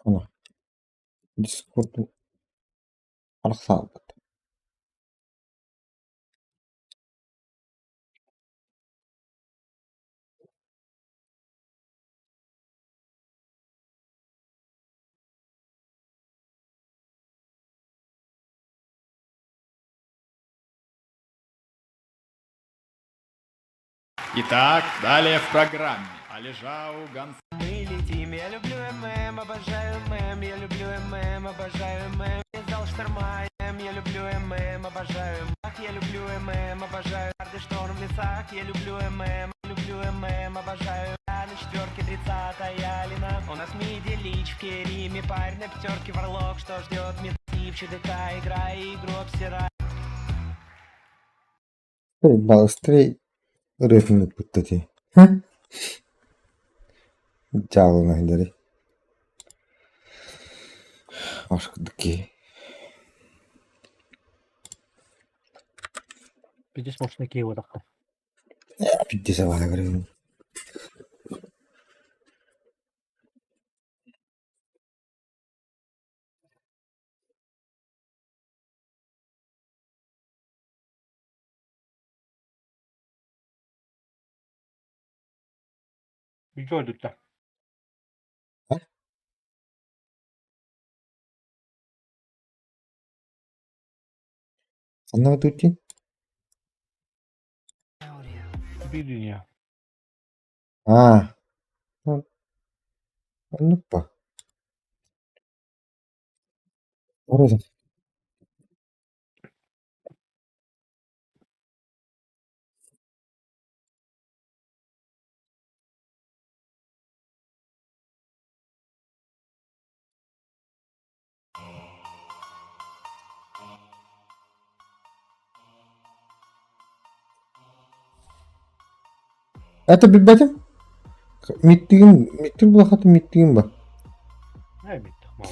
Ana. Discord'u alaqsaqat. Итак, далее в программе. Алижау, Ганс... Мы летим, я люблю ММ, обожаю ММ, я люблю ММ, обожаю ММ. Я сдал шторма, я люблю ММ, обожаю ММ, я люблю ММ, обожаю каждый шторм в лесах, я люблю ММ, обожаю. Я на четверке 30-я Лина, у нас миди лич в Кериме, парень на пятерке Варлок, что ждет меди в ЧДК, играй игру обсирай. Балыстрей ырыфын путтати. Жабылна хилери. Ашкыдыки. Здесь может такие вот так. Пиддесе бара көрөм. Видео идут да. Анна өтүтүн. Видение. Аннуппа. Ороза. Это бибетим? Миттин була хаты миттин ба. Evet, tamam.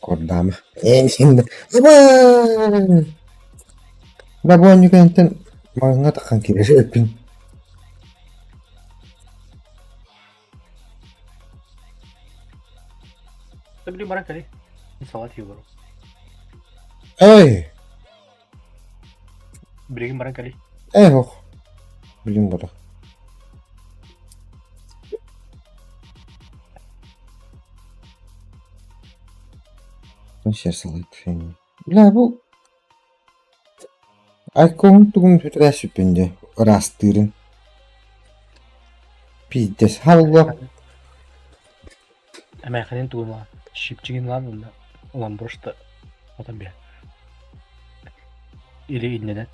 Kordaama. En şimdi. Aman. Ben bu anyu kenten manga takkan kiri öpün. Ты бери баракали. Салат yiyorum. Ey. Бери баракали. Ey hoş. Bilim burada. Ben şey salat feni. La bu. Aykon tuğum fütüre süpünce. Rastırın. Piddes halva. Ama yakın tuğla. Şipçigin lan onda. Ulan boşta. Adam bir. Или инденет.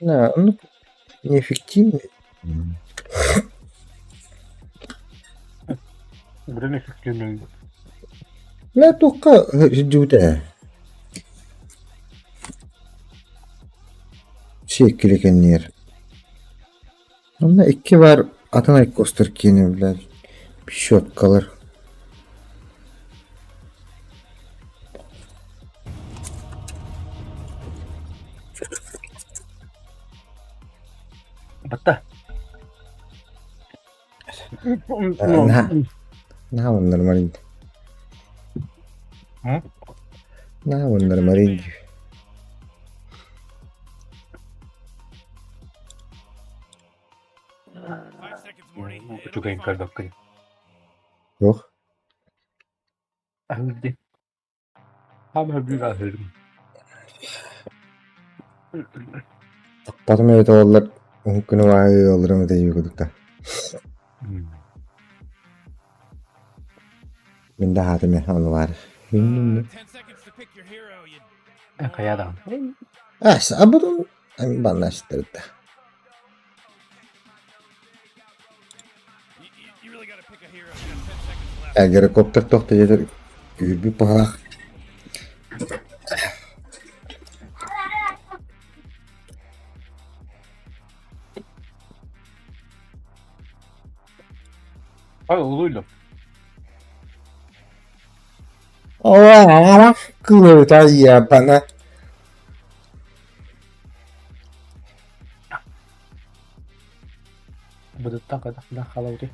На, ну, неэффективно. Время эффективный. لا أتوقع جودة şekli kendiler. Onda iki var Adana gösterkeni bilen bir shot kalır. Batta. Nah bunlar marin. Hı? Nah bunlar marin. Juga yang kagak kan. Yok. Ahli. Hem bir ahlim. Bakmadım evet oğullar. Mümkün var yollarımı da yiyorduk da. Ben de hatime onu var. Bilmiyorum. Kayak adam. İşte abudum. Bana işte da. Helikopter tohtu yeter. Bir parak. Ay oluyla. Allah kılığı da ya bana. Bıdıttan kadar hala uğrayı.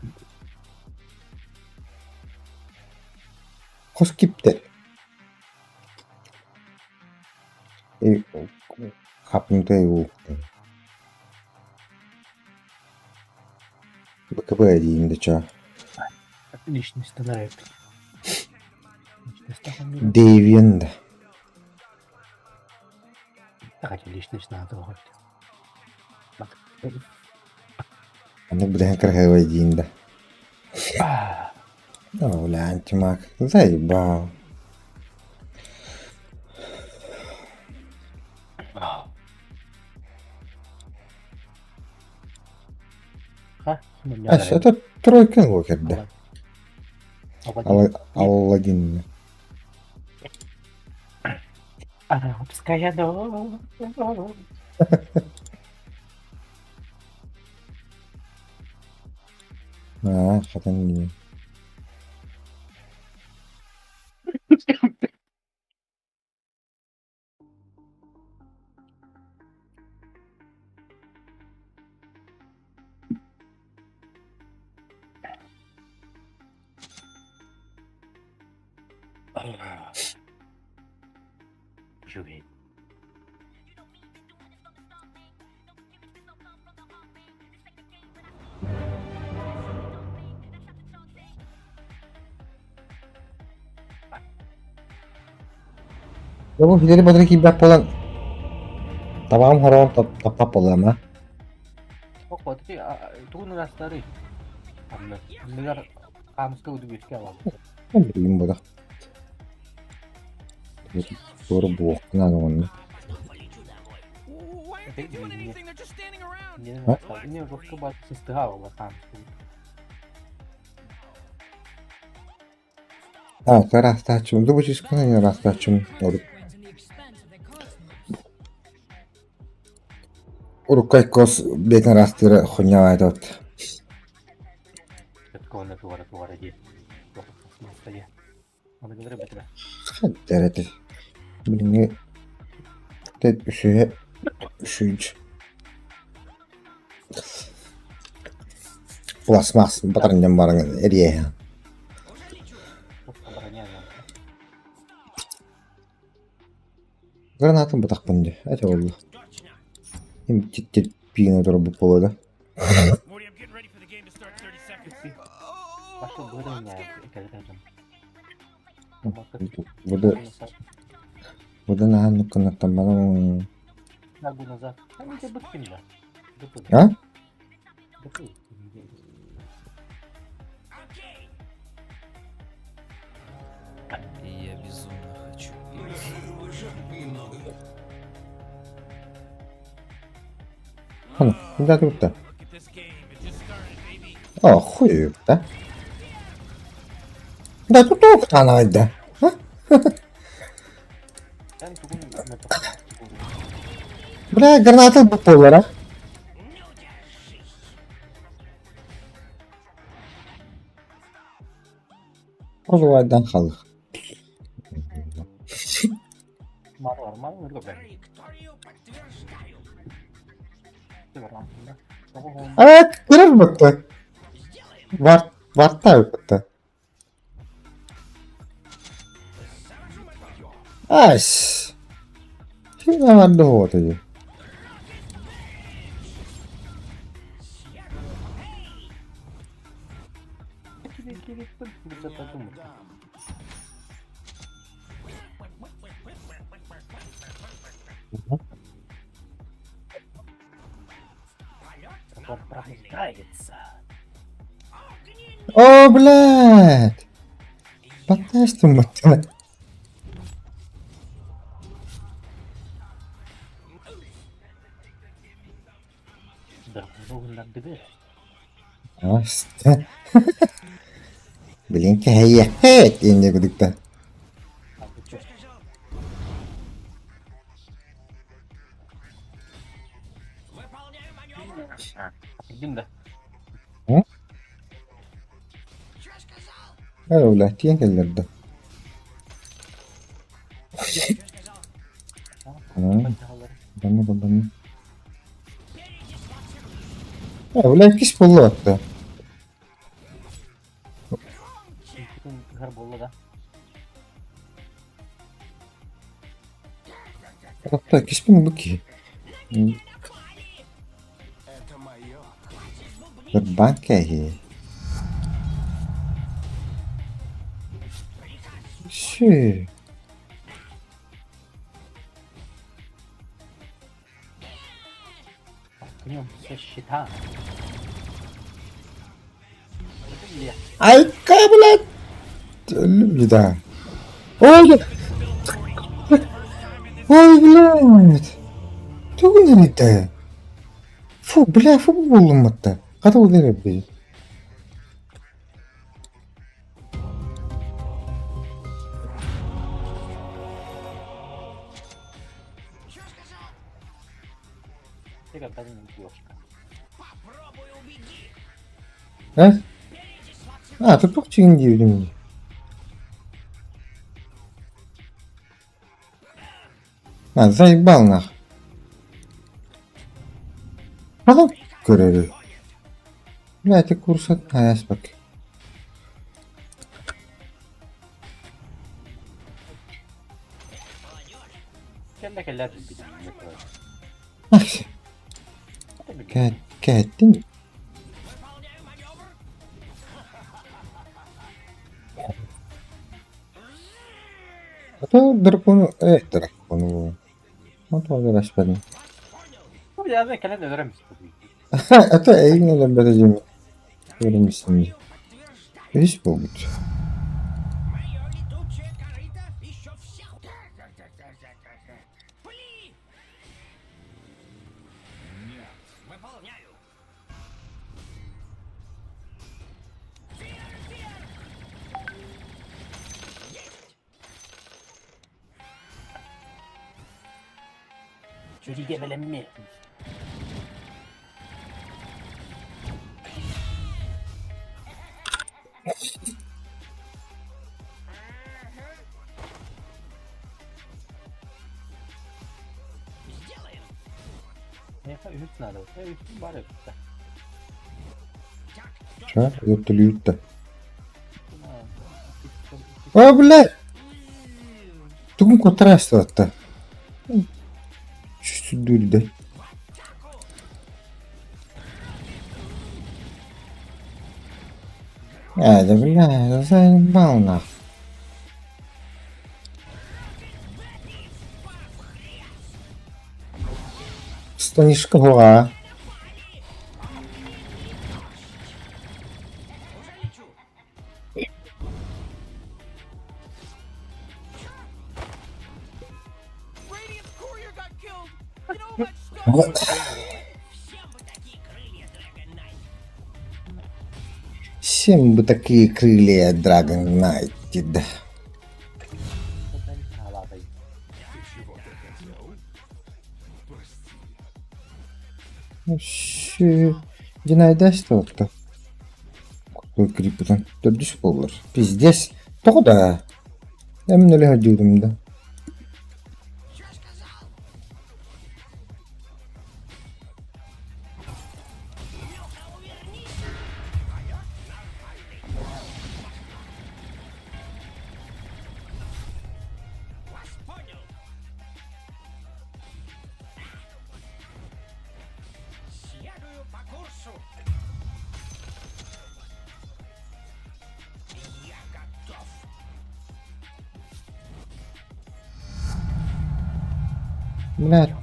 Koskipte. Kapımda yok. Bakıbı diyeyim de çağ. Личность на рэп. Личность на рэп. Deviant. Хотя личность надо говорить. Bak. Anlık bir de kırhava diyeyim de. Ulan çimak. Zayıba. Ha? Şimdi ne Aşağıda trojkan o kadar. рэп? Алладин. Арабская ночь. Хатан не. Живей. Ya bu Hidari Badır'ı gibi yap olan. Tamam horon tap olan. Oh, berarti turun rastari. Dengar kamus tuh di bawah alam. Ne bileyim bu da. Doğru bu okuna onu. Ini harus ke batu setengah lah kamus. Так, растачим. Думаю, сколько растачим. Урукай кос бетен растыры хуйня айтат. Это кого-то туара аja. Просто я. Mana bener betul. Dereti. Bilingi. Tet üşüye. Üşüyücü. Plasmas. Batarıncan barang eriye ya. Kabarnya ya. Granatım batak bende. Hadi oldu. Hem ciddi bir yine doğru bu polada. Başka bölümler ekledim. Burada ne hanım kanattan bana Lagu nazar. Kan disebut pindah. Betul. ha? Betul. Я безумно хочу пить. Hanım. Güzel bir de. Oh хуй да? Да тут только танайда. Kan turun Бля, граната bu pollara. Olaydan kalır. Maru itu kan. Evet, kırır mutlu. Var da yok da. Ay. Şimdi hemen de hava atacağım. Kiri pun bisa tertumbuh. Проиграется. О, блядь. Потащим мутно. Да, ровно где? Aslında. Bilin ki hey diyince gıdıkta. Один да. Öyle diyen gelirdi. Ben de babamı. Ulan kis buldu hatta. Bütün her bolla da. Hatta kis mi bu ki? Bank ya. Şey. 그냥 все щита. Это лес. Ay kablat. Öldüm bir daha. Oy. Ой, блядь. Çok nerede? Фу buldum hatta. Hadi o nerede? Теперь опять девушка. He? Ha, tutmak için girdim. Ha, zaybal na. Adam görevi. Блядь, курсат. Ha, yaz bak. Kendine ler bir şey. Bak. Gittin. Atau дракону... дракону. Вот он господи. Ну, я знаю, kendine öğrenmiş tabii. Ata eğlenelim vereceğim. Öğrenmişsin. Hiç bu güç. Çocuk gebelenme. Neyse üst nerede? Üst var ya üstte. Что? Вертолет-то. А, блядь! Тум контраст-то. Чуть-чуть дурь, да? Да, блядь, заебал нахуй. Станишкова. Всем бы такие крылья Dragon Knight, да. Şu cinayet işte oldu. Kutu kripton. 400 dolar. Пиздец. Только да. Я мне не ходил, да. Блядь.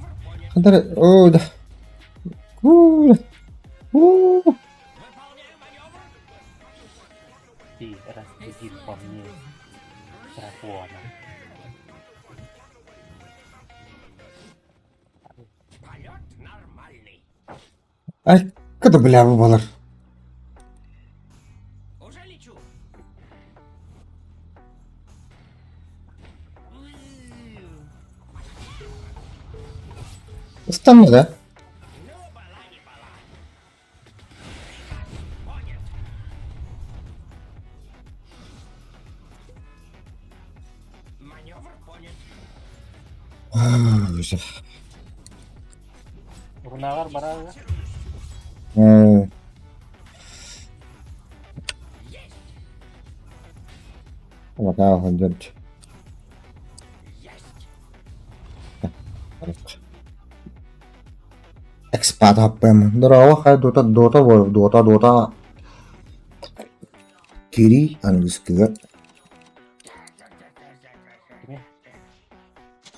О, да. Ты разбудил по мне дракона. Ay, kada bela babalar. İstanbul'da da. Güzel. Runalar beraber. Вот, а, вот, держи. Экспат хаппем. Здорово, хай дота. Кири, английского. Кеме.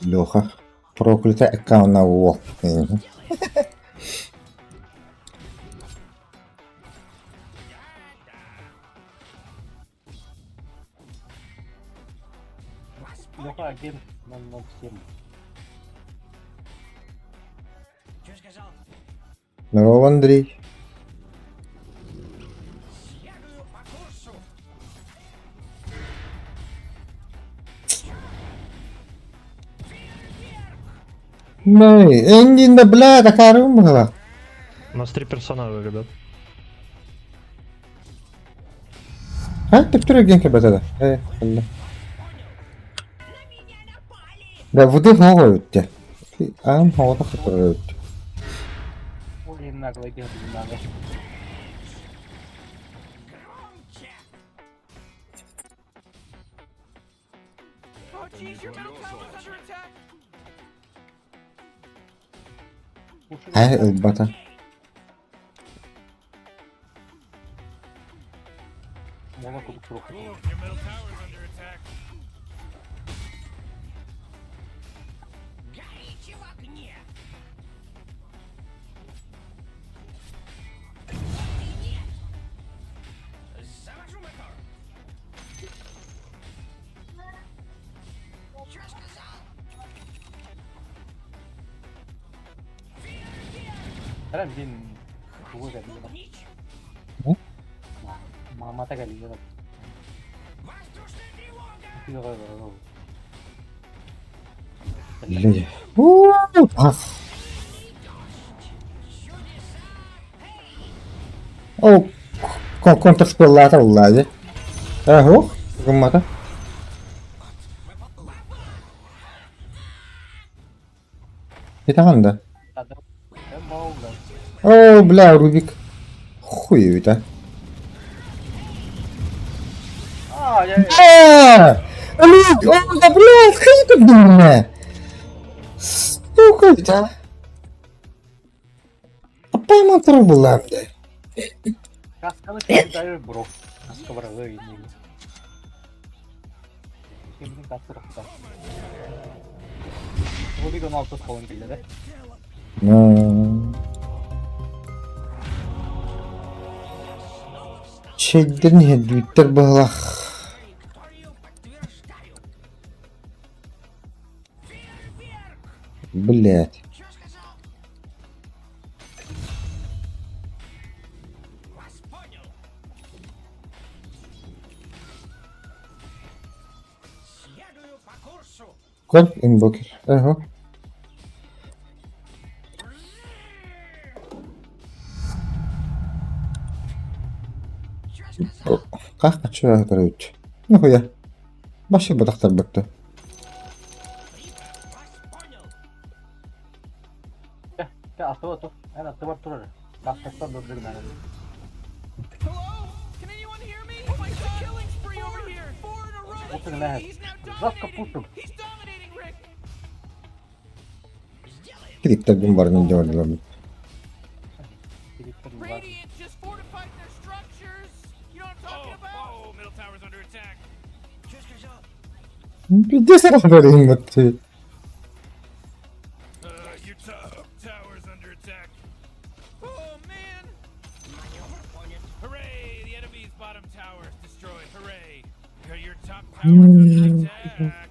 Леха. Проклятый аккаунт на Во. Леха 1-0-0-7. Здорово, Андрей. Ну, Эндинда, бля, такая рыба была. У нас 3 персонажа, ребят. А, ты второй генки бетада. Бля. Да, воды много өтті. Ам, хавада қатыры өтті. Ой, нагло, иди нагло. Oh jeez, your middle tower's under attack. Ай, ылбата. Мола кубик рух. Your middle tower's under attack. Горите в огне. Завожу мотор. Чё сказал? Herhalde benim bu geldi. Ne? Mata geldi. Воздушная тревога. Бля. Ууу, пас. О, контрспеллата влади. Ого, гумата. Это анда. О, бля, Рубик. Хуй это. А, я... Да, блядь, сходи тут до меня. Сука, это. А пойма была, бля. Kaskalı çocukları bro. Kaska var öyle yine. Şimdi kaskı rakta. Bu bir 16 spawn kill'de. Şeyden ne düğütler bağlak. Блядь. Следую по курсу. Коль инбокер. Ага. Как качу атырыч. Нихуя. Башы бадактар быкты. Ya atı atı. En atı var durur. Kaskaktan döndürüm yani. Hello? Can anyone hear me? Oh my god! Killing spree over here. Four in a row. Putun ne? He's now Zaska dominating. putun. He's dominating, Rick. Gidip de gün var ne diyorlar. Biriktirin var. Radiant just fortified their structures. You know what I'm talking about? Oh, middle tower's under attack. Bir de sana vereyim battı. Your top tower's under attack. Oh man! Hooray! The enemy's bottom tower is destroyed. Hooray! Your top tower's under attack.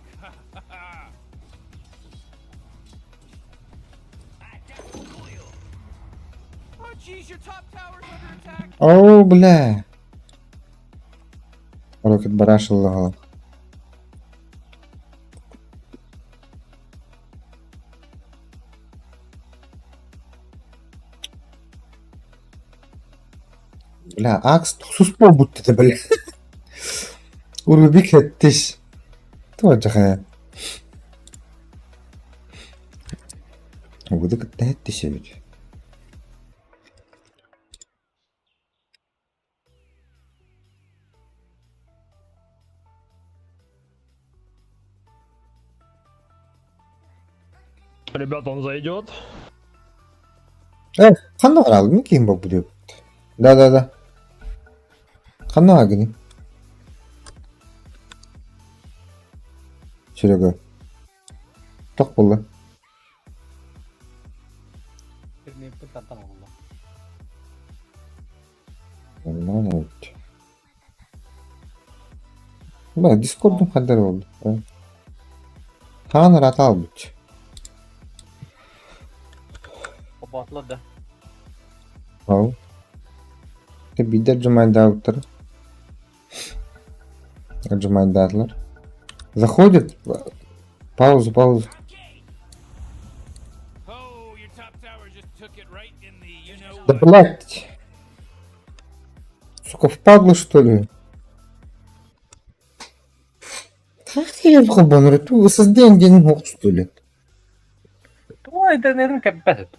Oh jeez, your top tower's under attack. О, бля. Рокет барашил. Bля, Акс, sus побудь ты, бля. Урубикеттиш. Тводжаха. Угудык ettиш ведь. Ребят, он зайдет. Qanday qaraldın keyin bu diyor. Da. Qanday gini? Şuraya. Tok buldu. Birine bir tatan oldu. Aman evet. Bak Discord'un kadar oldu. Kaan rahat aldı. O batladı. Ау. Ты бидер джумайдауттар. Джумайдатлар. Заходит. Паузу. Oh, your top tower just took it right in the, you know Да what. блять. Сука, впадло что ли? Как ты ее хобанры? Ты создаем день мог что ли? O internetin kapasitesi.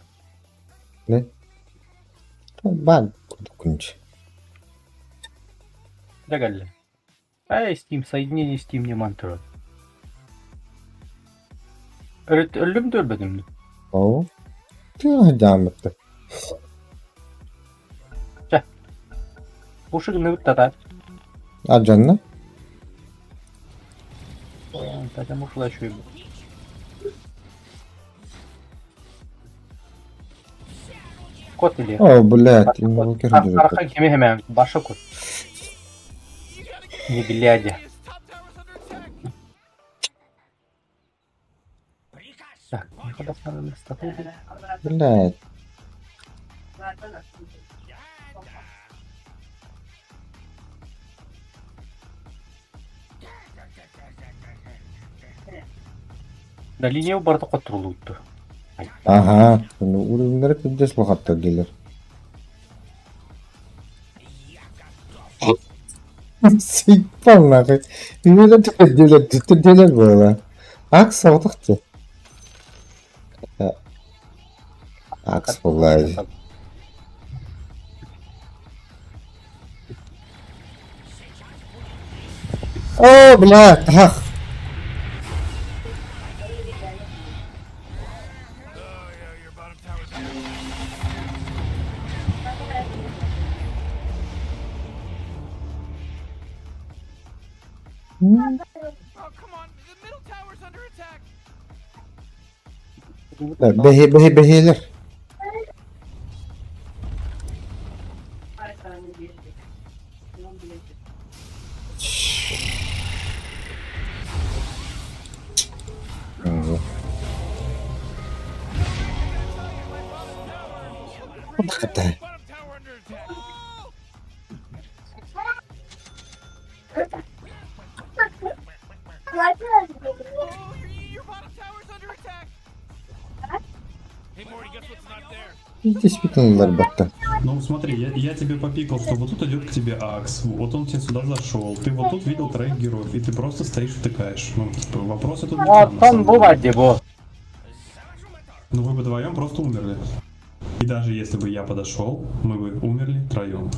Ne? Bak dokunç. Да галли. Steam соединение Steam не монтирует. Öldüm de ölmedim mi? Ау. Ты devam etti. Bu ışık ne bitti da? Acanla. Zaten bu flash uyumu. Kod или? О, блядь, инвокер Архан кеме hemen başa kod. Не глядя. Так, когда становится статуя? Блядь. Да линия барды котурулупту. Ага. Ürünleri kıddes vakatlar gelir. Sikpan lan. Ürünleri tüketiyorlar böyle. Aks oldukça. Aks vallahi. О, блядь, ах. Oh, come on. The middle tower's under attack. Beheler. Hatta. Bottom tower under attack. Oh, your bottom tower's under attack. Hey, Morty, guess what's not there? Здесь пикнули батта. Ну смотри, я тебе попикал, что вот тут идет к тебе Акс, вот он тебе сюда зашел, ты вот тут видел троих героев, и ты просто стоишь втыкаешь. Ну, типа, вопросы тут не Вот на самом он деле. бывает, бо. Ну вы бы вдвоем просто умерли. И даже если бы я подошел, мы бы умерли втроем.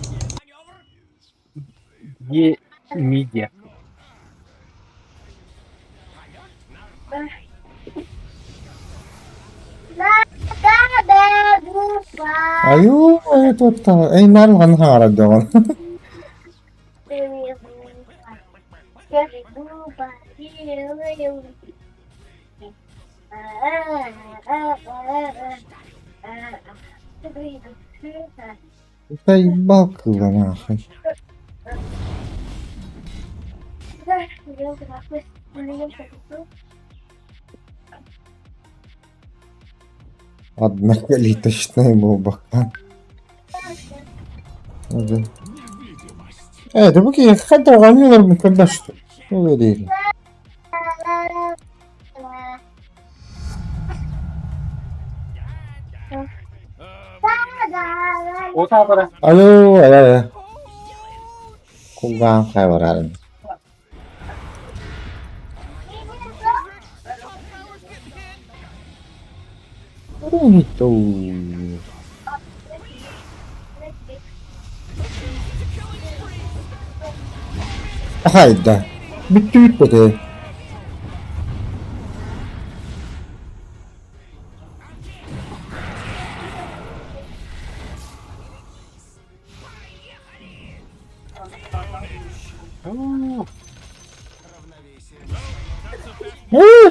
Е миди. Аю, это эй, нарван хара дон. Заебал кыла нахуй. Однокалиточный был бака. Да bakayım hatta alıyorlar mı kardeş? Öyle değil. O tarafa. Alo, alo. Kumgang kaybaran. Itu. Hayda. Bitti bitmedi. Ууу,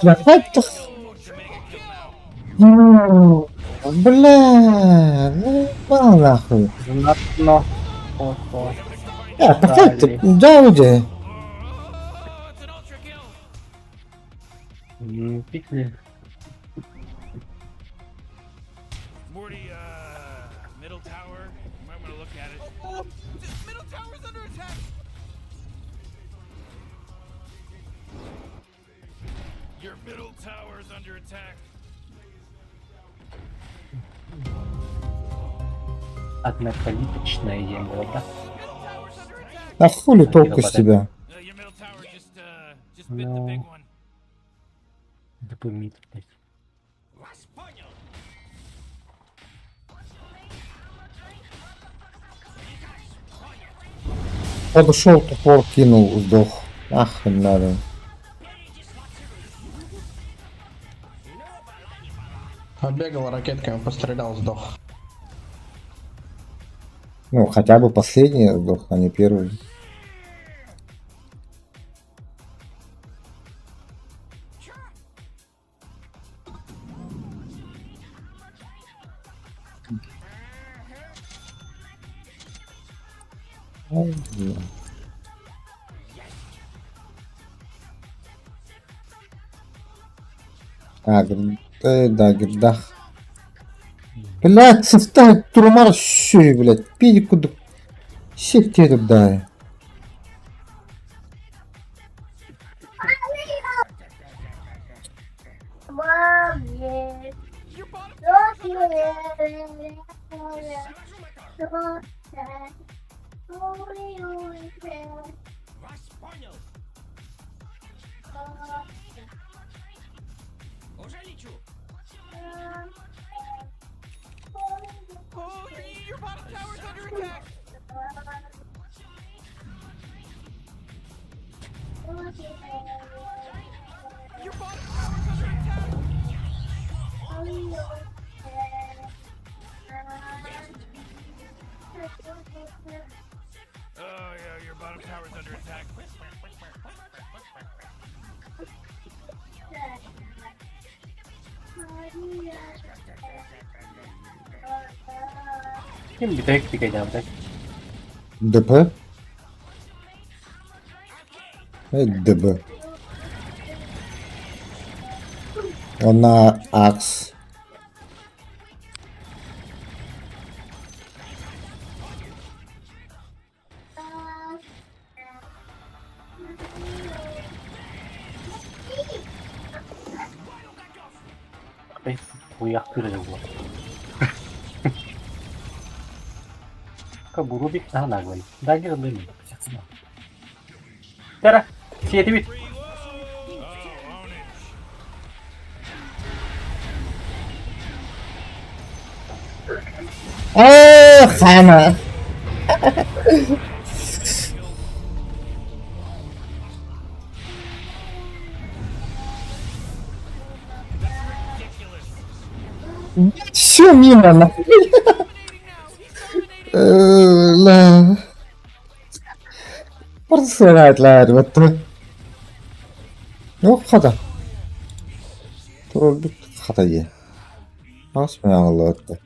Заходь ты. Бля, заебал нахуй. знатно. Ого. Заходь ты, да, уйди. Oh, it's an ultra kill. Пикли. Morty, middle tower. You might want to look at it. Middle tower's under attack. Your middle tower's under attack. Однокалиточная ема, да? А хули толку с тебя? Your middle tower just bit the big one. Запомнить, блядь. Подошел, топор кинул, сдох. Нахрен надо. Отбегал ракетками, пострелял, сдох. Ну, хотя бы последний сдох, а не первый. Ай, бля. Да, гердах. Блядь, составь турмар щуй, блядь. Пиди куда. Сеть тебе дай. Oh, your bottom tower's under attack. Your bottom tower's under attack. Oh yeah, your bottom tower's under attack. Kim bir tek dikeceğim tek. ДП? ДБ. Он на Акс. Ey, bu yaktırıyor bu. Keburu bir tane lagi. Lagi lebih. Tara, siapa bit? Хана. Все мимо нахуй. La. Просыратlar вот. Yok kadar. Troll bir kadar ye. Asmaya Allah'ta.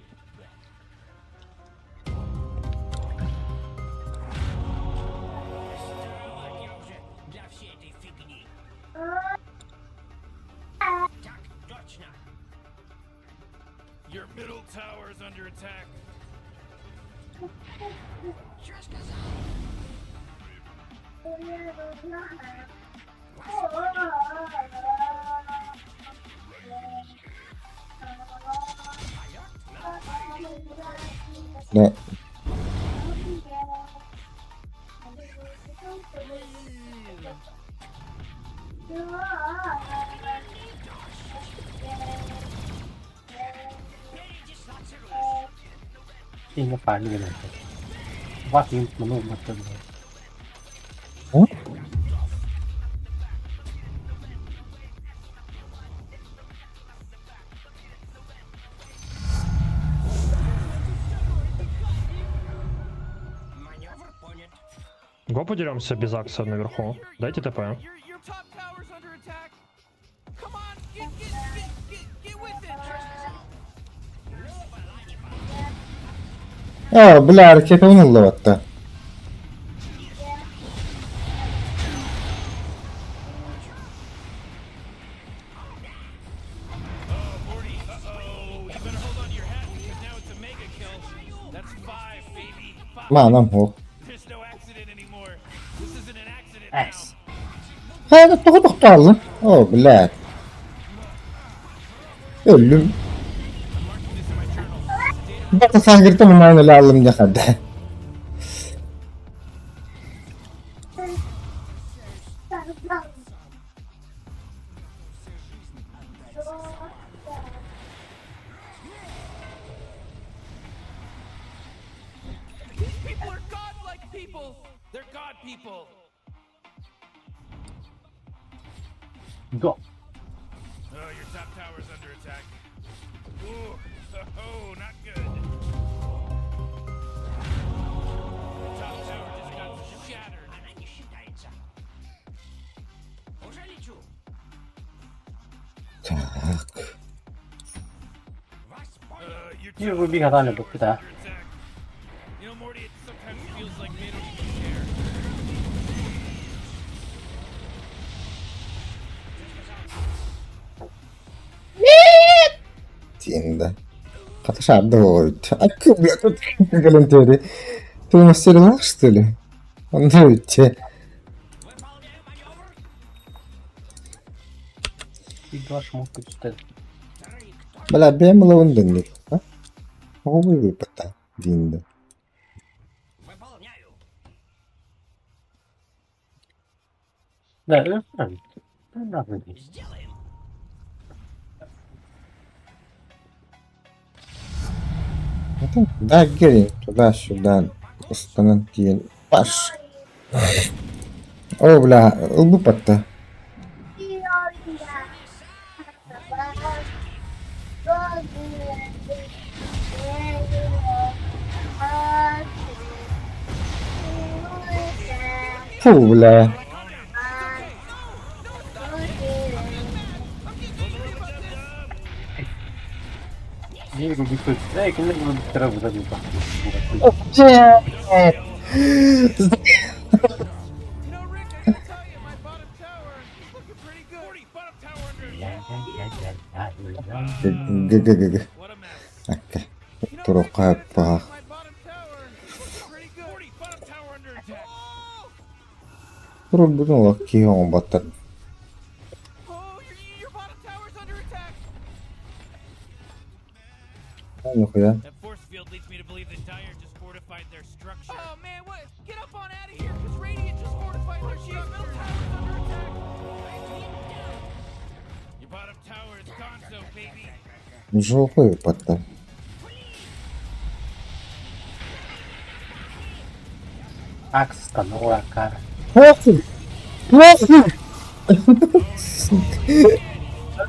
Your middle tower's under attack. Да. Ini paling gitu. Wah, ini menu macam. Huh? Го подеремся без Акса наверху. Дайте ТП. Your top tower's under attack. Come on, get with it. Бля, ракета унылла ватта. Morty, uh-oh. You better hold on to your hat because now it's a mega kill. That's 5, baby. 5. Manam yok. There's no accident anymore. This isn't an accident Nice. now. Ha, dokuduk kaldı. Bля. Öldüm. Bak sen girdim ben öyle aldım ne kadar. These people are godlike people. They're god people. Go. Oh, your top tower's under attack. Ooh, oh, not good. Top tower just got shattered. Так. Your Nie top wybiega dalej, bo pyta. under attack. You know, Morty, it sometimes feels like they don't even care. Tienda. Kata шарда вот. А ты, бля, тут галантери. Ты мастерила, что ли? Он дает. Два шмотка читать. Бля, бем лаванденник. А? Могу выпата. Динда. Да, правильно. Правильно. Да, гири. Туда-сюда. Останови. Паш. О, бля, выпата. Фу, бля. Не руби тут. Да, я не буду второй забил. Нет. You know, Rick, I gotta tell you, my bottom tower is looking pretty good. Morty, bottom tower under attack. Г-г-г-г. What a mess. Окей. Турукай па. My bottom tower is looking pretty good. Morty, bottom tower under attack. Туру бүгін лакки он баттар. Oh, your bottom tower's under attack. Нихуя. That force field leads me to believe that Dire just fortified their structure. Oh man, what? Get up on out of here, because Radiant just fortified their shield. Middle tower's under attack. Your bottom tower is Gonzo, baby. Жопа выпата. Акс станура кара. Похуй! Похуй!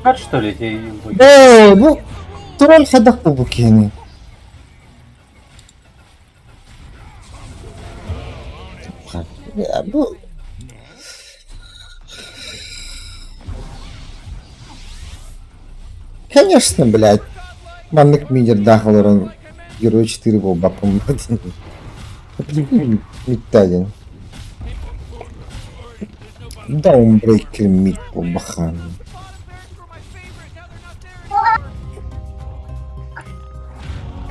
Как что ли тебе будет? Ну, тролль хадах побукини. Ну... Конечно, блядь. Маннык мидер дахалар он герой 4 был бапом. Миттадин. Даунбрейкер мид по бахану.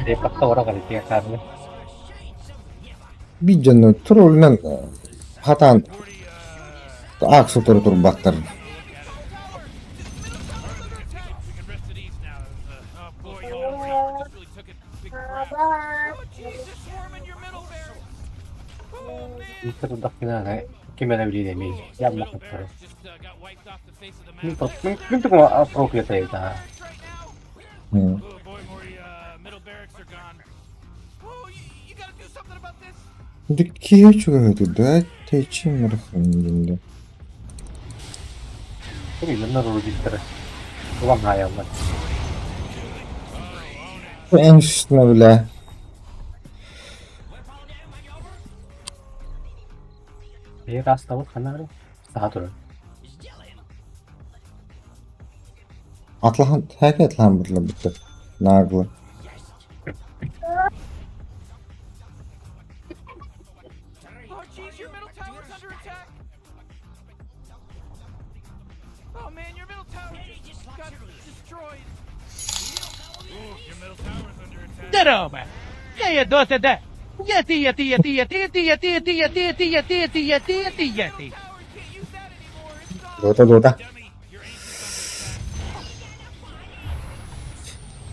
Dia paksa orang kali dia karena. Видно, тролль на хатан. Аксу турбаттар. We can rest at ease now. Oh boy, you know, just really took it big crap. Oh Jesus, swarm in your middle barracks. Oh man. Itu tuh kita kayak gimana beli demi. Ya makan terus. Just got wiped off the face of the Ini map. tuh kok pro kita ya. Right now. Hmm. Oh boy, Morty, middle barracks are gone. Oh, you gotta do something about this. Да кечуга туда течим рахминде. Ini benar rugi terus. Uang ayam mas. Конечно, бля. Rastlamak kanarı. Sağa durun. Atlan, həqiqətən burla bitti. Naqlı. Oh jeez, your middle tower's under attack. Oh man, your middle tower just got destroyed. Ooh, your middle tower's under attack. Здорово! Я доса да! Я ты. Tower can't use that anymore. It's Doda doda. dummy. Your aim is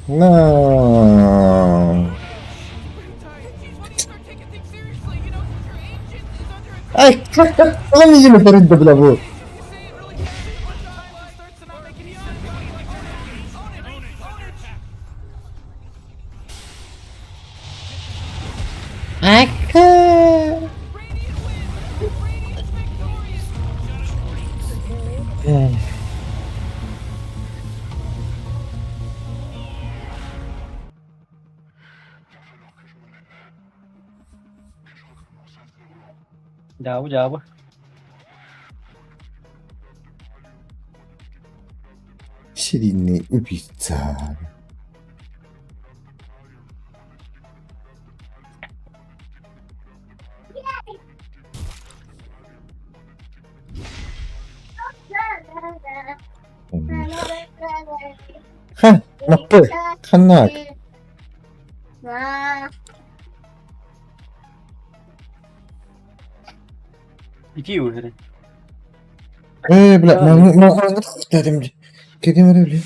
No. Jeez, why do you start taking things seriously? You know, your agent is under attack. Ay, lan yüzünü ferinde bile bu. You say it really can't be one time. It starts to not make any sense. Own it. Akka. Radiant wins. Radiant's victorious. Jauh. Şirinli pizza. Ha, makka. Kanak. Bitiyor herhalde. Bля, ну, dedim öyle.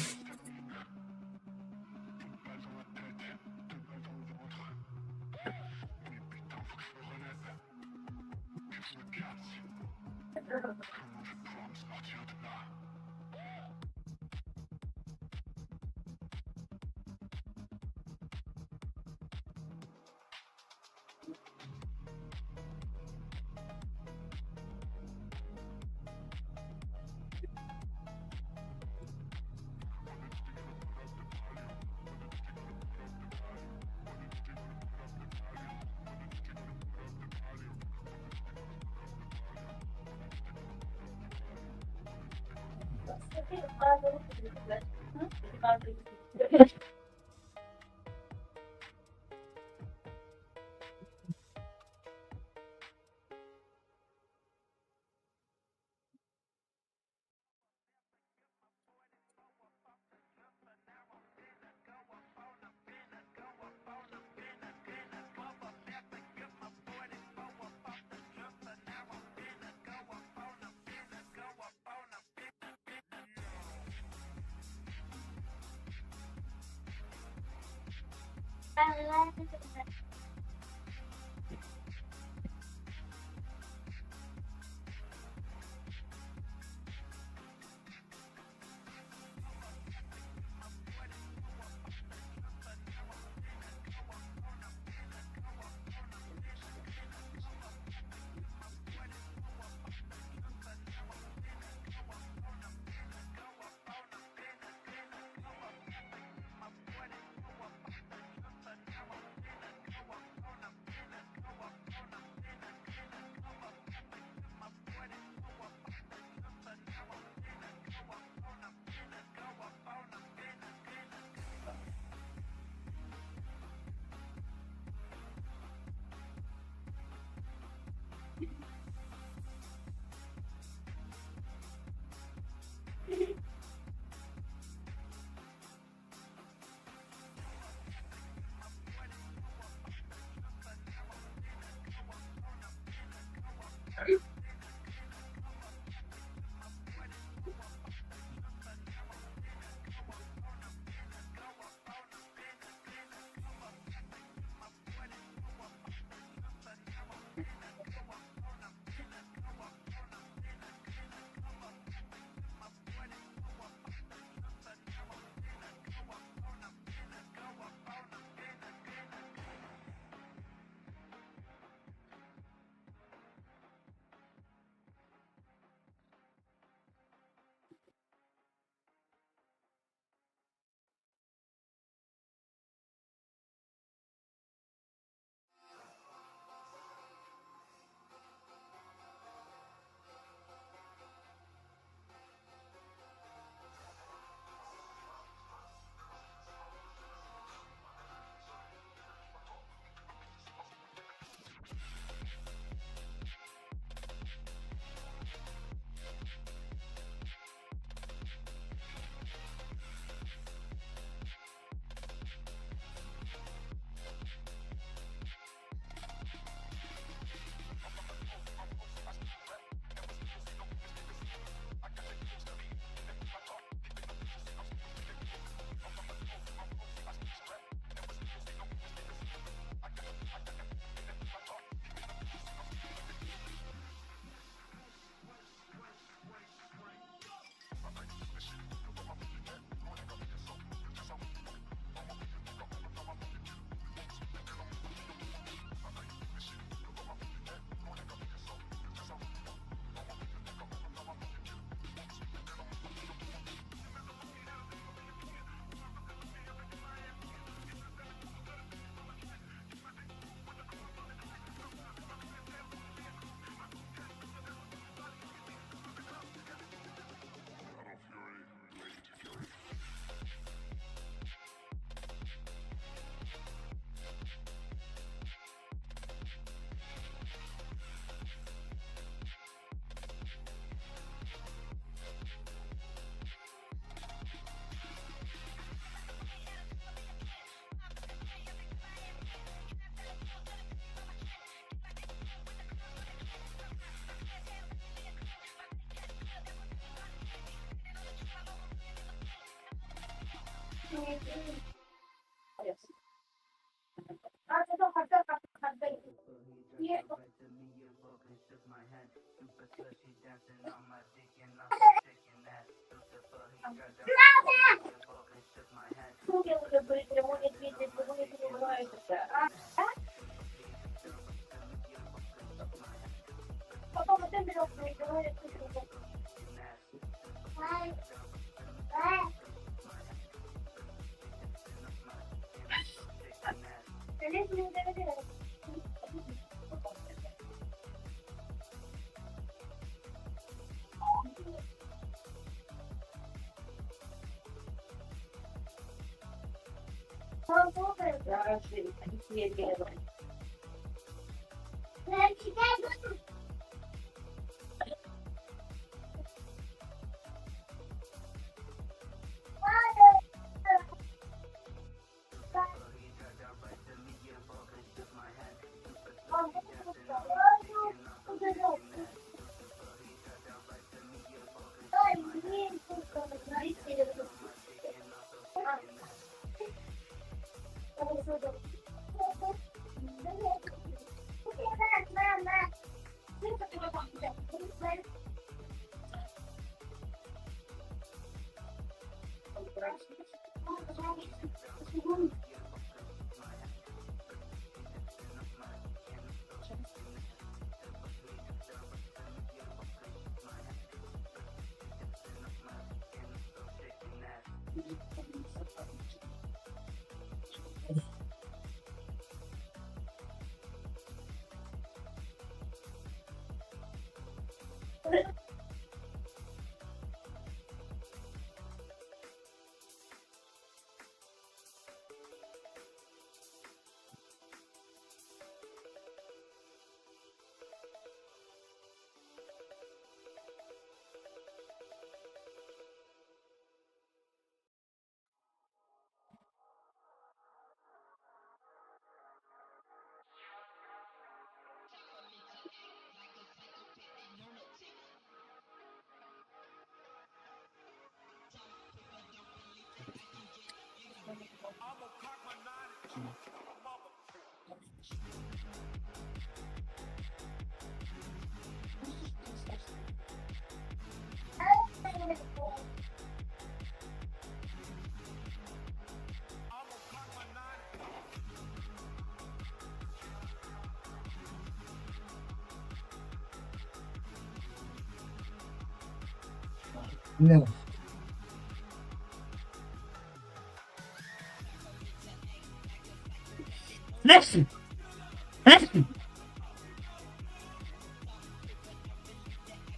Ne?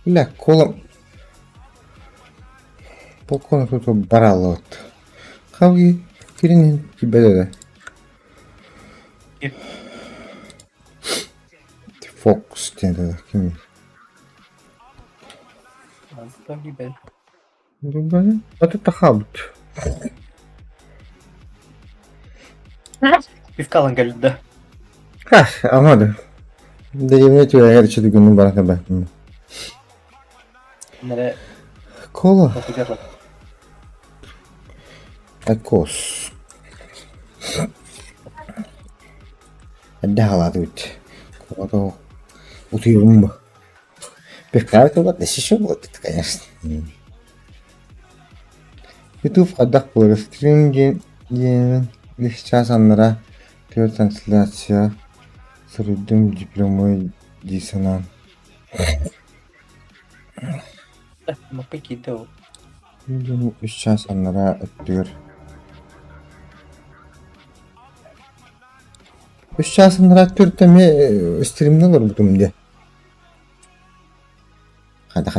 Illa kolum. Pokkono tuttu barallot. Kaugi kirinin kibedede. Fox diye kim? Lagi bel. Böyle atı takabut. Bir kalın geldi. Hah, anladım. Dediğim yetiyor her içi günün bana kadar. Nere Kola. bakacaklar. Akos. Ada hal тут. Кого-то утюрмба. Пекарка вот еще вот это, конечно. YouTube адах böyle stream'in сейчас аннара төр трансляция сөрөдөм дипломой дисонан. Mau gitu. Videonun 3 час аннара öttür. 3 час аннара öttür temi stream'de olur bu dumde. Hadi.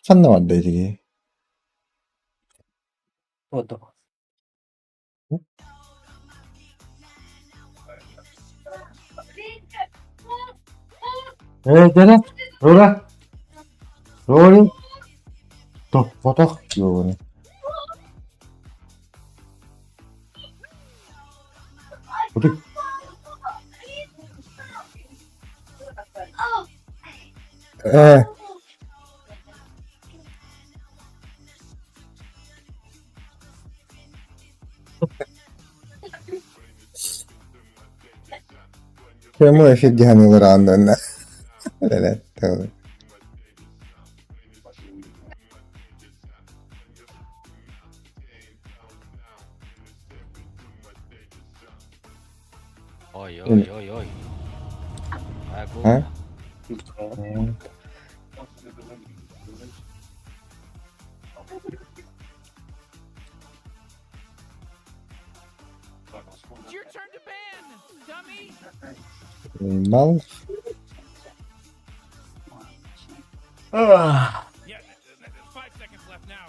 Sen ne vardı dedi? Foto. Dene. Rola. Rolling. Tuh, foto. Yo, nih. Hadi. Ee, Kamu efek hanılar anlarına. Evet, tamam. Oj, Mm. oj, oj, oj. Här går Ha? det. It's your turn to ban, dummy. Mal. Yeah, there's 5 seconds left now.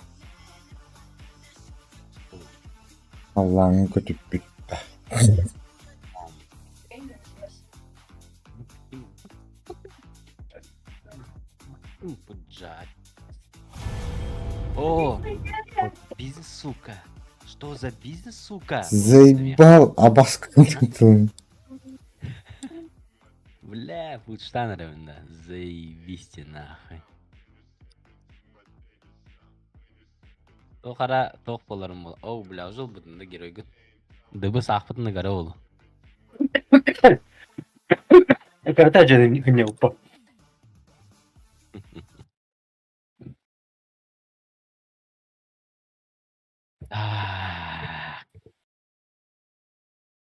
Allah'ın kötü bir. Поджать. О, бизнес, сука. Что за бизнес, сука? Заебал, обоскан ты. Бля, будет штанером, да. Заебись ты нахуй. Тоқара тоқ боларым бол. Оу, бля, жол бүтінді геройгін. Дыбы сақ бүтінді қара болу. Когда же не упал?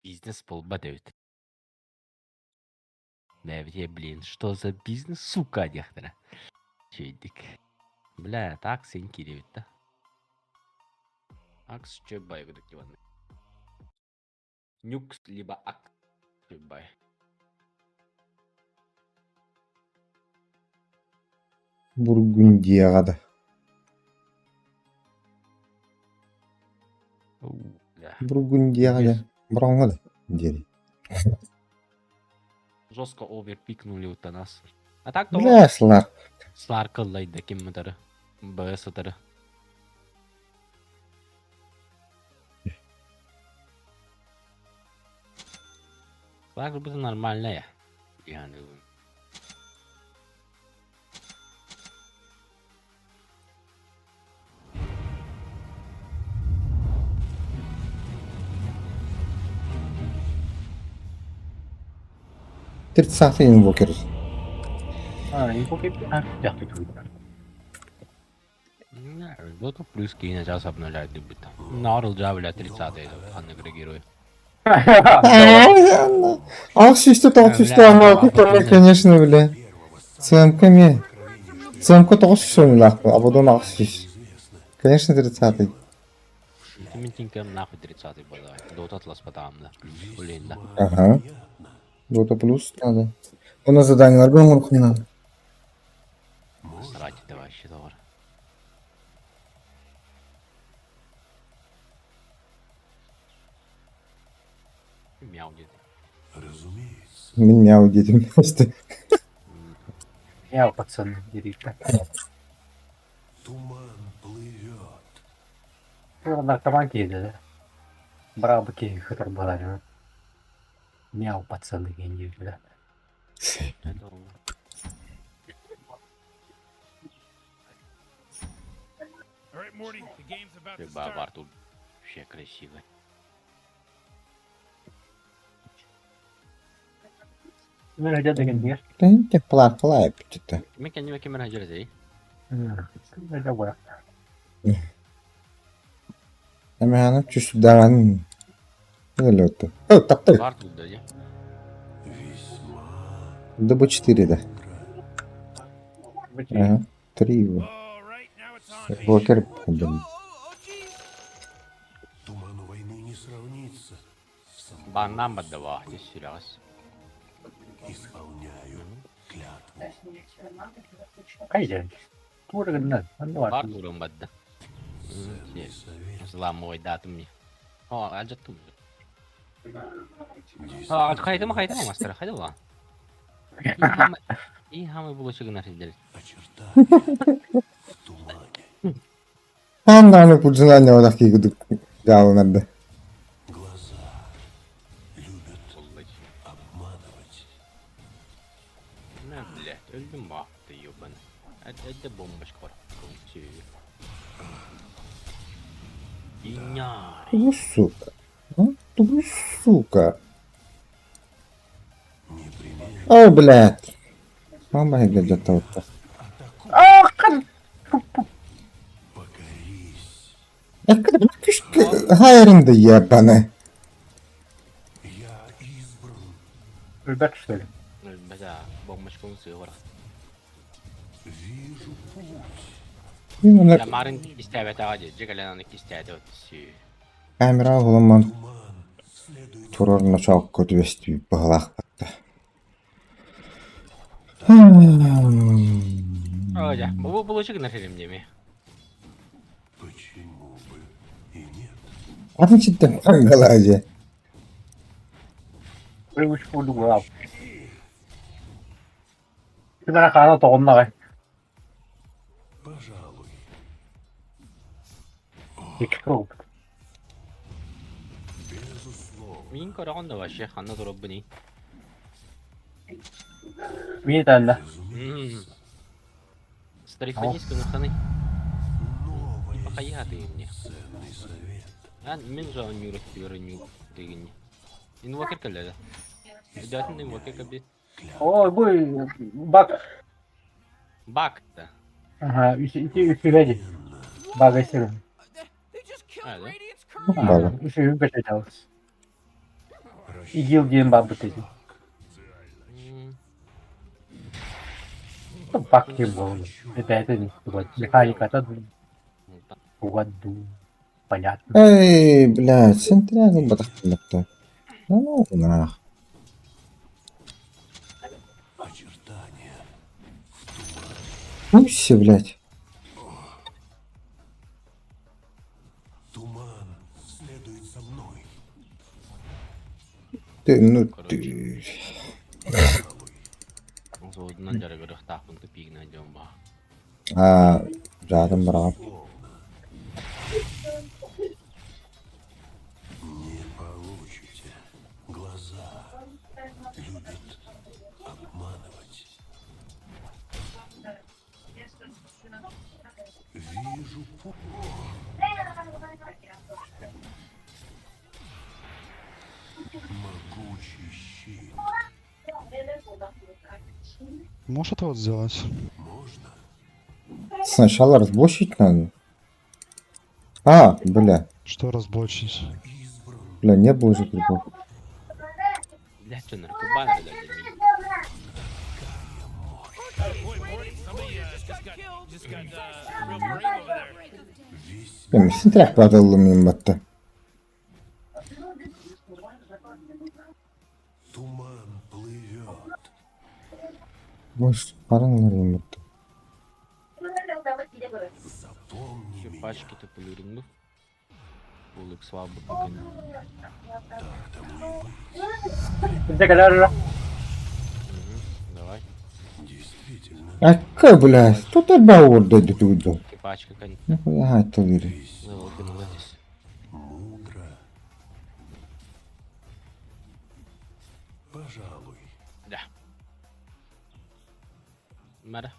Бизнес полба, Дэвид. Дэвид, блин, что за бизнес, сука, дехтера? Чейдик. Бля, так сеньки, Дэвид, да? Акс, чё бай, вот такие ладно. Нюкс, либо акс, чё бай. Бургундияға да. Бля. Бургундияға да. Бұрынғы да. Дери. Жестко оверпикнули вот на нас. А так то Бля, слар. Сларкалайды киммитары. БС-тары. Сларк это нормальная. Yani. Тридцатый инвокер. Info kayak jatuh juga. Вот плюс кинет сейчас обновляет дебюта. Нарыл бля 30-й ханны герой. Аксисті тоқсисті ама кукарны, конечно, бля. ЦМК-ме. ЦМК тоқсисті лахпы, а потом аксис. Конечно, 30-й. Тиминтинкам нахуй 30-й была. Дота атлас потом, да. Блин, да. Ага. Дота плюс надо. У нас задание аргон не надо. Срать это вообще товар. Мяу где-то. Меня удивили просто. Я пацаны, директор. Ну, наркоманки еді. Брал бы кейк, который была, да. Мяу, пацаны, я не бля. Это All right, Morty, the game's about to Рыба start. в арту вообще красивый. Ну, где деген дер? Тенте плак-плай птита. Мекани мекемер хажердей. Где бля? Hemen çüşüden. Öyle oldu. Oh, taptı. В арту да, я. Да бы 4, да. Ага. 3 его. All right, now it's on. Блокер. Oh, geez. Баннам отдавал, здесь серьез. Кайда? Тура гэнэ. Анда В бар. арту рымбадда. Взламывай дату мне. О, аджатум. А, хайдама, мастер, хайдама. И хамы булочек наши делать. Hangi pulcunlar ne odak ki gıdık. Gavun nerede? Это бомбочка бар. Все. Иня. Ну, сука. Ну, ну, сука. О, блядь. Мама где-то вот так. Гайринда ебаный. Ребят, что ли? Да, бомбочка он сыграл. Именно Ламарын кистәбе тагы, җигаланы кистәде вот все. камера алган. Турорна чак көтүбести баглак батты. Оля, бу булучык нәрсәлем деме. Атын читтен кангалаҗы. Привычку дугав. Ты мене кана тоғымнағай. Екі круг. Мин караганда вообще ханна турып буни. Мені тәнді. Старифанистка нуханы. Пока я ты мне. Мен же он юрит юриню дегенне. Инвокер келеді. Дәтін инвокер кабет. Ой, бой, бак. Бак-то. Ага, үсігеді. Бага сірі. They just killed Ah, yeah. Radiant's colonel. Бага. Үсігі бәшетеліс. Игил дейін бабы тезі. Бак дейін болу. Это не вот механика-то году. Понятно. Эй, блядь, сентрягу батахтылыкты. Ну, нах. Ну все, блядь. Ты, ну ты. Зодынан жарыгы рыхтақпын копигна идем ба. А, жадым брав. Можешь это вот сделать? Сначала разбочить надо. А, бля. Что разбочить? Бля, не было же грибов. Блядь, что наркобанер дали мне. Just got real brave over there. Бля, сентряг падал мимо батты. Может, паранлар мимо батты. Еще пачки-то полюринду. Улык слабо пока. Где гаража? Давай. Акка, бля, что ты баур дойдет туда? И пачка конь. Нахуя это вири? Вылупинула здесь. Да. Мара.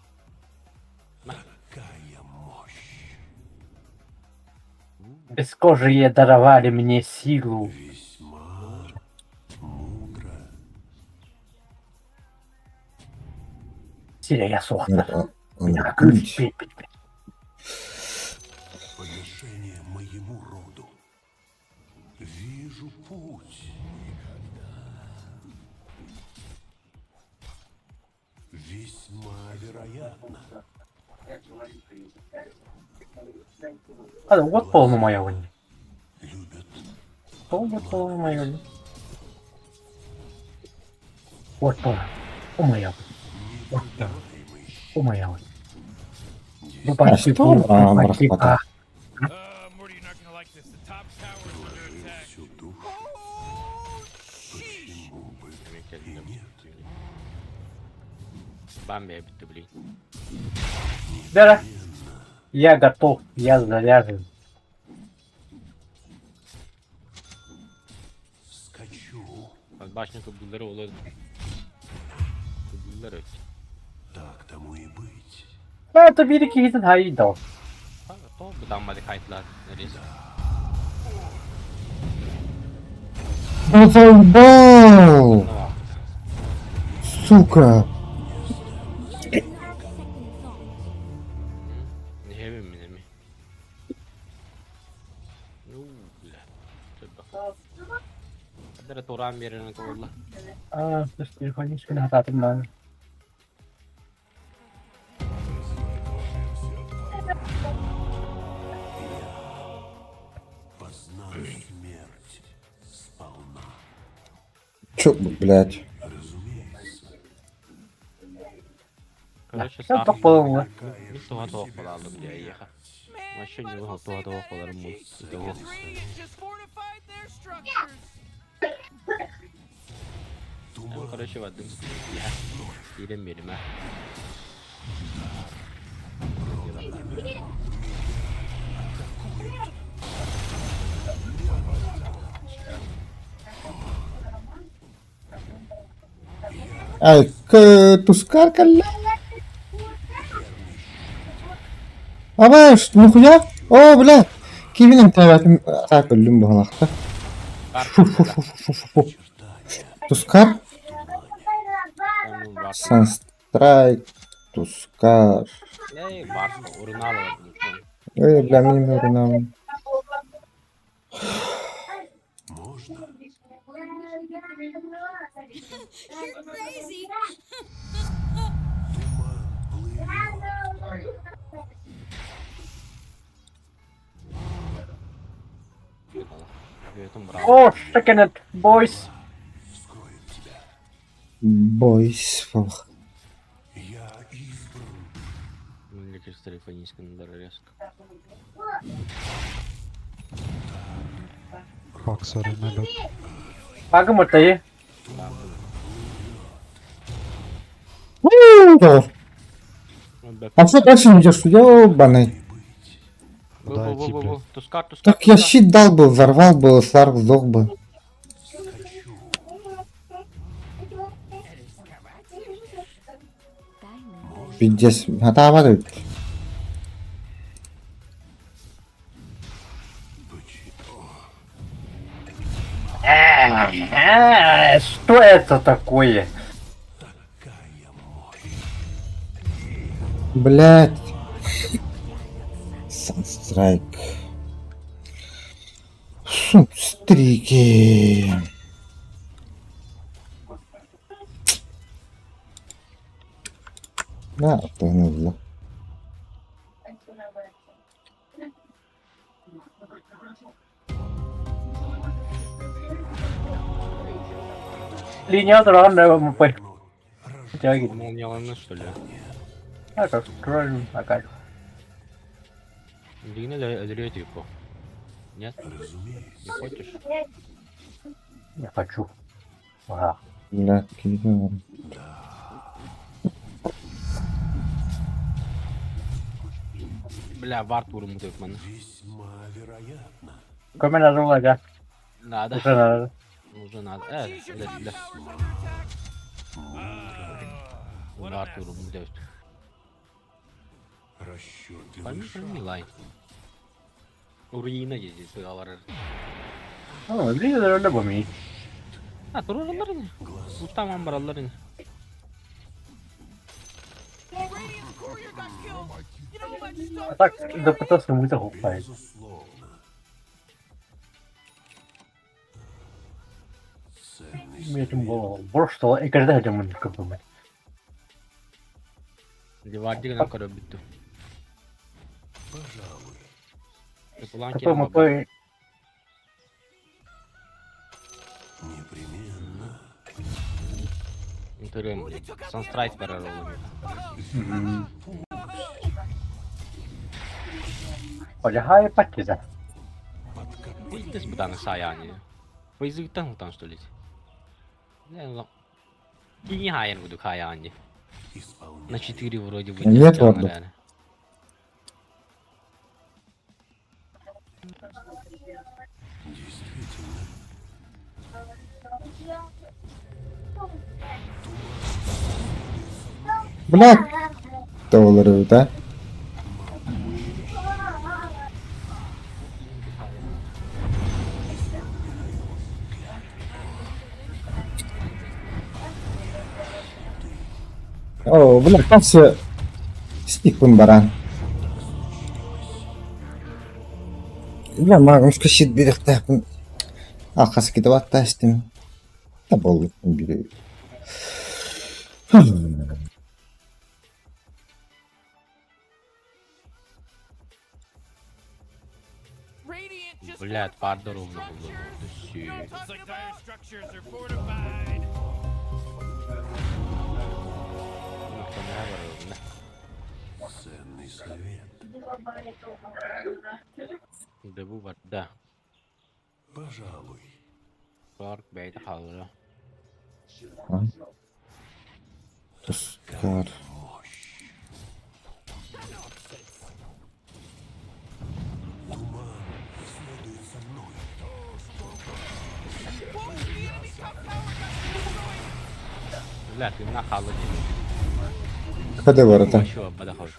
Бескожие даровали мне силу. Силя, я сохна. Он Я ключ. ключ. А, вот полный моя вонь. Полный моя вонь. Вот полный. О моя. Вот так. О моя вонь. Ну, почти что? полный, А, почти брахмата. Morty, you're not gonna like this. The top tower is under attack. Бамби обиты, блин. Да, я готов, я заряжен. От башника Булдера улы. Булдера. Это великий хитин хайдал. То бутамбады хайтлар. Рез. Задолбал! Сука! Не хевим ми. Ну, бля. Чебак. Кадер турам берен колла. Слушай, телефон не хататым надо. Чё, блядь? Короче, Sen topladın Bir tuha tuha falardım diye yaka. Maşın yok tuha tuha falarım bu. The three just fortified their structures. Ben karşı vardım. Ya. Yerim benim ha. Ай, тускарка, ля. Абаш, нихуя? О, бля. Кивинем таватым так өлүм багалакта. Тускар? Санстрайк, тускар. Ey, varsın orunu alalım. Ой, бля, мне не надо. Götüm bravo. Oh, second it, boys. Бойс, фах. Ликер с телефонистской на резко. Fuck, sorry, my bad. Bakın ortayı. А что дальше не идешь? Ёбаный. Да, идти, блядь. Тускар, тускар. Так я щит дал бы, взорвал бы, Сларк сдох бы. Пиздец, отоваривай. Что это такое? Блять. Санстрайк. Стрики. Да, погнали. Линия дрона, мы по... Тягиваем. Молнияланно что ли? А как строим, а как? Лина льет его. Нет? Не хочешь? Не хочу. Ага. Бля, какие-то... Бля, вард вурму дökmanı. Кроме надо влага. Надо. Уже надо. Уже надо. Evet, bля. Вард вурму dövt. Пойми лайн. Урина geziyor sıralar. Ну, линия öyle bu mi? Ha, dururlar yine. Uçtamam baralar yine. Radiant's courier got killed. You know how much stuff А так, допытался мы того файт. Этим голову. Просто и когда это мы как бы. Divarcı kadar karo bitti. Yapılan Какой мы kelime по... Interim. Sunstrike karar oluyor. Полягай пакета. Выйдешь бы там саяне. Выйдешь там что ли? Не, ну. И не хайен буду хаяне. На 4 вроде бы. Нет, ладно. Бля. $, да? О, бля, касы стикпын баран. Бля, магнус кышит берек тапын. Акасы кетіп атта істім. Да болды, берек. Radiant just Блядь, пардон, ровно было. looks like dire structures are fortified. Да bu да. Пожалуй. Clark бейті қалды. Тускар. Блядь, ти мене қалды деймін. Каде бар ата? Що, бада хош.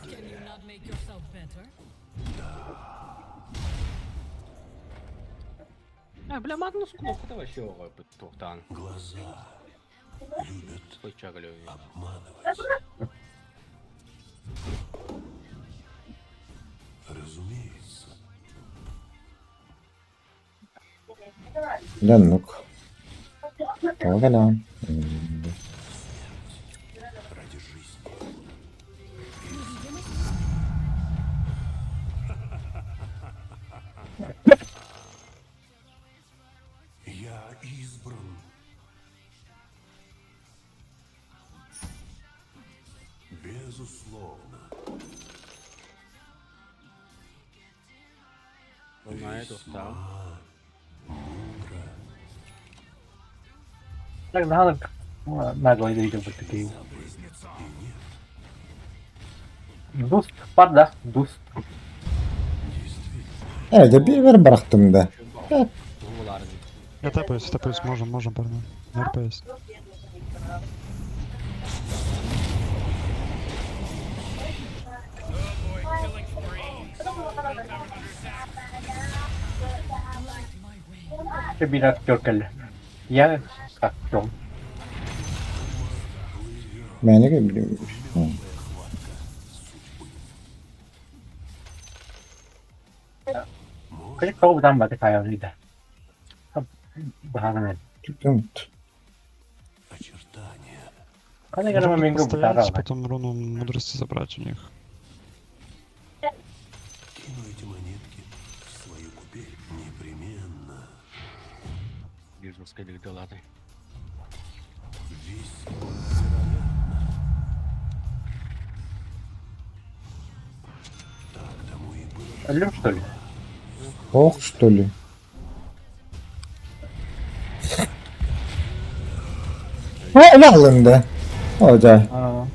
Бля, Магнус кнопка, это вообще ой, тоқтан. Глаза любят. Хоть чагалю. Разумеется. Леннук. Погана. Ради жизни. Я избран. Безусловно. Знаю, тоқтан. Так нагалок нагло йде в такий. Дуст, пар, да? Дуст. Да bir bıraktım da. Гумулар. Я тапаюсь, можем, парни. На РПС. Killing spree. Someone's middle tower's under attack. Ще біля актер. Я актер. Beni gibi. Каже, кого там бати кая йде. Багато. Тупент. Очертания. Каже, Можем я мені постоять, губ потом руну мудрости забрать у них. Кину эти монетки в свою купель. Непременно. Вижу, скайлик долаты. Весь так тому и было. Люм, що ли? Ох, что ли? Ne alındı? Hoca. А,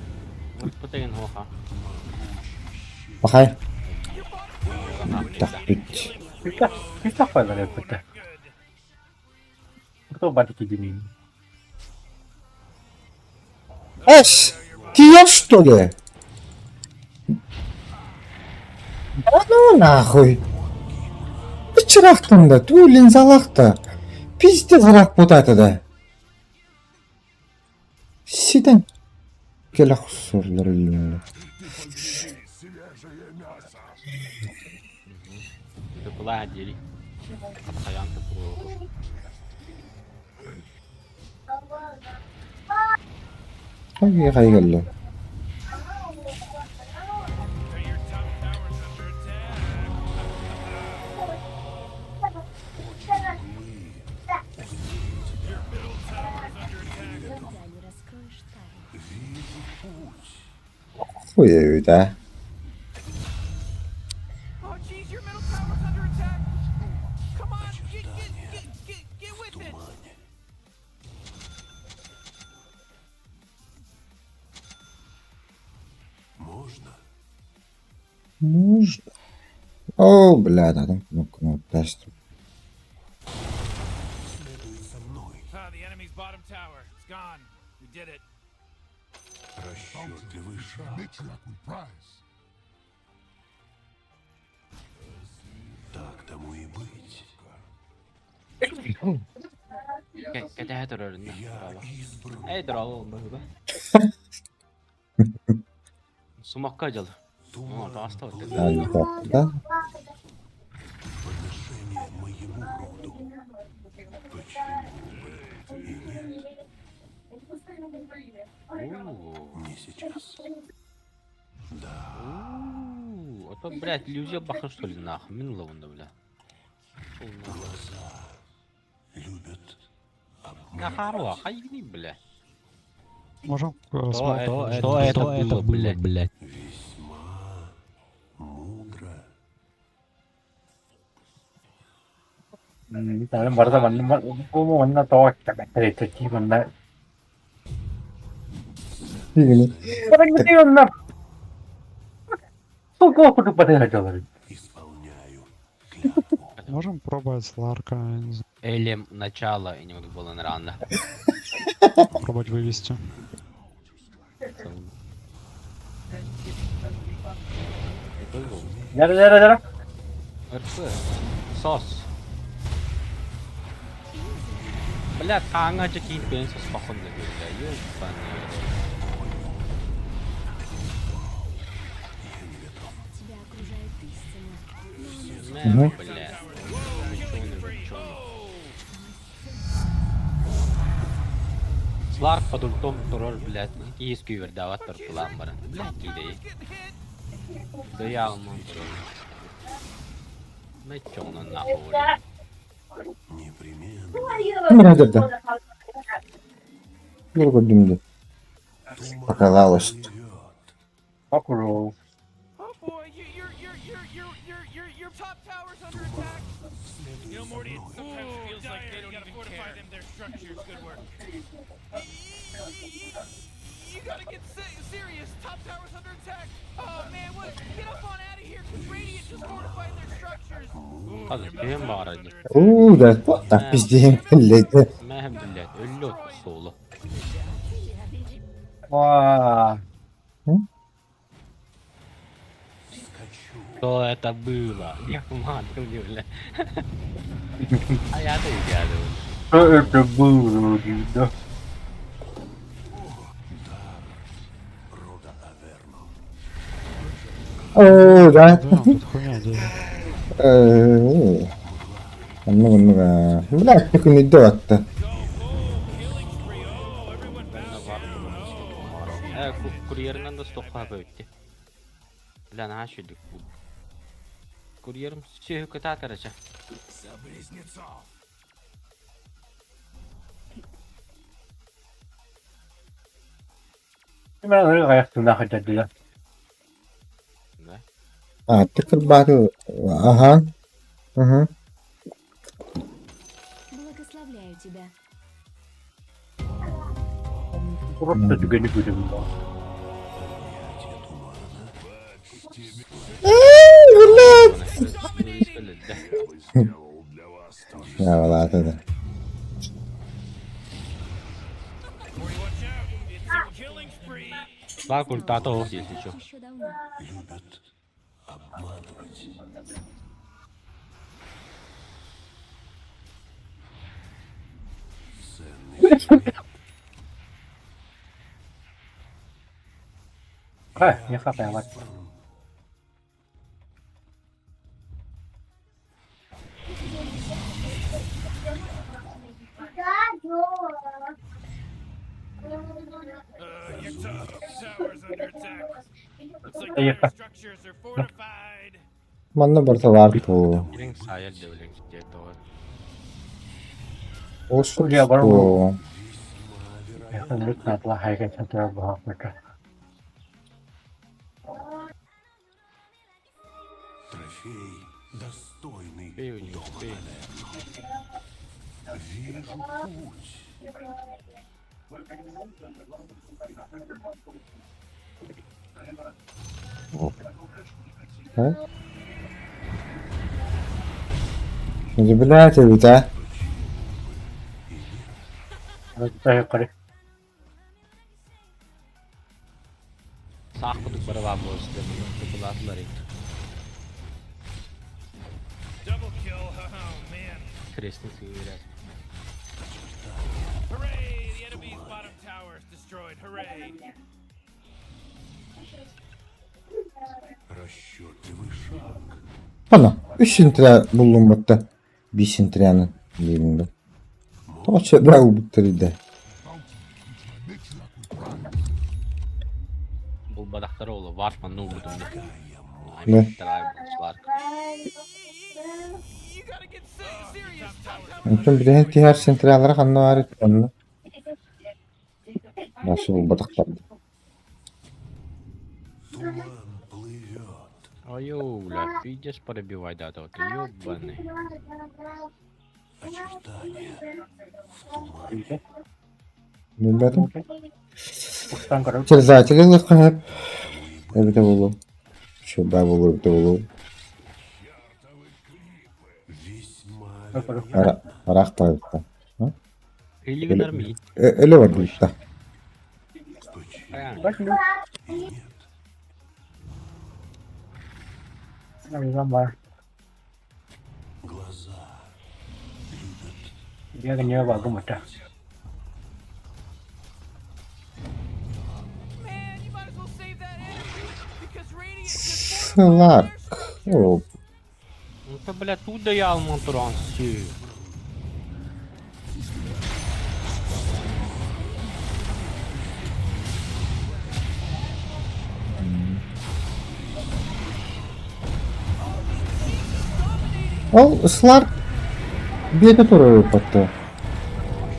Потеген гоха. Bakay. Так, бит. Піка файла не питає. Хто бачить єдиний? Эш! Ты я что ли? Да ну нахуй. Ты чырақтың-да, тулин залақ-та. Пиздец рак вот это да. Сиден. Келах сорлар елімді. Это была отдели. Хаянка про. Hangi kaygalı? Your top tower's under attack. Хуй да. Oh, jeez, your middle tower's under attack. Come on, get with it. Можно? Можно. О, бля, adam knopku test. Следуй за мной. The enemy's bottom tower. It's gone. We did it. Расчетливый шаг. Так тому и быть. Кәтә дөрөрін. Я избран. Эй, драл olmadı da. Sumokka acılı. Ama rasta var. Yani da. Это, блядь, иллюзия баха, что ли, нахуй? Минула вон, да, бля. Я хорва, хайни, бля. Можем? Что это было, блядь? Tapi baru mana gua mana tahu cakap cerita sih mana. Ini. Orang gede mana. Сколько опыта подготовили? Можем пробовать с Ларка, я не знаю, Элем начало, и не могу было рано. пробовать вывести. Jara. РП. Сос. Бля, танга чекин пенсус походу, бля, ёбаный. Мгм. Бля. Сларк под ультом турор, блядь, есть кивер давать торпулам баран. Блядь, кидей. Да я алман турор. Ну чё он нахуй. Burada da. Burada dümdü. Показалось. Покуру. Oh boy, your top tower's under attack. You know, Morty, it sometimes feels like they don't even fortify them, their structures. Good work. You gotta get serious. Top tower's under attack. Oh man, what? Get up on out of here, cause Radiant just fortified their structures. Hadi benim bağıracak. Da tak pizdeyim. Lede. Mehem блядь, ölüyor soğulu. Wah. Что это было? Я матку бля. А я-то и дядю. Что это было, да? О, да. Да, тут хуйня делает. Anladım. Bırak bir gün de attı. Курьеринен de stokka böyütti. Lan ha şuyduk bu. Курьерим все көтә тарача. Gimana nih kayak sudah kejadian? Да. Tıkır baru. Aha. Hı. Благословляю тебя. Просто juga ini gue bilang. Ya vallahi da. Bak ультата ох, если чё. Еще давно. Ya apa lewat? Your top tower's under attack. Looks like Iya. their structures are fortified. Mana berta warto. Ring saya de ring jatuh. Osu Dia baru to. Ya kan lu kenapa hai kayak satu bahas mereka. Бей у него, бей. Ha? Забирайте ведь, а? Kita kali. Sağ kutu para var bu işte. Kutulatlar ilk. Double kill. Oh man. Kristin sıyırır. Hooray! The enemy's bottom tower is destroyed. Hooray! Bana 3 sintre buldum batta. 1 sintrenin yerinde. O çebra bitirdi. Bu badakları oğlu var mı ne vurdum Ne? var. You gotta get serious. Mümkün bir de henti her sintre alarak anla var etmem. Nasıl bu bataklar? Айоуля, видишь, пробивай да вот, ёбаный. Ne dedim? Uçtan kırıp. Терзатели легко hep. Evet oğlum. Şu ben olur da oğlum. Arak da. Или норми. Öyle var işte. Bak ne? Ne güzel var. Dia kenyal bagus macam. Man, you might as well save that energy because radiant just Slark. О, Ну-ка, блядь, туда я алмантуранси. О, Slark. Beda turun battı.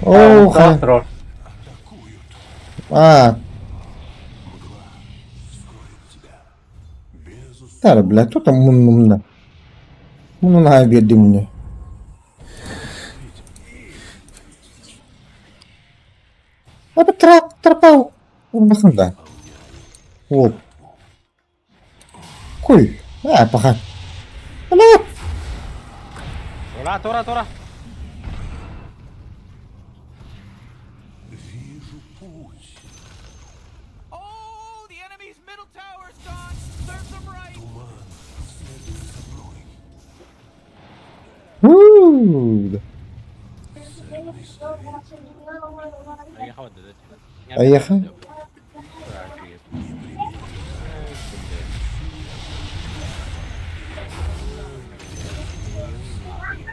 Oh, Terus. а. Тара, блядь, кто там муннумда? Мунун хай бердимни. Abi trapau. Bakın da. Hop. Kuy. Ha, bakın. Ulan. Тора. Oh, the enemy's middle tower's gone. Serves them right. Huu. Поехал вот этот. Поехал?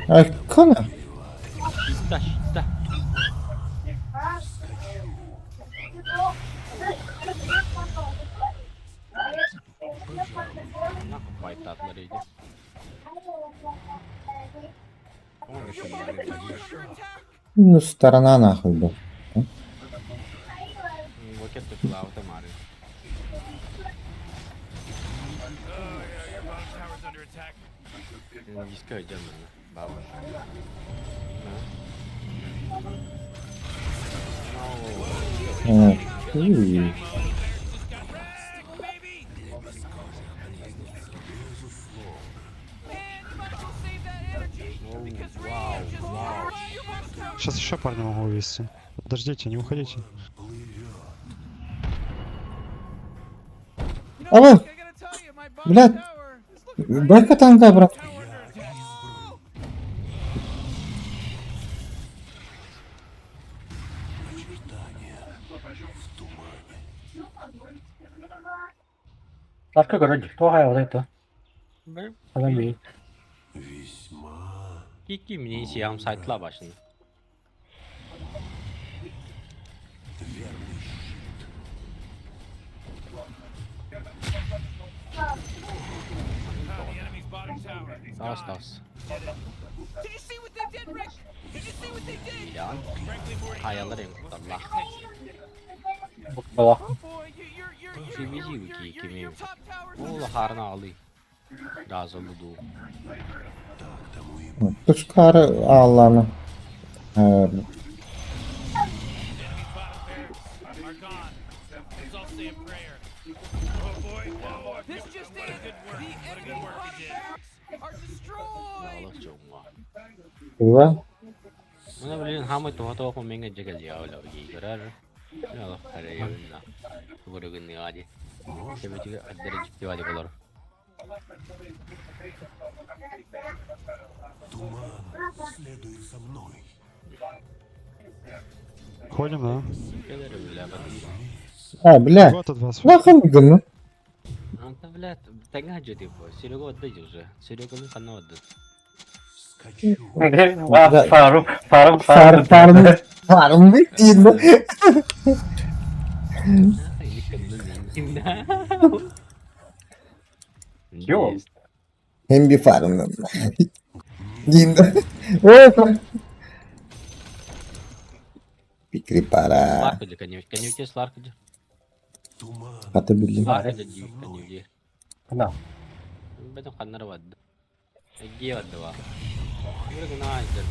Ay, kana. Щита. Нахуй поэтапно рейди. О, еще не Ну, сторона нахуй, да. Вот это туда автоматы. Oh, yeah, your bottom tower's under attack. Дискай идем, баба. Evet. Huu. Maybe. Man, you might as well save that energy because radiant just around your bottom tower. Сейчас еще парня могу увести. Подождите, не уходите. You know, Алло. Nick, I gotta tell you, my bottom Блядь. tower is looking pretty Бэка танка, брат. under attack. Başka görünce. Tuhaya odaydı. Блин, Adam iyi. Kiki мне yarım saytla başını. The enemy's bottom tower. Sağ. Did you see what they did, Rick? Did you see what they did? Ya, Frankly, Morty, hayaller en Allah. Bawah. oh boy, you're Şey bizi ki your kimi. top tower's Oğlu harına alı. Razı oldu. Tuşkarı Allah'ını. Evet. are gone. Let's all say a prayer. Oh boy, whoa, this just in. The enemy bottom towers are destroyed. Allah çok var. Kıva. Mana bilin hamı tuha ko menga jagal ya ola gi görer. Ya Allah kare yunna. Buru gün hadi. Tabii ki adları ciddi hadi olur. Ходим, да? Gelir öyle ben. Ha bile. Вот от вас. Bakın bunu. Anta блядь, тengah aja dia bos. Серега отдай уже. Серега lu kan отдай. Farm bitti mi? Ini kendal ini. Yok. Hem bir farmdan. Yine. Oh. Fikri para. Slark aja kan you Slark aja. Kata bildim. Slark aja di kan you. Kenapa? Betul kan rawat. Lagi ada wah. Udah kena aja.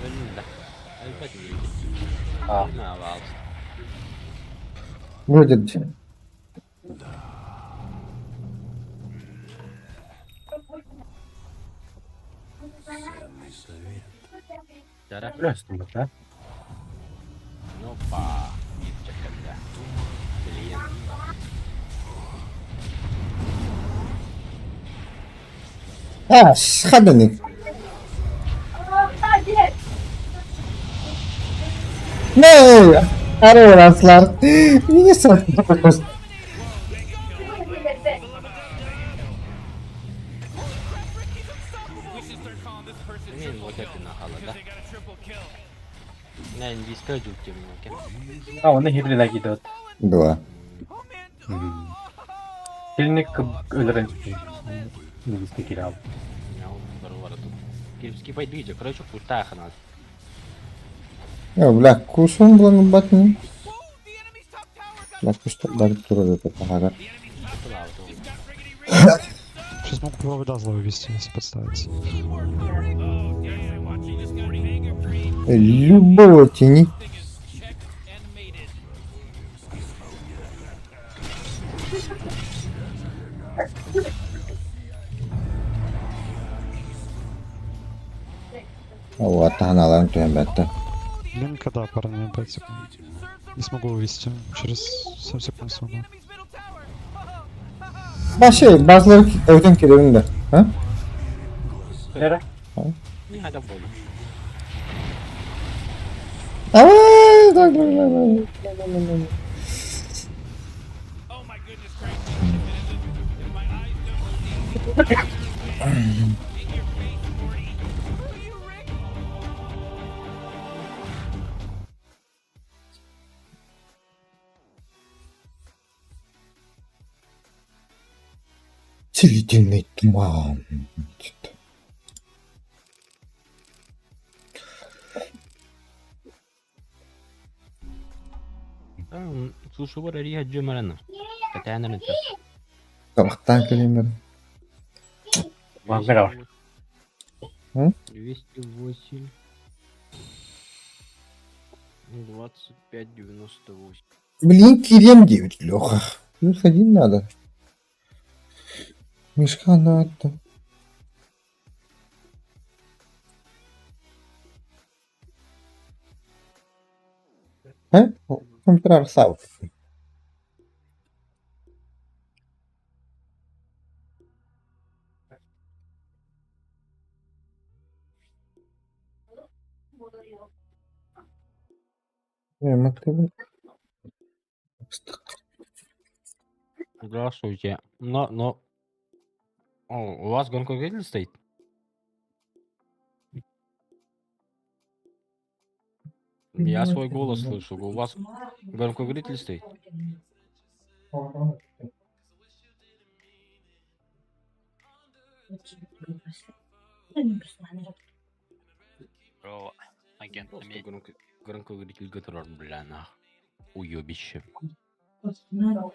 Benar. Apa sih? Ah. Nah, wow. Burada bir şey. Cara Biliyorsun bak ha. Nopa. Cek aja. Pilihan. Ha, kadını. Ne? Arıyor aslan. Niye satıyorsun? Ini mau jadi nakal ada. Nah, ini bisa juga mungkin. Ha onu Hibri lagi dot. Dua. Birini öldüren çıkıyor. Nüfustaki abi. Ya baru baru tuh. Skipай движа, короче, пустая хана. Ya bırak kurşun bulanın batını. Bak işte barıp duruyor da pahalar. Это лава tuh. Сейчас могу попробовать Дазла вывести, если подставится. Любого тени. Вот, таганаларын төмбетті. Линка, да, парни, 5 секунд. Не смогу вывести, через 7 секунд смогу. Bazıları evden kirevinde. Ha? Nere? Ini ada bolu. Ay, dur. Oh my goodness gracious. My eyes don't see. In your face, Morty. Who are you, Rick? Целительный туман. Слушай, вот Рия Джемарана. Хотя она не Sabahtan geleyim. Bak ne var? 208. 25,98. Блин, Кирем 9, Леха. Плюс 1 надо. Мешка надо. Компьютер сау. Максим. Здравствуйте. Но... О, у вас громкоговоритель стоит? Я свой голос слышу. У вас громкоговоритель стоит? Бро, агент громкоговоритель который, бля, нах. Уёбище. Браво,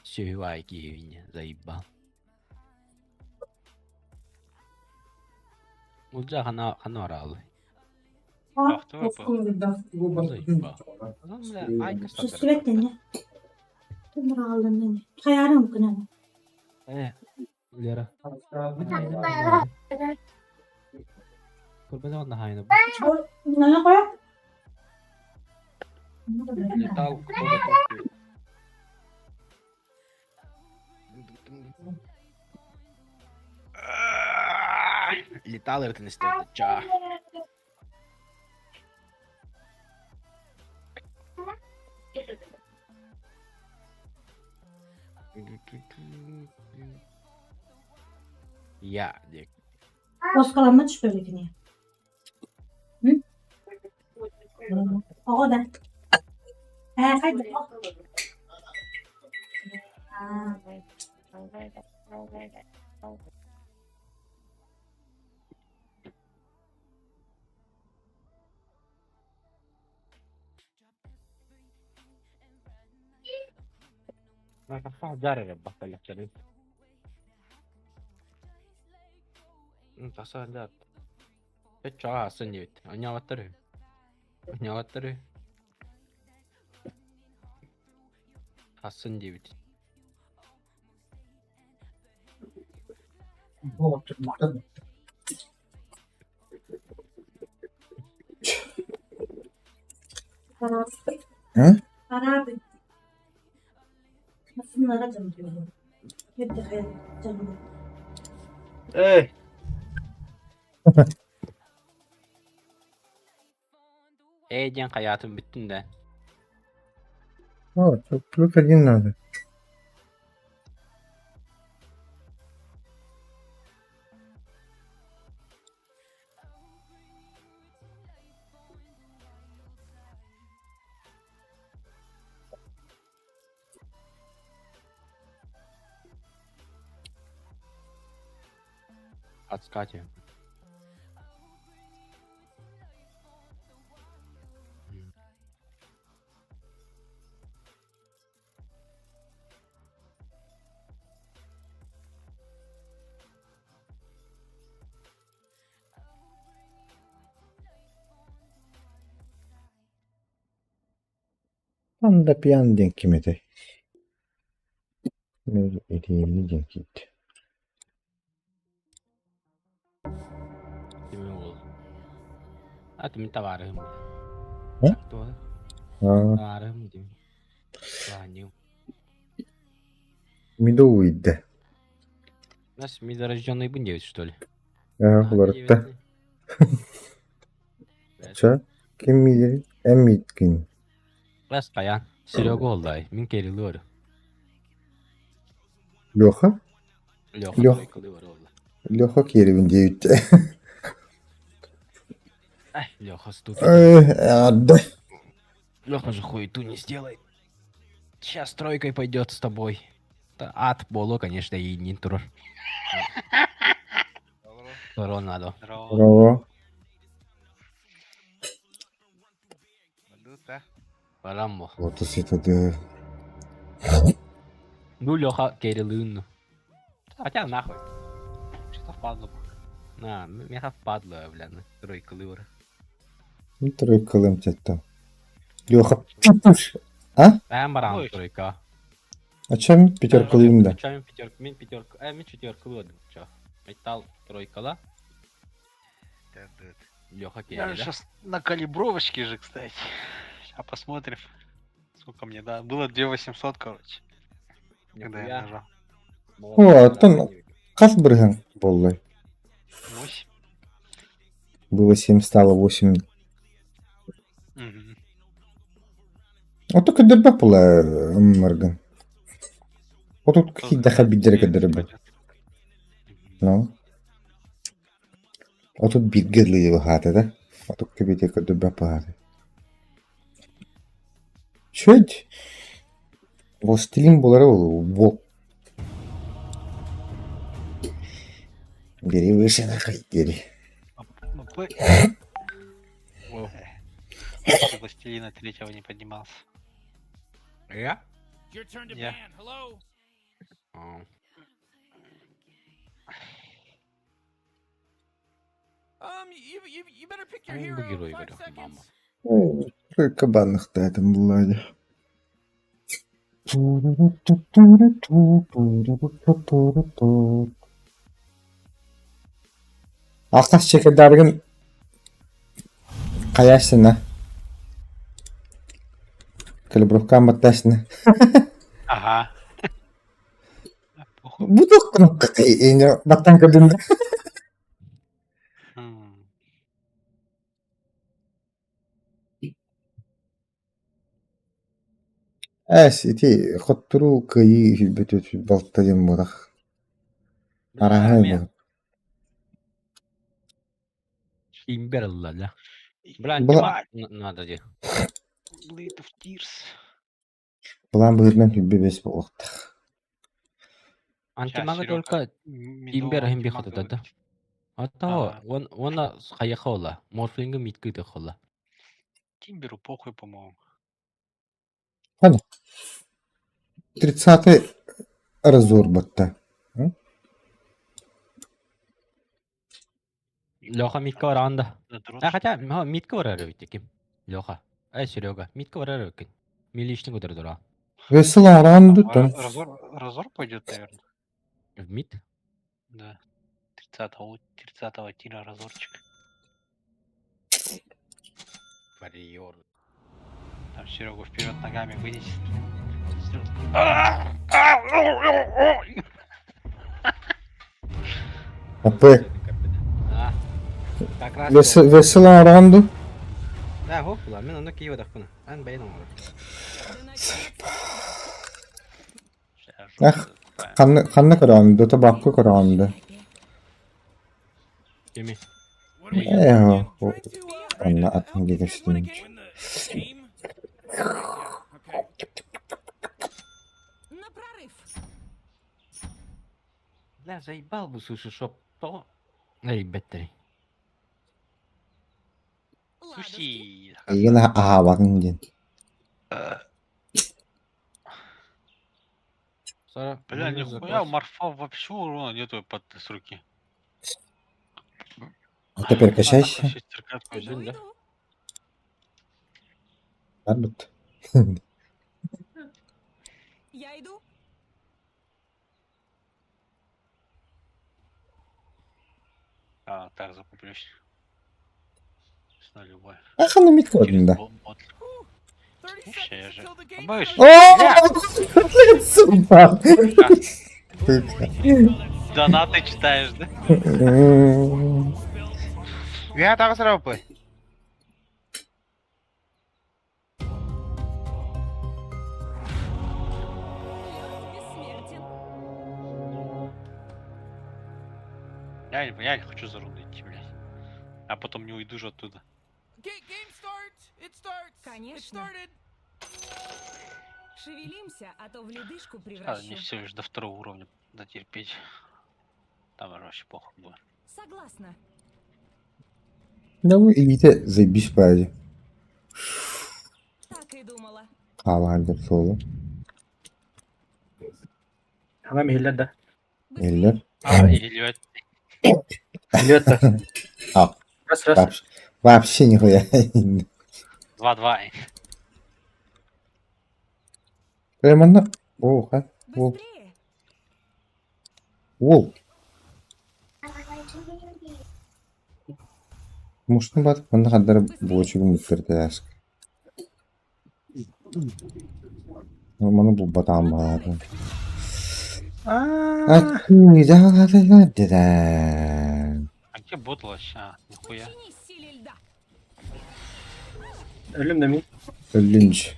Все лайки меня заебал. Уже хана орал. Заебал. Ну, бля, айка Şu сатыр. sürekli ne? Tüm ağırlığın ne? Kayarım kına. Лера. Kurban da hayna. Ne koyar? Летал. Летал это не стоит. Ча. Ya diyek. Bozkalanma çıkıyor ki. Hı? O da. Hadi. ما كفاه جاري بطل يحترم. انت صادق. Pecah sendiri. Hanya water. Hanya water. Hasan diye bit. Hı? Abi. Nasıl nara diyorum. Hep de hayal canım. Hey. Can hayatım bittin de. Çok kılık edin nerede? Отскати. Tam da piyan denk kimidi. Böyle edeyimli denk gitti. Kimi oldu? Hadi minta varım. Hı? Tuh. Varım diyor. Banyo. Midow'ydı. Нас медорожденный бы 9, что ли? Olarak da. Ça. Kim midir? En mitkin. Раз Каян. Серега oldu ay. Min kerili var. Loha? Леха кылы var oldu. Loha kerevin diye gitti. Ай, Леха ступит. Adda. Леха же хуету не сделает. Сейчас тройкой пойдет с тобой. Ат боло, конечно, и не тур. Ронадо. Браво. Валюта. Параммо. Вот это да. Ну, Леха, Кириллын. Хотя нахуй. Что впадло. На, меня впадло, бля, на тройку лывра. Ну, тройка лемтет. Леха, пипуш. А? Баран тройка. А чем пятерка лимда? Чем пятерка? Мен пятерка. Мен четверка лывдым. Чё? Металл тройкала. Леха Я Кирилл. сейчас на калибровочке же, кстати. Сейчас посмотрим. Сколько мне, да? Было 2800, короче. Когда я нажал. О, там кас брыган боллай. 8. Было 7, стало 8. Мгм. Вот только дерба была, Морган. Вот тут какие дахаби дерга дерба. Ну. Вот тут бит гедли его хаты, да? Вот тут каби дерга дерба по хаты. Чуть? Властелин был во. Бери выше, нахуй, бери. Властелина третьего не поднимался. Я? It's your turn to Yeah. ban. Hello? You better pick your hero. Герой 5 варёх, мама. seconds. Только банных-то этом Владе. Ақтас чекердаргын қаясына. Калибровка маттасына. Ага. Буду кнопка эйне баттан кадында. Ити хоттуру кыйы хүлбөтөт балтадым бодах. Араһай бу. Имбер ла. Блин, Была- надо де. Blade of Tears. Булан быырнан хүлбө бес болуктах. Антимага Серёга, только имбер медового хемби антимага хотата. вылетит. Ата, он хаяха ола. Морфлинга миткыты хола. Тимберу похуй, по-моему. 30-й разор батта. Леха митка варанда. Задрот, Хотя митка варары витеким. Леха. Серега, митка варары кин. Милишни кудыр дура. Весел аранды там. Разор пойдет, наверное. В мид? Да. 30-го тира разорчик. Варьер. Там Серегу вперед ногами вынесет. Апы. А. Как раз. Весел аранды. Да, хофла, мен аны киев дакпына. Ан бейн аңгыр. Ах, қанны көранды, табаққы көранды. Кеми. Анна атын кетештім. Win the game? Yeah, okay. Бля, заебал бы, слушай, шоп то. Эй, беттери. Сухи. Еген аабағын ден. Бля, нихуя у Марфа вообще урона нету под с руки. Теперь качайся. Шестеркатку взял, да? Арбут. Я иду. А, так, закуплюсь. С нулевой. Ах, она мит кодында. Вообще, я же... Боюсь. Супа. Донаты читаешь, да? Я там сропы. Я не хочу за рунду идти, блядь. А потом не уйду же оттуда. Game starts. It starts. Конечно. It started. Шевелимся, а то в ледышку Ладно, превращу. мне всего лишь до 2-го уровня дотерпеть. Там вообще похуй будет. Согласна. Да вы идите заебись базе. Так и думала. Аланdır solu. Hemen mihirler de. Eller. Или Mihirler de. Al. Раз. Вообще нихуя. 2-2. Ремонт. Oha. Vol. Быстрее. Vol. Мушны батып, мында қаддар боочугум муктерді яск. Маны бұл батам бады. А где бот вообще? Нихуя. Тянись, силе льда. Ölüm de mi? Ölünç.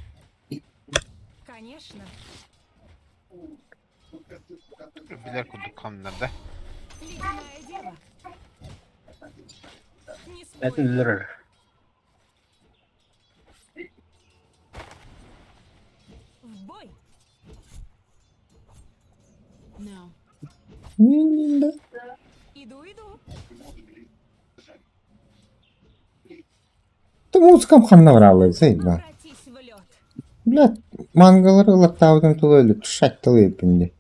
Конечно. Biler kurduk kamlarda. Ледяная дева. Не Evet спорю. müdür. В бой. Иду. Ты музыкам хамна вралы, зайба. Обратись в лед. Блядь, мангалары лактаудың тұлы өлі тұшат тұлы епінде.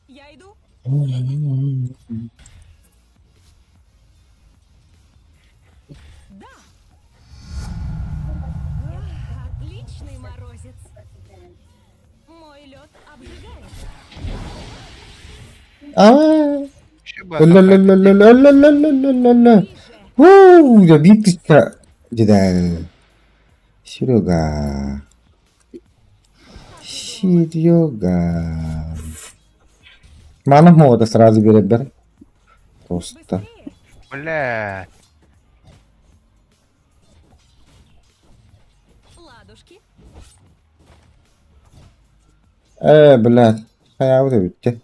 Я иду. Да. Отличный морозец. Мой лед обжигает. Aaa. Şey bu Ля-ля-ля-ля-ля-ля-ля-ля-ля-ля. Ууу, я битка. Деда. Серега. Мана мода сразу берет. Просто. Бля. Ладушки. Блядь. Hayal da bitti.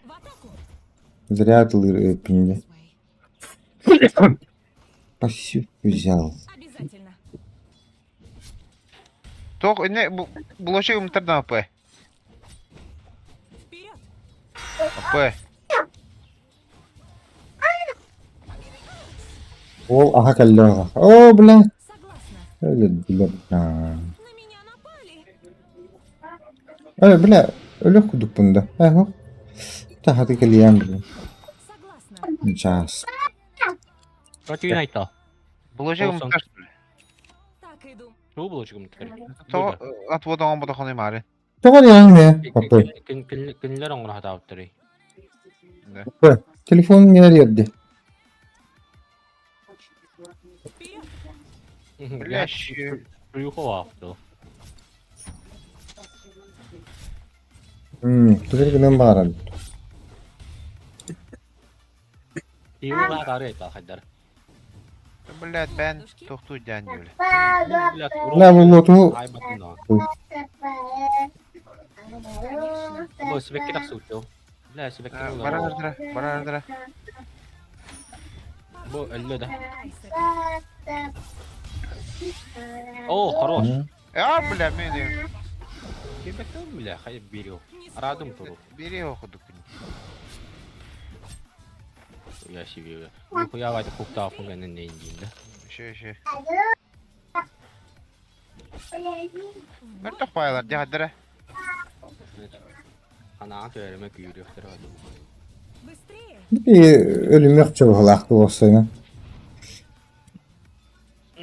В атаку. Зря тылы пинди. Пассив взял. Обязательно. Тох ne bu bulaşık umutlardan AP. Вперед. AP. Ол аха кәлді аға. О, бля. Согласна. Öyle bile. На меня напали. Бля. Öyle kuduk bunda. Hop. Hadi geleyim bile. Согласна. Час. Против Юнайта. Bulaşık Olsun. umutlar. Так иду. Что было чего теперь? To atvodan olmadı konu mari. Тоғар яңне. Папа. Кинлер оңгона хата ауттырый. Папа. Телефон не ерді. Вперед. Бля, şu. Приюхал автор. Түгір гінен бағарады. Приюхал арыйта хайдар. Блядь, ben tohtu den diyor. Бля, бұл лоту. Айбатында. Конечно. Бо себекке так суту. Бля, себекке Barardıra. Бо өллө да. Давай, О, хорош. Ya bля, beni. Себекке бля, хайып берио. Арадым туру. Biri okuduk. Я себе. Нихуя вайда кукта фунгенен нейин дейін да. Şey. Ben tok baylar dihadere. Анаа төрөмө күйрөктөр алды. Быстрее. Bir ölüm yok çok halaktı olsaydı.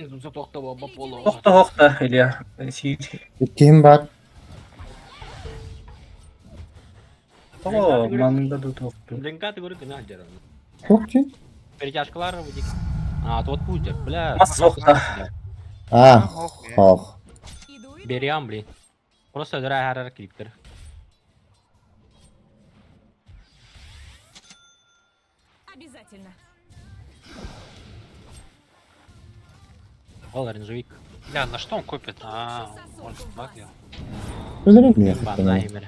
Зумса токто баба поло. Hokta Ilya. Siyit. Kim var? Oo, manda da hokta. Ленкаты говорит, на дереву. Yok ki. Перетяжкалар выйдет. А, тут путь, бля. Мас hokta. Ah. Oh. Иду. Бериам, блин. Просто драй харар криптер. Обязательно. О, оранжевик. Бля, на что он копит? А, может баг я? Ölürüm mü yakın? Бандаймер.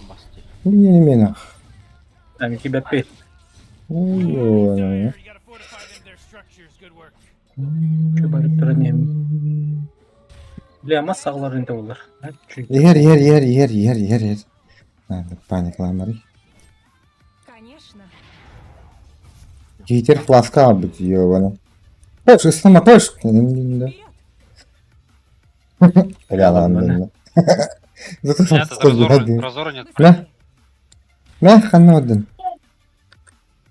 Басти. Yeni mena. Там які бепи. Ой, You gotta fortify them, their structures. Good work. Şu barıklara neyim? Bilemez sağlar indi olur. Çünkü Yer. Надо паниклamarik. Конечно. Джитер фласка быть ёбана. Пошь, снова пошь. Реально. Зато Нет, это что разора нет. Не, ханодын.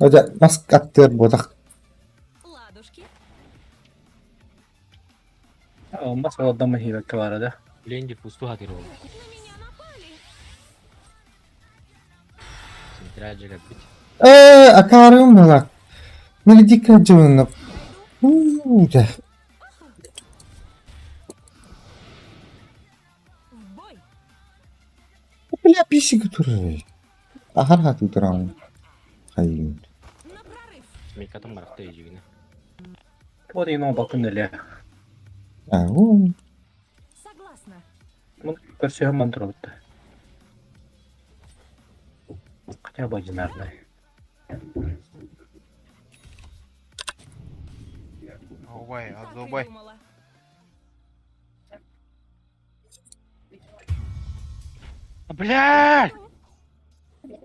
Ода маск аттер ботак. Ладушки. olmaz o adamı hile var arada. Ленди пусту хатир ол. Сентраджа как быть. Акарым болак. Мелодика жөнөп. Да. В бой. Бля, писик туры. Ахар хату турам. Хайын. На прорыв. Мейкатым баракта ежигине. O da yine o bakın öyle. Ау. Согласна. Bunu görseyim mantıra bitti. Хотя бы одинарный. Убай, Так и убай. думала. Блядь!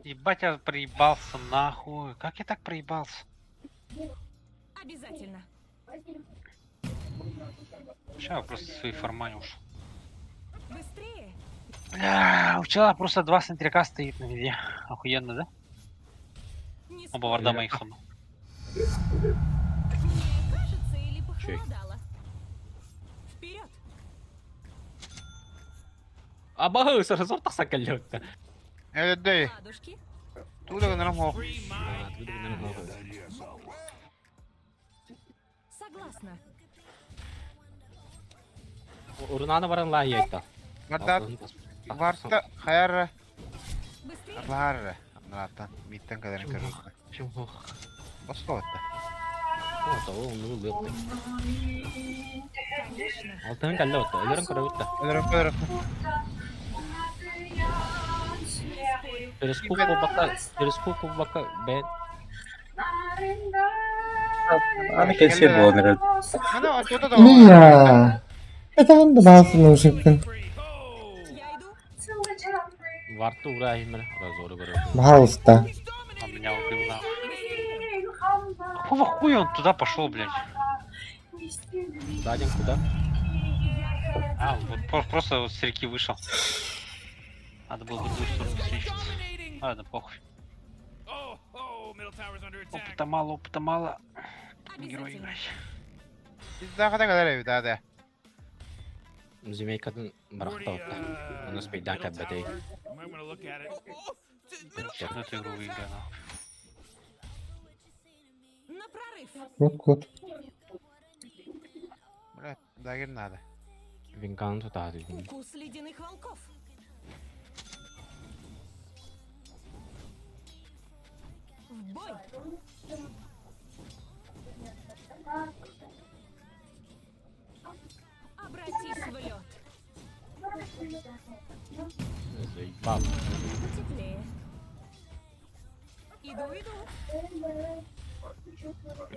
Ебать, я проебался нахуй. Как я так проебался? Обязательно. Сейчас я просто в своей формане ушел. Быстрее. Бля, у человека просто 2 сентрика стоит на виде. Охуенно, да? Не Оба варда моих сама. Мне кажется, или похолодало. Вперед. Абагы, разор таса калётта. Эй, Ладушки. туда нормально. Согласна. Урунаны баран ла яйта. Мардат, варта, хайар, Быстрее. бар. Мардат, миттен кадарın körü. Чего? Баско отта. Вот, о, ну лёпта. Конечно. Алтын калётта, элерин көрөбүтта. Кадарın. Через скуку бака бен. Hani kesin bu onları. Ana atıyordu da. Ия. Это он добавил мужикин. Я иду. Варту урахимер, разоры көрөбүт. Пожалуйста. Он меня убил нахуй. Какого хуя он туда пошел, блядь? Дадим куда? А, вот просто вот с реки вышел. Надо было в другую сторону свечиться. Ладно, похуй. Oh, middle tower's under attack. Опыта мало. Герой Обязательно. играть. Biz daha kadar evi daha da. Змейкадын баракта отта. Аны спейдан каббетей. Might want to look at it. Ну эту игру выиграю, нахуй. На прорыв. Вот. Блядь, daha gir надо. Винкан тутады. Укус ледяных волков. В бой. Обратись в лед. Заебал. Теплее. Иду.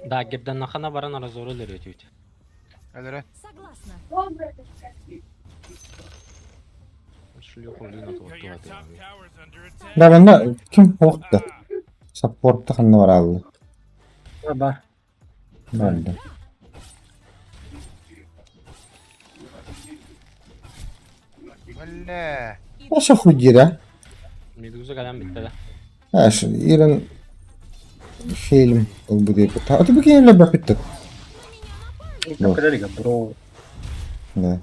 Да, гебден нахана баран разоры лерөтүт. Öldürün. Согласна. Шлю хулина Your туату top аты. tower's under attack. Да, банда ким окта? Саппортта ханна бар алды. Var. Банда. Бля. Аша худира. Медуза кадам битте да. Аш иран фильм ол буде. А ты бекин леба питт. Kapıları bro. Да.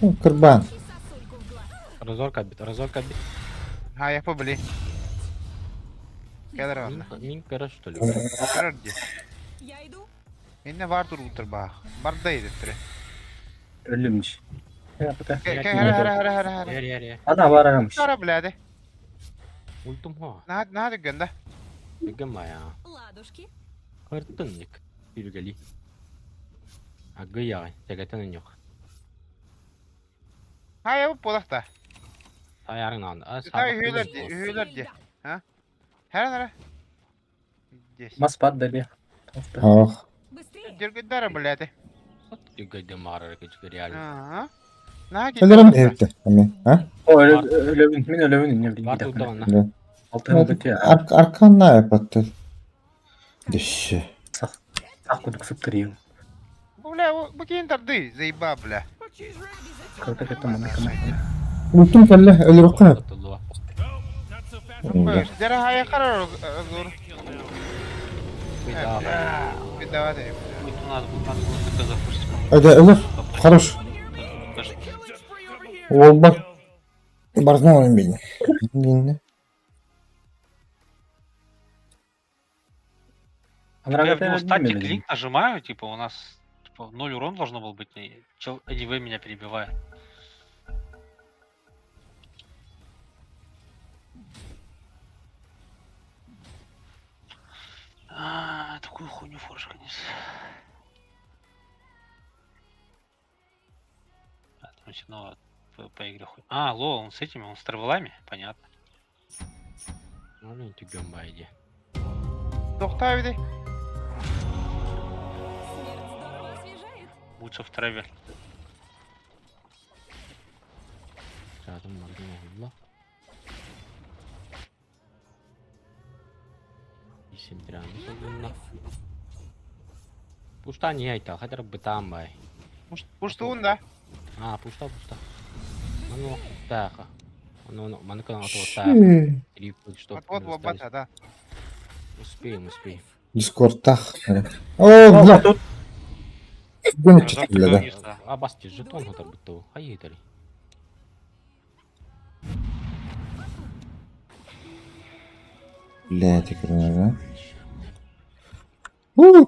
Ну, Кырбан. Сосульку в глаз. Разор кабит. Ha yapabilir. Gelir valla. Мин кара что ли? Karar diye. Я иду. Minne var dur ultra bak. Bardaydı tire. Ölümmüş. Ne yaptı? Hara. Яр. Adam var aramış. Kara biladi. Ультум хо. Ne hadi gönde. Бегам я. Ладушки. Картынник. Биргали. Агыя, тегетен yok. Ha yapıp bolakta. Ayarın an. Ha hüyler diye. Ha? Hara. Yes. Mas padda bir. Ах. Быстрее. Dürgündara biladi. Gayda mağarar küçük real. Aa. Ne gitti? Ölürüm evde. Ha? O öyle min öyle min ne bileyim Var bir tuttu dakika. ona. Altını bitiyor. Arkan ne yapattı? Düşü. Tak kuduk sıktırıyor. Бля, bakayım tardı. Zeyba bля. Kırta kırta mı kırma. Ultum kelle ölür okunu. Tutuldu var. Dere haya karar zor. Bir daha var. Bir daha değil. Вот у нас был подход, запустим. Öde ölür. Хорош. Ol bak. Barzına olayım beni. Dinle. Я в него статик клик нажимаю, типа у нас типа 0 урон должно было быть. Чел ADV меня перебивает. Такую хуйню форш, конечно. Там снова по игре хуй. Ло, он с этими, он с травелами, понятно. Ну, не тюгем байди. Dokta bir de. Лучше в траве. Zaten vardı ne oldu? İsim direnmiş olduğunda. Пушта не айтал, хотя бы там бай. Puştuğun da. Пушта. Ну, так. Ну, манка на то так. Или что? Вот лобата, да. Успеем. Discord'ta. Oo bırak. Bunu çıktı bile de. Басти жетон хотар буту. Hayır. Le tekrar.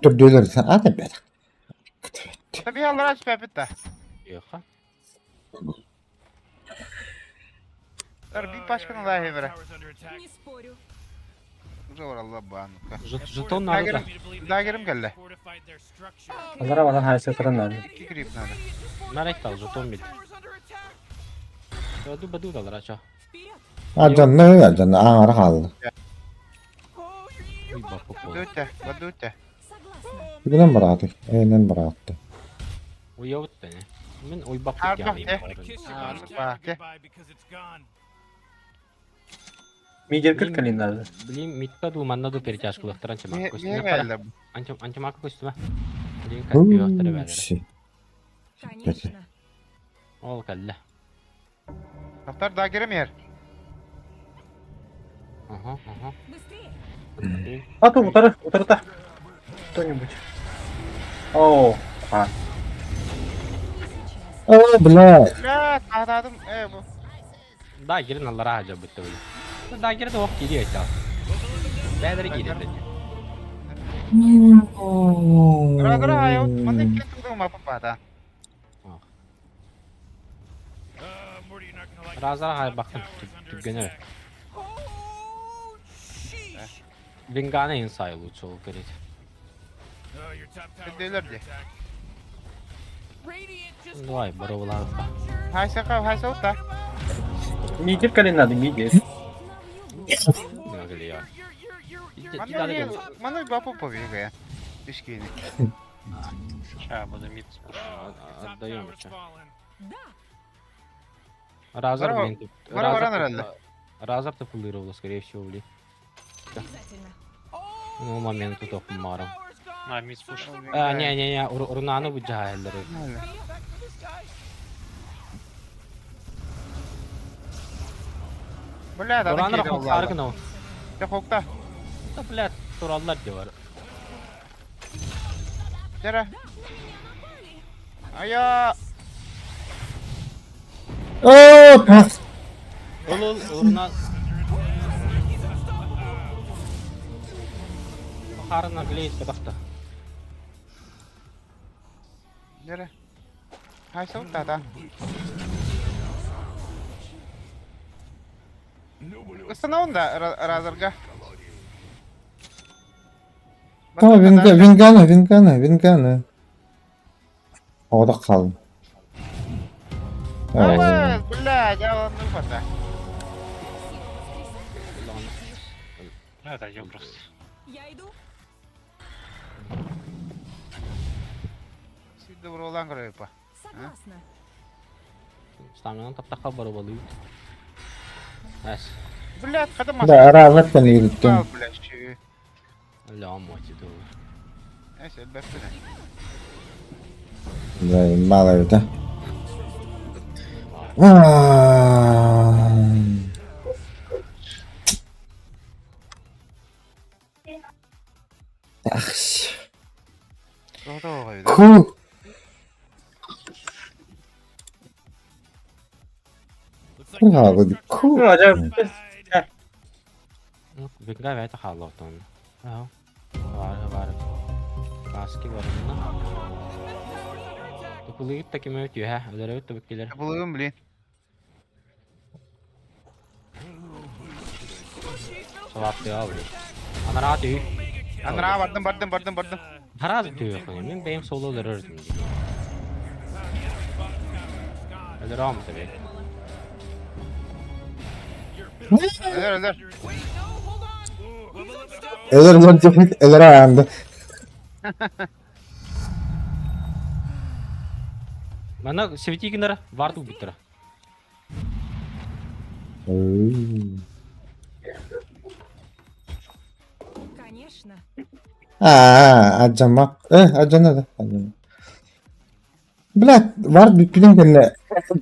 Tördüler sen hadi be. Tabii Allah aç pepette. Yok. Bir başkanı daha hevere. Не спорю. Zor Allah banka. Жетон надо. Да. Dagerim geldi. Onlara bana her seferin lazım. 2 grip nerede? Merak da жетон bit. Badu da raça. Ha canına ver canına. Ağır kaldı. Uy bak bu. Badute. Buradan bıraktı. Elinden bıraktı. Uyuyut beni. Ben uy bak Her yani. Bahçe. Мидер кырк калин lazım. Блин, митта думанна ду перетяжкылык транча мак Niye көстүнө geldi bu? Анча мак көстүмө. Блин, капио тыры Şey. Конечно. Ол калла. Haftar dagerim yer. Ага. Быстрее. А то утары. Кто-нибудь. О, Oo bırak. Ya tahtadım. Bu. Да, гирин аллара хажа бутты били. Да, гирин ок кири айта. Бэдэр гирин. Gara ayo. Mandi kim tuh mapa pada. Разара хай бактым түгөнө. Винганы инсай лучше ол керек. Dediler de. Давай, боровлар. Haysa uta. Мидер калин надо, мидер. Не гали я. Manu bapu powiega ya. Düşkini. Сейчас буду мид. Отдаем еще. Разор, Здорово. блин. Здорово, Рональдо. Разор топулировал, скорее всего, блин. Обязательно. Ну, момент тут опмаром. Мид спушил. Не, Рунану выджахайлер. Bля, da Рунану kedi хок Allah. аргнау. Ya kokta. Да, блядь, тураллар diyor. Dere. Aya. Oo pas. Ol, Runan. Harına gleyse baktı. Dere. Haysa uta da. Kısana onda razırga. Tamam Vingana. Orada kalın. Evet, bля, ya onu fata. Отойдем просто. Я иду. Чуть добро olan кырыпа. Согласна. Стаминаны таптаққа барып алып. Әс. Блядь, когда Да, разлаттан yürüttüm. Блядь, че. Öyle amma açıdı olur. Neyse, elbette ne. Да, мало это. А. Ах, Doğru koydu. ку. Abi, ку. Бекга вайта халлотон. Ja. Var. Baski var bundan. Topulu takim ötüyor ha. Öyle ötü bekler. Buluyorum bilin. Savap diyor abi. Ana rahat diyor. Anra bardım. Haraz diyor yani. Ben benim soloları ördüm. Öyle ram tabii. Öler. Eller mantıklı, eller ayağında. Bana sevdiği günlere vardı bu bitir. Конечно. Acama. Acana da. Bля, var bir film kendine.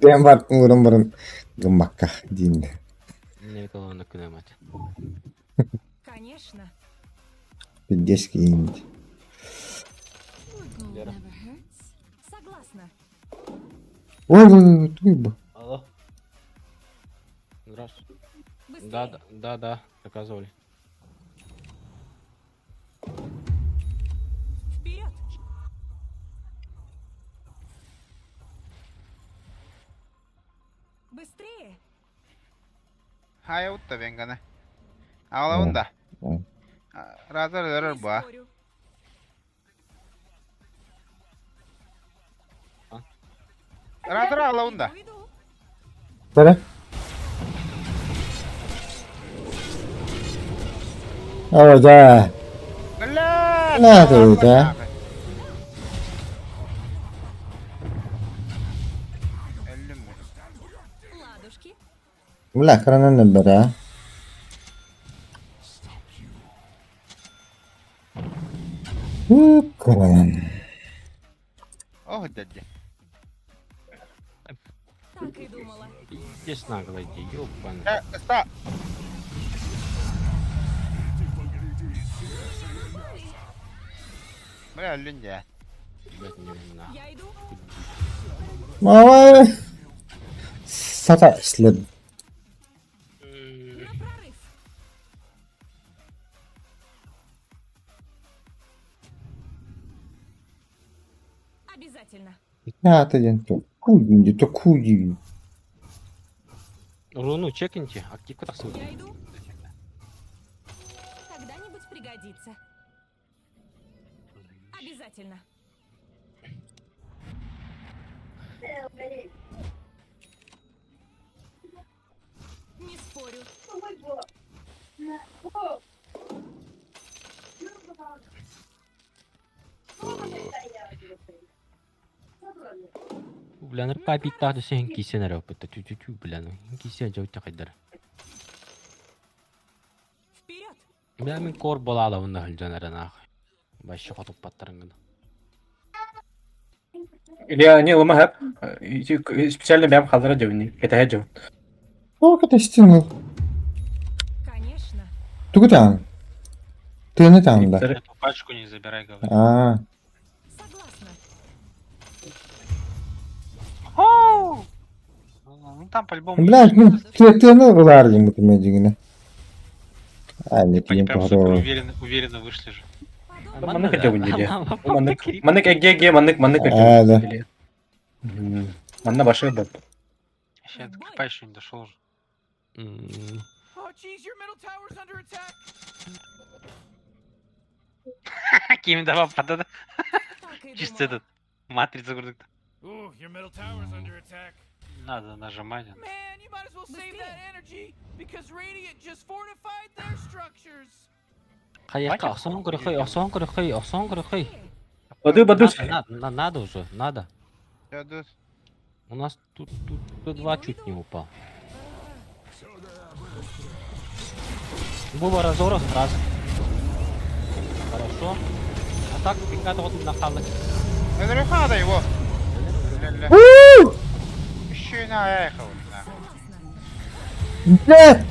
Ben var uğramırım. Gımakka diyeyim. Ne kalanı kınamat. Конечно. Bir desk indi. Согласна. Ой, ой, bu. Allah. Здравствуй. Да, заказывали. Вперед. Быстрее. Hayır utta vengane. Ağlavın da. Razar örer bu. Спорю. Razar ağlavın da. Иду. Böyle. Orada. Блядь! Ne diyor da? Öldüm mü? Ладушки. Bля, краnan ne bera? Kranan. Oh dedi. Так и думала. Здесь нагло иди, ёбаный. Sta. Bля öldün ya. Блядь, не нахуй. Я иду. Mama. Sata işledim. На прорыв. Обязательно. Ne atacaksın? To kuyu. Руну чекните, активка так ссылка. Я иду. Когда-нибудь пригодится. Обязательно. Не спорю. Блянер папик тахты sen кисен арапыта. Тю блянер. Кисен жау тахайдар. Вперед. Бля мен кор бола алавында хылжанаран ах. Башы котуп паттарыңды. Или не лома хэп. Специально бям хазара жевни. Это я жев. Сколько ты стянул? Конечно. Ты там? Ты не там, да? Эту пачку не забирай, говорю. Согласна. Ну там по-любому. Блядь, ну ты ну ударил мы медигine. Не Они пьем прям супер погоду. уверенно вышли же. Маннык хотя бы не де. Маннык эгеге, маннык Да. Манна башы бот. Сейчас до кипа еще не дошел же. Oh, jeez, your middle tower's under attack. Ким давай падает. Так и Чисто думала. этот. Матрица грудик. Ooh, your middle tower's under attack. Надо нажимать. Man, you might as well save that energy because Radiant just fortified their structures. Каяққа ақсан көрі қой. Бадусь. Надо уже, надо. Всё, дус. У нас тут 2 чуть не упал. Было разоров раз. Хорошо. А так фига вот нахалось. Надрыха да его. Ля-ля. Еще и наехал. Блядь!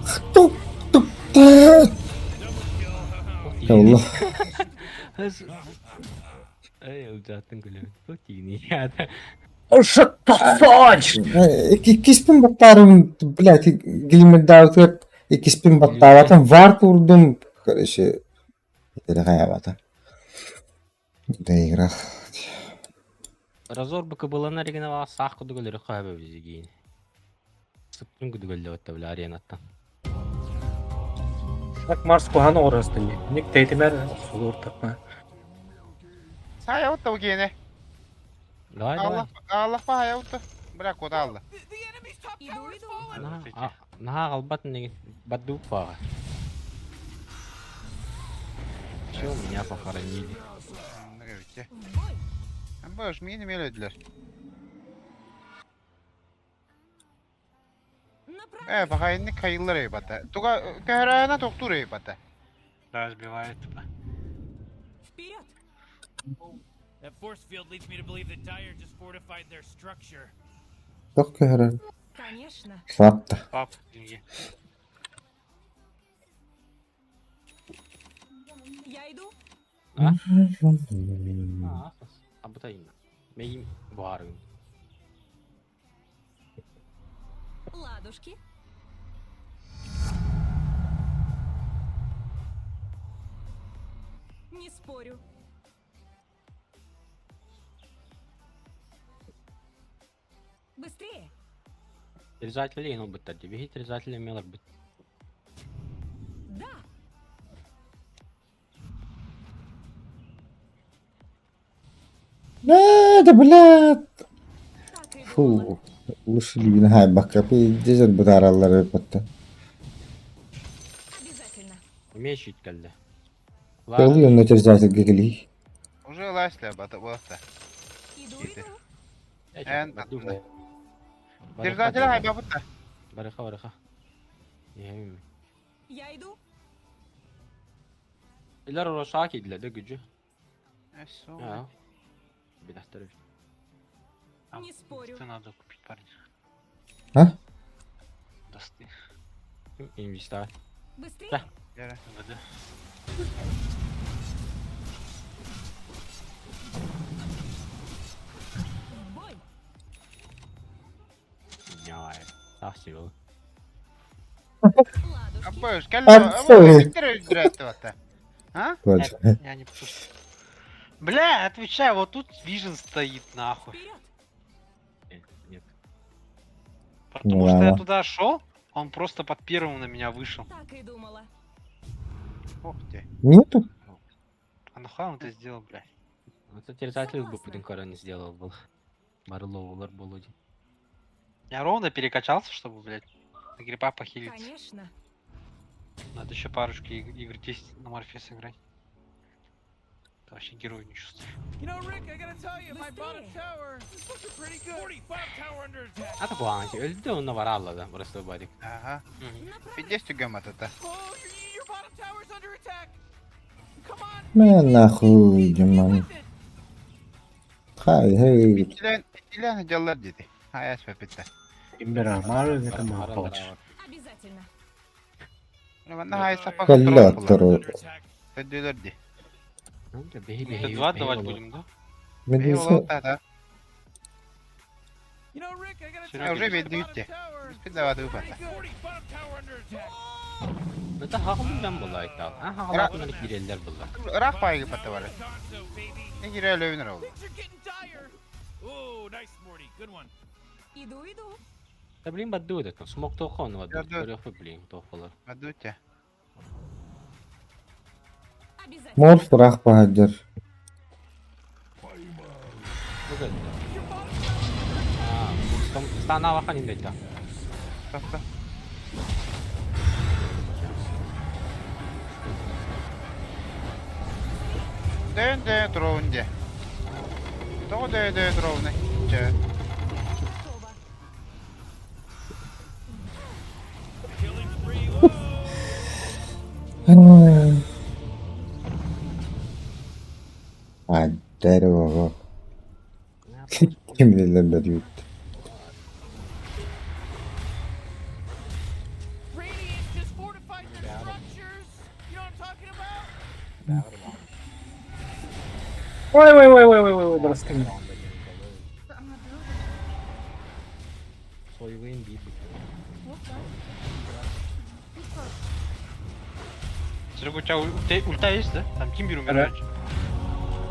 Кто тут? Ya Allah. Ey uzattın gülüm. Çok iyi ya. İki spin battarım. Блядь, гилмет даутер. İki spin battarım. Var kurdum. Короче. Это hayata. Да игра. Разор быка было на регионала сах куду гөлөр хабы бизги. Sıktın kudu gölü ötebili arenattan. Так Марс куханы орасты. Ник тейтимер сулур такма. Сая вот гене. Давай, давай. Allah пая вот. Бля, куда Allah? The enemy's top tower is fallen. Наha қалбат не бадду пара. Чё меня похоронили? Нравите. Боже, мини мелодилер. Пахайник кайылыр ебата. Туга кәрәна токтур ебата. Да, сбивает. That force field leads me to believe that Dyer just fortified their structure. Yok ki herhalde. Конечно. Слаб-то. Пап, деньги. Я иду. Абытайын. Мейим барым. Ладушки. Не спорю. Быстрее. Терзатель ен ol bitti. Bihi terзатель emmeler bit. Да. Да, блядь. Фу. Ушли нахай бака. Пиздец бутаралар епатта. Обязательно. Меч geldi. Oluyor ne terzatel geli. Уже ласли ебата, вот. Иду, Иди. иду. Эн, Бадду. Держатель хайба бутта. Барыха. Yemim. Я иду. İler orası hak ediler de gücü. Эсо. Ya. Bir dakika. Не спорю. Это надо купить, парень. Ha? Досты. İnvestar. Быстрее. Да. Гера. МВД. В бой. Ya. Tahsil. А Ладушки. боже, Отстой. кально. А? Точно. Я не пушу. Бля, отвечай, вот тут Вижен стоит, нахуй. Вперед. Нет. Потому что я Ладно. туда шел, он просто под первым на меня вышел. Так и думала. Ух ты. Нету? А нахуй он это сделал, блядь? Это терзатель бы Путинкара не сделал был. Марлоулар был один. Я ровно перекачался, чтобы, блядь, на гриба похилиться. Конечно. Надо еще парочку игр 10 на Морфе сыграть. Это вообще герой не чувствую. You know, Rick, I gotta tell you, my bottom tower is looking pretty good. 40 bottom tower under attack. Hadi bu anki öldü de onunla var Allah'da. Burası da badik. Ага. Направо. 50 гамма это. Oh, your bottom tower's under attack. Come on. Ben nahуй man. Hay hay. Илян делар dedi. Hayas pepette. Имбера Мару не там Aralara получ. var. Обязательно. Bana hayas sapa Kalla attır o. Under attack. Ödüler di. Kanka behi Это behi. 2 behi давать olur. будем, да? Bey Medrese. ola da. You know, Rick, I gotta Será tell que you, my vedi bottom gitti. tower is Bir daha da pretty ufata. good. 40 bottom tower under attack. Öte hakkımdan bulaydı al. Ha hakkımdan girerler bunlar. Irak payı patı var. Gonzo, baby. Ne gire lövünür oldu. Things are getting dire. Oh, nice, Morty. Good one. Иду, иду. Da bileyim baddu da kan. Smoke to kon var. Ya da- Böyle yapıp bileyim tofalar. Adutya. Обязательно. Morf bırak bahadır. Güzel. Stana bakan indeydi. Safta. Дэн дроунде. Того дэн дроуне. Че. А, дерево. Kim bilir yut. Radiant just fortified their structures. You know what I'm talking about? Ой, бросками. Соевые имбиры. Серега, у тебя ульта есть, да? Там Кимбер умирает.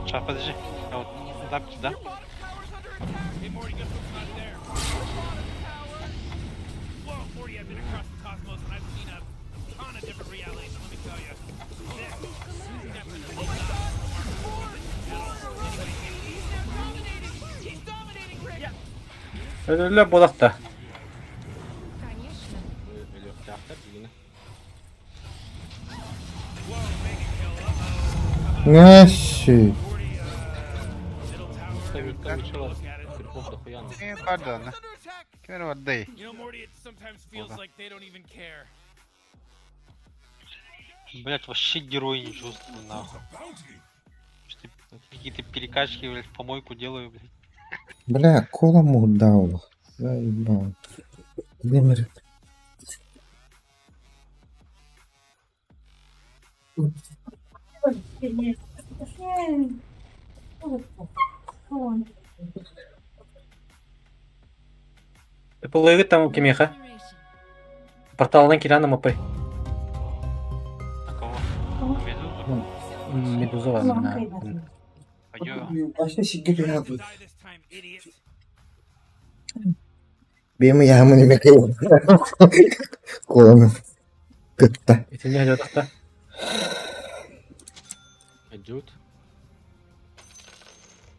Сейчас, подожди. Я вот дам тебе, да? Hey, Morty, guess what's not there? Whoa, Morty, I've been across the cosmos and I've seen a ton of different realities. Let me tell you. This is definitely not He's dominating, Rick. Öyle bolakta. Легкий автор, блин. Наshi. Крипов дохуя. Pardon. Кем отдай. You know, Morty, it sometimes feels like they don't even care. Блять, вообще герой не чувствую, нахуй. Какие-то перекачки, блядь, в помойку делаю, блядь. Бля, кола му дал. Заебал. Демер. Пылыгы там кемеха. Порталынан кирана мапы. А кого? Медузу? Медуза var mı? Пойдем. Başta şiddet yapıyor. Die this time, idiot. Benim yağımın yemek yok. Kolunu. Kıtta. İtince hadi otakta. Идет.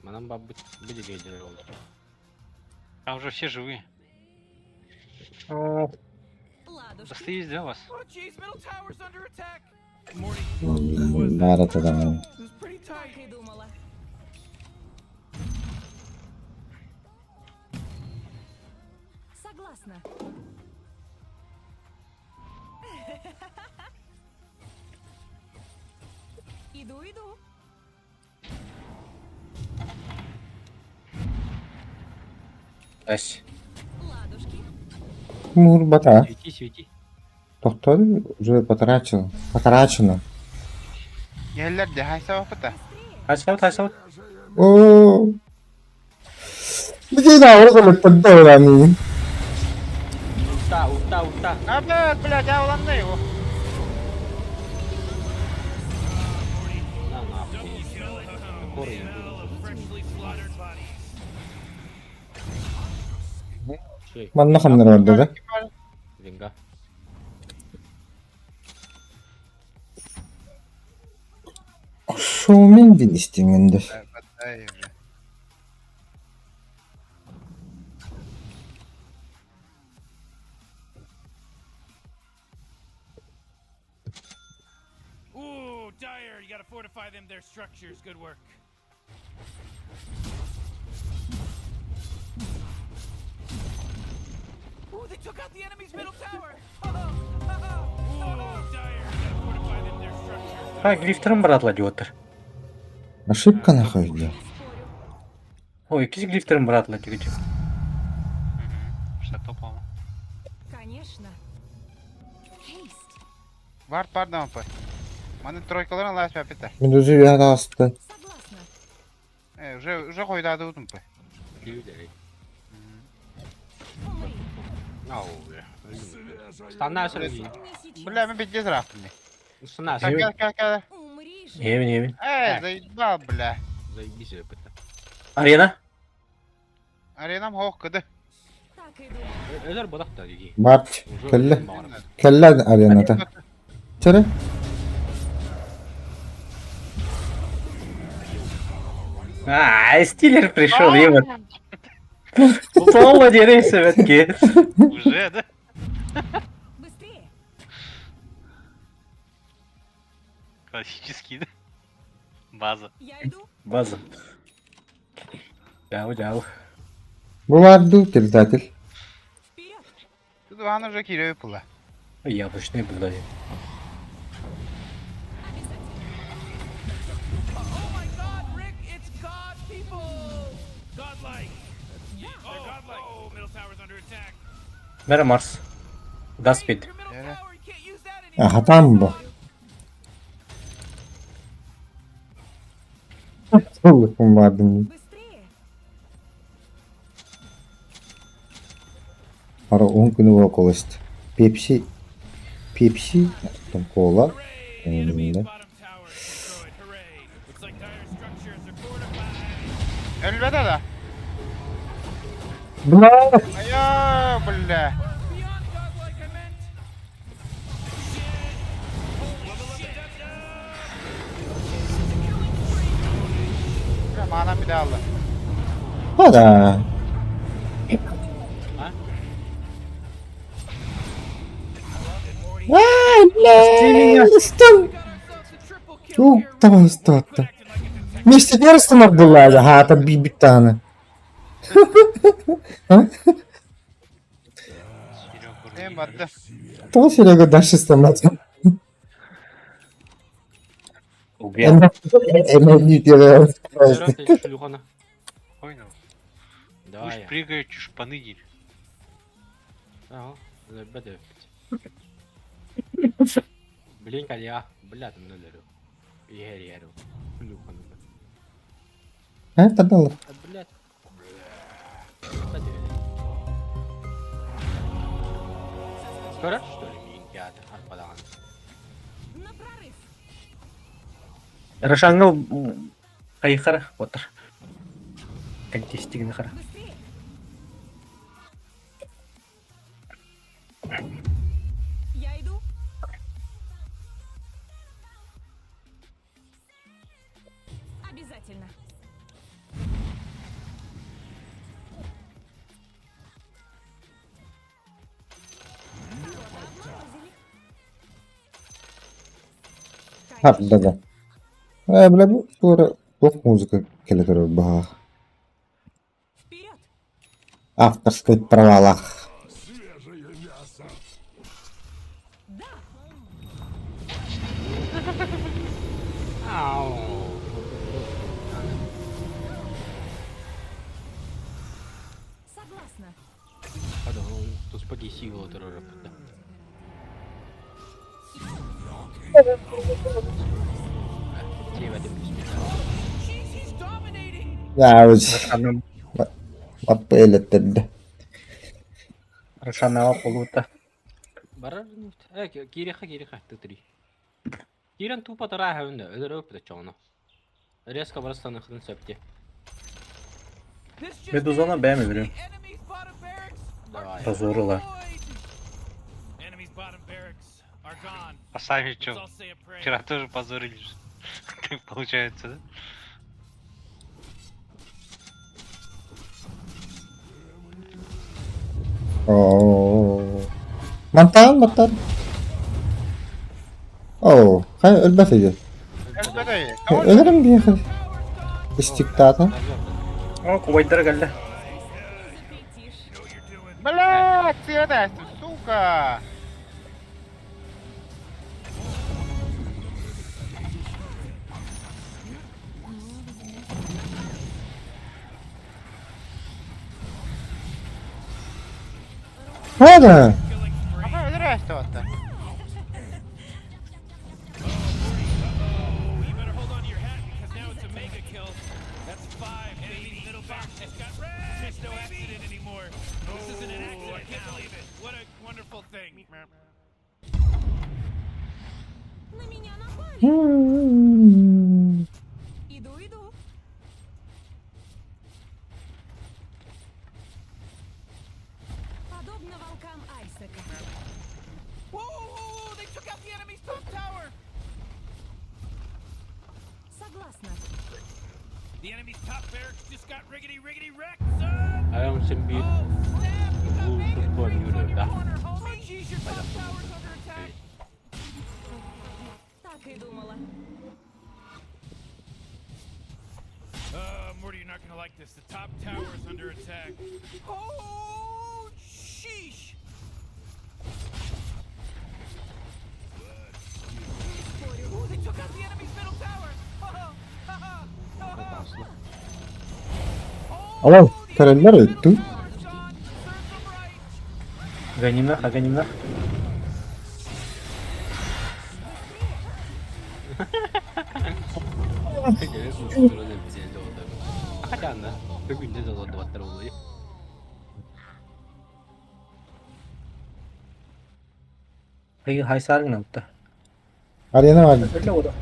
Нам бы были лидеры ролики. Там уже все живые. Достаешь, да, вас? Oh, jeez, middle tower's under attack. Morty, Нарата да. it was pretty tight. Согласна. Иду. Ась. Ладушки. Мур бата. Свети. Доктор уже потрачено. Потрачено. Yeller de haysa vakıta. Taşla. О. Где на уровне поддавлен? Ульта. Abi, блядь, я ulan ne o? На, нахуй. Коры Freshly slaughtered bodies. Şey, Manna hamlar orada da. Венга. Şovmen din istiminde. Evet, Ooh, Dire, you gotta fortify them, their structures. Good work. Ooh, they took out the enemy's middle tower. Ooh, Dire, you gotta fortify them, their structures. Ha glifter'ın bırakla diyorlar. Ошибка нахуй. O ikiz glifter'ın bırakla diyor. Что топово. Конечно. Haste. Var pardon pa. Mani тройкаларын лааш папита. Медузу яра astı. Согласна. Уже койдады удum pa. Лидеры. Ау, бля. Стана сразу. Не сейчас. Бля, мы пиздец рафтами. Стана Как. Умри же. Yemin. Заебал, бля. Заебись опыта. Arena. Аренам хоққыды. Так и думала. Özer badak da iyi. Bart. Kelle. Kelle arenada. Çare. Стиллер пришел, Иван. Соло дерейся, ветки. Уже, да? Быстрее. Классический, да? База. База. Жау. Буларды предатель. Тут ван уже киреби пула. Яблочный был. Oh my god, Rick, it's God, people! Godlike. They're godlike. Oh, middle tower's under attack. Мера Марс. Гаспид. Your middle Yeah. tower, you can't use that anymore. Aha tam bu. Allah'ım vardım. Ара 10 күні околость. Пепси. Там кола. Enemy's Önünde. bottom tower destroyed. Hooray. Looks like dire structures are fortified. Ölmedi da. Bla. Ayo bulla. Beyond godlike, I meant. Ya manam bir daha aldı. Hada. Ай, бля, устал. Давай, стата. Вместе верстом была, ага, там бибитана. En battı. Tamam, Серега дальше становится. Эмони делает. Вперед, ты шлюхана. Понял? Давай. Пусть прыгают шпаны. Ага, беде. Блин, я, блядь, ну леру. Еру. Шлюхана. Это было. Блядь. Скоро, что ли, миньят, арпадан. Рошангал кайхара отыр. Контестигін қара. Я иду. Обязательно. Hadi da. Бля, плохо музыка келетер бага. Вперед! Авторской провалах. Ау. Согласна. Подумал, тут спаги сила террора. He's dominating. Ya biz Рошаннам. bak böyle dedi. Рошаннама полута. Барар, кириха, ты-три. Кирен тупо тарая өнде, öldürüp de çoğunu. Резко барыстан ıhtın söpti. This just Медузана бәме берем. enemy's bottom barracks Давай. Разорила. destroyed. Enemy's bottom barracks are gone. А сами Let's чё? all say a prayer. Вчера тоже позорились. Как получается, да? Oo. Mantan. Oo, hay ölmeseydi. Ölmedi. Ölürüm bir yakın. İstiktata. О, кувайдыр галда. Блядь, съедайся, сука. Hadi. Aha öldürüyorsun orada. You better hold on to your hat because now it's a mega kill. That's 5. Enemy's middle back has got red. There's no accident anymore. This isn't an accident. I can't believe it. What a wonderful thing. На меня напали. Hmm. Иду. Подобно волкам Айсека. Whoa! They took out the enemy's top tower. Согласна. The enemy's top barracks just got riggedy wrecked, son. Ayağım sen bir Oh, snap! You got bu Megan futbol Briggs on yürüyor your da. corner, homie. Jeez, your top tower's under attack. Так и думала. like this. The top tower is under attack. Oh, sheesh! Ooh, they took out the enemy's middle tower. Alan terörler öttü. Ганим нах, ганим нах. Hakikaten de. Bugün de dolatlar oluyor. Хай саргна утта. Arena var. Öyle o da.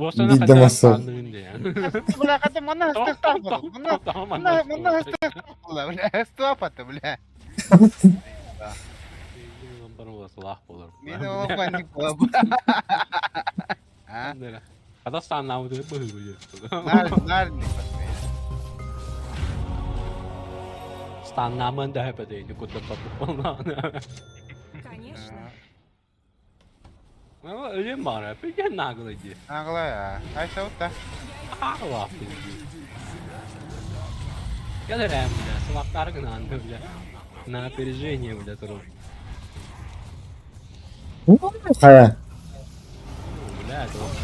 Bir de masal. Бля, это мана стопа. Мана стопа. Бля, стопа, бля. Meni o panik baba. Ha? Қазақстан намыды бөй бөй. Нарник. Стан намын да hep ödeydi kutu patı. Конечно. Ama öyle mi var ya? Peki nagılıcı. Nagla ya. Ay savutta. Allah Gel hem bile. Sıvaklar gınandı bile. На опережение, блядь, рот. Kaya. Блядь, рот.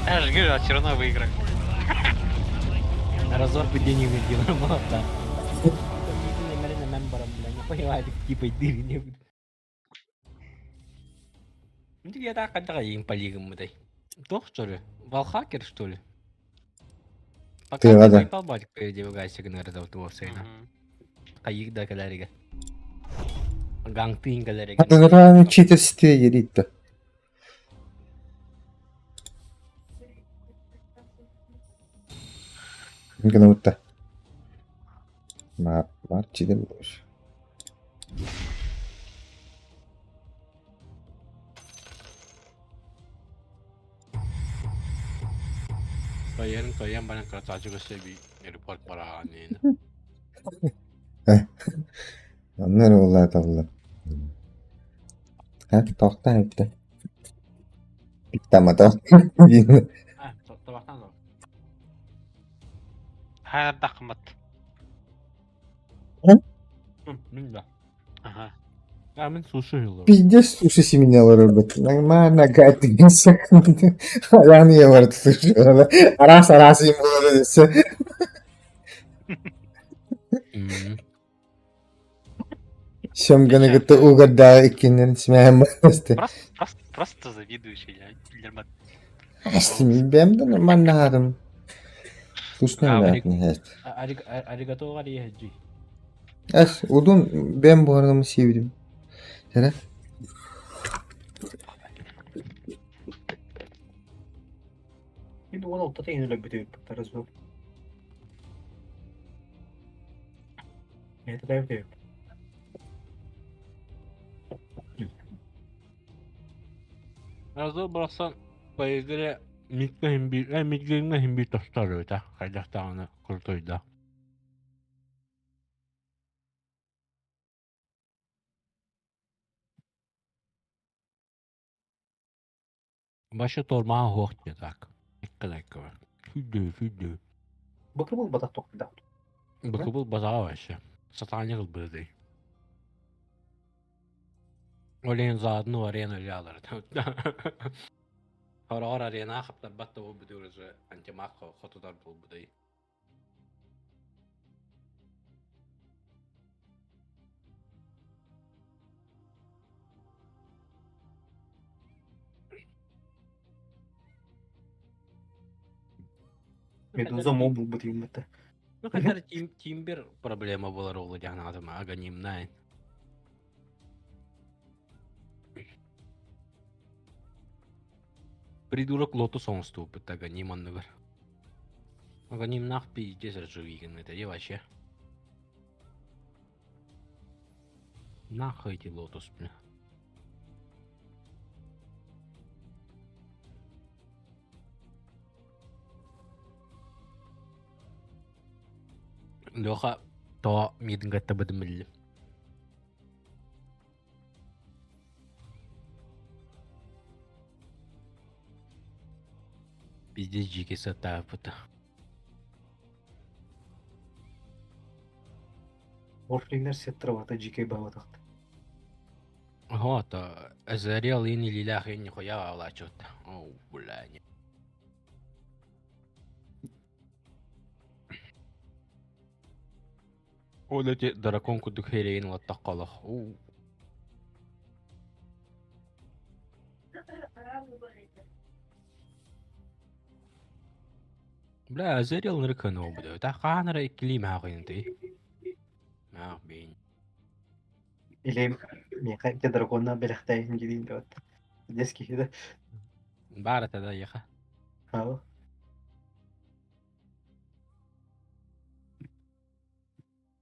Я же говорю, все равно выиграем. Разор падения медиа мата. Типа дыры. Ну я так когда им по лигам этой. Doch, что ли? Валхакер, что ли? Ты рада? Побать передевгайся на этот сейна. Кайык да калерига. Гангтин калерига. Adamın cheater siteye geri gitti. Mungkin udah. Mar cheater boş. Kalian banyak kata juga sih di report para ini. Onlar vallahi tavla. Ha, tahta bitti. Bitti ama tahta. Tabaktan da. Ha takmat. Bilmiyorum. Ага. Ben sushi yiyorlar. Bizde sushi seminarı orada. Mana gayet sakın. Ayağını yamarı tutuyor. Arası yumruğunu dese. Şamgana gitti o kadar ikinin ismeyen bastı. Просто завидующий, я Гильермо. Aslında ben de anladım. Sushi ne yapayım? Arigato var ya hacı. Odun ben bu adamı sevdim. Sana? И думал, вот это я не люблю развел. Это дай. Razı bıraksan bayılgıra miklerine hem bir tostarıyor da. Kaydaktanı kurtuydu. Başı tormağa hoş ya tak. Dakika var. Füdü. Bakır был батат только, да. Bakı bu bazağı var işte. Satanya kıl böyle. Oleyin zadını var yan öyle alır. Horar arena kapta batta bu biliyoruz. Antimakko kotular bu değil. Медуза мог был бы им это. Ну хотя тимбер проблема была ролла дянатыма аганим найн. Придурок лоту сон ступит аганим анныгар. Огоним нахпи здесь разживиген это и вообще. Нахуй эти лотос, бля. Леха, то мидинга табадмилли. Пиздец джики сатапута. Орфлингер сеттравата жике баватакты. Вот, Азарел и не лилях и не хуя влачут. О, блядь. Вот эти драконку духерейн вот такалах. Бля, Азарел нырканул будет. А ханра и клима ты. Ах, бень. Или меха те дракона белахтай мгидин вот. Детский да. Барата да яха. Ау.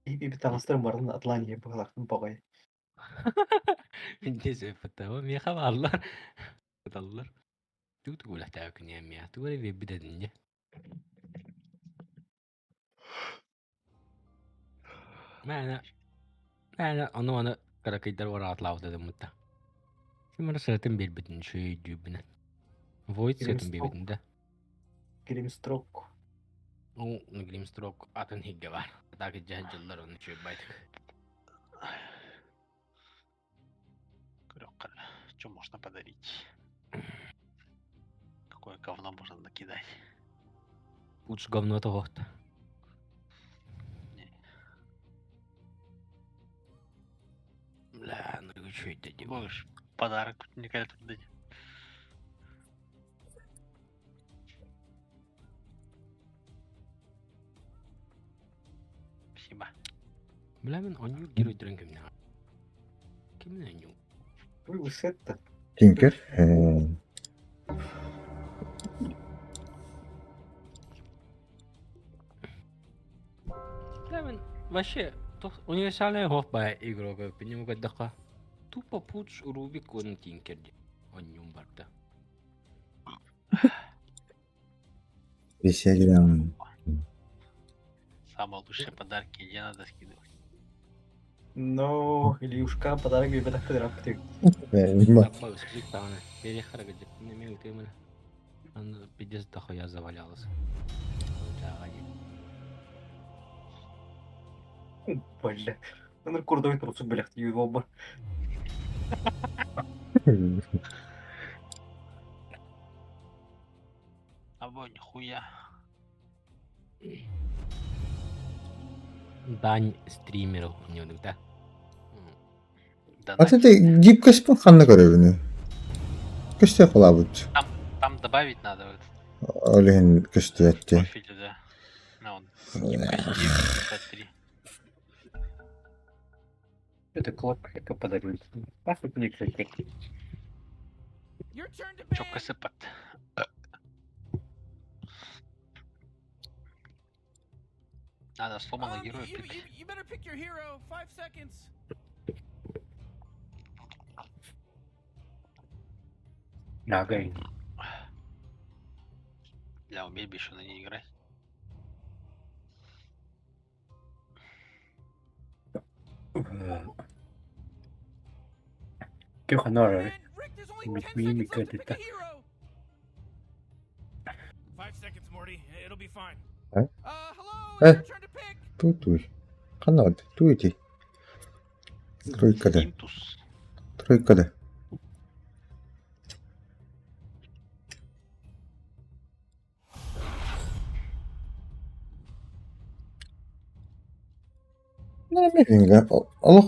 И битанастырым барын Атлания баглактын багай. Инде зефта, меха варлар. Даллар. Ту тقول احتاج نعمة تقول في بدنيا ما أنا كرا كيدر ورا أطلع وده متى في مرة سنتين بيربدن شيء جبنا فويد سنتين بيربدن ده Грим строк. أو نجريم ستروك أتن هيك جبار تاك الجهل جلر ونشوف بايتك Крёкаль. Что можно подарить? Какое говно можно накидать? лучше говно того-то. Бля, ну что это делаешь? Можешь подарок никогда тут дать. Спасибо. Бля, мен аню герой дренкем на. Кем на аню? Ой, высет-то. Тинкер. Бля, мен вообще универсальная хофба игру как по нему гадаха. Тупо пуч рубик он тинкерди. Анюм барда. Весельем. Самые лучшие подарки где надо скидывать. Но Ильюшка подарок би бетак подарок. Забыл скрик там. Перехарга не имел темы. Он пиздец дохуя завалялся. Бля. Он курдовый трусу, блядь, его оба. Або нихуя. Дань стримеров у него, да? Да, А ты гибкость по ханна görevini. Köşte yapılabıt. там добавить надо вот Öyle köşte в etti. профиле, да. На он. 53. Это клок, это подарок. Пахнет мне, кстати. Your turn to beg. Чё косыпат? Надо сломанного героя пить. You better pick your hero. 5 seconds. Нагай. Бля, умеешь бы еще на ней играть. Кёха нора. Man, Rick, there's only 10 Me- seconds left to me- pick a hero. 5 seconds, Morty. It'll be fine. Huh? Hello. Huh? Your turn to pick. Туй. Ханна туйти. Тройкада. Интус. Тройкада. Ne bileyim ya. Allah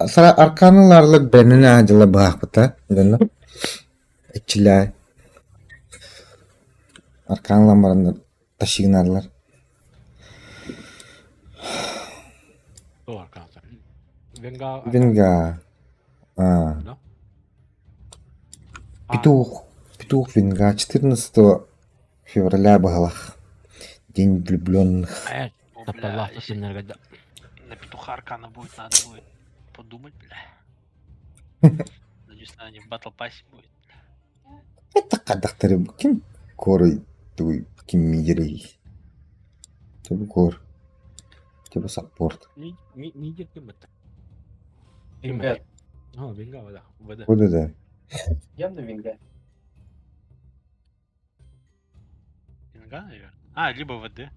Sara arkanılarla benini acıla bakıta. Dönü. İçiler. Arkanılarla taşıyınarlar. Doğru kanka. Venga. Винга. Да? Петух. Петух Винга. 14 февраля было. День влюбленных. О, Да бля, палах, если энергода. на петуха Аркана будет, надо будет подумать, бля. Надеюсь, она не в батл пассе будет. Это кадактары ким корой туй ким мидерей. Тебе кор. Тебе саппорт. Мидер кем это? Вингар. О, Винга, да. ВД. Вот это. Явно Вингар. Инга, наверное. А, либо ВД.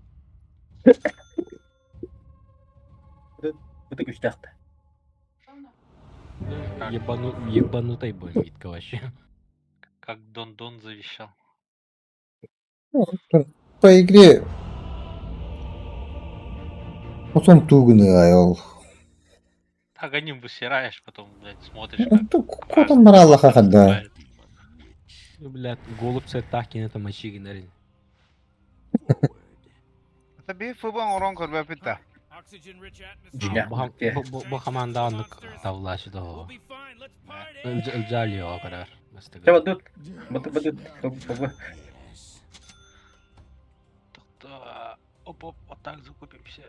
Это үстәхті. Ебанутый бомбитка вообще. Как Дон завещал. По игре. Потом тугны айол. Аганим высираешь, потом, блядь, смотришь, как... Котом брала хахада. Блядь, голубцы так это мочи генерин. Это би фубан урон кор бепита. Oxygen rich Жиня. atmosphere. Bu hamandanlık tavlaşı da o. We'll be fine. Let's party. Ölcaliyor o kadar. Треба тут. Бады. Так-то... Оп-оп, вот так закупимся.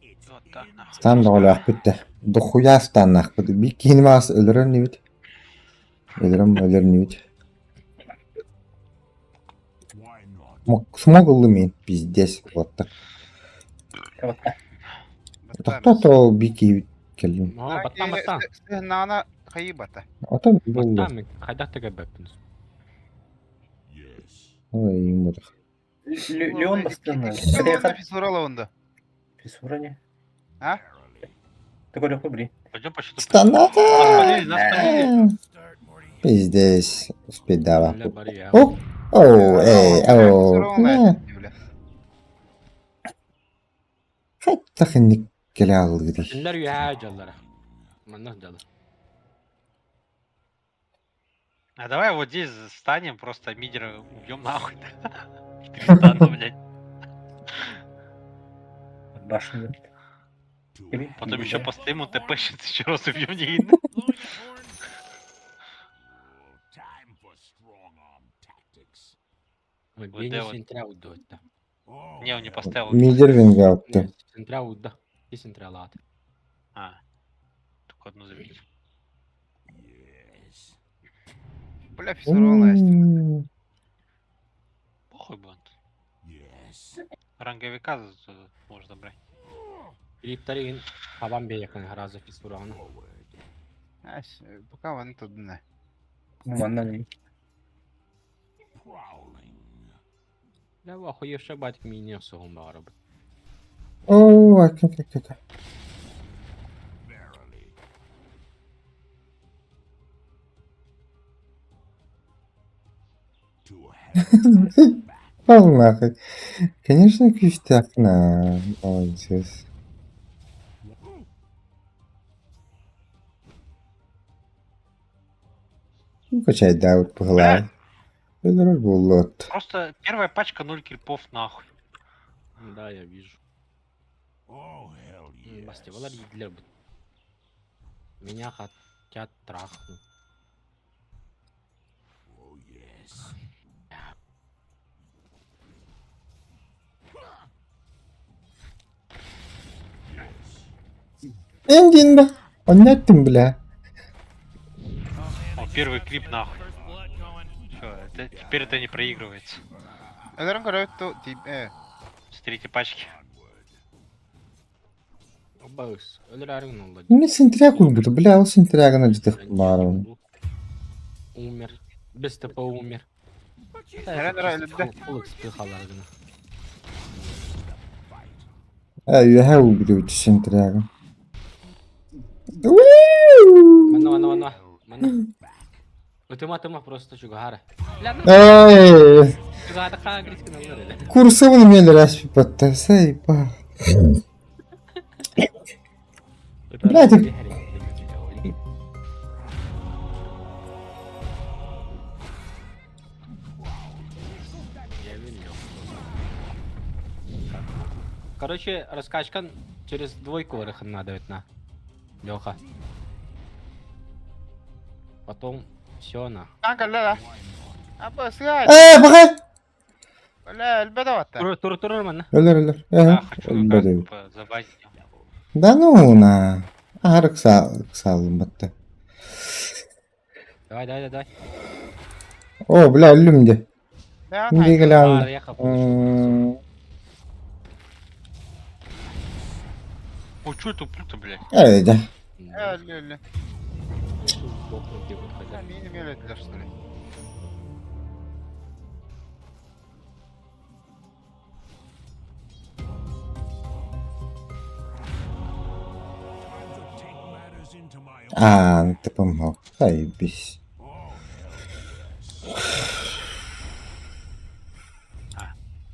И вот так, нахуй. Стан да олах битте. Дохуя станнах бит. Би кинвас ölürün nüt. Ölür nüt. Смогл мен пиздец вот так. Так то бики келдим. Aa battan. Nana kayıbata. Ата болду. Battan. Haydak da göbektiniz. Ой, юмор. Леон бастаны. Фисурала онда. Фисура не. А? Такой легкий бри. Пойдем по счету. Станата. Нас спалили. Пиздец. Успеть дава. Öyle bari ya. О, о. Hatta хинник келе алды ди. Kimler ya callara. Mannak calı. А давай вот здесь станем, просто мидера убьем нахуй. 400, блядь. Башня. Потом еще по стриму ТП-щит еще раз убьем не Ой, Вот beni да вот. sentral udda. Не, он не поставил. Мидер вингауты. Sentral udda. И sentral at. А, только одну заметил. Бля, фисурала. Похуй бы он. Ранговика можно брать. Filiplerin taban bir yakın haraza fisuranı. Пока вон тут не. Манна. Ne var o yaşa batık minyon soğun bu araba. О, ака. Пал нахуй. Конечно, кистяк на. Молодец. Качай даут по голове. Это булот. Просто первая пачка 0 крипов нахуй. Да, я вижу. Бастевалар yediler bu. Меня хотят трахнуть. Эндинда. Он не тем, бля. О, первый крип нахуй. Всё, теперь это не проигрывается. Эдерон корой то тип С третьей пачки. Bağız. Ölür arın oldu. Не сентряк буду, бля, он сентряга на джитах баром. Умер. Без типа умер. Улык спихаларını. Ай, я убью сентряга. Mana. Utuma просто чугара. Ай, Чугара кагрис кыналар эле. курсовын мен распи подтасай, па. Блядь, Короче, раскачка через двойку вырыхан надо на Леха. Потом все на. Kanka la. Apa sih? Bakın. لا البدا وقتها Tur mana? Ölür. Да, хочу Ölür. как забайтить его. Да ну на. Арык салым бітті. Давай. О, бля, ölüm de. لا Şimdi هاي gel Var aldı. ya kapı. Ой, что это упрут-то, блядь? Evet de. لا Боком где вот хотя. مين ميلاد لا что ли Ты помог. Заебись.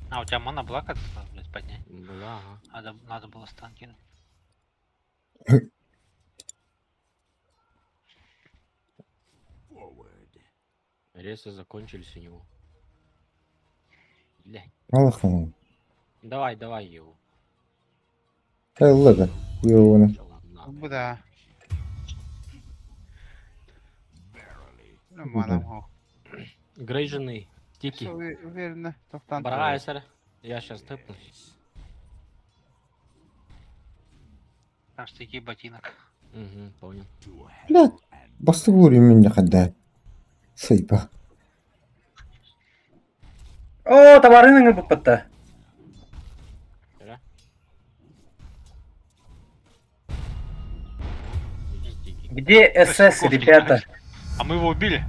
А, у тебя мана была как-то, блядь, поднять? Была, ага. Надо было стан кинуть. Ресы закончились у него. Блядь. Allah'ım. Давай его. Öldü. Yoğunu. bu da Ну, манам хо. Грей жены. Тики. Уверенно, топтан. Брайсер. Я сейчас тэпнусь. Там стыки ботинок. Угу, понял. Bля, bastı vurayım ben de kadar. Saypa. О, товарының болып бітті. Вчера. Иди, Тики. Где СС, ребята? А мы его убили.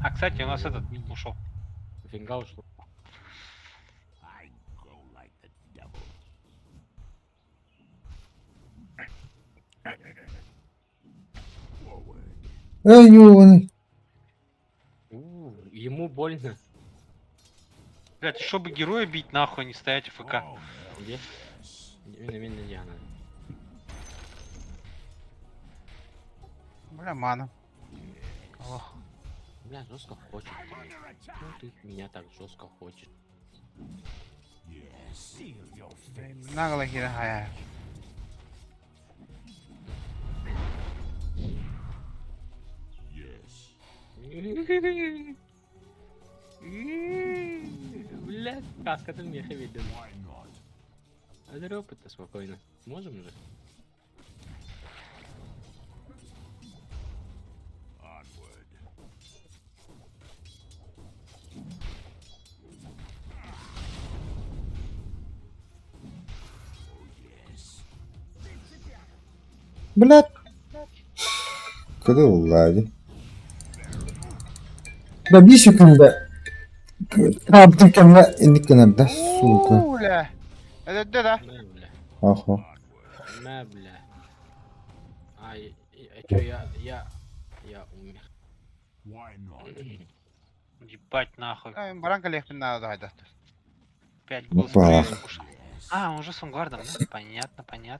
А, кстати, у нас этот ушел. Фингал, что? Yoğunu. Ему больно. Блядь, еще бы героя бить нахуй, а не стоять в ФК. Где? Именно Диана. Бля, мана. Бля, жестко хочет. Ну ты меня так жестко хочешь. Нагло хера хая. Бля, каска ты мне видел. А зря опыт-то спокойно. Можем же? Блядь. Куда улади? Да bir секунда. Kaptım kendime indik kenarda. Suka. Уля. Это да. На, бля. Ага. На, бля. Чё, я умер. Ебать нахуй. Баранка легко надо hayda. 5 Ну, был пора. А, он уже с вангардом, да? Понятно.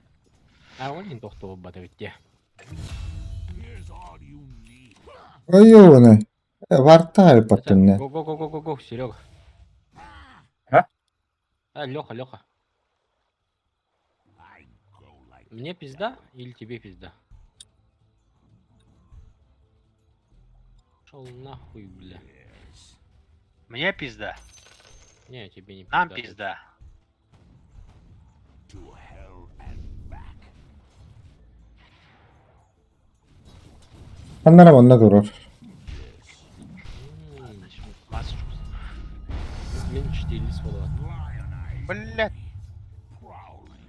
А он не тохту батывитте. Yoğunu. Vartay patınne. Го, Серега. А? Леха. Мне пизда или тебе пизда? Шел нахуй, бля. Мне пизда. Не, тебе не пизда. Нам пизда. Onlara onda durur. Мен 4 болады. Блядь.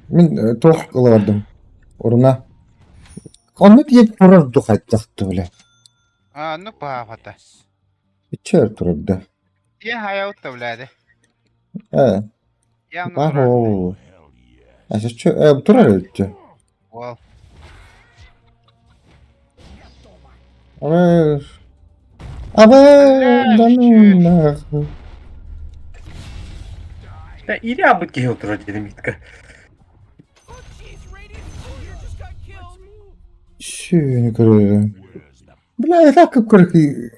Мен тоқ қылардым. Орына. Onu deyip dururdu kaçacaktı bile. Ну пафата. İçer dururdu. Я хая утта, блядь. Явно Var дурак. o. Bu durar öldü. Вол. Abi. Да ну нахуй. Иди абытке отыр дедімейтікі. Шүні көрі. Бля, я так көрі.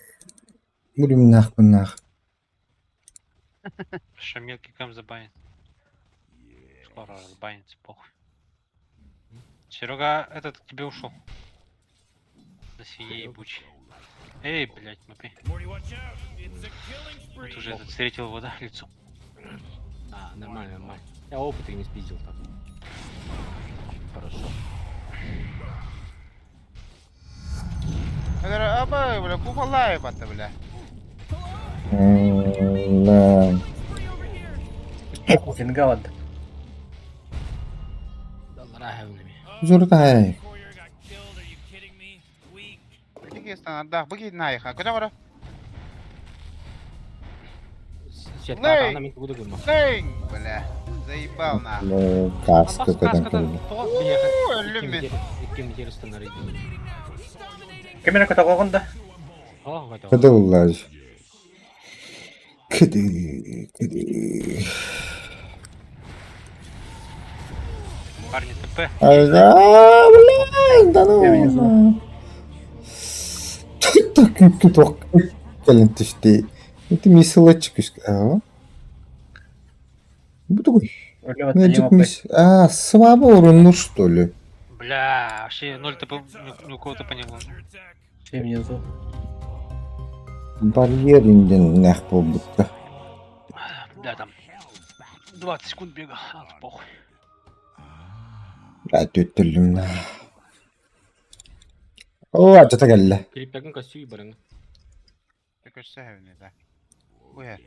Будем нахуй. Что мелкий кам забанит. Скоро разбанится, похуй. Серега, этот к тебе ушел. На свинье ебучий. Эй, блядь, мапи. Вот уже этот встретил его, да, лицом. Нормально, нормально. Я опыт не спиздил так. Хорошо. Аба, бля, куфалла ебать, бля. Да. Вингавад. Зурдай. Беги, стандарт, да, беги на их. Куда вора? Сетка она меня куда гума. Лейн, бля. Заебал на. Каска кадан. Кем интересно на рейде. Камера ката қойғанда? О, готово. Кыды улар. Кыды. Парни ТП. Ага, блядь, да ну. Так, кто калент ты. Это мисалочек. Буду. Слабо урон, что ли? Бля, вообще 0 ТП ни у кого-то по нему. Все внизу. Барьер инден нахпо будто. Бля, там 20 секунд бега, похуй. Төттөлүм на. О, ачата келди. Клиптердің костюмі барың. Такой севный, да. Уя.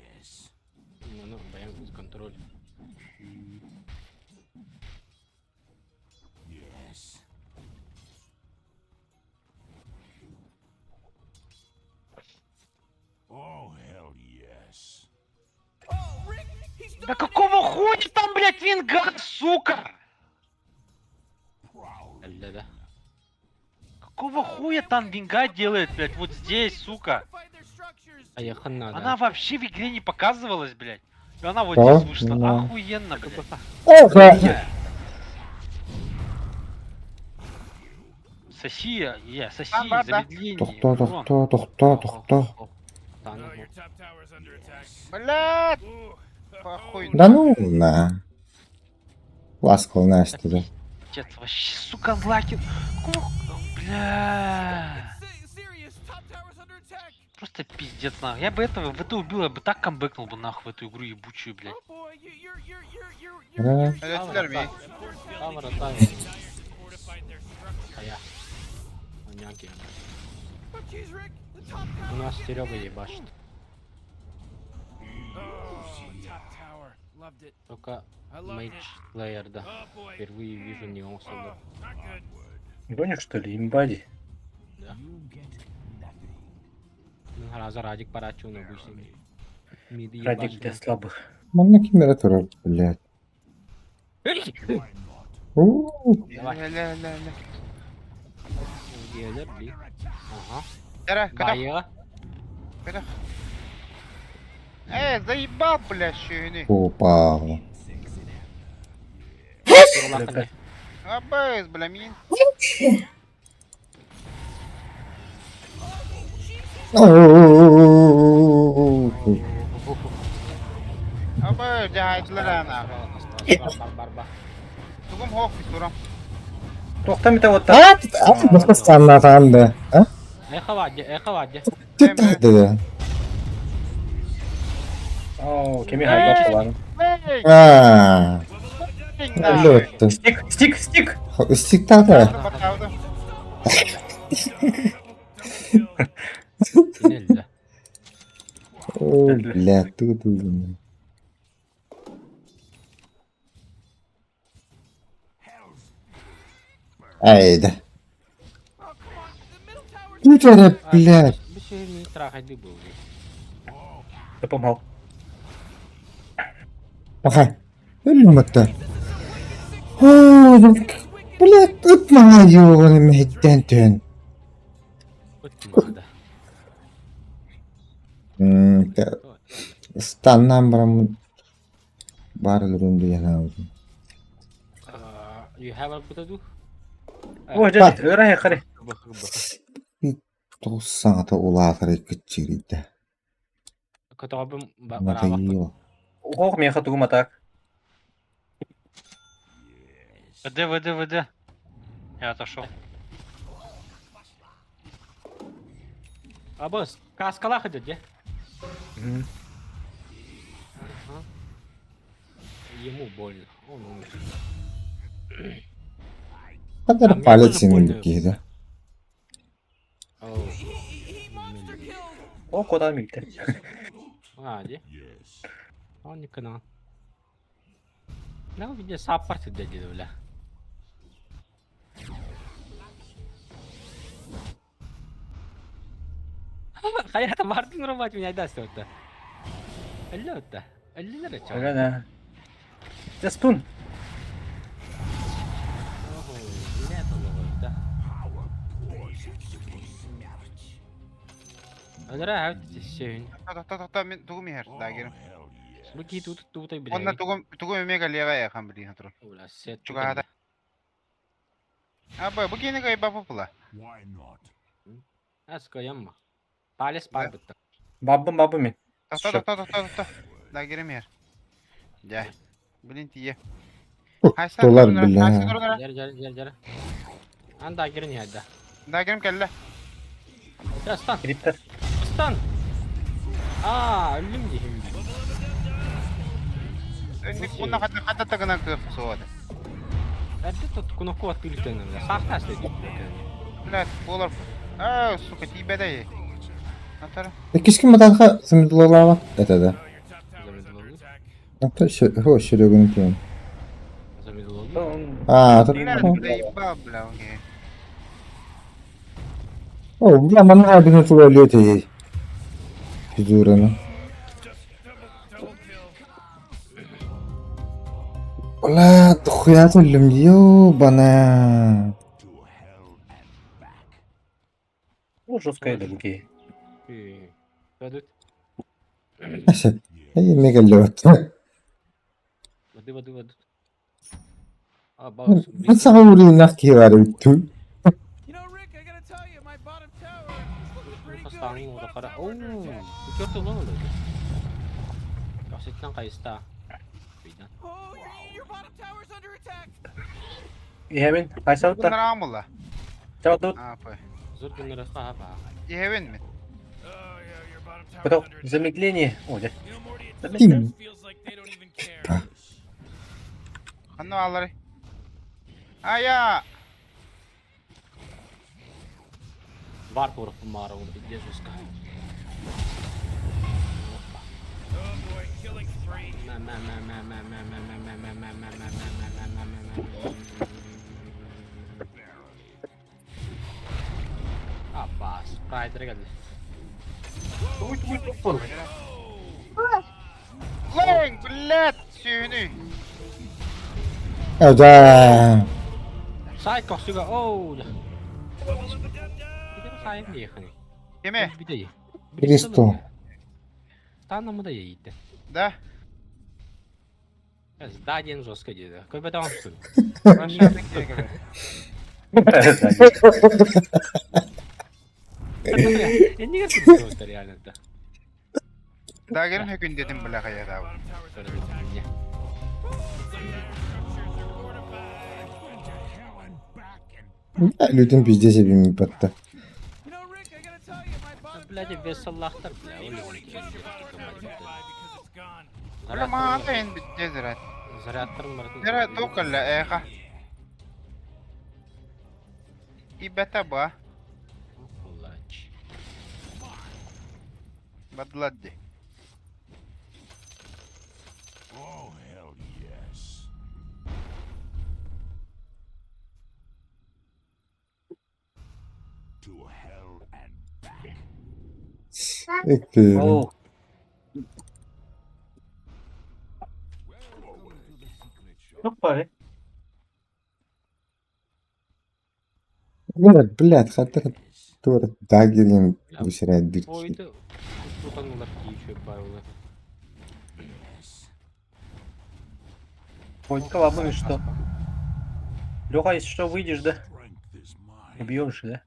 Ну, баян без контроль. Да какого хуя там, блядь, винга, сука? Да. Какого хуя там винга делает, блядь, вот здесь, сука? А я хана, Она вообще в игре не показывалась, блядь. И она вот Да? здесь вышла. Да. Охуенно, блядь. Соси, соси, замедление. Тохто. Блядь! Похуй. Да ну на. Ласкал Настя, да. Пиздец, вообще, сука, лаки. Бля. Просто пиздец, нахуй. Я бы этого, в это убил, я бы так камбэкнул бы, нахуй, в эту игру ебучую, блядь. У нас Серега ебашит. Только мейдж плеер, да. Впервые вижу него особо. Гонишь, что ли, имбади? Да. Ну, раза Радик парачу на бусине. Радик для слабых. Можно температура, блядь. Гелер, блин. Ага. Тара, Бая. Заебал, бля, щуни. Упал. Абайс, бля, мин. Абайс, жахайтлар ана. Тугум хоқ битурам. Тоқтамита вот так. Просто саннатанды. А? Эхо вадде. Тетады. О, кеме хайбап ладно. Лётты. Стик. Стик тада. Нельзя. О, бля, тут. Айда. Ну что, блядь. Не трахать бы был. Ты помогал. Ага. Өлмөттө. Блядь, ытмага жоғын мәйттен. Станнан барамын. Бар өлімді янаудым. You have a good Ой, дядь, играй, хари. Тоссаңата улаатары кітчерейді. Котабым Надоело. Ох, мне хатугума так. ВД. Я отошел. А босс, каскала ходит, где? Ему больно. Он умер. Kadar Tam palet yaklaşık senin oynuyor. bir de. Oh. О, куда мильте? Hadi. Он не канал. Ne bir de sapart dedi öyle. Hayata vardın mı maç mı yaydı orada? 50 orada. 50 lira çal. Öyle ne? Jaspun. Oho, ne yapalım orada? Öyle ha, şey. Та мен тугум яар дагер. Bu ki tut bile. Онна тугум эмега лега яхан билин хатыр. Ulan set. Чугада. Аба, бу кене гай бапа пула. Az koyamma. Pales parbitta. Бабы мен. Та. Дагерем яар. Ja. Билин тие. Dolar bile. Gel. Anda girin yerde. Дагерем келле. Ya stan. Крипта. Stan. Öldüm diyeyim. Önlük bununla hatta takına kıf soğudu. Erdi tut kunu kuat birlikten öyle. Sahte istedim. Блядь, болар. Сука, тебе да е. Атар. Kişki madalha sımdılar var. Dedi. Hatta ho şöyle diyorum. Zamidul oldu. Dur. Блядь, бля, бля, окей. O bu ama abinin tuvalıyor diye. Huzurunu. Ulan tuhuyat ölüm diyor bana. Ну, жесткая дымки. Vedut. Neyse. İyi mi geliyor? Vadu. Bak. Nasıl vurayım nakki var ütü? You know, Rick, I gotta tell you, my bottom tower is looking pretty good. Hastanın orada kara. Oo. Bu kötü lan öyle. Gerçekten kayısta. Birden. Oh, your bottom tower's under attack. Yemin. Kaysal Bunlar da. amılla. Çabuk dur. Апа. Zor günlere kahaba. Yevin mi? Oh, yeah, your bottom tower's Потом under attack. замедление. О, да. You know, Morty, it Kim? feels like they don't even care. Hanno alları. Aya. Var korkum var onu bir Jesus ka. Oh boy, killing spree. Apa, Spider geldi. Lan, блядь, sünü. Ada. Psycho juga. Oh. Bir de sahip mi yakın? Yeme. Bir de ye. Kristo. Станом да їдьте. Да. Здаден жорстко діде. Кой би там що? Aşağıdaki gibi. Я не говорю, что это реально да. Dagerim hükün dedim bile kaya da. Lütfen bizde sebebim battı. You know, Rick, I gotta tell you, my bottom Блядь, tower без саллахтар, бля. because it's gone. Öyle mağaza en biteceğiz herhalde. Зарядтарым бар. Nere dokalla eha. İbete bu. Badladdi. Ekleyelim. О, ну, паре. Блядь, хотя тоже дагерим высирает дырки. Oydu. Tutanlar keyif yapıyorlar. Войска ломаешь, что? Леха, если что, выйдешь, да? Убьешь, да?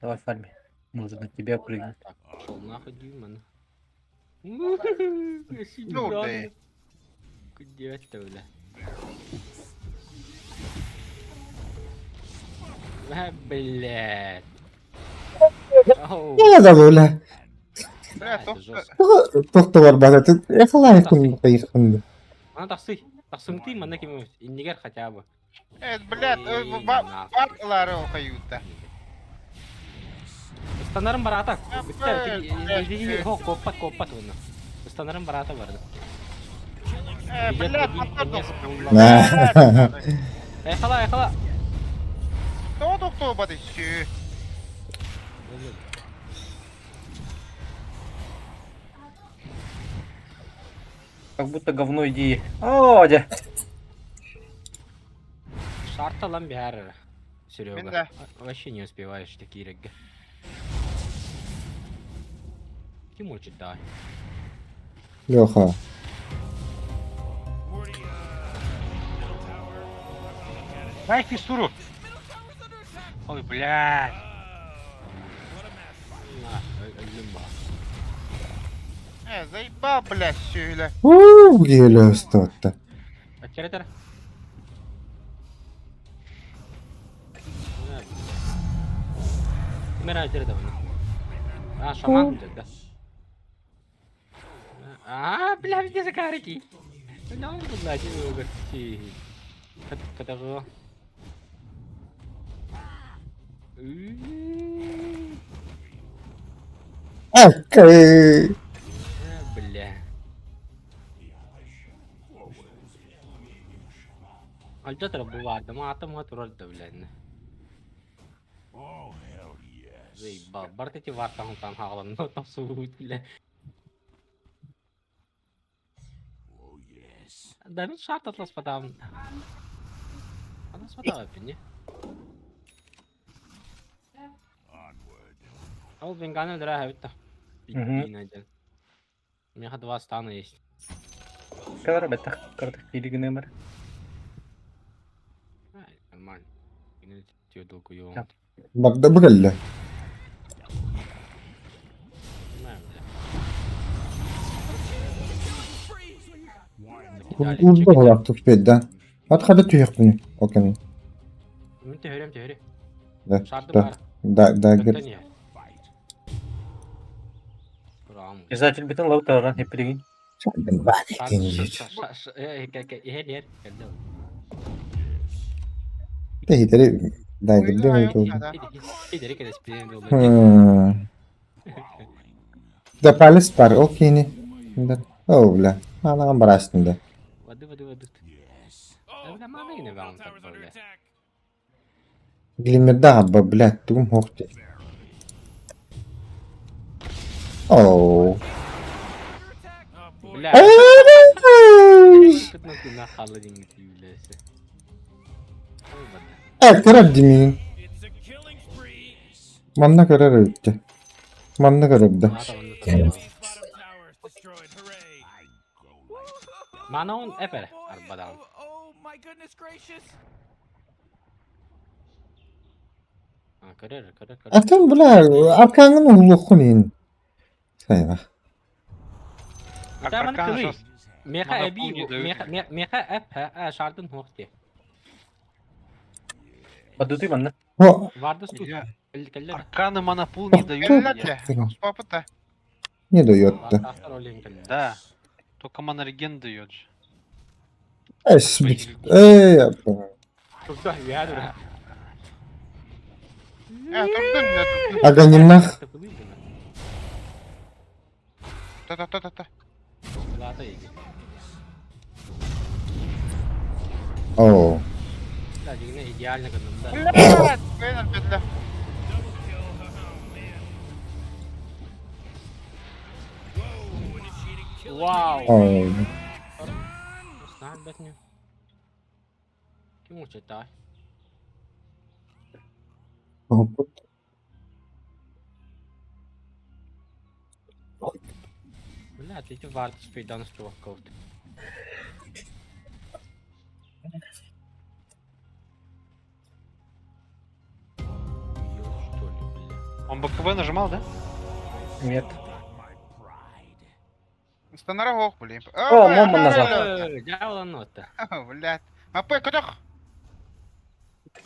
Давай фарми. Может на тебя прыгнет. Так, пошел нахуй, Димон. Ну ты. Где это, бля? Блядь. Оу. Ne da böyle? Bля, Это tok. жестко. Tokta var bana. Yakalayın bunu kıyıkındı. Ана тахсы. Тахсыңты мана кем иннигер хотя бы. Блядь, баклары о каюта. Станарым бар атак. Блядь, Коппат оны. Станарым бар ата барды. блядь, Айқала. кто батыщи. Как будто говно идеи. О, дя. Шарта лам бяр. Мен Серега. да. Вообще не успеваешь такие регги. Кем учит, да? Леха. Дай фистуру. Ой, блядь. Заебал, блядь, сюля. Geliyor stotta. Аккератор. Камера жерде мына. Шаман жерде. Бля, где закарики? Ну, блядь, угорти. Катаго. Окей. Бля. Альтатор бывает, но атом туралда, блядь. Заебал. Бартати вартан там хагалан, но там суут, бля. Да, ну шарт атлас потом. Атлас потом, не? Ол бенганы дыра хавитта. Бинайден. У меня 2 стана есть. Kadar betak kartık ilgini var. Нормально. Yine tiyorduk yoğun. Yap. Bak da bu geldi. Uzun olarak tut bedden. At hadi tüyek bunu. Okey. Tehri. Da Şartı da var. da gir. Tanya. Bravo. Güzel bütün lavuk da hep bilgin. Sen var ikinci. Her. Tehideri da girdi mi? İleri que despiden de Hmm. Da palis var okey ni. Oh la. Ana barasında. Vadı. Evde mana yine ben Tower's under attack. Glimmer da habba black tum hoxti. Oh. Бля. Кытна кына халыдың тиюлесе. Karar dimin. It's a killing spree. Manna karar öttü. Manna karar da. Bottom tower is destroyed. Hooray. Mana on eper arbadan. Oh my goodness gracious. Karar. Atın bula arkanın ulukunin. Sayma. Tamam Аркан кылый. сейчас. Меха Mana эби, пул не дают. меха эп шардын хохти. Badutu bana. O Vardı stu. Я- Келлер. Арканы монопул не дают Блядь, мне. папа-то. ne doyottu. Автор олен келлер. Да. Только монореген дает же. Esbit. Yapma. Çok da yadır. Durdun ya, durdun. Aganimnah. Ta. Lata iyi. Oh. Да, yine ideal kanımda. Блядь, вейнер, бедля. Вау. Oh. Снах бетни. Kim uçta? Бля, ты вард спейдан что воркаут. Что ли, бля? Он БКБ нажимал, да? Нет. Станара хох, блин. О, мама назад. Дьявола нота. Блядь. Мапы, кудах.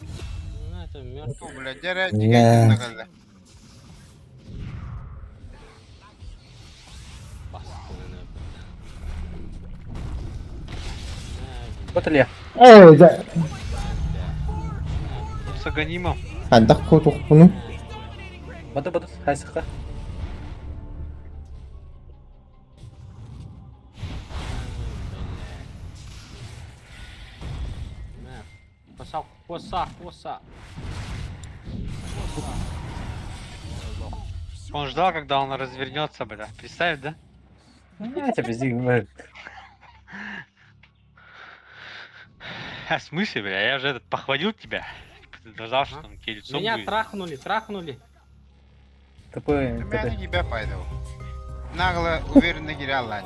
Ну, это мертв. Блядь, деря, Не. деря. Вот Илья. Ой, да. С аганимом. Андак кот оқпыны. Бады, хайсыққа. Коса. Он ждал, когда он развернется, бля. Представь, да? Я тебя здесь. А в смысле, бля? Я же похвалил тебя. Ты ждал, что он тебе лицом Меня будет. трахнули. Такой. Меня не тебя пойду. Нагло, уверенно гирял лань.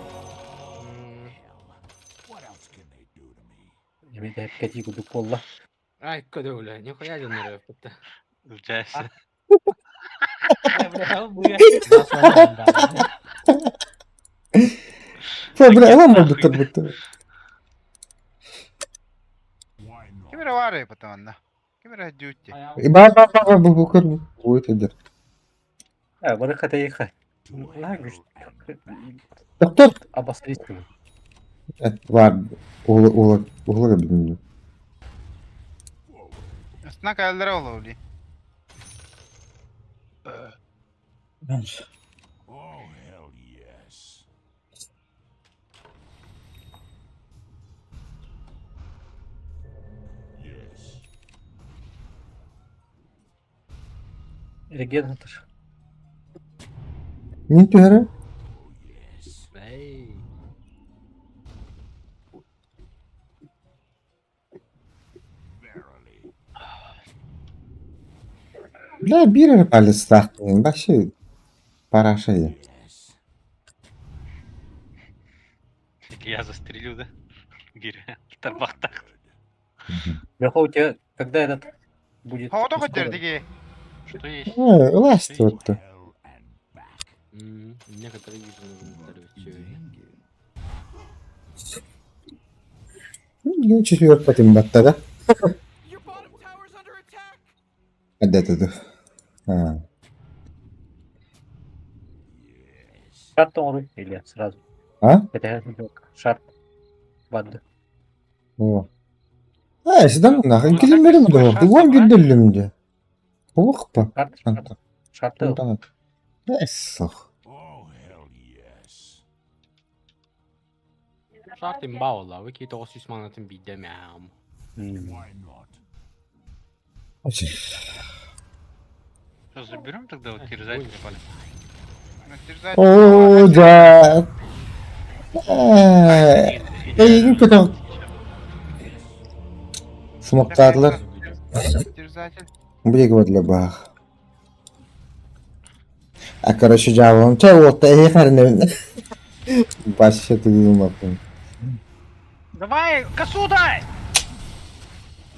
Я кати буду полла. Ай, куда, бля, нихуя не нравится. Включайся. Проблема oldu tabii. Кемера вары потом, да. Кемера дюти. Bak bu kır. Bu eder. Бады хата ехать. Doktor. Обострить. Var. Oğlu bilmiyorum. Сна кайлдара олули. Регенератор. Ne diyor? Эй. La bir palestin. Başı paraşayı. Я застрелю, да? Гиря. Тарбахтах. Леха, у тебя когда этот будет? Havada скоро? koçerdeki. Что есть? Ulaştı orada. Некоторые вижу, Ne çıkıyor patim batta da. Your bottom tower's under attack. Hadi hadi. Ha. Шарт он или сразу? Ha? Это шарт. Бады. O. Ha, sizden ne? Girilmeli mi de o? Duvan gündüllüm de. Bu vakpa. Шарт. Шарты. Ondan. Neyse. Шарт имба олла, вы какие-то осюсманатын бидем ям. Что, заберем тогда вот терзателя, палец? Oo da. İyi kötü. Smoke'larlar. Терзатель. Buraya gidiyorlar bak. Короче, жабым. Чай отта ехарны. Başa duyulmakın. Давай, косу дай!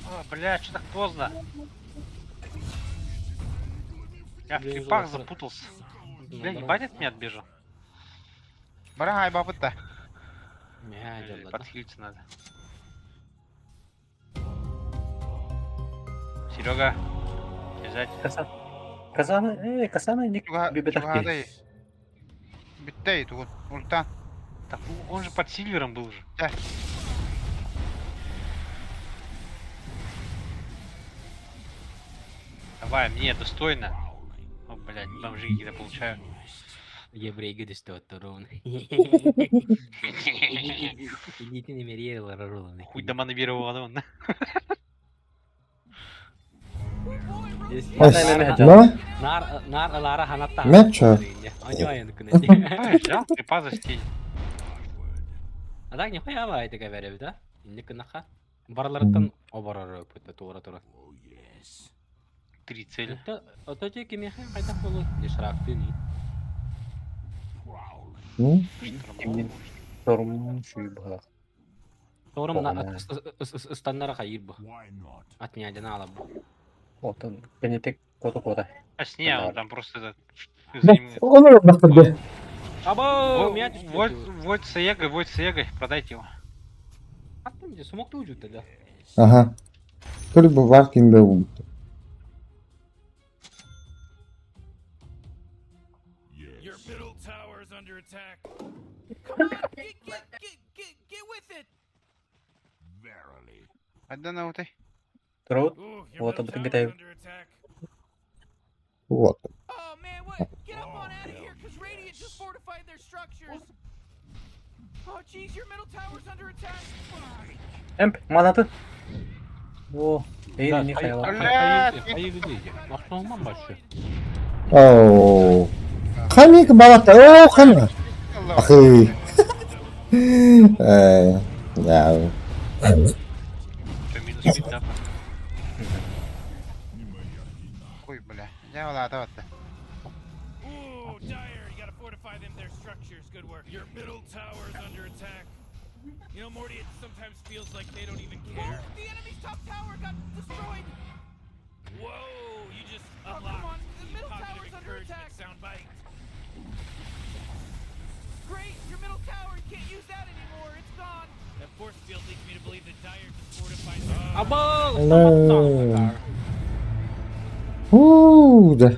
О, блядь, что так поздно? Я в крипах запутался. Бля, ебать от меня отбежал. Бара хай бапыта. Подхилиться надо. Серега, взять. Касана не Чугадай. Биттей тут. Ультан. Так, он же под Сильвером был же. Да. Давай, мне достойно. О, блядь, бомжи какие-то получаю. Еврей гидис тотторон. Идите не мерил раруланы. Хуй доманавировал он. Нар алара ханатта. Мечо. Ай, взял, крипа застель. А так нихуя бай ты говоришь, да? Не кнаха. Барлардан обарар пута тура. 3 цели. Это те кемеха хайда болу. Не шрахты ни. Торм шуйба. Торм на станнара хайб. От меня один алаб. Вот он. Пенетек кота. А с ней он там просто этот... Onu bakırdı. Або, меня Вот с Егой, продайте его. А ты где смог ты уйти тогда? Aha. Kır bu var kim be bu. Your middle tower's under attack. Come on, get with it. Hadi ne oldu? Троут. Ooh, your Вот middle об этом tower's китаю. under attack. Вот. Oh man, what? Get up on out of here, cause Radiant just fortified their structures. Oh jeez, your middle tower's under attack. Эмп, манаты. Во. Да, Эйн не хаяла. Hayır değil. Nasıl olmam başı? Оу. Хамик балата. О, хана. Allah Ахы. Да. Что, минус бит, да? Uy bile. Ne ola da attı. Ooh, Dire, you gotta fortify them their structures. Good work. Your middle tower's under attack. You know, Morty, it sometimes feels like they don't even care. The enemy's top tower got destroyed. Whoa, you just unlocked the middle tower's under attack. Soundbite. Great, your middle tower, you can't use that anymore. It's gone. That force field leads me to believe that Dire just fortified them. Abo! Hello. Ууу, да.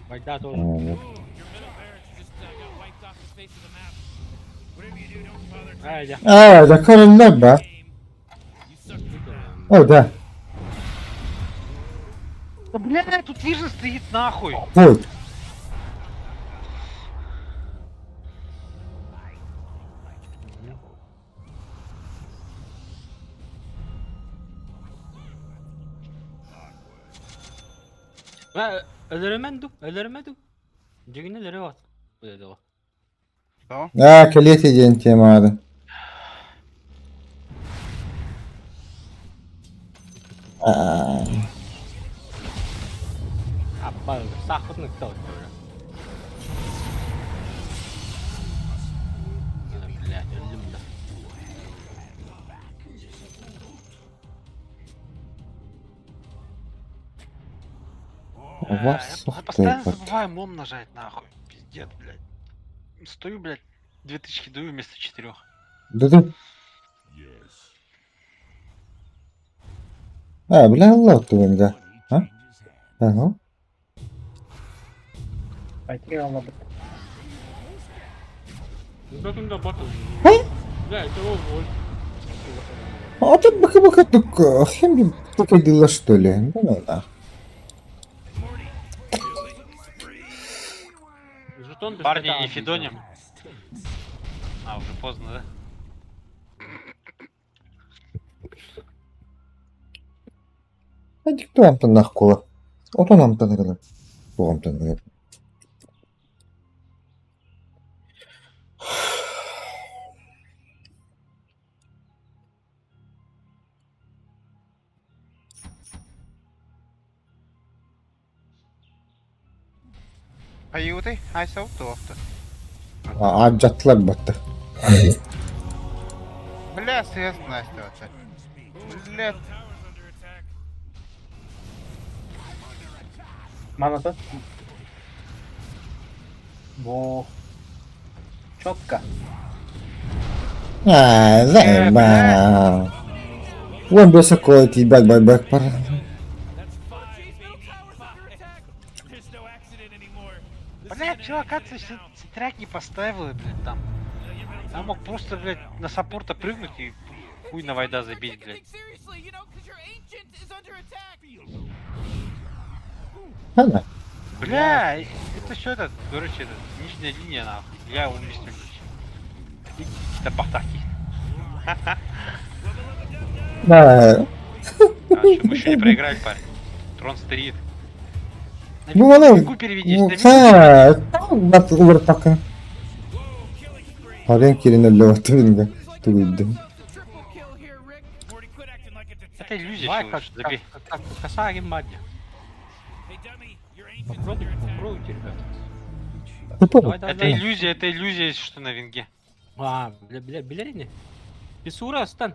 Байда тоже. Your middle barracks just got wiped off the face of the map. Whatever you do, don't bother trying Haydi. А, да король ба. You suck to О, да. Да, блядь, тут вижен стоит нахуй. Ой. Ölürüm. Cegine var. Bu dedi o. А, колет един темада. Abba sakıtlık da öyle. Блядь, öldüm de. Вас, Я ух ты, постоянно вот. забываю мом нажать нахуй. Пиздец, блядь. Стою, блядь, 2000 даю вместо 4. Да-да. А, бля, Allah tuğunda. Ha? Ага. Пойти, Allah. Bakın da batın. Hey? Блядь, его воль. А тут бака-бака только хем покадила, что ли? Ну да. Жетон без Парни, кота не отбить, фидоним. А, уже поздно, да? Hadi tuamtan nahkola. Otonam tanırlı. Tuam tanırlı. Ayuti, ay soğuk doğuktu. Acatlar battı. Бля, связь настя. Бля, Манаты. Во. Четко. Заебал. Вон высоко идти, бэк-бэк-бэк. There's no accident anymore. Блядь, чё, оказывается, тряк не поставил, блядь, там. Я мог просто, блядь, на саппорта прыгнуть и хуй на вайда забить, блядь. Seriously, you know, because your ancient is under attack. Ладно. Бля, это что это, короче, это нижняя линия, нахуй. Я уместю, блядь. Да пахтахи. Да. А что, мы еще не проиграли, парень? Трон стоит. На Ну, она... Мику переведись, на Мику. Надо увер пока. Арен кирин ölü battı benim. Tuğuydum. Triple kill here, Rick. Morty, quit acting like a detective. Это иллюзия, Давай, всего как, лишь, забей. как косаги мадья. Hey, dummy, your ancient's under attack. Попробуйте, ребят. Попробуй. Это иллюзия, если что, на винге. Bilerini. Bir sura aslan.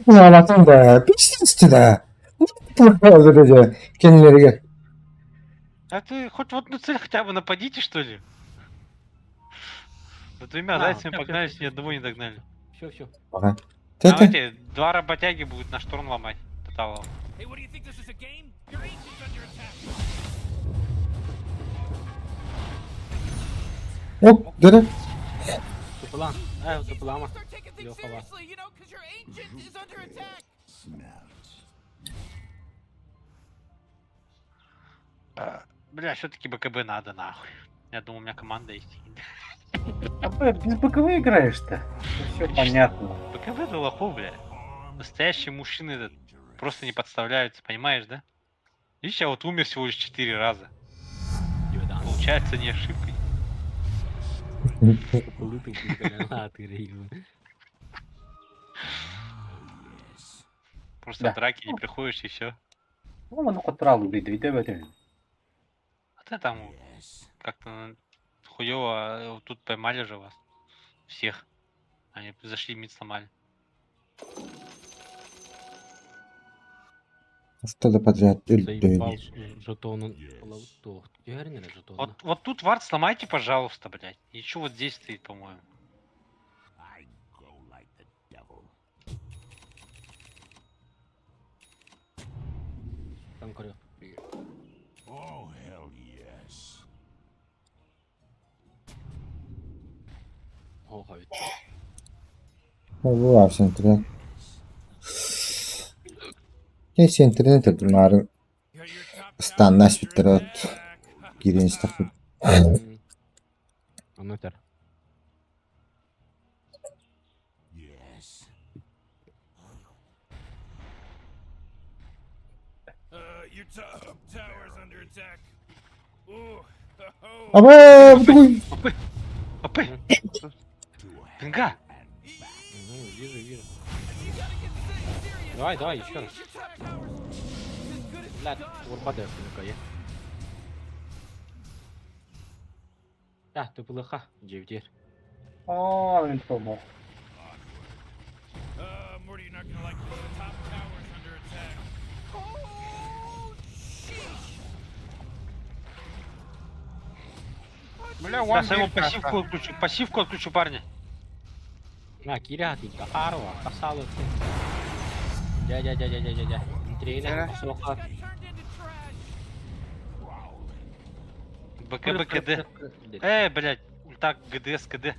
Bunu anlatın da. Piçsin üstüne. Öldürece. Kendileri gel. А ты хоть в одну цель хотя бы нападите, что ли? За двумя А, зайцами всё, погнались, всё, ни одного не догнали. Все. Ага. Та-та. Давайте, два работяги будут на штурм ломать. Тоталов. Hey, what do you think this is a game? Your ancient's under attack. Оп, дыры. Tıpılan. Tıpılama. Start taking things Yok hava. seriously, you know, because your ancient is under attack. Бля, все-таки БКБ надо нахуй. Я думал, у меня команда есть. А без БКВ играешь-то? Все понятно. БКБ это лохов, бля. Настоящие мужчины этот просто не подставляются, понимаешь, да? Видишь, я вот умер всего лишь 4 раза. Получается, не ошибкой. Tıpılı tıpılı. Hatırlayayım. Просто Да. в драке не приходишь и все. Ну, воно хоть правду видите, в А ты там как-то хуево тут поймали же вас. Всех. Они зашли, мид сломали. Что-то подряд. Заебал жетонun. Diğeri nere жетонun? Вот тут вард сломайте, пожалуйста, блядь. И еще вот здесь стоит, по-моему. Там корю. Oha evet. Bu var sentire. Neyse internet bunların standart bitti. Girin takip. Anahtar. Your tower's under attack. Ooh. Oh. Ama bu da АП! Пинга! Вижу, вижу. Давай, давай, еще раз. Блядь, вурпаде кая. Ya tıpılıha cevdir. Aa, ben tamam. Morty, you're not gonna like this. The top tower's under attack. Oh, sheesh. Бля, Сейчас я ему one пассивку отключу, парни. Na kiratika harva kasalı. Ja. Тренер соха. БК, БКД. Блядь, ульта ГДС, КД.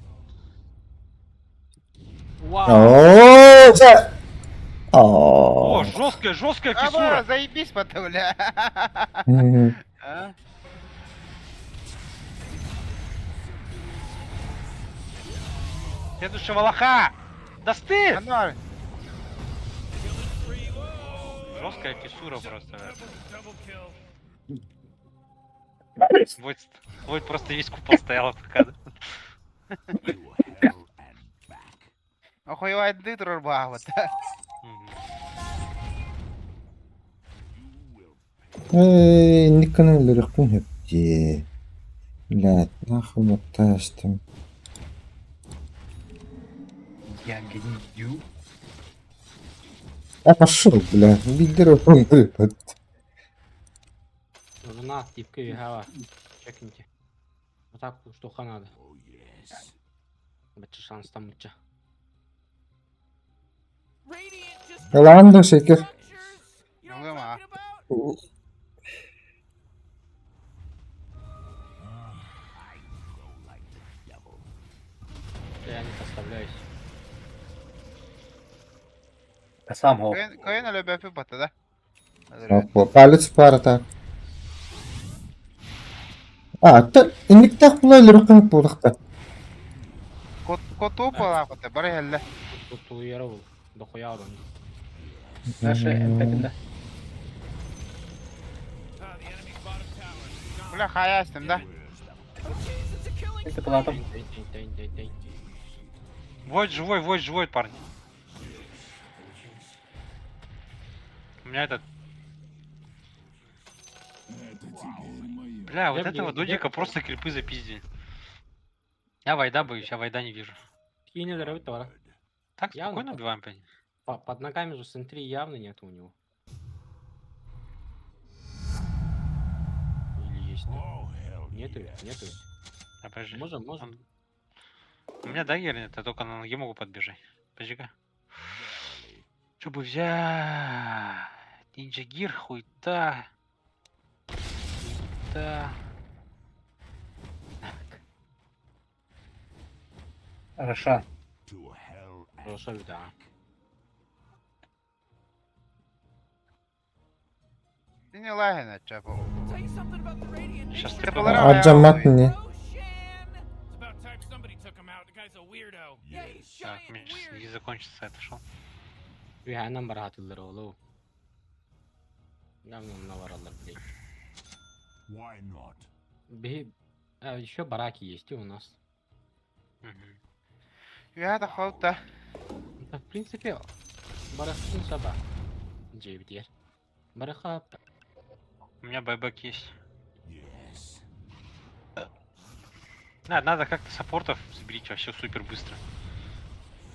Ооо, це. О, Ооо. жесткая Ава, фиссура. заебись, бля. Мгм. А? Следующего лоха! Досты! Анвар, Жесткая фиссура просто. Double kill. Войд просто весь купол стоял пока. охуевает дытрор багват. Никогда не рахун хепти. Блядь, нахуй вот тастим. Я гнию. А пошел, бля, лидер выпад. Жена типка вигава. Чекните. Вот так что надо. Бача шанс там муча. Radiant just Ланда шекер. structures. You know what Ага. I'm talking about? Я не подставляюсь. Сам гол. Кайна любя пипата, да? Палец пара так. Та инниктах булай рухын булакта. Коту палакоте, бары хелле. Тут тулуяру дохуя адам. Наши МП-да. The enemy's bottom tower. Бля, хаястым, да? Это платом. Войд живой, парни. У меня этот... Бля, вот Я этого бью, додика я- просто крипы запиздили. Я вайда боюсь, я вайда не вижу. Кине дорогой товар. Так, Явно спокойно так. убиваем, парни. Под ногами же центри явно нет у него. Или есть? Нету. А, подожди. Можем. У меня даггер нет, я только на ноге могу подбежать. Подожди-ка. Что бы взять? Ninja Gear, хуйта. Хуйта. Хорошо. Хорошо, да. Ти не лагина, чапо. Tell you something about the Radiant. Сейчас Ти ты полирав, Аджамат не. Roshan! It's about time somebody took him out. The guy's a weirdo. Yeah, he's Так, giant мне and сейчас weird. не закончится это шо. Rüyana barahatılları oğlu. Yanımda var Allah bilir. Еще бараки есть и у нас. Я так хаута. Да, в принципе, барахтин саба. Джейбитер. Бараха. У меня байбек есть. Надо как-то саппортов сберечь вообще супер быстро.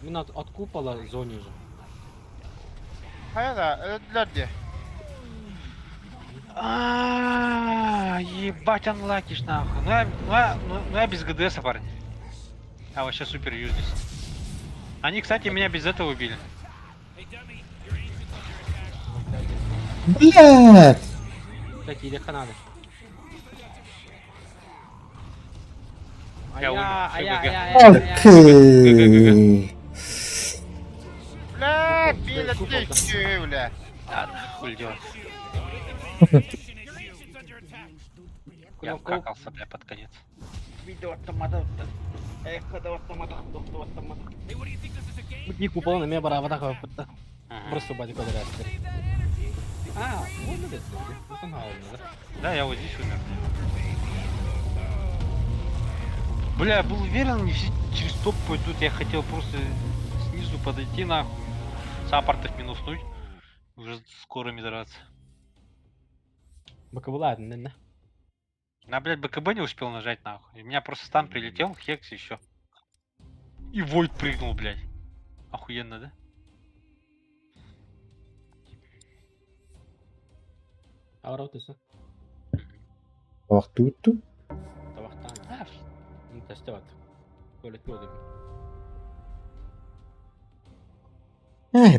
Именно от купола зоне же. Hayır da öldüler diye. Ебать, анлакиш нахуй. Ну я без ГДСа, парни. А вообще супер юзнис. Они, кстати, меня без этого убили. Hey, dummy, your ancient's under attack. Блядь! Кстати, или Канады. Я умер. Окей. Блядь, билет течи, бля. Ладно, хуй делать. Mission issue. Ancient's under attack. Я вкакался, бля, под конец. Hey, what do you think this is a game? Не купол на меня барава такого. Ага. Просто бади квадрат. Save that energy. А, вот это. Это мало, да? Да, я вот здесь умер. Бля, я был уверен, они все через топ пойдут. Я хотел просто снизу подойти нахуй. Саппортов минуснуть. Уже с скорыми драться. Баковыла, не. На, блядь, БКБ не успел нажать нахуй. У меня просто стан прилетел, хекс еще. И Войд прыгнул, блядь. Охуенно, да? Ауротысы. Вахтуту. Тавахтан. Ну, тестоват. Böyle gördüm.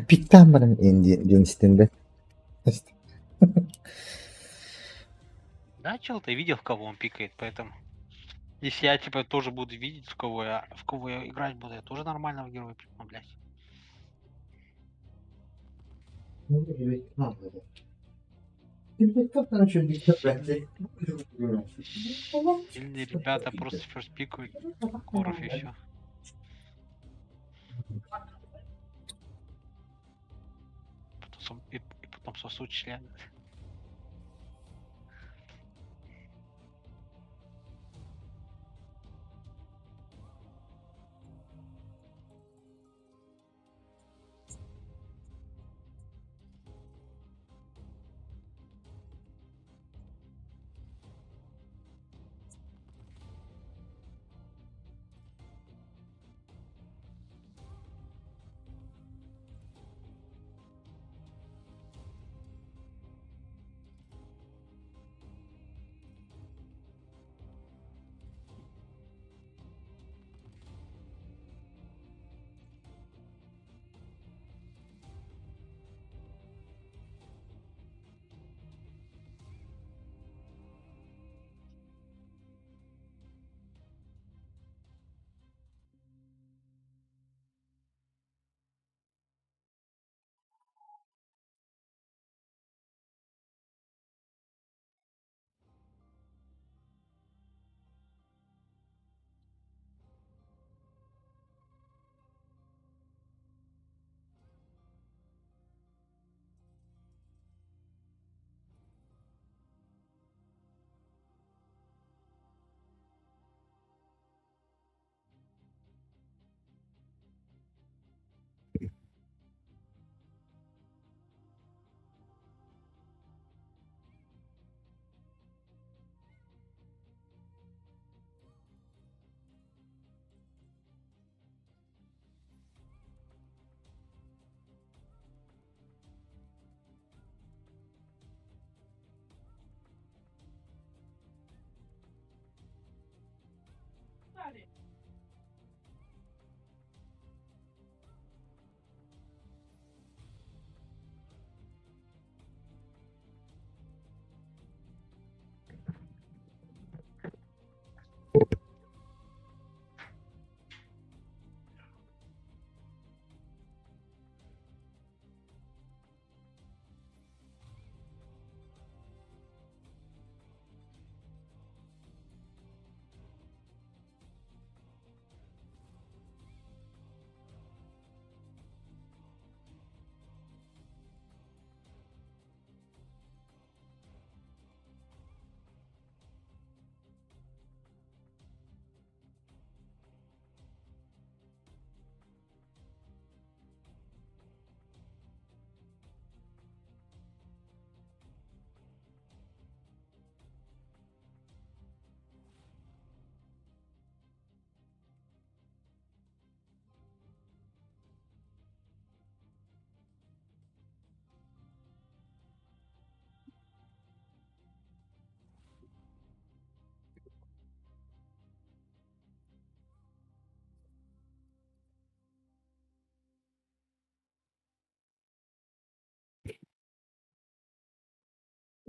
Pikten bana Indian üstünde. İşte. Да, чел, ты видел, в кого он пикает, поэтому... Если я, типа, тоже буду видеть, в кого я играть буду, я тоже нормально в героя припну, блядь. Сильные ребята просто ферст пикают коров и все. И потом сосут члены.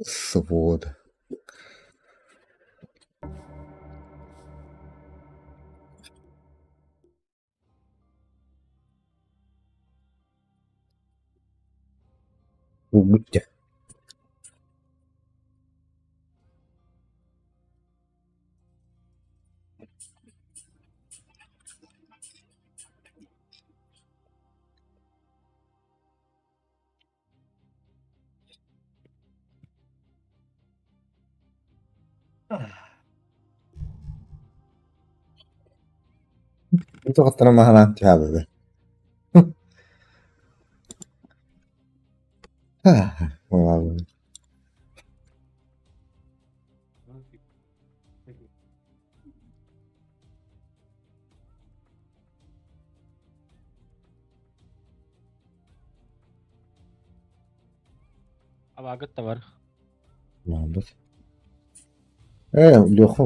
Свод. Убудьте. Itu katana mahana tiaba be. Wow. अब आगत तवर Lambat. Лёха.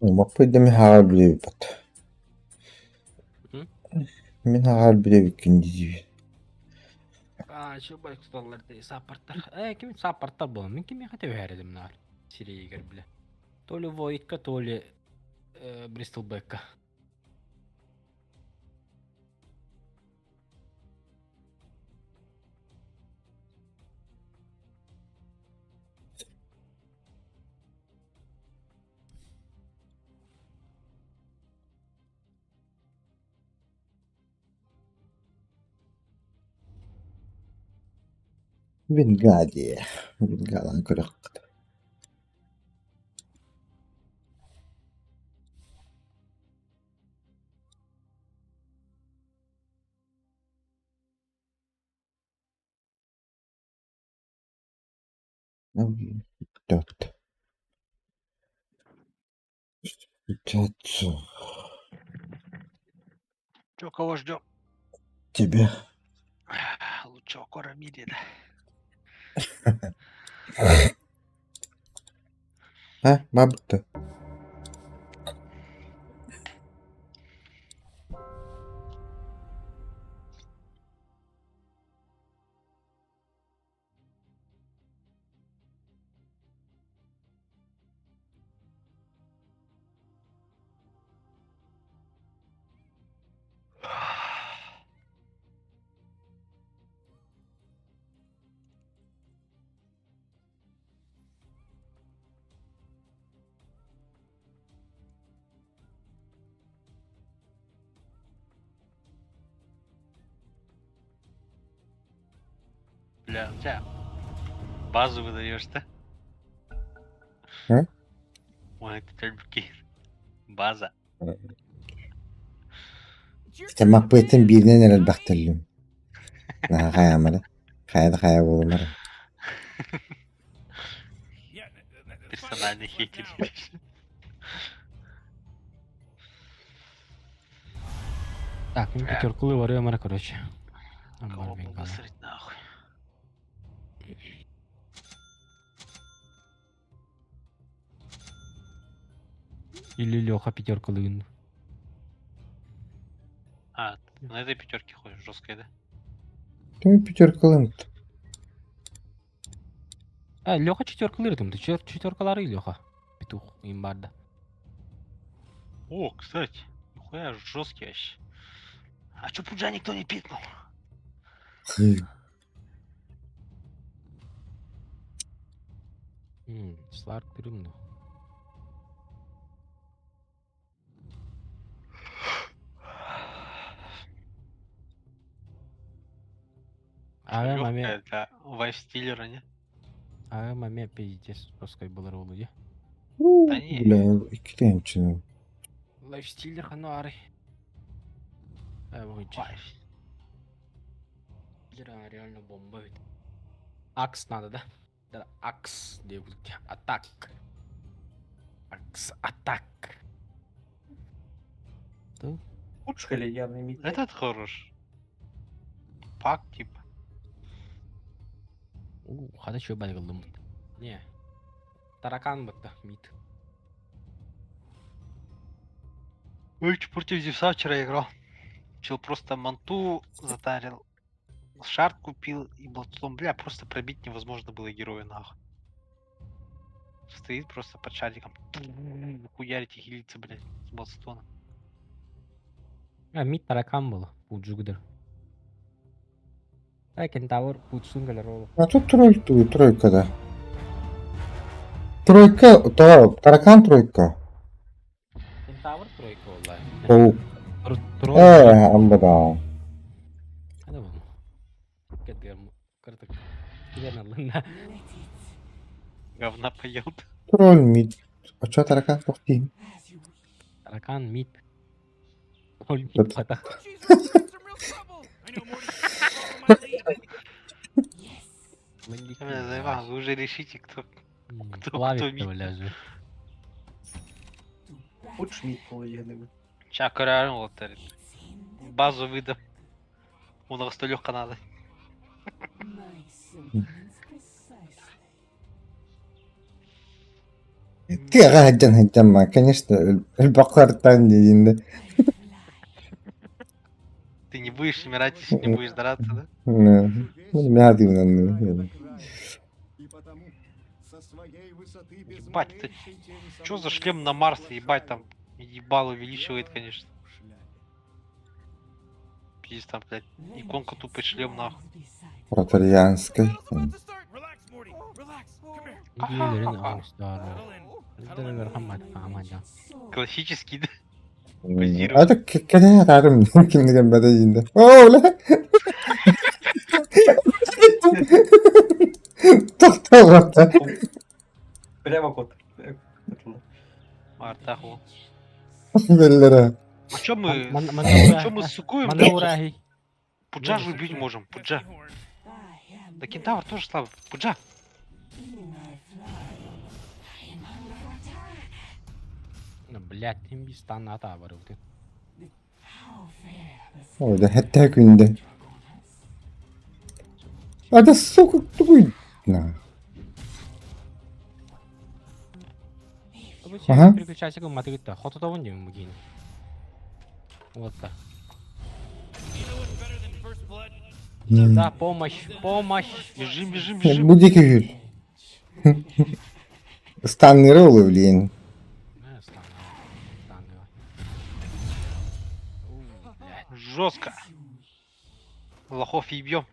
Маппайда ми хаагаар билээ бат. Мен хаагаар билээ гиндий. Şu başlıklarda sapırtlar. Kim sapırtlar bu? Min kim yakıtı verelim nar. Siri'ye gel bile. То ли Void'ka, то ли Bristleback'ka. Вингади. Вингадан кырык. Тот. Чатцу. Чё, кого ждем? Тебя. Лучшего кора в мире, да? Бабка. Бля, у тебя базу выдаешь, да? А? Ой, это тюрьмки. База. İşte mappetin birine neler baktırıyorum. Nah kayamadı. Kaya bulunur. Персональный хейтер. Так, ну пятерку варю я, короче. Кого посрать нахуй? Или Леха пятерку лын. А, на этой пятерке ходишь, жесткой, да? Тüm pütürkülüm. Леха четверку лырдым. Ты четверкалары Леха. Петух имбарда. О, кстати, нихуя жесткий вообще. А чё пуджа никто не пикнул? Сларк тырымды. Ага, маме. Это вайфстиллера, не? Ага, маме пиздец. Пускай был ролу, я. Да не. Бля, iki tane için. Лайфстиллер хануары. Вайф. Реально бомба ведь. Акс надо, да? Да, акс. Девушки. Атак. Акс, атак. Пушка или явный мид? Этот хорош. пак, типа. Хада чё байгылдым. Не. Таракан бытта, мид. Ой, против Зевса вчера играл. Чел просто манту затарил. Шарт купил и Бладстон. Бля, просто пробить невозможно было героя нахуй. Стоит просто под шариком. Хуярить и хилиться, блядь, с Бладстона. Мид таракан был. Пуджугдер. Кентавр пучсун келер ол. А тут тройка, да. Тройка, таракан тройка. Кентавр тройка олай. Паук. Трой. Амбада. Ada bang. Kedem. Kertek. Tidak nalana. Говна поел. Тролль мид. А чё таракан похтин? Таракан мид. Тролль мид Тут- пата. Jesus, we're in some real trouble. I know Morty follow my lead. Бля, заебал, вы уже решите, кто Плавит мид. ляжу. Лучше мид полуедем. Чака реально лотерит. Базу выдам. У нас то легко надо. Тига هجن ما конечно البقر تاني ده. Ты не будешь умирать, если не будешь драться, да? Не هذه من Ебать, это чё за шлем на Марсе, ебать, там ебал увеличивает, конечно. Пиздец, там, блядь, иконка тупый шлем, нахуй. протарианской. Battle's about to start. Relax, Morty. Relax. Come here. Gilerin ağustağ. Settle in. Lidere merhamet amaca. Классический, да? هذا كده تعرف ممكن جنب ده جنده. اوه لا. تختار. Прямо кот. Артаху. بالله. А чё мы... Манаура. Чё мы сукуем? Манаураhi. Пуджа же убить можем, Пуджа. Да кентавр тоже слабый. Пуджа. Блядь, Hindistan hata var orada. Orada hatta günde. Hadi sokakta bu. Ага. Переключайся к матрице. Хото того не могу. Вот так. You know what's better than first blood? Да, помощь, помощь. Бежим, бежим, бежим. Bu diki gül. Stanley oluyor блин. Жестко. Лохов ебьем.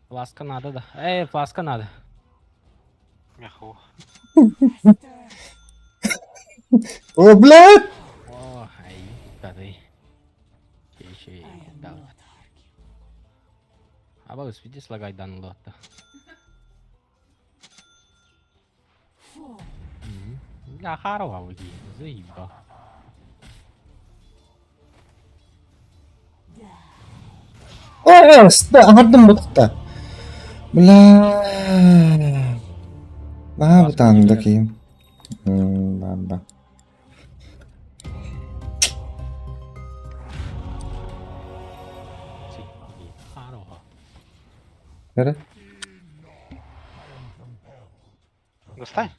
Фласка надо, да. Фласка надо. Мяхово. О, блядь! О, ай, кады. Еще да. А bagus, видишь, слагай дан лота. Я харова выги, заеба. Aldım bu da. Bla. Ne bu tandaki? Ben. Харова. Nere? Достань.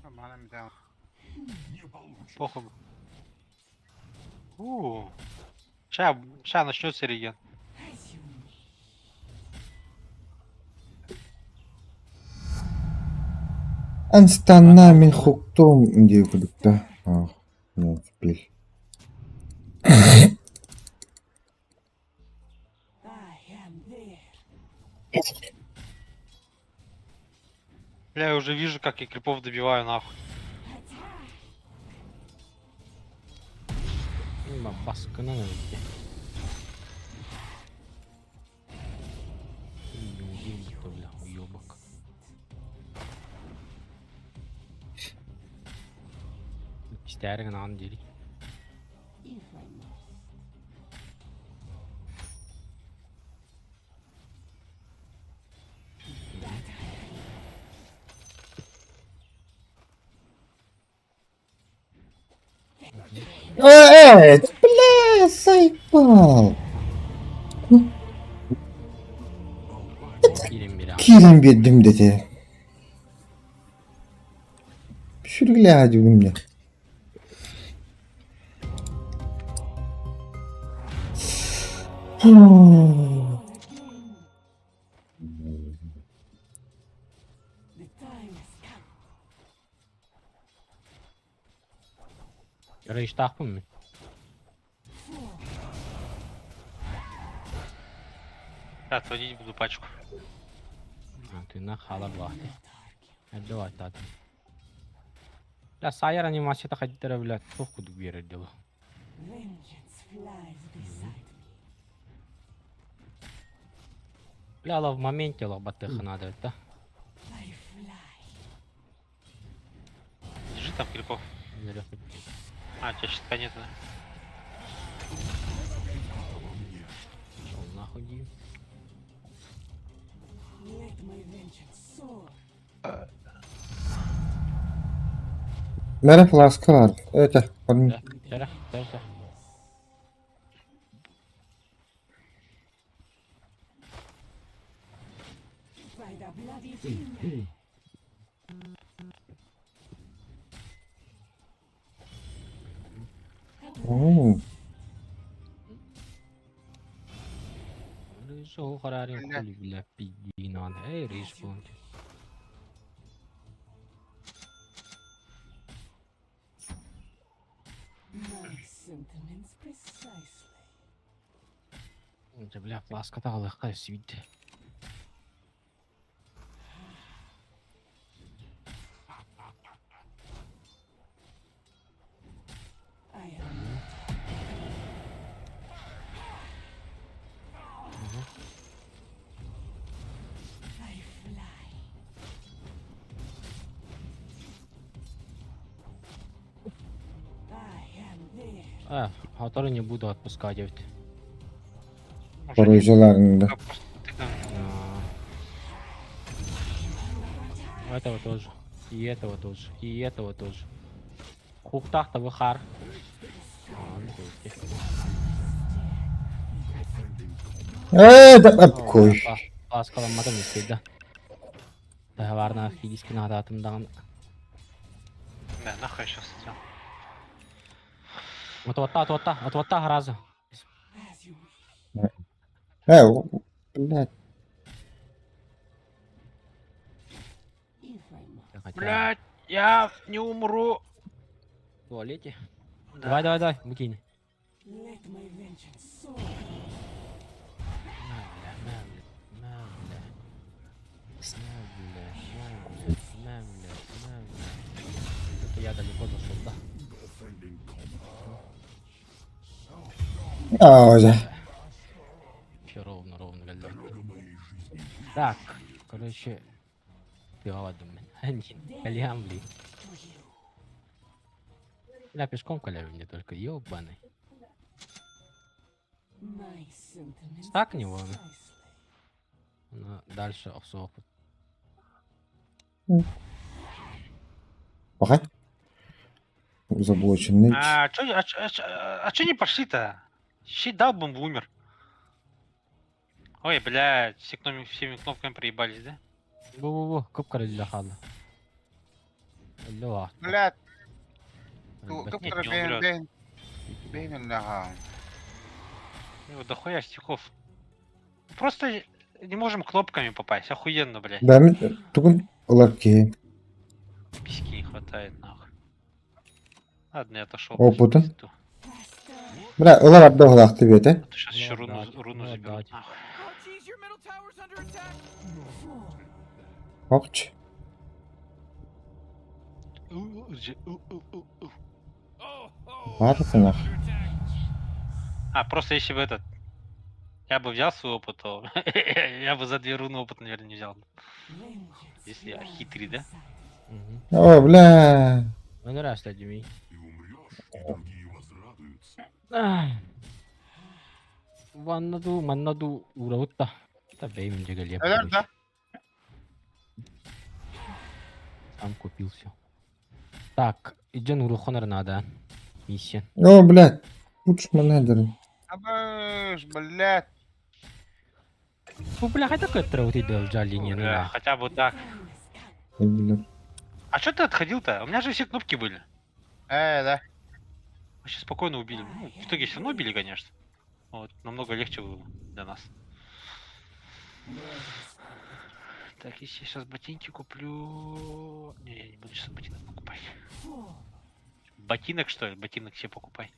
Нормально, да. Похуй. Ща начнется реген. Anstanna min sjukdom diye kulüpte. Ah, ne bil. Бля, я уже вижу, как я крипов добиваю, нахуй. Baskına ne bitti? Бля, уёбок. Стярин ан дери. Evet. Al. Kirin biri. Kirin bir dedi. Şuraya hadi benimle. Rage takpın mı? Отводить буду пачку. Ты на халат вахты. Давай, да. Да, сайер анимацияда қайтара біледі. Çok kudu bir yere diyor. Бля, в моменте лоботыха надо, да? Держи там крипов. А, у тебя щитка нет, да? Шел нахуй. Bende flaska var. Evet. Pardon. Şeref, şeref. Şu kararın kulü bile bir inan. Hey reis bu. Бля, фласка так легка світи. Хатары не буду отпускать ведь. Koruyucularında. Этого тоже. И этого тоже. И этого тоже. Хуктах-то выхар. Da koy. Paskalanmadım istedi. Daha var na filiskin adatımdan. Да, нахуй сейчас сделал. Отвота раза. Блядь. Блять, я не умру. В туалете? Да. Давай, выкинь. Это я далеко зашел, да? Ağaca. Еще ровно, галер. Так, короче, ты ладно, кальян, блин. Я пешком каляю мне только, ёбаный. Стакни его. Дальше овсов. Bakay. Заблоченный. А чё не пошли-то? Щит дал, бомбу умер. Ой, блядь, всеми кнопками проебались, да? Во-во-во, көп король хала. Лёва. Блядь, Нет, не كبر умрет. بين اللغة. Вот дохуя стихов. Просто не можем кнопками попасть. Охуенно, блядь. Ben bugün olar ki. Письки не хватает, нахуй. Ладно, я отошел. Опытом. Bırak olar abda olak tibete. Сейчас еще руну заберут, нахуй. Oh, geez, your middle tower's under attack. Okç. Var mı? А, просто если бы этот... Я бы взял свой опыт, то... я бы за 2 руны опыт, наверное, не взял. Если я хитрый, да? О, бля. Ну, нравится, Димей. Маннаду уравутта. Да, бейм джегале. Nerede? Сам купил все. Так, идем урухонер надо. Миссия. О, блядь. Uçma nedir? Ama Слышь, блядь. Ну, бля, хотя какой-то вот идет в джале не Бля, надо. хотя бы так. Ой, бля. А что ты отходил-то? У меня же все кнопки были. Да. Вообще спокойно убили. Ну, в итоге все равно убили, конечно. Вот, намного легче было для нас. Так, если я сейчас ботинки куплю... Не, я не буду сейчас ботинок покупать. Ботинок, что ли? Ботинок себе покупай.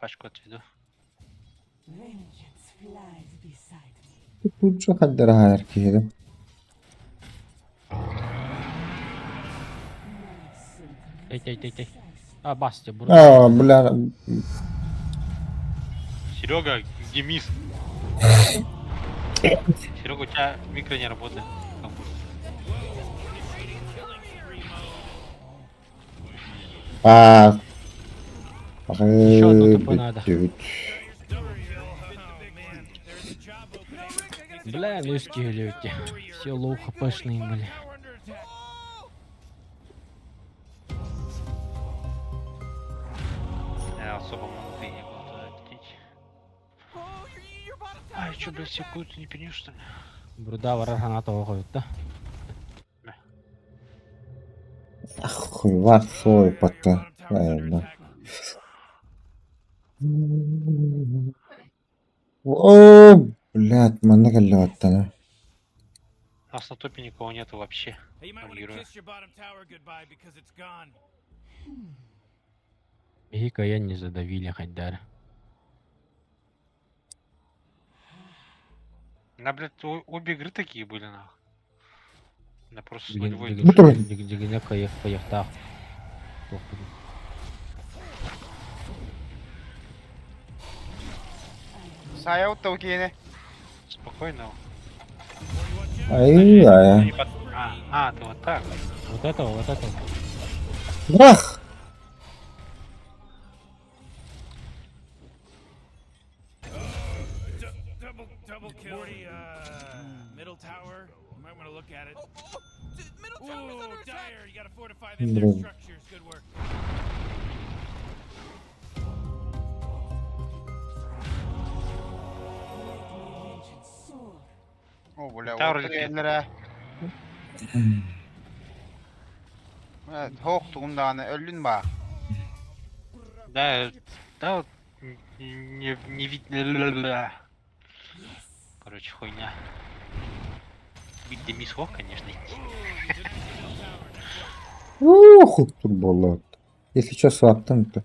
Спачку отведу. Тут что хоть дорогая аркеда. Эй. А, Бастя, бур. А, бля. Серега, где мисс? Серега, у тебя микро не работает. Как будет? А. Еще одну тупо надо. Бля, ну скиллюки. Все лоу хпшные были. Я особо много не буду туда лететь. Ай, что, блядь, все какую-то не перенес, что ли? Бруда варганатого ходит, да? Хуй, вар свой пока. Ладно. О, блядь, мана галлаттана. У нас на топе никого нету вообще. Hey, you might want to Героя. kiss your bottom tower goodbye because it's gone. Гика я не задавили хоть дар. Да, блядь, обе игры такие были, нахуй. Да просто с Блин, нулевой Ну, то- дигнека я поехал. Сая вот толкине. Спокойно. Ай, Ну, ай. не под- ты вот так. Вот этого. Брах! Double kill. Middle tower. You might want to look at it. Middle tower's under attack. Dire, you gotta fortify them their Блин. structures. Good work. О, бля, Tower вот летит. тренера. Хох тугумдаганы өлүн ба. Да, вот не видно. Короче, хуйня. Бить да мисс Хох, конечно. Ух, турболат. Если что, сваптан, то.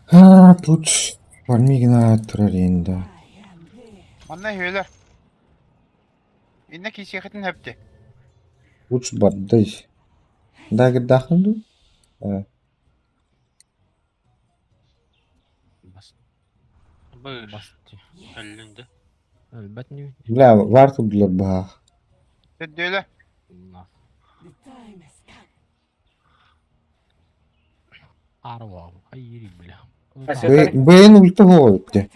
А, тут вармигна тураринда. Манна хөйлөр. Инне кисехетин хепти. Лучше бардайс. Дагы дахынду? Быш. Басти. Әлінде. Әлбәт не. Бля, вар тут для бах. Төддөлө. Арва. Айри, бля. Бейн ульта хойте.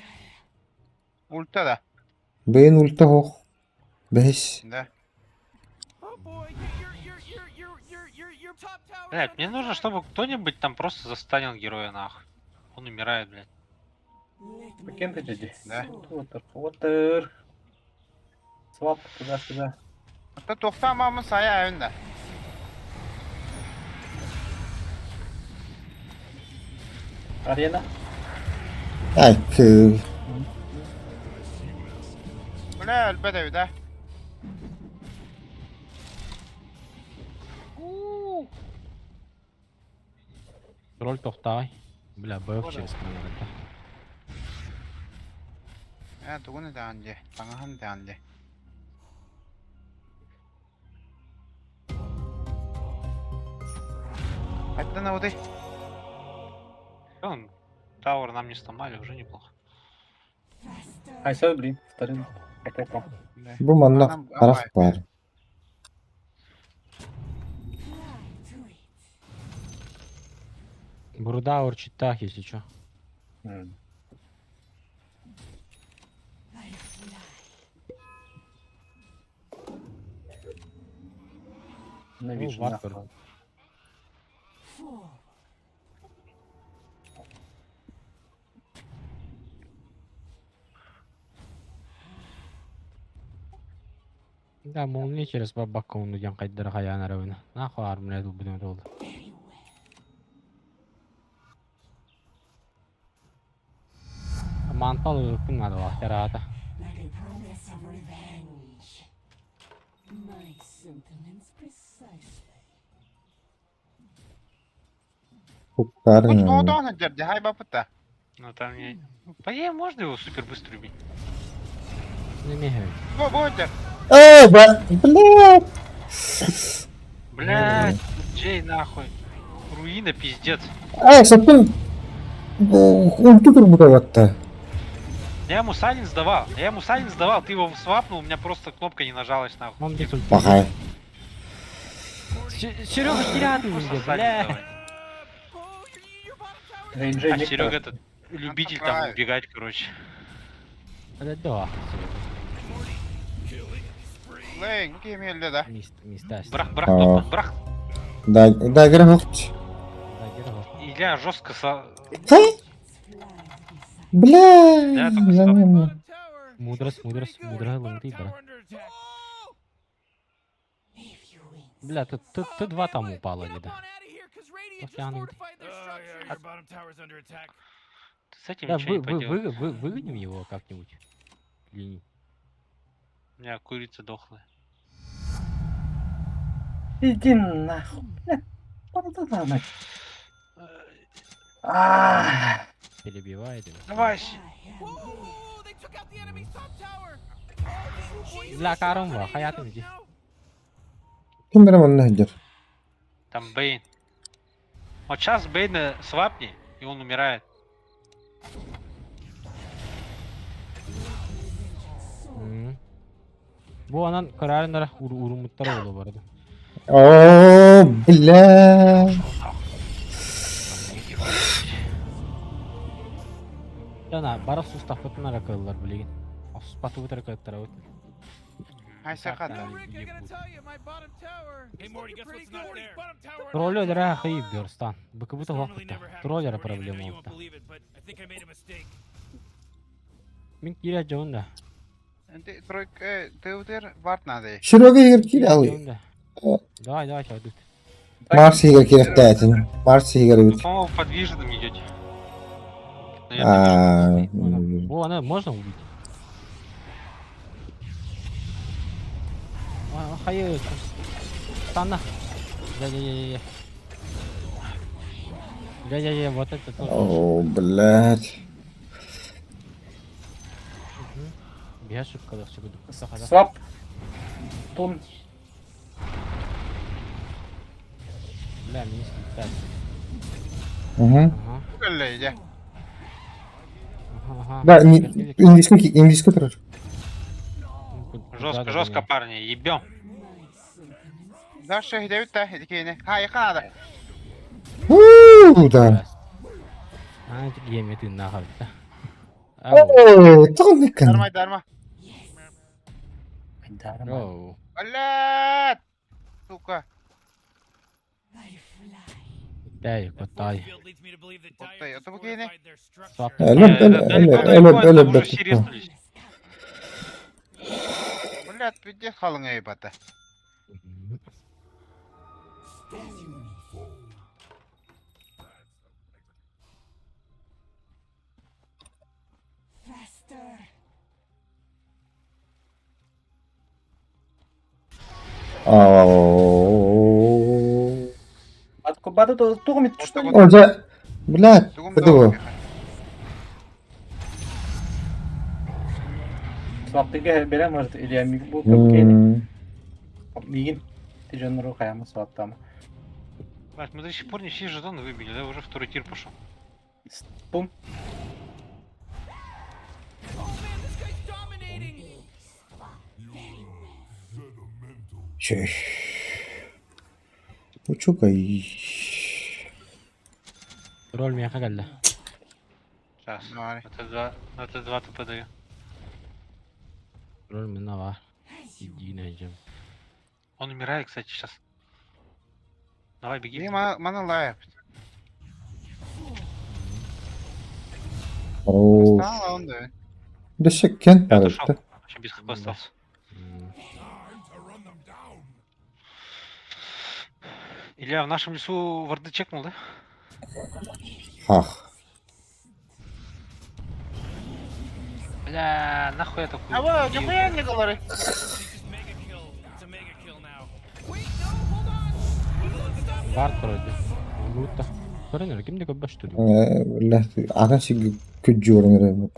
Ульта да. Бейн ульта хох. Бейс. Да. Oh boy, your top tower. Блядь, мне нужно, чтобы кто-нибудь там просто застанил героя, нахуй. Он умирает, блядь. Кем ты дяди? Да. Water. Swap туда-сюда. Ата токтамамын сая өндө. Арена. Ай, кы. Бля, өлбөдө да. Роль тохтай. Бля, бэф через камеру. Тугуну да анже. Таңахан да анже. Айттан ауды. Он, Тауэр нам не сломали, уже неплохо. Айсо, блин, вторым. Атаком. Бу манна карак бар. Бурда урчит так, если чё. Навижу, Варвар. нахуй. Да, молния через бабака он удян кайдара хаяна равна. Нахуй армия тут будем долго. Мантал өкпін надо лахтарата. Куптарың. Ну, он дерди, хай бапыта. Ну там я... По идее, можно его супер быстро убить. Не мехай. Бу дер. Блядь. Блядь, Джей нахуй. Руина пиздец. Сапын. Ульту турбутаватта. Я ему сайленс давал, ты его свапнул, у меня просто кнопка не нажалась нахуй. Он где тут? Пахай. Серега теряет Просто где, сайленс бля. давай. Рейнджей А никто. Серега этот любитель там убегать, короче. Это да. Лейн, кем елді да? Места. Брах, А. топа, брах. Да, грохот. Илья жестко Бля. Да, только Замена. Мудрость, лунты, бля. Бля, ты два там упало, да. С этим Да, ничего не поделать. выгоним его как-нибудь. Или не? У меня курица дохлая. Иди нахуй. Блядь, пардон, нахуй. Перебивает его. Давай. Бля, карamba, хаятым иди. Ким берем он нахер? Там Бейн. Вот сейчас Бейна свапни, и он умирает. Bu anan kararında urumutları oldu bu arada. О, бля. Yana bara sustaf batına rakıllar bilgin. Spatu butar kayıtlara öt. Хай сахат. Троллер'e hayıp görstan. Bakı bu da vakıtta. Troller'e problemi oldu. Min kira jonda. Ти тройка, ти утер варт надо. Серега игр киралый. Jonda. Давай, сейчас. Марс игр киртатин. Марс игр Вы, бит. по-моему, подвижным идете. Наверное, Bu ana можно убить? Hayır. Станна. Я, вот это тоже. О, блядь. Bir ошибка da все буду. Свап. Тун. Бля, мне скипать. Угу. Көллейде. Да, индийский траж. жестко, парни, ебем. Да, що йде від та, дикейне. Хай, надо. Да. А, это гейм ты нахуй. Ой, тонкан. Дарма, дарма. Оу. Блядь! Сука. Дай, потай. Оттай, ото букейне. Ölüp Уже все резнулись. Блядь, пиздец халың ебата. Откуда то турмит, что ли? Оля, блядь, Тугум это дауга. его. Свап тыга берем, может, или я мигбу капкейни. Мигин. Ты же на руках, мы свап там. Мать, мы до сих пор не все жетоны выбили, да? Уже второй тир пошел. Пум. Чеш. Учукай. Роль меня кагальда. Сейчас. Давай. Это два ТП даю. Роль меня var. Иди найдем. Он умирает, кстати, сейчас. Давай, беги. İyi bana layık. Oo. Tamam onu da. Düşükken Я дошел. herhalde. Еще без хп остался. Илья, в нашем лесу варды чекнул, да? Hah. Бля, нахуй я такую... Ama идею? nihaya ne kadar? Mega kill. It's a mega kill now. Wait, no, hold on. Бар вроде. Лута. Көрінер, кімде көп баш тұр? Vallahi ağaç gücü oranı.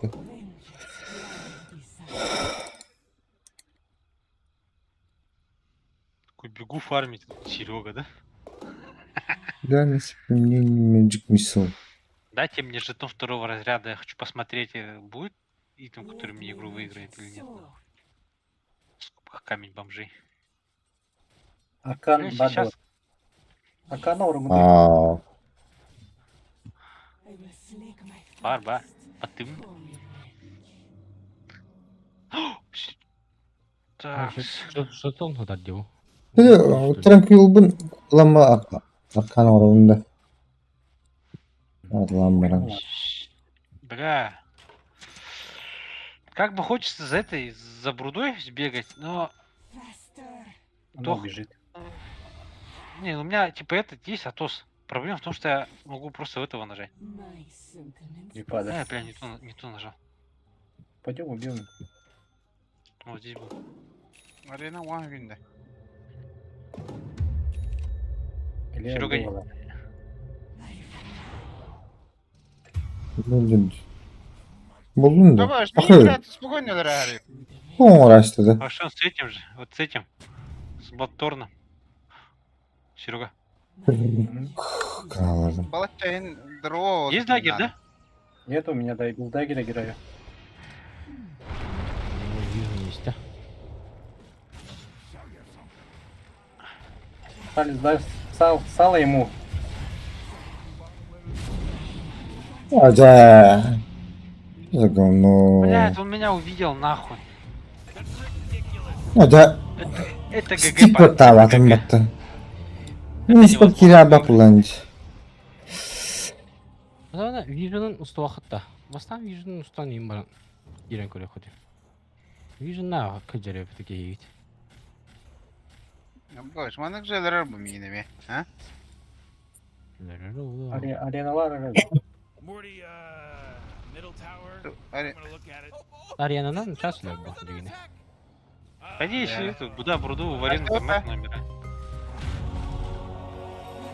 Такой бегу фармить, Серега, да? Да, не çıkmışsın. Дайте мне жетон второго разряда, я хочу посмотреть, будет итем, который мне игру выиграет или нет. Сколько камень бомжей. Акан Я Бадор. сейчас... Акан Оргуны. Aa. Бар, потым. Так, Что он туда делал? Tranquil lama akan oranda. Lan бля. Как бы хочется за этой, за брудой сбегать, но... Она Тох. убежит. Не, ну у меня типа этот есть Атос. Проблема в том, что я могу просто в этого нажать. Не падай. Бля, не то нажал. Пойдем убьем. Вот здесь был. Arena one günde. Или Серега, Ангола. Buldun da. Baba, Bakıyorum. блядь, спокойно дарari. O uğraştı. А что с этим же? Вот с этим. С Блатторном. Серега. Kanallardım. Balıkçayın draw. Есть дагер, да? Нет, у меня дай Дагера играю. Ну, вижу, есть, а. Халис, дай сало ему. Acayip. Zagonlu. Блядь, он меня увидел нахуй. Acayip. Это ГГ. Skip tavatım battı. Nispet kiraba kullanıcı. Ана вижнын усты уақытта. Бастан вижнын устан ең баран. Ерен көре құды. Вижнна көджері бітіке егет. Boş, bana güzel arar bu yine mi? Ha? Ареналар. Morty, middle tower. Hadi. I'm gonna look at it. Ариананан час ләк бұл дегені. Пойди еще эту, куда бруду в арену что комнату это? набирай.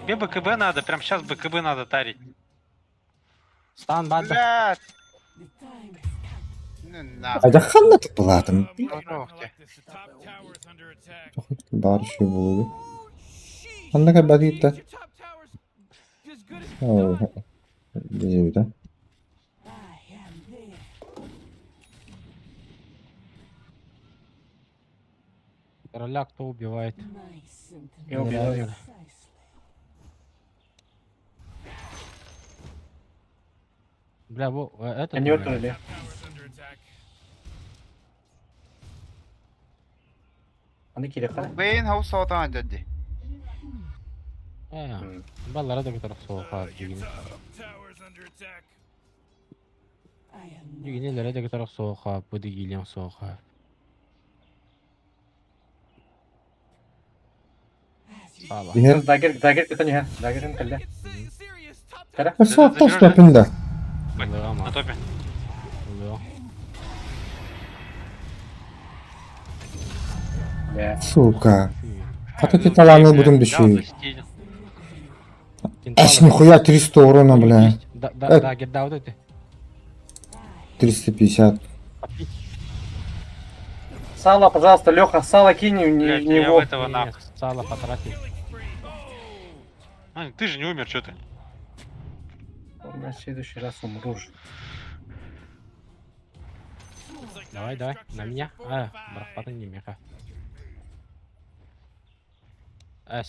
Тебе БКБ надо, прям сейчас БКБ надо тарить. Стан бадда. Блядь. Ну нахуй. Acayip anlatıp buladım. Пожалуйста. The top tower's under attack. Bari şey buldu. Anla kadar basit de. Your top tower's as good as Oo. Diye de. Короля кто убивает? Я убиваю. Бля, во, это... Они отняли. tower's under attack. Они киреха. Beyin havuz savatan dedi. Баллара да битар соқа дегені. Tower's under attack. Дегені ләрі да битар соқа, бұды келен соқа. Сала. Yine Дагер кетені. Дагерін кілді. Serious. Top Кері. Kısa taş topunda. Бұлыға ма? На топе. Бұлыға. Сука. Патаки таланы будем Взял, düşüyor. застилил. Эш нихуя 300 урона, бля. Да, герда вот это. 350. Сало, пожалуйста, Леха, сало кинь в Блядь, я в него. этого нахуй. Сало потратил. А, ты же не умер, что ты? Я в следующий раз умру же. Давай, на меня. Барахпатын не меха.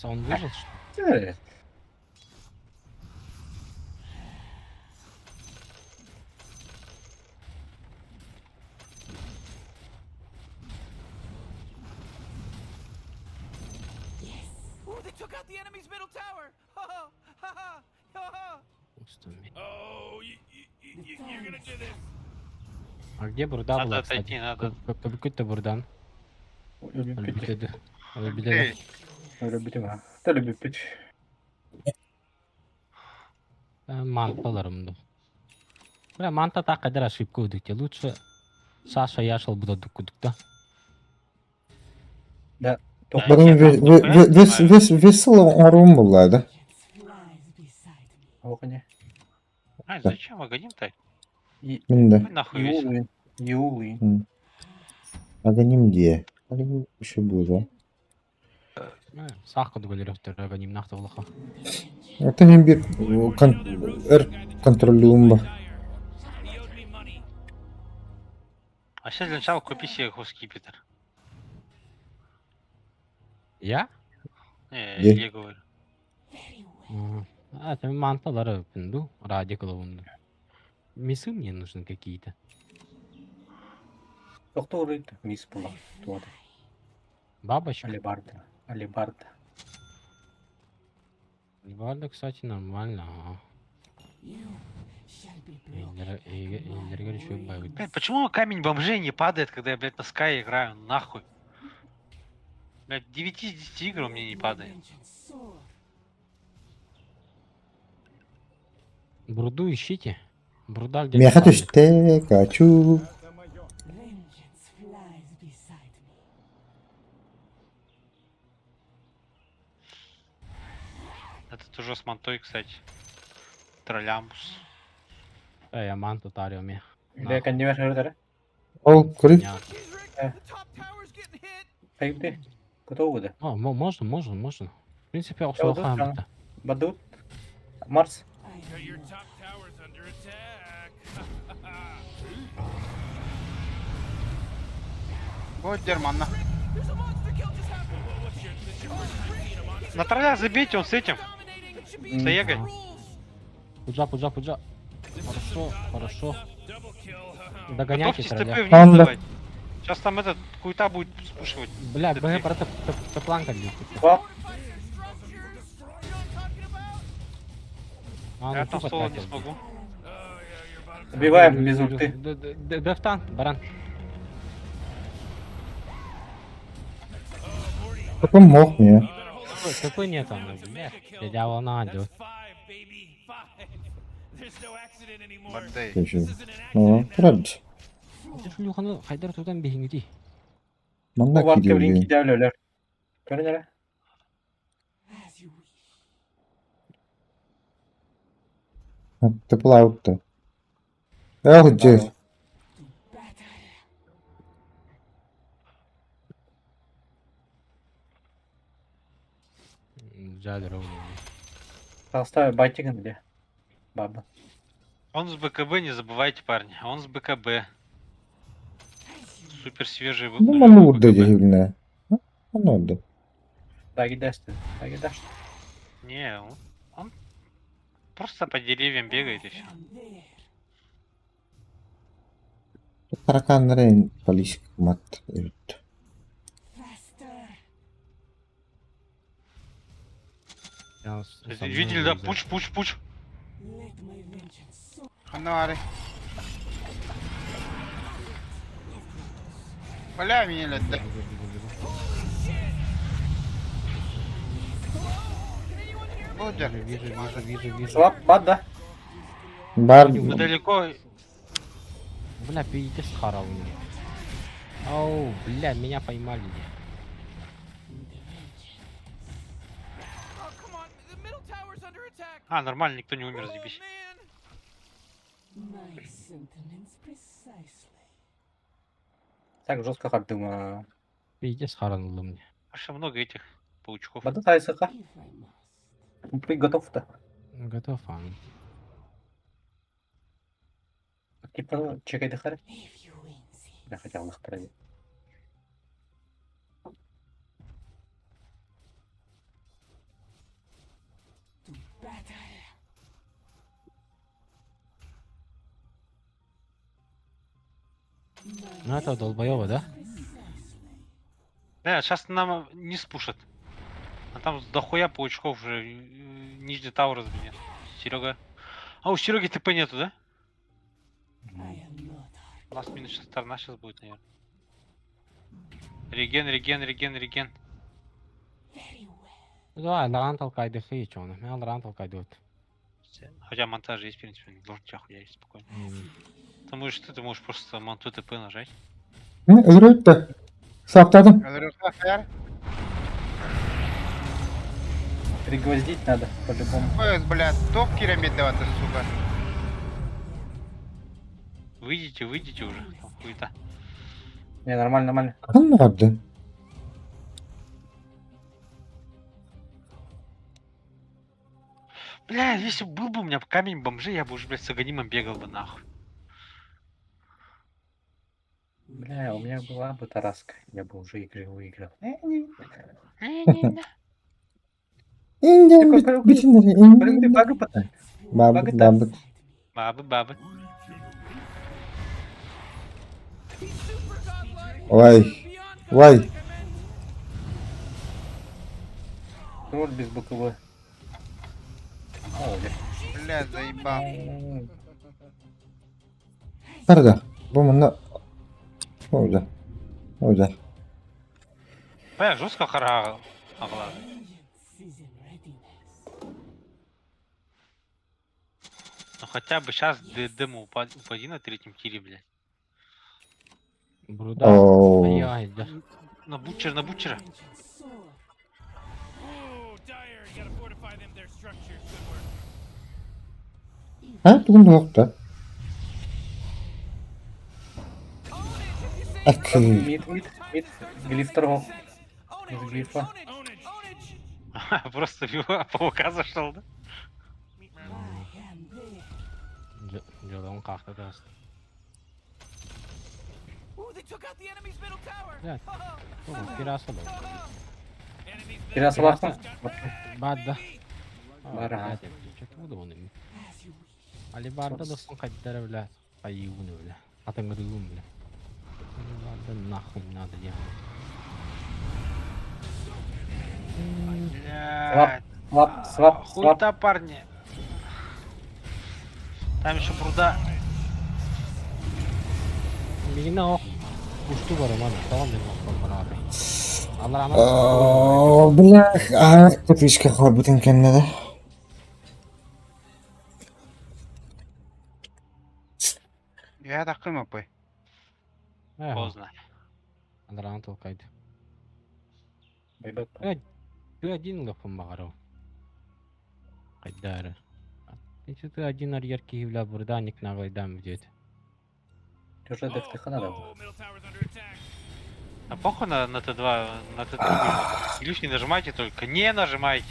Он выжил, что ли? Took out the enemy's middle tower. Ha ha ha ha ha. Устами. Oh, you're gonna do this. А где Бурда Надо была, отойти, кстати? надо. Как будто Бурдан. Ölüp bit. Bitedi. Bitedi. Эй, Ölüp bitim ha. Ölüp bit. Манталарымды. Бля, манта так кадер ошибка удукте. Лучше Саша Яшел будут дукудукта. Да. Бұрын весел оруым болады. Оқыне. Ай, зачем агоним-то? Мінді. Нахуй весь. Юлы. Аганим дие. Еще буде. Сақ кодголеров ним нақты олаха. Это мен bir контролюм ба. He owed me money. А сейчас для начала купи себе хоскипетр. Я? Не, Где? я говорю. А, там манталары пинду, ради головунду. Мисы мне нужны какие-то. Тоқты орайды. Мис бұла. Туады. Бабочка. Алибарда. Алибарда. Ливарда, кстати, нормально. Эйлерге решил бавить. Блядь, почему камень бомжей не падает, когда я, блядь, на Sky играю? Нахуй. Блядь, 9 из 10 игр у меня не падает. Бруду ищите. Бруда где Меха düşte kaçu. Этот уже с мантой, кстати. Троллямбус. Я манту тарю мне. Бе кандime шарыдары. Al kırık. The top tower's getting hit. Кайыпты. Кто буде? О, можно. В принципе, Я все вот тут Бадут. Марс. Your top tower's under attack. Бодер манна. There's a monster kill just happened. What's your, this your first time seeing a monster? На тролля забейте, он с этим. Dominating. It should be С Егой. rules. Пуджа. Хорошо. Double kill. Догоняйте Готовьтесь тролля. ТП вниз Ладно. давать. Сейчас там этот хуйта будет спушивать. Бля, ТП. БГ про топланка бьют. Оп. Я там соло не смогу. Убиваем без ульты. Дефтан, баран. Потом мог мне. ТП нет там, бля. Я волна That's идет. 5, baby. 5. There's no accident anymore. Бандай. Кеші. This isn't an Ну, accident. тұрады. Люханы хайдар тудан бейіңді. Манда Варка кидеу блинки дейін. дәулелер. Көрінері? Тыпыл аутты. Эх, же. Жадыр оу. Поставь байтиган где? Баба. Он с БКБ, не забывайте, парни. Он с БКБ. Супер свежий Ну, маны вурды дегивіне. Аны oldu. Даги дәсті. Даги дәшті. Не, он просто по деревьям бегает и все. Tarakanların polis mat yürüttü. Видели, да? Пуч. Ханна var. Бля, меня летте. Бодер. Вижу. Слаб, бад, да? Бар Вы далеко. Бля, пиздец харал. Оу, бля, меня поймали. Oh, come on. The middle tower's under attack. А, нормально, никто не умер, Oh, заебись. man. Так жестко хардым. Пиздец харанул мне. Вообще много этих паучков. Бады тайсыха. Ты готов-то? Готов, а. Типа, чекай дыхарь. Я хотел их проверить. Ну это долбоёба, да? Да, сейчас нам не спушат. А там дохуя паучков уже. Нижний тауэр разменят. Серега. А у Сереги ТП нету, да? Last minute сейчас сторона сейчас будет, наверное. Реген. Ну давай, Лоран толкай хей, чё он? Меня Лоран толкай дает. Хотя монтаж есть, в принципе, не должен тебя хуярить спокойно. Ты можешь просто монту ТП нажать. Ürüttü. Sakladım. Öldürürsen eğer. Пригвоздить надо, по-любому. Пояс, блядь, топ пирамид давати, сука. Выйдите уже. Там хуета. Не, нормально. Kan mı vardı? Бля, если был бы у меня камень бомжей, я бы уже, блядь, с аганимом бегал бы нахуй. Бля, у меня была бы Тараска, я бы уже игры выиграл. İndim bitinleri indim. Багы потом. Babıt. Бабы. Vay. Тролль без боковой. Блядь, заебал. Nerede? Bu mu ne? Orada. Бля, жестко хара. Ну хотя бы сейчас демо упади на третьем тире, блядь. Burada Oo. ayağa gider. На бутчера. Ooh, dire, you gotta fortify them, their structures. Good work. Ha? Bugün de yoktu. Akıl. Мид. Глиф торгов. Из глифа. Просто паука зашел, да? Yolun kalktı da. Ooh, they took out the enemy's middle tower. Evet. Oğlum biraz oldu. Enemy's Biraz baktım. Barda. Бара. Что-то удобно. Али барда достан кайдара бля. Аюны бля. Атаңырылым бля. Барда нахуй надо делать. Блядь. Свап. Хуйта, парни. Там еще пруда. Birine o. Uçtu var ama tamam mı? Abi. Allah rahmet Oo, bırak. Ayakta fişke korbutin kendine de. Я takılma boy. eylesin. Поздно. Allah rahmet olkaydı. Байбек. Ты один лапом багаров. Кайдары. Ты один арьерки явля бурданик на гайдам где-то. Уже дефтеха надо. Oh, middle tower's under attack. А похуй на Т2, на Т3. Глиф не нажимайте только. Не нажимайте.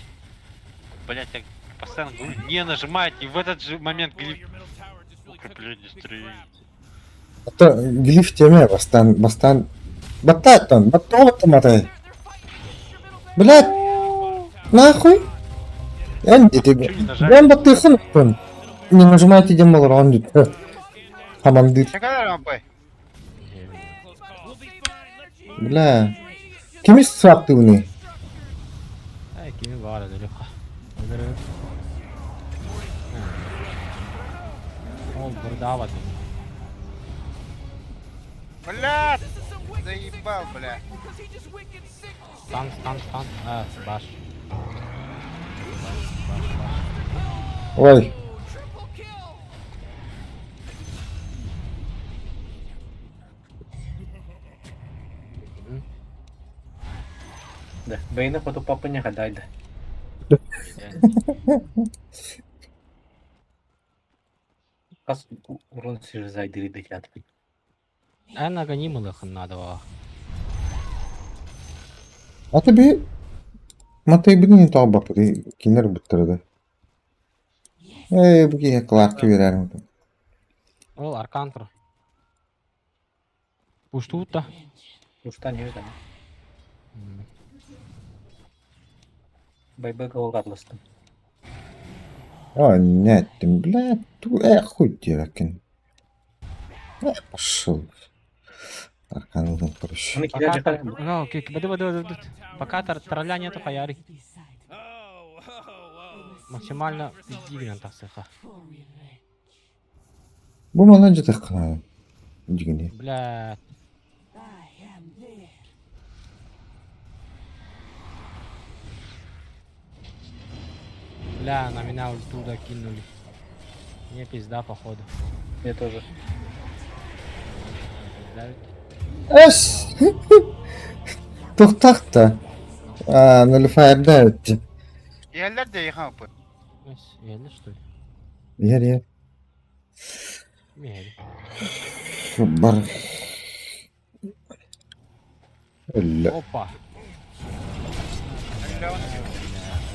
Блять, я постоянно говорю, не нажимайте. И в этот же момент Boy, глиф. your middle tower just really took a Укрепление big строения. slide. Hatta glif deme bastan. Battatan. Battatan. Блядь. Нахуй? Я тебе. Ben battıyxın. Не нажимайте демалар он dit. Tamam dit. Ne kadar ama boy? We'll be fine. Let's Bля. Kim istifaktı bunu? Ay kimi var öyle. Öyle. Ol burada var. Блядь! Заебал, бля. Стан. А, баш. Ой. Да. Бейна поту папа не гадай да. Kas урон сижу зайдыры декят. En aganimılığın adı var. Ata bir Matayı bir ne tabi bakdı. Kinler bitirdi. Bu ki Clark'ı verer mi? Ol arkantro. Uçtu da. Ушта не видно. Байбека огатластым. Aa ne ettim? Bля, tu хуй диракин. Пошел. Арканудың құрыш. Они кидают же Ну, окей, бады. Пока тролля нету, хаяри. Максимально издигнен тасыха. Bu bana ciddi kanalı. Digini. Блядь. Бля, на меня ульту докинули. Мне пизда походу. Мне тоже. Пизда. Es. Tuktak da. Nülüfer'de etti. Yerler de yıkan bu. Еле что ли? Yer yer. Мели. Var. Öyle. Опа.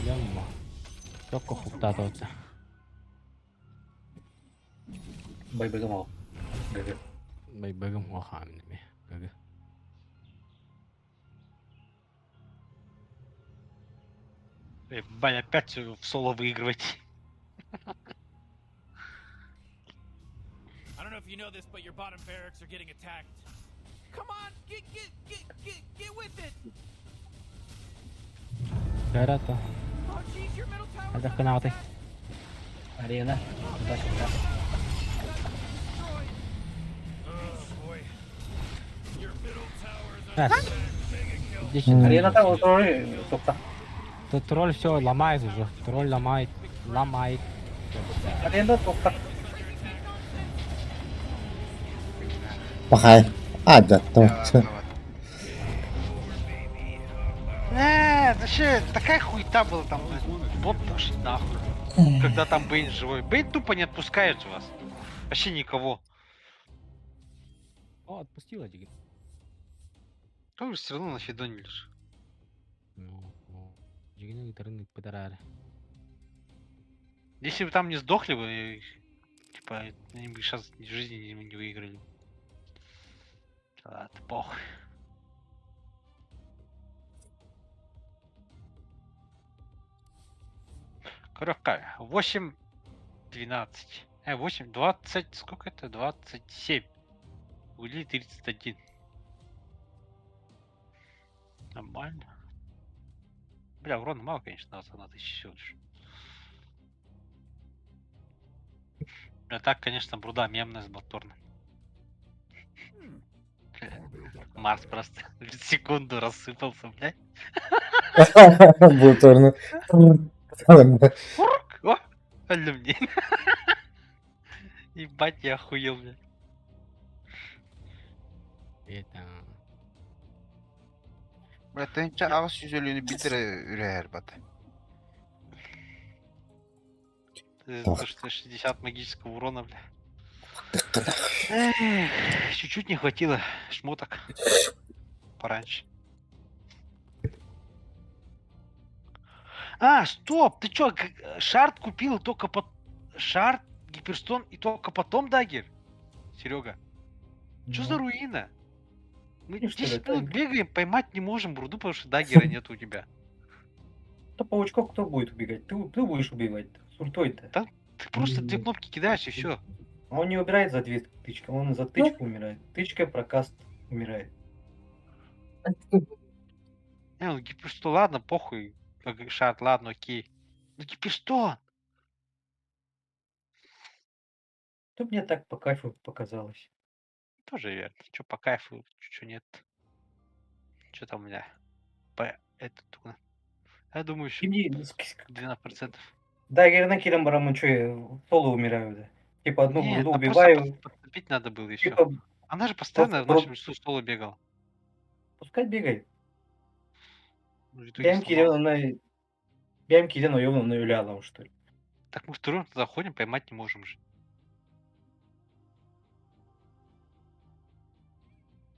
Ölüyor mu? Çok kokukta atıyorsa. Байбегам ал. ГГ. Байбегам вахаминами. Гага. Бань, опять в соло выигрывать. I don't know if you know this, but your bottom barracks are getting attacked. Come on, get with it. Гарата. Oh, jeez, your middle tower. Ada kenapa? Арена. Туда-сюда. Арена-то вот собственно. Тут тролль все ломает уже. Тролль ломает. Ломает. Арена только. Bakay. Hadi tamam. Вообще, такая хуета была там. Вот пошли нахуй. Когда там Бейн живой. Бейн тупо не отпускает же вас. Вообще никого. О, отпустила Диги. Тоже все равно на фидоне лишь. Дигины гитарны подарали. Если бы там не сдохли бы, типа, они бы сейчас в жизни не выиграли. Ладно, похуй. Коробка. 8, 12. 8, 20. Сколько это? 27. Ули 31. Нормально. Бля, урона мало, конечно, на 1000 всего лишь. А так, конечно, бруда мемная с Блатторном. Марс просто в секунду рассыпался, блядь. Буторно. О, алюминий. Ебать, я охуел, блядь. Это... Bırakınca ağız yüzeliğini bitirir batı. То, что 60 магического урона, бля. Эх, чуть-чуть не хватило шмоток. Пораньше. А, стоп! Ты чё, шард купил только под... Шард, гиперстон и только потом дагер? Серега. Чё за руина? Мы Ну, что 10 это? минут бегаем, поймать не можем бруду, потому что даггера нет у тебя. То паучков кто будет убегать? Ты будешь убивать. С ультой-то. Да? Ты просто 2 кнопки кидаешь и все. А он не убирает за 2 тычки, он за тычку умирает. Тычка прокаст умирает. Не, ну гиперстон, ладно, похуй. Шард, ладно, окей. Ну гиперстон! То мне так по кайфу показалось. Тоже верно. Чё по кайфу, чё нет. Чё там у меня? Это туна. Я думаю, еще Иди, 12%. да, я на килем бараму чё, соло умираю, да. Типа одну Нет, бруду там просто убиваю. подцепить надо было и все. Типа, Она же постоянно в просто нашем лесу соло бегала. пускай бегает. В итоге Benim сломал. Benimki de yolun öyle alalım что ли. Так мы второй заходим, поймать не можем же.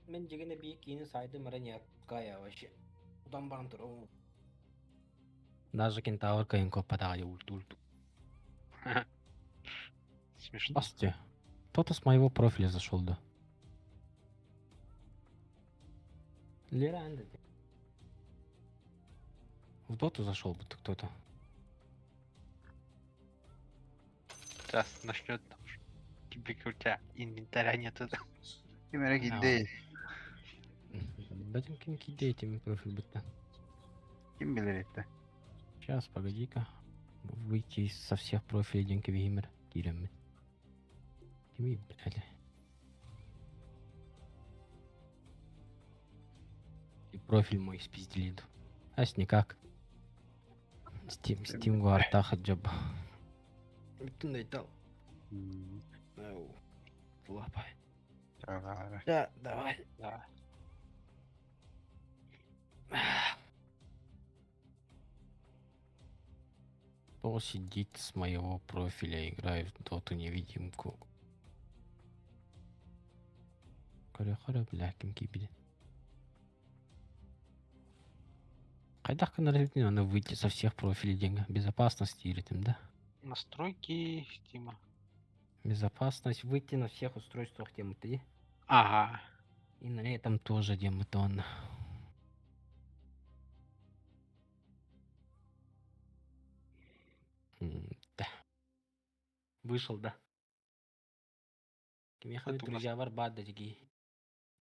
Мен дигine bir kini saydım aranya kaya вообще. Удан бантро. Даже кентавр каинко подали ульту. Смешно. Здравствуйте. Кто-то с моего профиля зашел, да. Леранда. В доту зашел бы кто-то. Сейчас начнет там. Тебе у тебя инвентаря нет. Kimere gitti. Дадим какие-нибудь идеи этими профиль быть-то. Kim bilir etti. Сейчас, погоди-ка. Выйти со всех профилей Денька Веймер. Кирем. Тимми, блядь. И профиль мой спиздили. Ась никак. Steam Guard хаджаба. Ты найдал. Лапай. Да, давай. Да. Кто сидит с моего профиля, играет в доту невидимку. Кара бля, ким кибили. Кайдах надо выйти со всех профилей деньги. Безопасности или там, да? Настройки Стима. Безопасность. Выйти на всех устройствах темы ты. Ага. И на этом тоже дематон. Да. Вышел, да. Кемехали Это у нас- друзья варбада такие.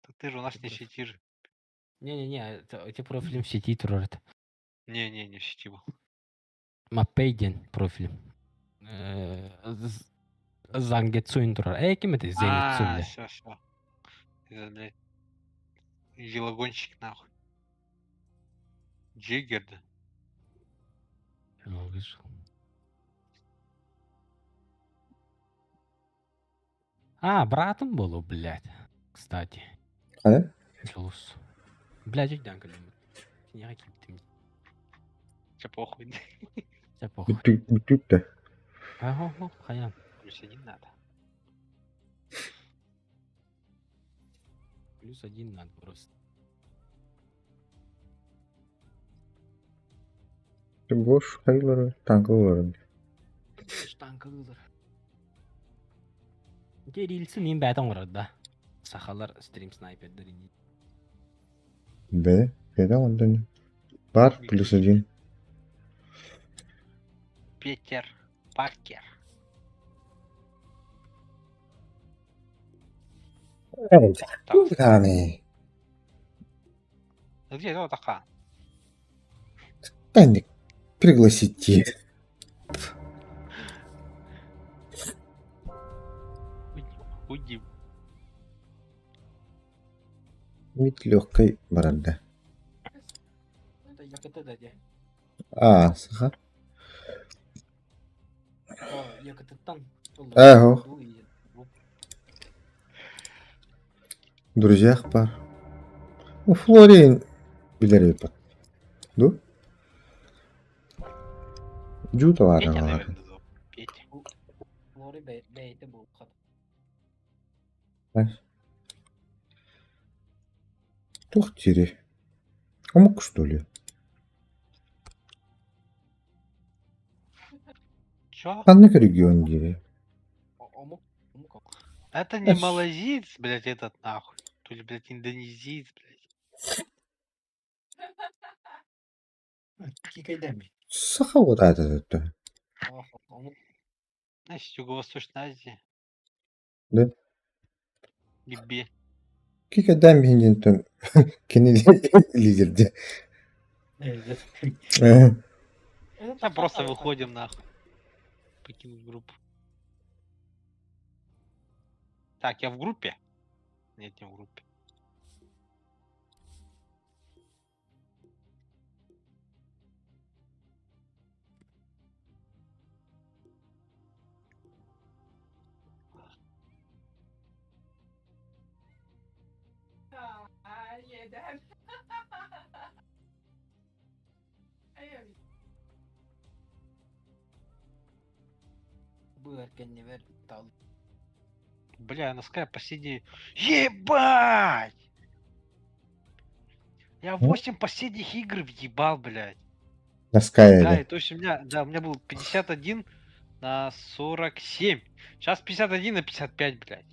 Так ты же у нас не сети же. Не-не-не, эти профили в сети турят. Не в сети был. Маппейден профиль. Зангецуин турар. Кем это зенгецу, бля? Все. Это, блядь, велогонщик нахуй. Джиггер, да. Вышел. Братом было, блядь. Кстати. А? Джулус. Блядь, иди ка думаю. Не какие ты мне. Че похуй. Все похуй. Бутук-бутук-то. Ага, хаян. Плюс один надо. Плюс один надо просто. Boş hayırları tankılları. Штанкалар. Рилсы мен бәтін құрады да. Сахалар стрим снайпердер. Be. Beden onda ne? Бар плюс один. Питер Паркер. Evet. Yani. Где это такая? Ben de пригласите. Уйди. Вид легкой баранда. Это я КТ де. Саха. Я КТ-тан. Ого. Друзьях бар. Флорин. Билер yapar. Ду? Juta var Петя, ama. наверное, зовут. Петя. Лори бейте был хат. Тух тири. Амук что ли? Чё? Аннык регион дири. Это не Эш. малазиец, блядь, этот нахуй. То ли, блядь, индонезиец, блядь. Кикайдами. Саха вот это. Значит, Юго-Восточная Азия. Да? Либе. Kika'dan bir hincin kendi лидерде. Да просто выходим нахуй. Покинуть группу. Так, я в группе? Нет, не в группе. Невер тал. Бля, на скайп посиди. Ебать! Я 8 последних игр въебал, блядь. На Да, Скайе. и то есть у меня был 51 на 47. Сейчас 51 на 55, блядь.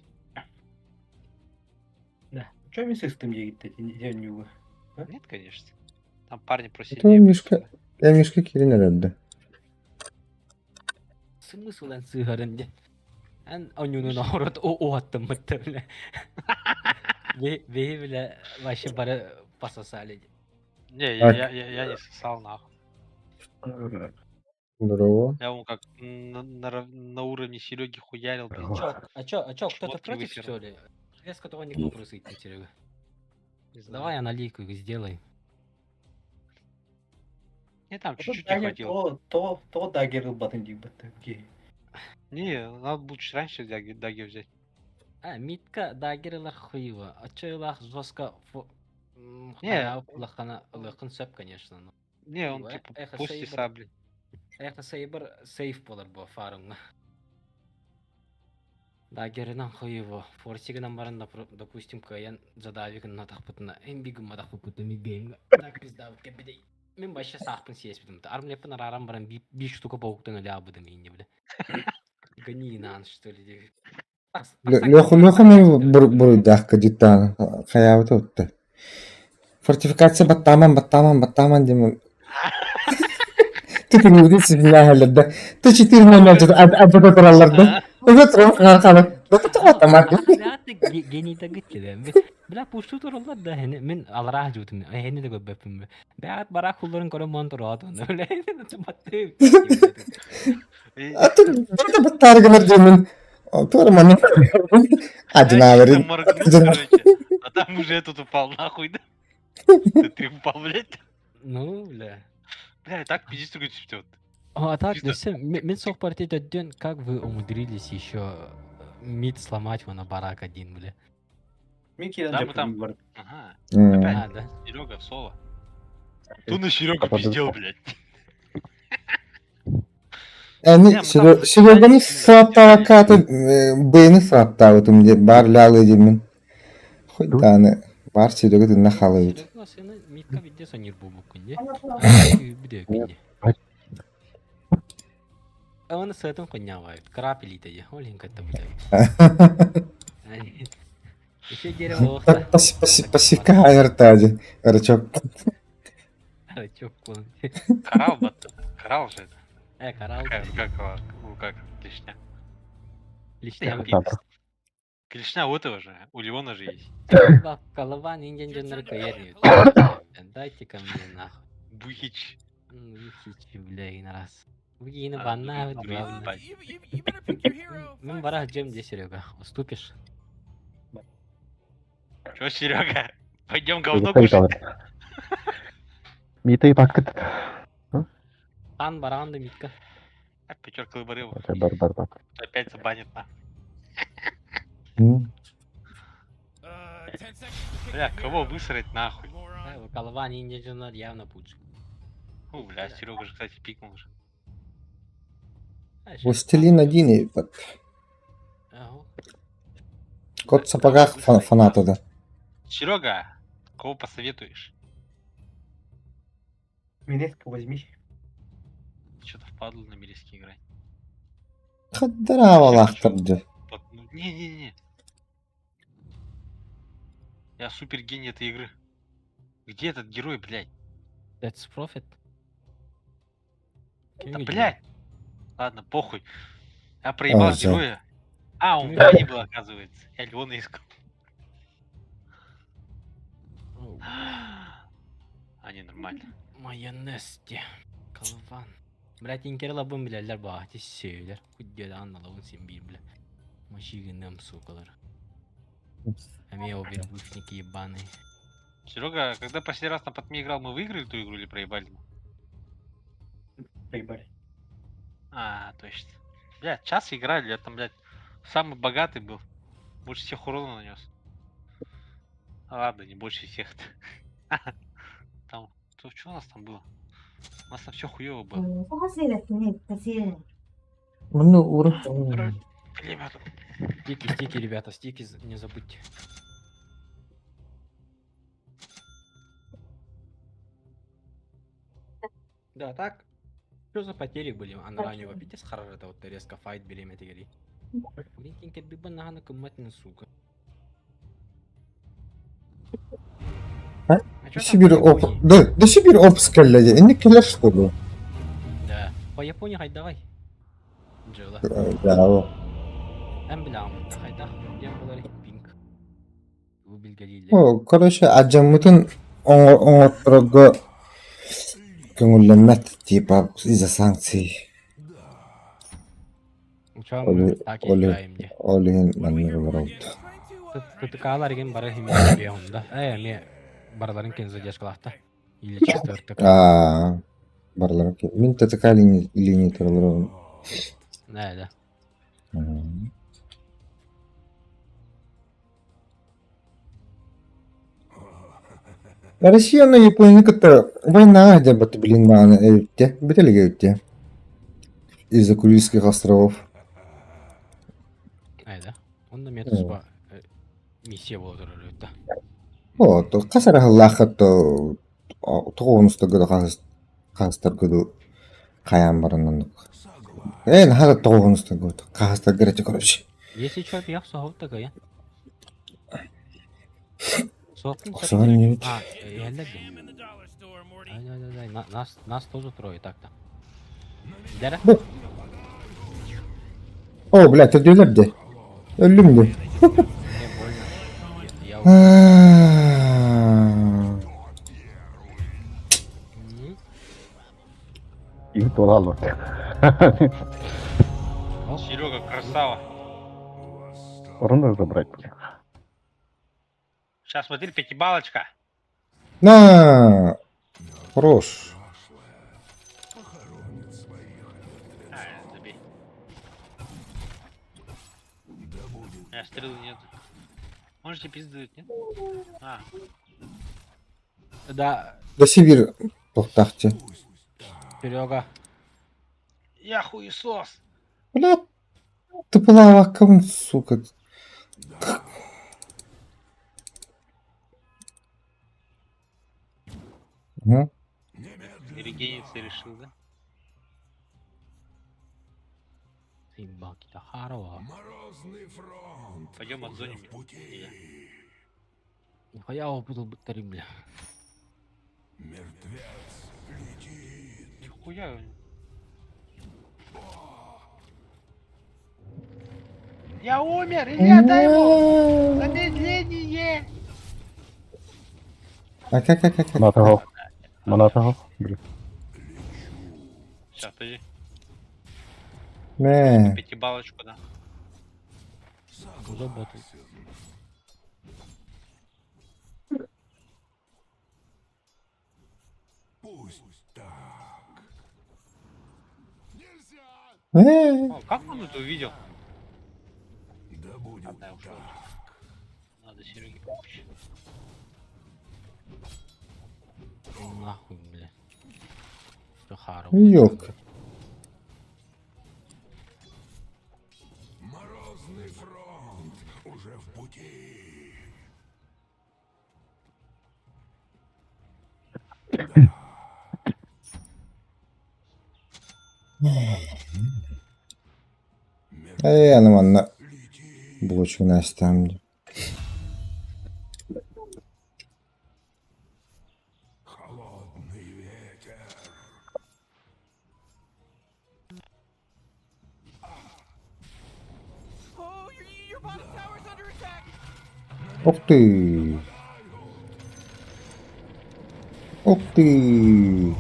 Да. Что мне с этим делать? Я не увы. Нет, конечно. Там парни просили. Это Мишка. Я Мишка Кирин herhalde. Смысл он сыгарынде. Он наоборот о аттым мыттырля. Ве бля вообще бары пососали. Не, я не сосал нахуй. Здорово. Я ему как на уровне Сереги хуярил, блин. А чё, кто-то Шмотки против, вытер. что ли? Резко того не вопросы идти, Серега. Давай аналитику сделай. Не, там чуть-чуть не хватило. То даггеры батын дейбі. Не, надо будет чуть раньше даги взять. Митка даггерлар хуево. А чё илах жестко Не. лахын сөп, конечно. Не, он Ой, типа эхо после сейбр. сабли. Аяқта сейбір сейф болар бұл фарымға. Даггерінен хуево. Форсигінен барында, допустим, каян задавигін натақ бұтына. Эмбигін мадақ бұты мигеймға. Так пиздавыт кәбедей. Мен башы сақпын сиеспедім. Армлепін арарам барам 5 штука пауқтың әлі абыдым ейіне біле. Ганинан, что ли. Лёха мен буруйдах кадиттан хаябыт отты. Фортификация баттаман демем. Ты переводишь меня халда. Ты 4 момента абыда туралларда. Öyle turun kalkalı. Bakı tıklatama. Geniyte gitti. Bila puştu turullar da men alara jutum. Heni de göbepim. Beat barak kulların koran montor adı. Öyle battı. Atı burada battar gelir demin. Turmanın. Adına verin. А там уже этот упал нахуй, да? Ты упал, блядь. Ну, бля. Бля, так 50 штук чтёт. А так, мен сок партия дён, как вы умудрились еще мид сломать на барак один, бля? Да, мы там... Ага. Опять, да? Серега в соло. Ту на Серега пиздел, блядь. Сереганın sıratta katı beyni sıratta otum diye barlalı demin. Huydanı var Serega dinle halıydı. Серега сені мидка виде сонир bu күнде. Bir de күнде. Onu sırtın konya var. Krapelite ya. Olin katta bu da. Еще дерево охта. Пассивка айртади. Рычок. Рычок клон. Коралл, бат. Коралл же это. Коралл. Как клешня. Лишня. Клешня у этого же. У Леона же есть. Голова ниндзя каерни. Дайте ко мне нахуй. Бухич. Бухич, бля, на раз. Вы банна, мы барах джем где Серега. Уступишь? Чё, Серега? Пойдем говно кушать. Митай пакет. Тан баранды митка. Пятерка выборил. Бар. Опять забанит на. Бля, кого высрать нахуй? Голова ниндзя явно пуч. Бля, Серега же, кстати, пикнул уже. Властелин один и так. Кот в сапогах фаната, да. Серега, кого посоветуешь? Минетку возьми. Что-то впадло на мириске играть. Каддрава лахтырды. Не. Я супер гений этой игры. Где этот герой, блядь? That's profit. Да, блядь. Ладно, похуй. Я проебал всё. героя. А, он меня не был, оказывается. Я Леона искал. А, не, нормально. Майонезде. Kalvan. Блять, инкер лабын билерлер баати сөйлер. Куддеда анналабын сен бир биле. Машигинем сукалар. Ами о вербушники ебаные. Серега, когда последний раз на Патме играл, мы выиграли ту игру или проебали? Проебали. А, точно. Блядь, час играли, я там, блядь, самый богатый был. Больше всех урона нанес. Ладно, не больше всех-то. Там, что у нас там было? У нас там все хуево было. Ну, урок. Ребята. Стики, ребята, стики не забудьте. Да, так. Что за потери были? Анранева пиздец харарата вот резко файт берем эти гори. Блин, как бы нахана куматна, сука. Сибирь оп. Да Сибирь опскалляди. Не келер что ли? Да. По Японии хай давай. Джола. Да. Эмблям. Хайда. Дем болар пинк. Убил галиле. О, короче, аджамутun оңоттырга Көңілленмет, типа, из-за санкций. Учам Оле, так оле, ибраимде. олеген маннығы бар олды. Тытыкалар ген бары химия бе онда. Ме барларын кен задержкалахта. Или четвертый. Барларын ке. Мен ТТК линии тұрылыр. Да. Россия на Японии как-то война, где бы ты, блин, на эти, бетелеге эти. Из-за Курильских островов. Да. Онда метоспа миссия болдыр өтті. О, то қасар Аллахат то тоғынысты гүді қастар гүді қаян барынан. Нағады тоғынысты гүді қастар гүді көріші. Если чё, я соғып та кая. Қосығар не өт? Елдер де. Нас тоже трое так-то. Дәрі? О, блядь, öldüler de. Öldüm de. Серега, красава. Урон забрать. Сейчас смотри, пятибалочка. На, хорош. Забей. Стрелы нет. Можете пиздать, нет? Да, Да Сибирь тоқтақты. Серега. Я хуесос. Блядь, ты была вакам, сука. Угу. Регениться решил, да? Симбаки-то харова. Пойдем от зоны. Нихуя опытал бы тарим, бля. Нихуя. Я умер, Илья, дай ему замедление. Как? Монатого. Сейчас, подожди. Не. Пятибалочку, да. Заботу. О, как он это увидел? Одна я ушел. Надо Сереге помочь. Нахуй, бля. Что харова. Ёк. Ana manna булочку настам. Ух ты! Ух ты!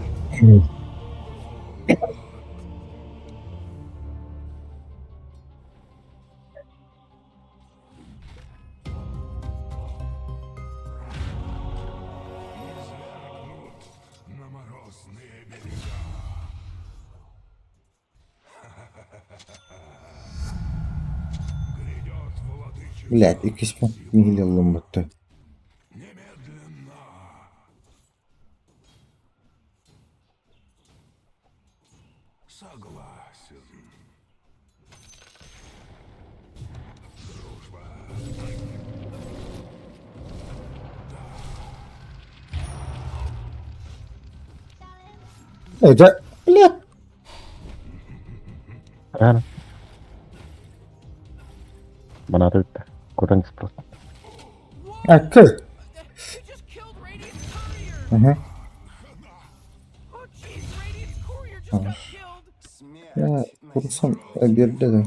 Блядь, якийсь мігілілом бути. Да, блядь. Монаты өтті. Курантис просто. Кыр. Угу. Я курсом берді да.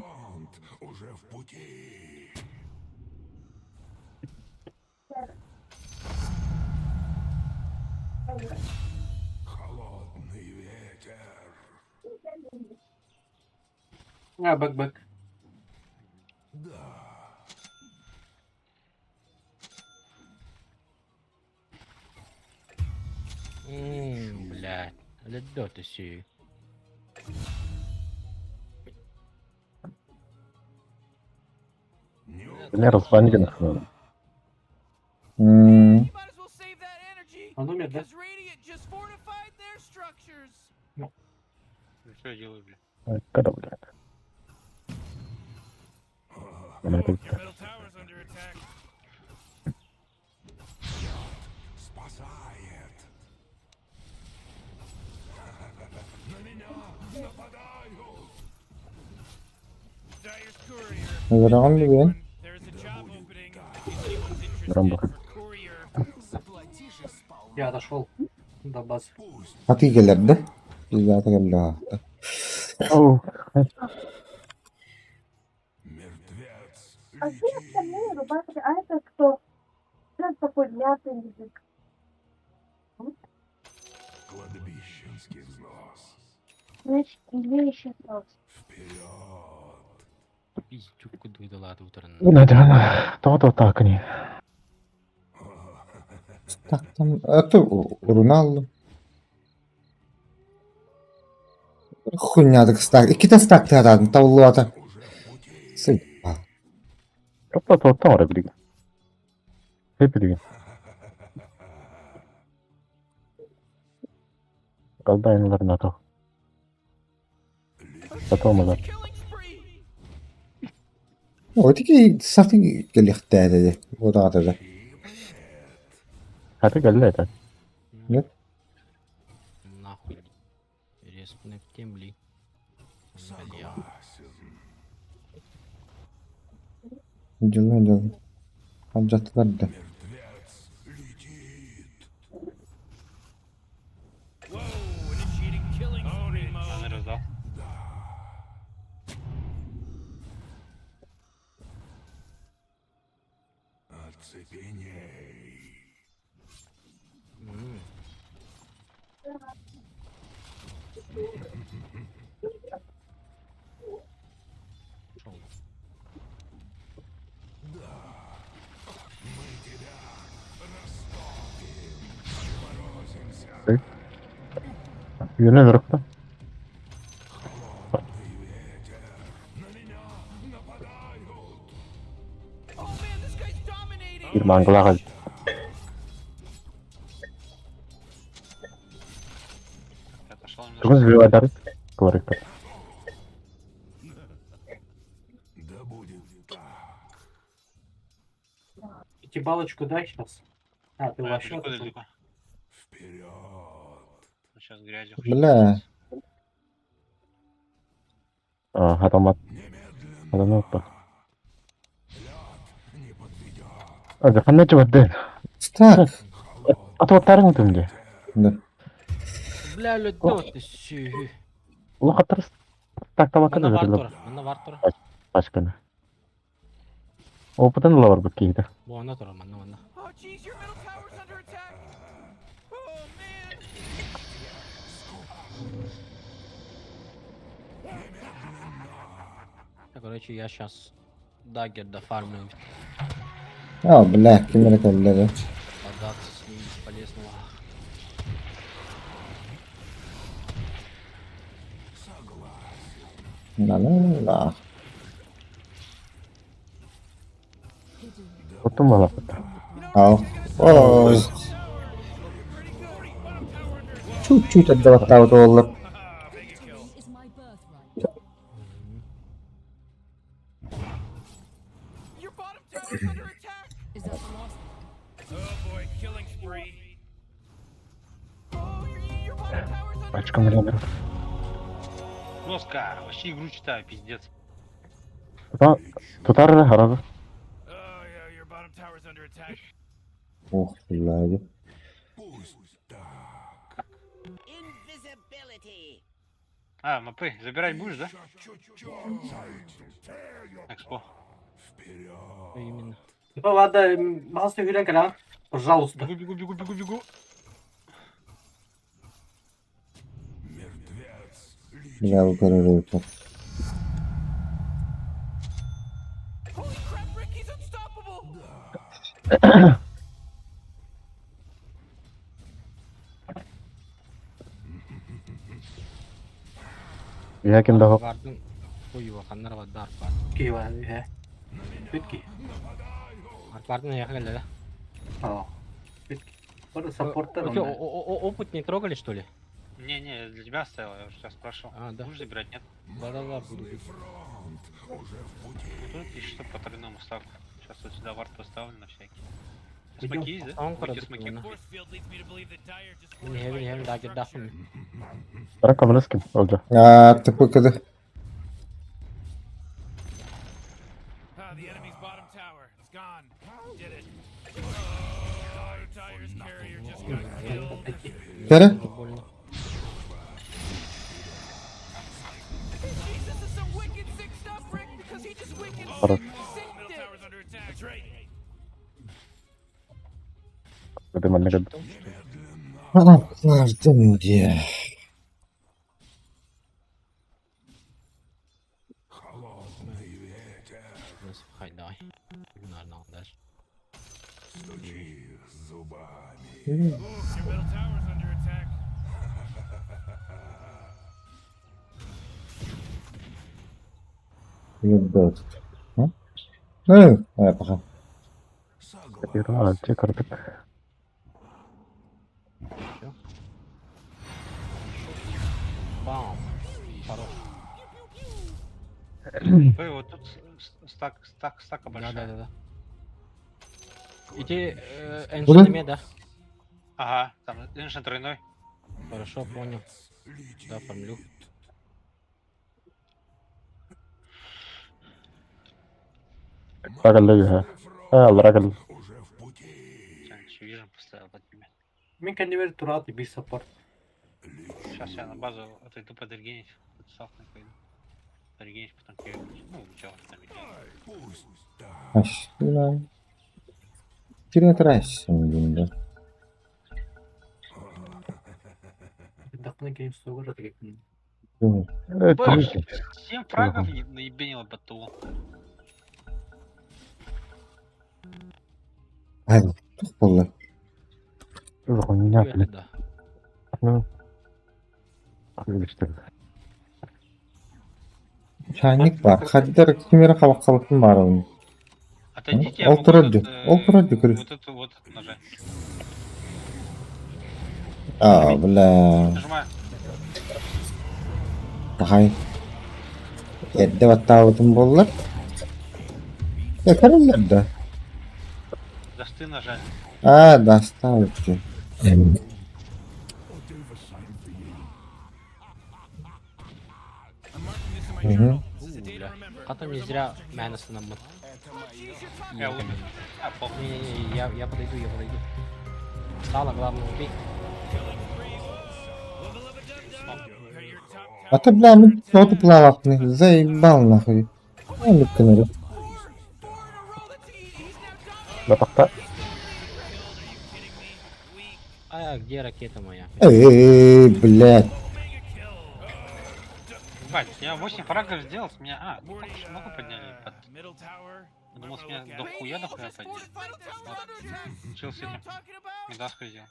А, бэк-бэк. Блядь. Да ты си. Не разбанили. М, You might as well save that energy. Он умер, да? Because Radiant just fortified their structures. Ну что я делаю, бля? Это, блядь. Your middle tower's under attack. Dyer's courier. Выбирал ли я? There's a job opening. If anyone's interested Рамбо. for courier. Я отошел до базы. Haticeler de. Biz zaten geldi ha. Оу. А все остальные рубашки, а это кто? Что такой мятый язык? Значит, или еще сос. Пиздюк дуйдалады утран. Надо. То-то так они. Tak tam. Это Роналду. Хуйня так стак. İki de stak adam. Tavlu ata. Sıpa. То-то оры, блин. Блин. Колдайнлар на то. Потом уже. Killing spree. Вот такие сафи gelихтәде. Вот ата да. А ты галля это. Нет? Нахуй. Рескны в темли. Бля. Дела да. Hamzatlar da. Whoa, initiating killing spree Он mode. раздал. Yine naверху. Oh man, this guy's dominating. Bir mangala. Отошел немножко. Кого сбивать? Говорит. Эти балочку дай сейчас. А, ты А, вообще далеко, отошел? далеко. Сейчас грязью. Бля. Адамат. Адамат па. Заханна чувадde. Стак. Атваттарың түнде. Да. Бля, да ты си. Улы хаттар тактабакка да Мына бар бериле. тур. Мына бар тур. Башканы. Опытын лавар бу кейде. Буана тур, мына. Oh jeez, your middle tower's under attack. Oh man. Короче, я сейчас дагер дофармлю. А, бля, кемер коллега. Податься с ним бесполезного. Да. Отын бала. Ау. Ой. Чуть-чуть отдавать вот олып. Your bottom tower's under attack. Oh boy, killing spree. Oh, your bottom tower's under Пачка миллионер. Жестко. Вообще игру читаю, пиздец. Тутар харагы. Oh yeah, your bottom tower's under attack. Ох, бля. А, мапы, забирать будешь, да? Экспо. Именно. Ну ладно, мастер Юренко, да? Пожалуйста. Бегу. Бля, укорочу. Яким дого? Арквардын коюва каннар бадда арквард. Ки var he. Bitki. Арквардын аяққа келді да. А. Bitki. Burada support'tan Окей, onlar. опыт не трогали, что ли? Не, для тебя оставил, я уже сейчас спрашивал. А, да. Будешь забирать, нет? Да-да-да, буду. Тут пишет, что по тройному ставку. Сейчас вот сюда вард поставлю на всякий. Идём. Смоки есть, да? Саунд Будете продукт, смоки? наверное. Force field leads me to believe that Dire just Мені гевін, да, кидахом. Раком Олджа. Типу, коли... The enemy's bottom tower. It's gone. Did it. Dire's carrier just got killed. Кері? Больно. Jesus is some wicked sick stuff, Rick, because he just wicked Хорош. middle tower's under attack. That's right. Ти мене гад. Анахлажден де. Хай, давай. Нормально, дальше. Your middle tower's under attack. Ебать. Ну, пока. Ти картик. Бам. Хорош. Вы вот тут стака большая. Да-да-да. Иди, эншинами, да? Ага, там инжен тройной. Хорошо, понял. Да, оформлю. Ракал леги, ха. Ракал. Еще вижен поставил под тебя. Min kan ju väl tro att det blir support. Сейчас я на базу отойду подергенить. Ставку пойду. Подергенить, потом тебе. Ну, ничего, там идет. Аж, ну... Перетрасься, блин, да. Dakne game soğuk da gektin. Бэш, 7 фрагов наебенило БТУ. Ай, тух болды. Хуйня, Привет, блин. да. Ну. Что? Чайник бар. Хаддер кемері қабақ қалықтың бар оның. Отойдите, я Ол могу тұрады, этот, ол тұрады, көріс. вот эту вот нажать. А, бля. Нажимаю. Тахай. Едді баттауытын болылар. Көрілер да. Досты нажать. А, доставки. Мгм. Бля. Как-то не зря Мэннеса нам... Я умер. А, похуй. Не-не-не, я подойду. Стало, главное, убей. А ты, бля, ну, кто-то плавахный. Заебал, нахуй. Ну, липканеры. Батахта. А где ракета моя? Эй, блядь. Бать, я 8 фрагов сделал, с меня... А, ну, так много подняли. Middle tower. Я думал, с меня дохуя подняли. Чил с этим. Медаску сделал.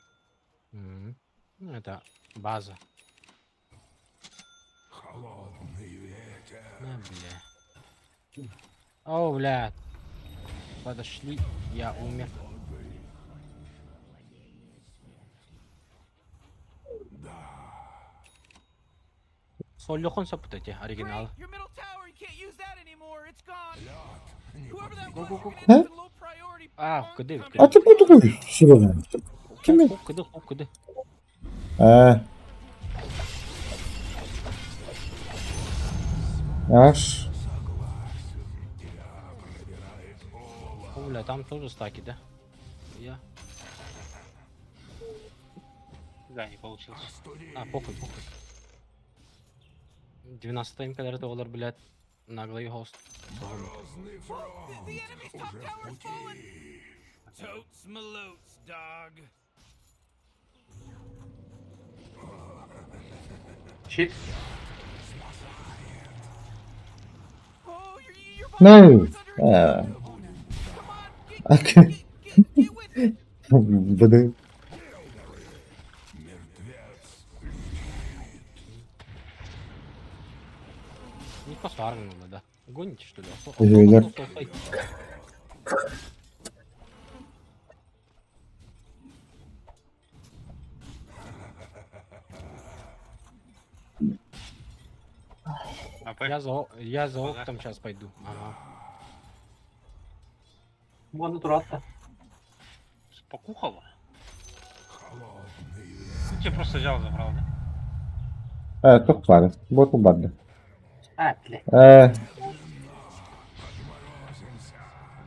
Мгм. Ну, это база. На, бля. О, бля. Подошли, я умер. Солюхон сапутайте, оригинал. Your middle tower, you can't use that anymore. It's gone. Whoever that was, Go. you're gonna have low priority. А, куди? А ты кто такой? Серьезно? Кем? Куди? Аж. О, бля, там тоже стаки, да? Я. Да, не получилось. А, похуй. 12 тайм, когда это олар, блядь, наглый хост. The enemy's top tower is fallen. Totes malotes, dog. Shit. Oh, your No. bottom tower's under attack. А. Come on, get БД. Не посварно надо, да. Гоните, что ли? Юлер. АП. Я за оптом сейчас пойду. Ага. Вон натурата. Спокухало. Ну, тебе просто взял, забрал, да? Çok var. Botu vardı. А, бля.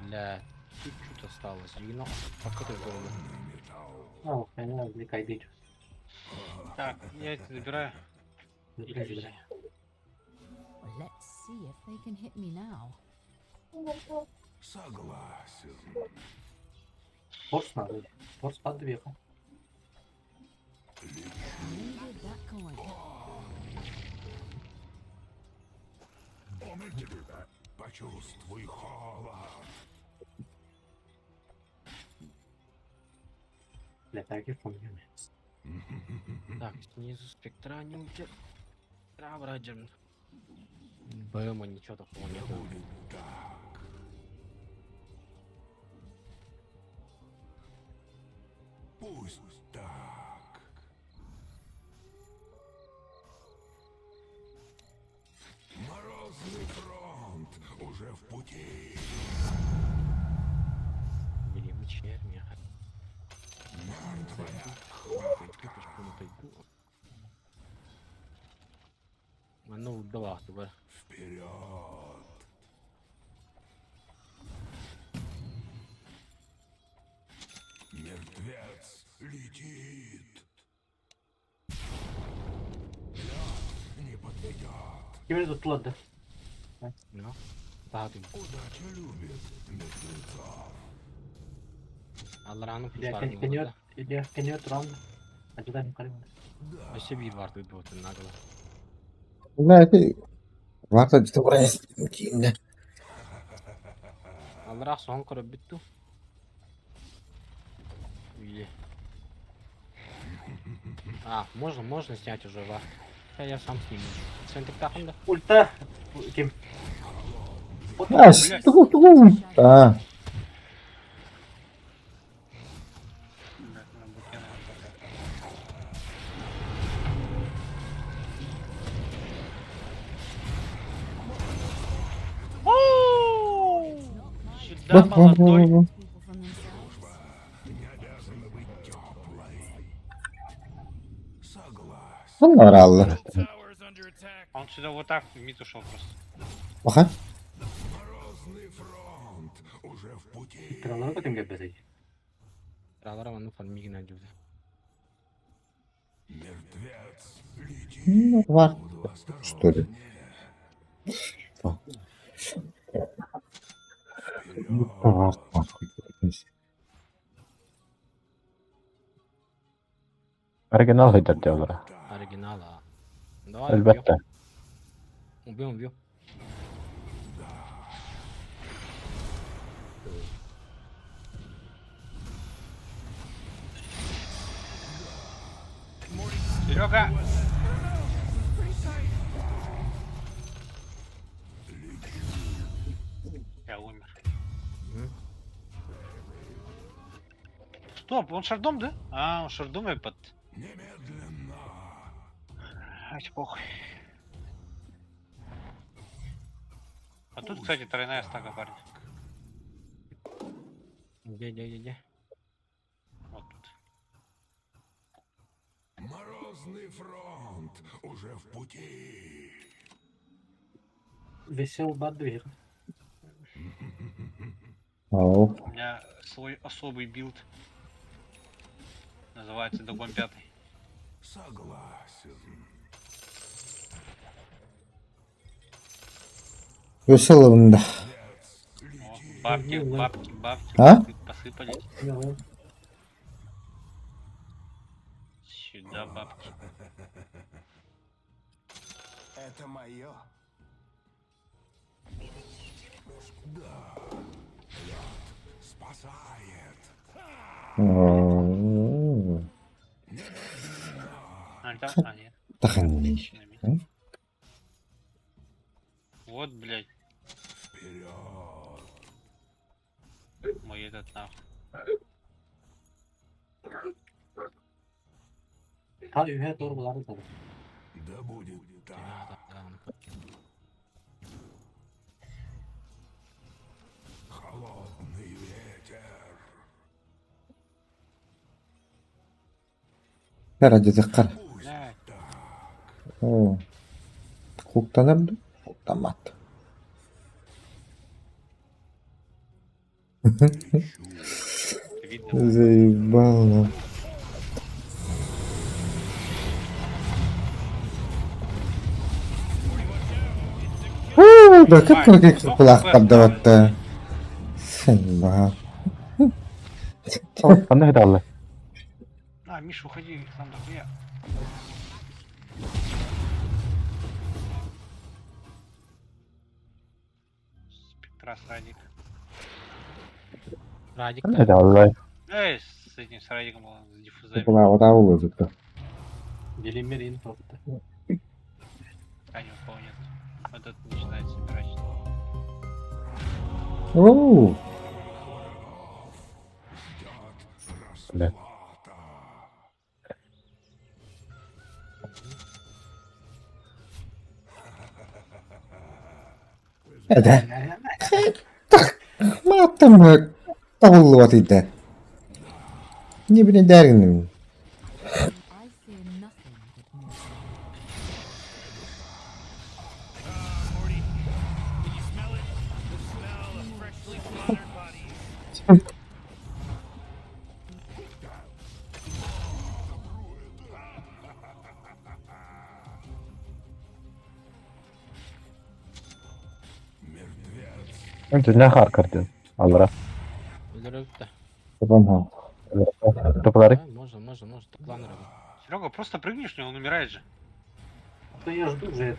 Бля, чуть-чуть осталось. Вино. Пока ты голоден. А, хрена, отвлекай бить. Так, я это забираю. Забирай. Let's see if they can hit me now. Форс надо. Форс под двеху. Needed that coin. Бля, так и помню. Так, снизу спектра не утек. Раджер. Бэма, ничего такого нет. Бери вечерня. А ну, давай, давай. Give me the blood. Ну, багато. Алрану Бля, посварно. конет раунд. Ожидаем кармана. Вообще bir vardı bu otun nagla. Belki varsa işte buraya gittiğinde. Алрах сон көріп бітті. Или... А, можно снять уже вар. Я сам сниму. Центр тахында. Ульта. Кем? А, Сюда, молодой. People from themselves. bunlar Allah. Tower's under attack. Он сюда вот так в мид ушел просто. Bakın. Кралар потом габезай. Тралара ванну фармиги надюзі. Var. Что ли? Var. Оригинал хитер diyorlar. Оригінал, а. Давай, Elbette. Уб'ємо. Серега! Я умер. Стоп, он шардом, да? А, он шардом и под... Ать, похуй. А тут, кстати, тройная стага, парень. Где? Вот тут. Весел бадвир. Ау. У меня свой особый билд. Называется Догон 5. Веселым, да. О, бабки А? посыпались. Сюда бабки. Это мое. О, А, нет. тахань. Отлично, Митя. М? Вот, блядь. Мой этот нахуй. Та үйге doğru bulardı tabii. Ради заққар. Блядь. О. Хуктанырды? Хуктамады. Видно. Заебало. Да как құлақ қабды отты. Сен баға. Қандай далы? А, Миша, уходи, сам дохуя. Спектра с Радик. Радик Қандай далы? Эй, с этим с Радиком был, с диффузами. Бұла ода ол өзікті. Делимер инфокты. А, ни у кого нет. Вот это начинает собирать. Оу. Бля. Әді. Маттымы тағылы бат еді. Не білен дәргінім. Morty, can you smell it? The smell of freshly slaughtered bodies. Önce ne harkardı? Allara. Өлтіріп та. Табам ха. Топлары. Можно, так план робити. Серега, просто прыгнешь в него, он умирает же. То я жду вже.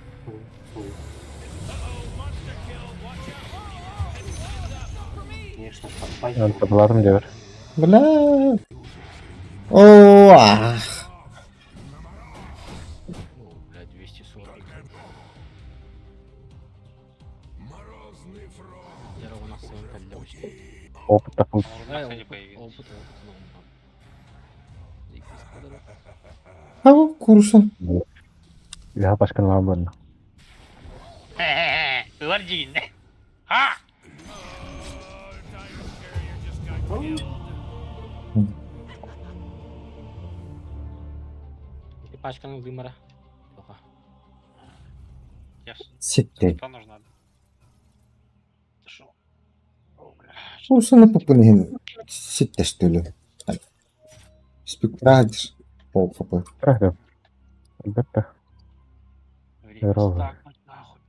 Конечно, пойдем. Топларım diyor. Бля. О, ах. О, блядь, 240. Дерево на своем подлёте. Опыт такой. А он у меня, кстати, появился. Опыт. Ау, курсын. Ya başkanı var bunun. Лордин. А! Пачканың дымыра. Яс. Сетте. Что нужно? Ты шо? Курсыны пупынығын сеттештілі. Спектрадиш. Ол фапы. Правда. Elbette. Время Здорово. стакнуть, нахуй.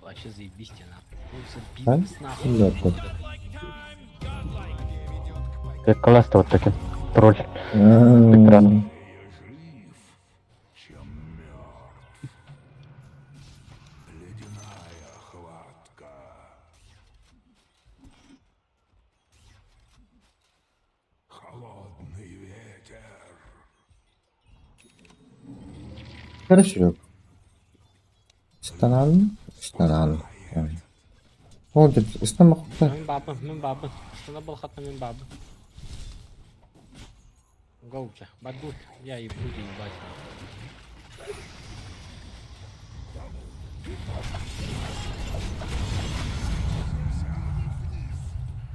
Вообще заебись тебе нахуй. А? Бизнес нахуй. Лёгко. Как класс-то вот таким. Тролль. Спектрад. Хорошо. Станан. Вот это, станам хутта. Мен бабы. Стана был хат на мен бабы. Гоуча. Бадут. Я и буду ебать.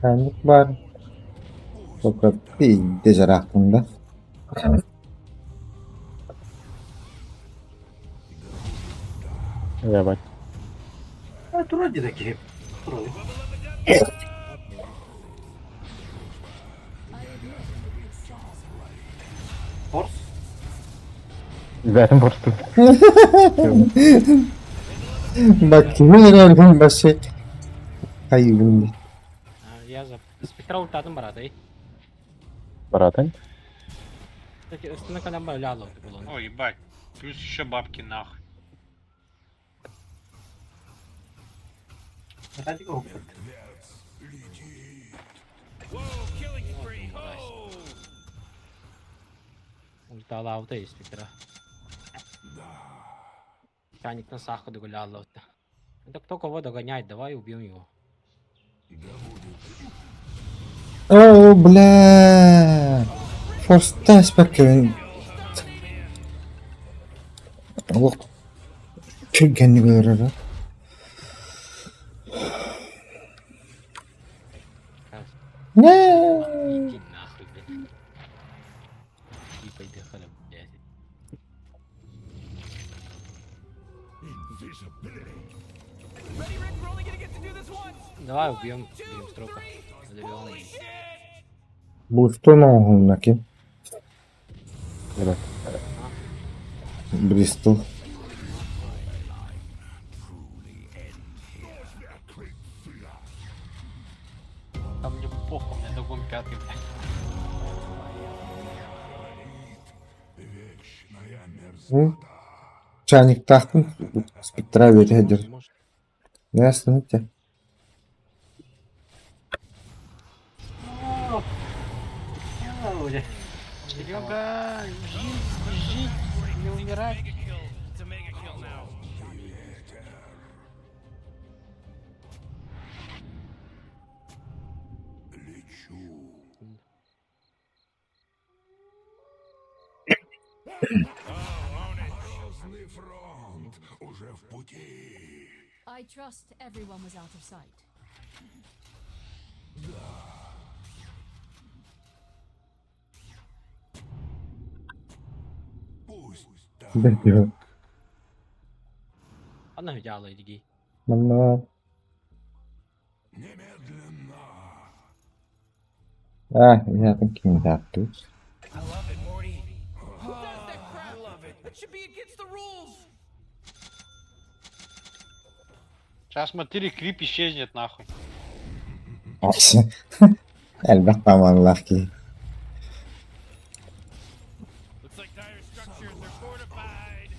Kanlık var. Sokak değil de jaraqında. Ya bak. Туради такі. Туради. Форс? Zaten borçlu. Bak kimin öldüm başı. Kaybım. Я за спектра ультадым барады, эй. Братан. Таки стана когда бы ляло ты было. Ой, ебать. Плюс еще бабки нахуй. Ради опыт. Талаута есть, Виктора. Чайник на саху догулял. Это кто кого догоняет, давай убьем его. О, бля. Форстас bakın. Allah. Çökkenli görür. Ne? Иди нахуй, блин. И пойди халям, блядь. Давай убьем строка. Заберем. Bu что ногу Ребят, Бристол. Там мне похуй, у меня догон пятый, блядь. Çaynik taktım. Spektra verir. Может, Ясно, тебя. Серега, жить, не умирать. It's a mega kill now. I trust everyone was out of sight. Bekliyor. Она взяла иди. Bana. Ah, yapın kim yaptı? I love it, Morty. Who does that crap? I love it. That should be against the rules. Сейчас смотри, крип исчезнет нахуй. Elbette vallahi ki. Looks like dire structures are fortified.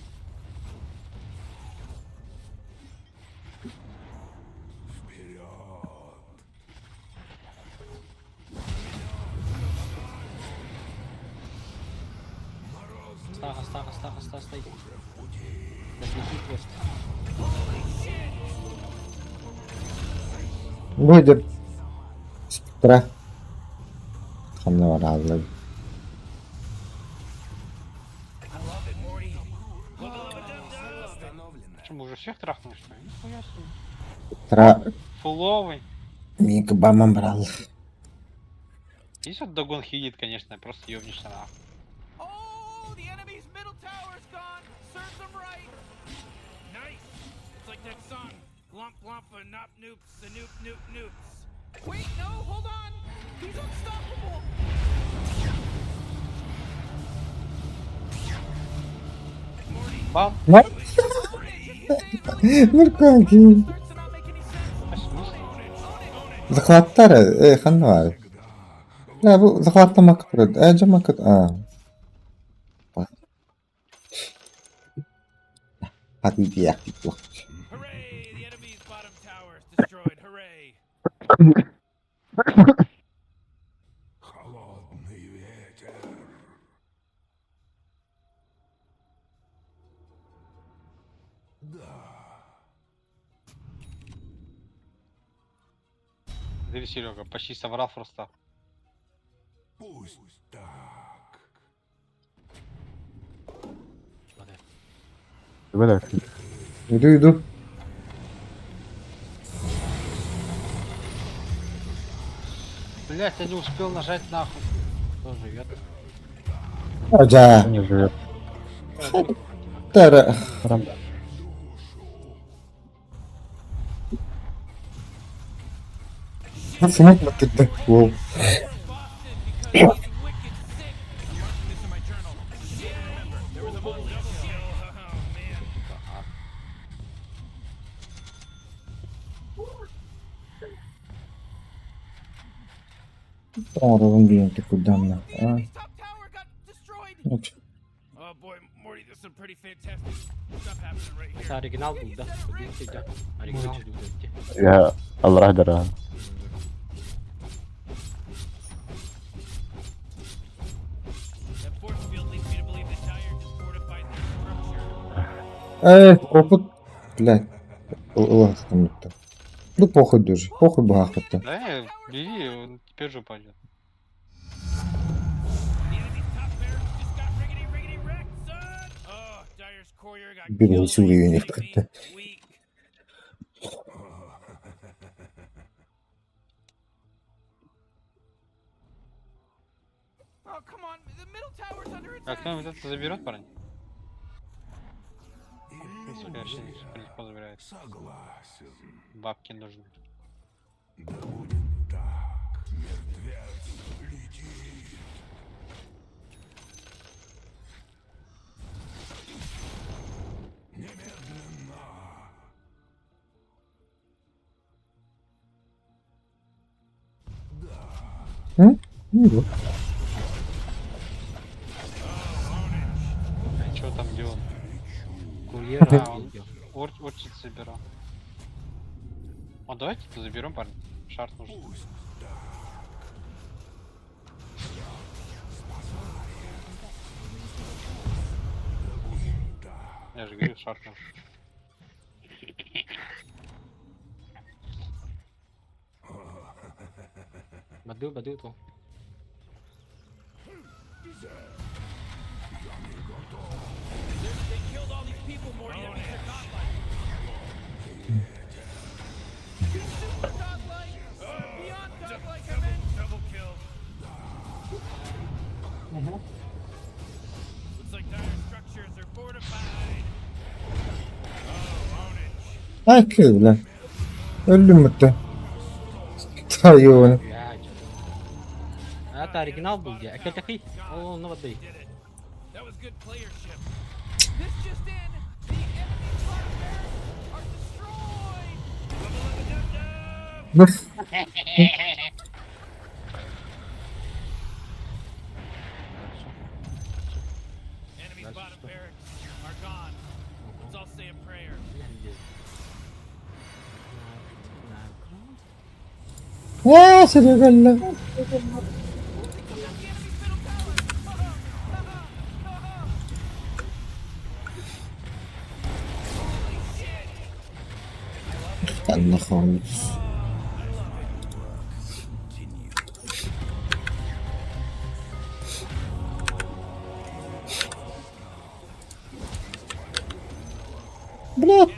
Стах, стоит. Разлети хвост. Будет. Спектра. Хамle var ağzları. Почему уже всех трахнул, что ли? Нихуя себе. Спектра Фуловый. Мика бамам брал. Есть вот догон хилит, конечно, просто ёбнешься нахуй. Oh, the enemy's middle tower's gone. Serves them right. Nice. It's like that song. Glump, glump, a nop noops, a noop, noop, noops. Wait, no, hold on. He's unstoppable. Бам. Lan. Dur kanki. Захваттар, ханна var. Ya bu захваттама кыпырат. Жама кыт. Hadi bir yaktık bak. Hooray! The enemy's bottom tower is destroyed. Hooray! Смотри, Серега, почти соврал просто. ребят, Иду. Блять, я не успел нажать нахуй. Кто живет? Hoca. не живет. Tara. Рам. Nasıl mutlu gitti? Wow. Орлом бьёт куда мне. Enemy's top tower got destroyed. Oh boy, Morty, there's some pretty fantastic stuff happening right here. Это оригинал был, да? Подвиньте, да. Оригинал был, да. Я الله дара. That force field leads me to believe Опыт. Блядь. Лах там это. Ну похуй дуже. Похуй багато. Да, бери, он теперь же упадет. The enemy's top barracks just got riggedy wrecked, son! Oh, Dyer's courier got Бери killed сюда by ее не enemy. Weak. Oh, come on, the middle tower's under А attack. кто-нибудь это заберет, парень? В принципе, вообще легко забирает. Бабки нужны. Ну вот. А чё там, где он? Курьер А, он орчит забирал. А давайте это заберем, парень. Шарт нужен. Я же говорю, шарт нужен. Баду то. They killed all these people, Morty. That means they're godlike. Super godlike! Beyond godlike, I meant. Double kill. Looks like Dyer's structures are fortified. Oh, ownage. Ay kul lan. Öldüm mü? Hayvan. Это оригинал был где? Акатахи? О, ну воды. Did it. That was good playership. This just in. The enemy top barracks are destroyed. Dur. Enemy's bottom barracks are gone. Let's all say a prayer. Şuraya gel lan. Allah خالص. Блядь.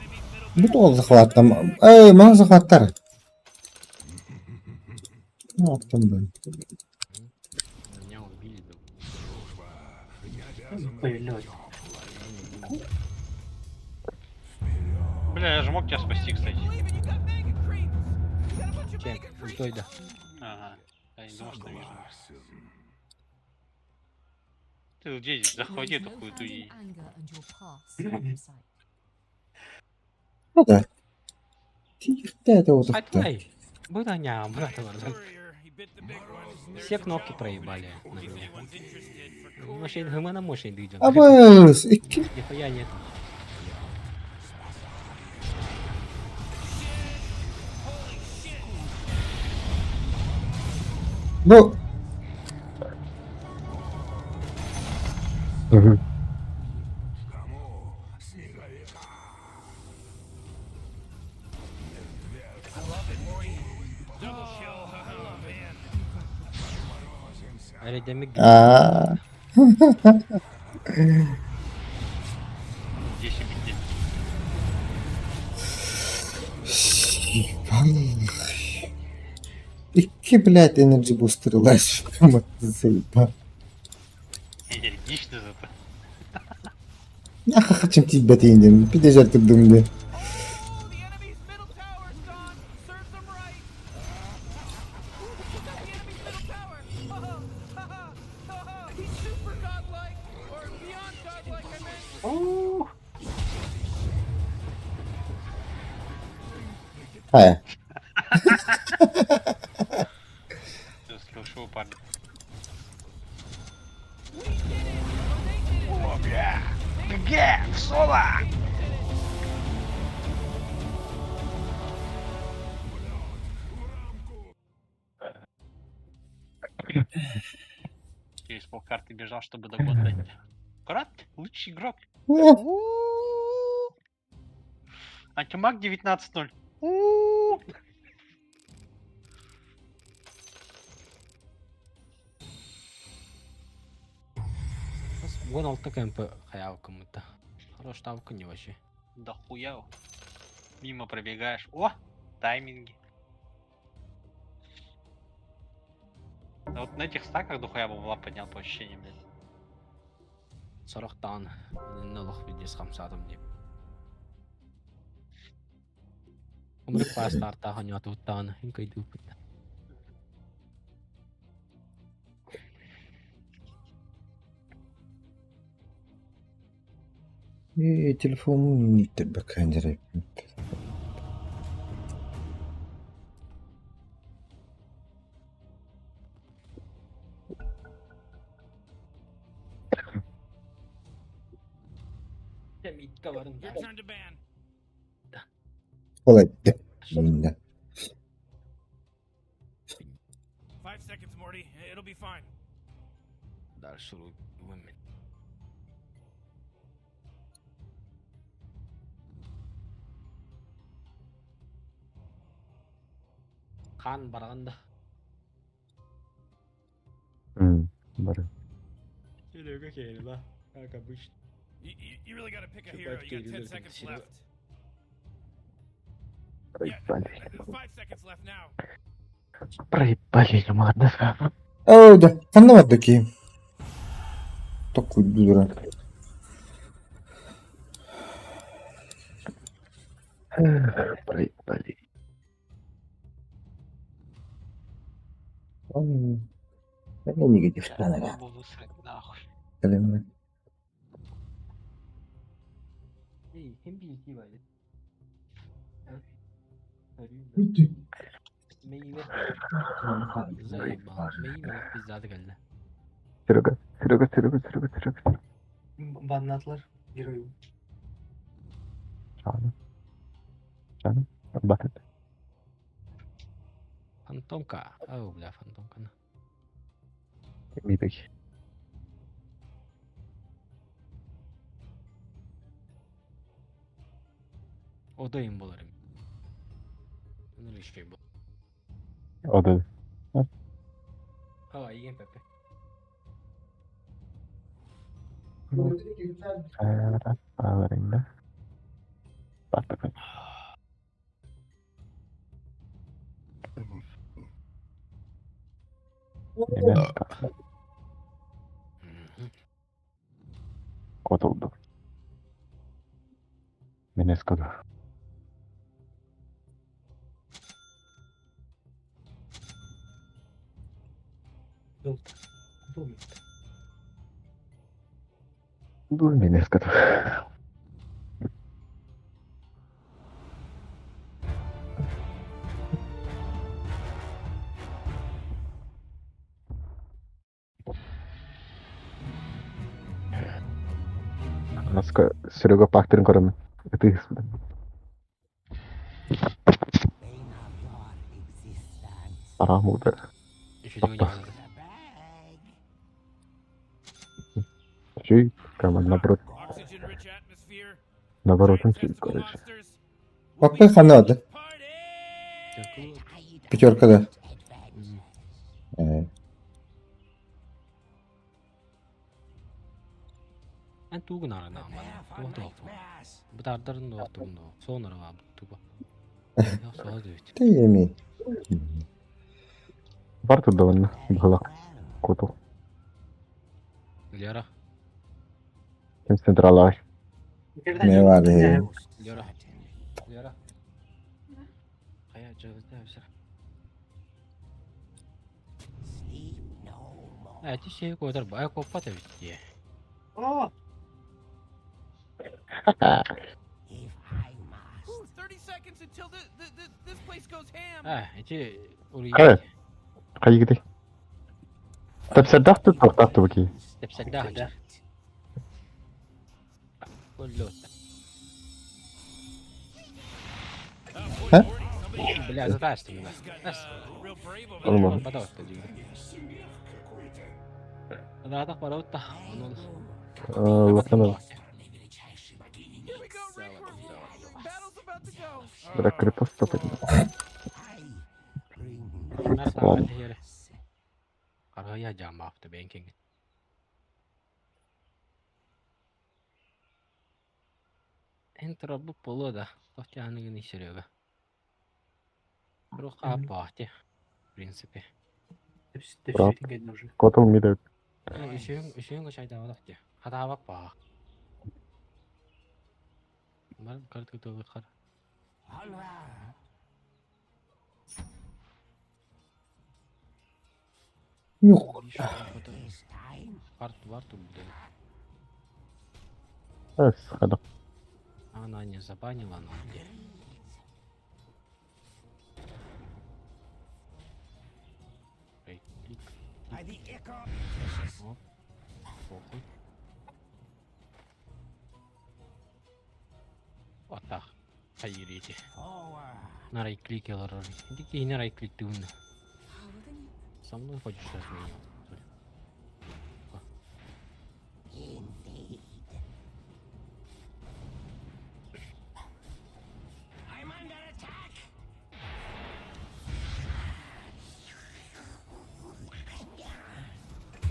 Бутол захват там. Эй, мало захватар. Ну, там, блин. Меня убили. Бля, я же мог тебя спасти, кстати. Чем? Ультой, да. Ага. Я не думал, что вижу. Ты где здесь? Захвати эту хуету и... Ну да. Тихо, это вот так. Ай, было ням, брат. Courier, he bit the big one. Все кнопки проебали на меня. Anyone's interested for Машин, гмена мощный идет. Абас, iki. Нихуя нет. Bu. double kill. Oh, man. Öyle demek Aa. Здесь и где. İki блядь, energy booster'lar zaїба. Энергично зато. Я хочу тебе тінем, підеш ти думне. Oh, the enemy's middle tower's gone. Serves them right. Look at the enemy's middle tower. He's super godlike. Or beyond godlike, I meant. Хая. Всё, скиллшоу, парни. Через полкарты бежал, чтобы догон дать. Крат, лучший игрок. Антимаг 19-0. Вон алты кемпы хаял кому-то. Хорош ставка не вообще. Да хуя. Мимо пробегаешь. О, тайминги. Да вот на этих стаках дохуя бы была поднял по ощущениям, блядь. 40 тан. Нолох видес хамсатым деп. Умрик пас тарта ханяту тан. Инкай дупыт. Телефон не тебе кандидат. Your turn to ban. Olay. Minna. 5 seconds, Morty. It'll be fine. Дальше women. Хан барганда. Бары. Илеге келе ба. Как обычно. You really gotta pick a hero. You got 10 seconds left. Проебали. 5 seconds left now. Проебали, ладно. О, да. Фанат такие. Такой дура. Проебали. Это негатив страны. Бабу высрать нахуй. Эй, хемби кивали. Мейме. Заебал. Мейме пиздаты geldi. Серега. Баннатлар герою. Canım. Bakın. Фантомка. Ау, бля, фантомка. Мидek. Odayım bularım. Bunun şey bu. O da. Hava iyi Pepe. Ağlarında. Bak bakın. Neden? Kod oldu. Menes kodu. Bu Menes kodu. Насколько Серега Пахтерин кроме. Это их. Пора мудро. Еще не надо. Чей? Прямо наоборот. Oxygen-rich atmosphere. Наоборот, он Giant чей, testicle короче. monsters. Какой фанат, да? Пятерка, да. Ben tuğun arana ama. Tuğun. Bu dardların da tuğun da. Sonra var bu tuğun. Ya sonra evet. Ты еми. Бар тут довольно было. Коту. Лера. Тем централа. Ne var ya? Лера. Лера. Kaya cevizde yapsana. Эти şey koyar baya kopat evet diye. О! 30 seconds until this place goes ham. Эти Evet. Kayı gidelim. Tabi dahtı bakayım. Tepselde hacer. Kullu. Ха? Бля, задашь меня. Real brave over Oğlum Oğlum oğlum. bana bak dedi. Bana da para utta. Onu Bakalım. Here we go, Rick. Battle's about to so. Бля, крипов стопать. Нар саагаад хэрэг. Аргая жам авто банкинг. Энтер бу полода. Тохтяны гэнэ ширээга. Руха баати. В принципе. Прав. Тегед уже. Котл мидер. Ишэн го шайда авахти. Хатаавак баа. Бар картыг төгөөр хар. Нюх. Варту буде. Хада. Она не забанила, но где? Клик. Оп. Похуй. Вот так. Хайрите. На райт-клик я лорожи. Иди на райт-клик ты умный. Со мной хочешь размениваться?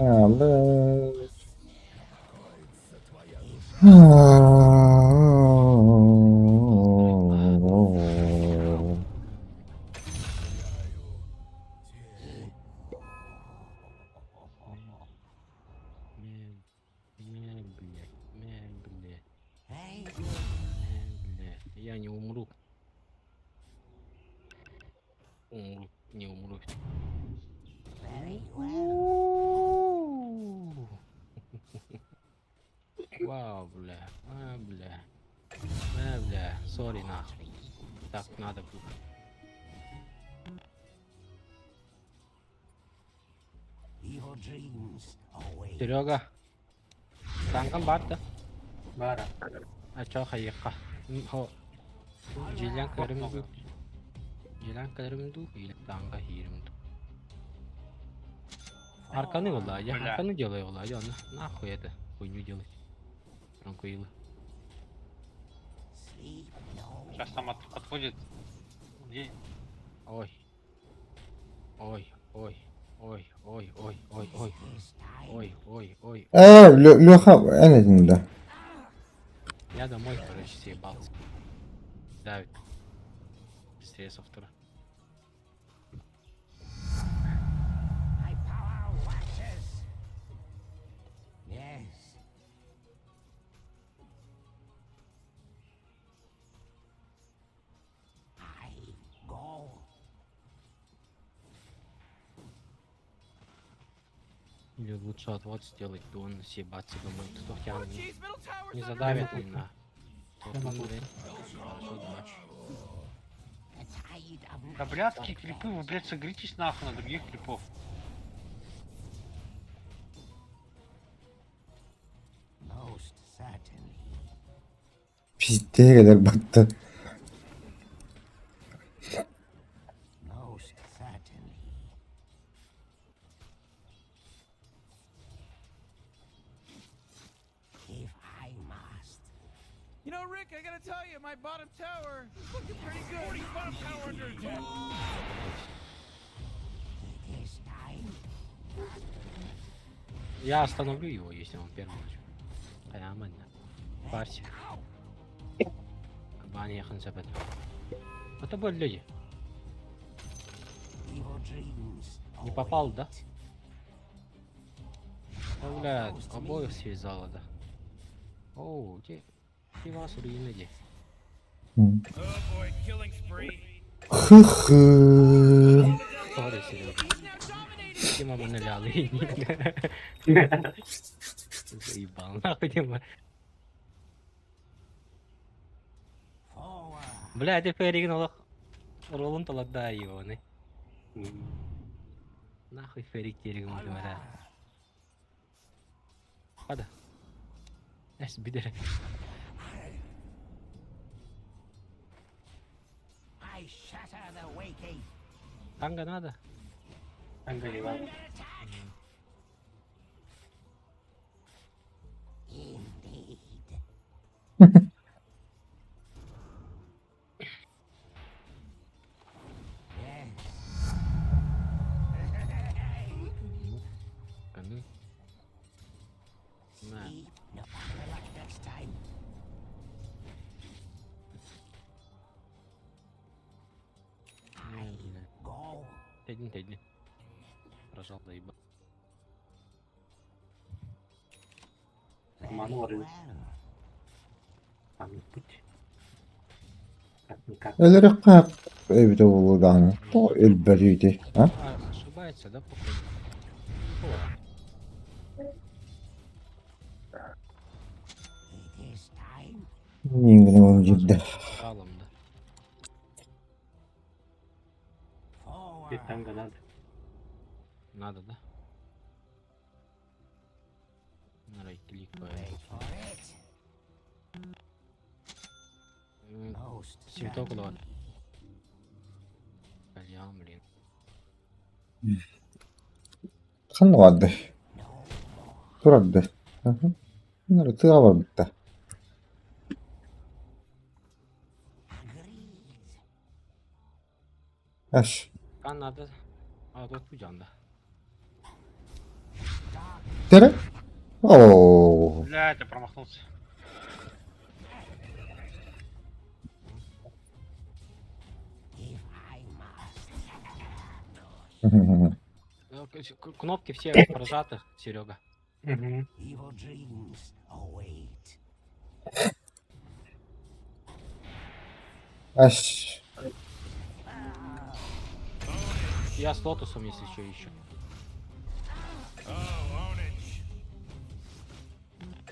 А, блядь. Я не умру. Умру, не умру. Вау, бля, бля, сори нахуй. Так надо было. Серега, танкам бар да? Бара. А чё хайыка? Хо. Жилян кырым. Жилян кырым ду, или танка хирим ду. Арканы была, я Бля. арканы делаю, Владя, нахуй это хуйню делать. Транкуилы. Сейчас там подходит. Где? Ой. Ой, ой, ой, ой, ой, ой, ой. Ой, ой, ой. Леха, энергия, да. Я домой, короче, съебался. Давит. Быстрее со второй. Или лучше отвод сделать, то он съебаться домой. Кто хотя бы не задавит меня. Хорошо, да. Да блядские клипы, вы, блядь, согритесь нахуй на других клипов. Пиздец, kadar battı. You know, Rick, I gotta tell you, my bottom tower is looking pretty good. Bottom tower under attack. Я остановлю его, если он первый. Нормально. Парься. Бани яхан сабат. Это были люди. Не попал, да? Бля, обоих связала, да. Оу, где? Ты вас руины где? Oh boy, killing spree. Хы-хы. Sorry, Серега. Ты мама наляла. Заебал, нахуй Дима. Бля, ты ферик ролун талакта его, не? Нахуй ферик терегом говоря. Хада. Эс бидер. Танга надо? Танга не надо. Тедли. Прожал, заебал. Ману рынок. Там путь. Как никак. Элерек как эбите болудан. То элберийди, а? Ошибается, да, походу? Бывает. Ниңгнең җитде. Алым, да. Ведь там надо. Надо, да? На райт-клик. Симптом куда? Кальян, блин. Ханна адды. Турадды. Аха. Нары тыга бар битте. Аш. Кан надо. А тут пуджанда. Тере? О. Блядь, я промахнулся. Кнопки все прожаты, Серега. Угу. Аш. Я с лотусом, если что, еще. Oh, ownage.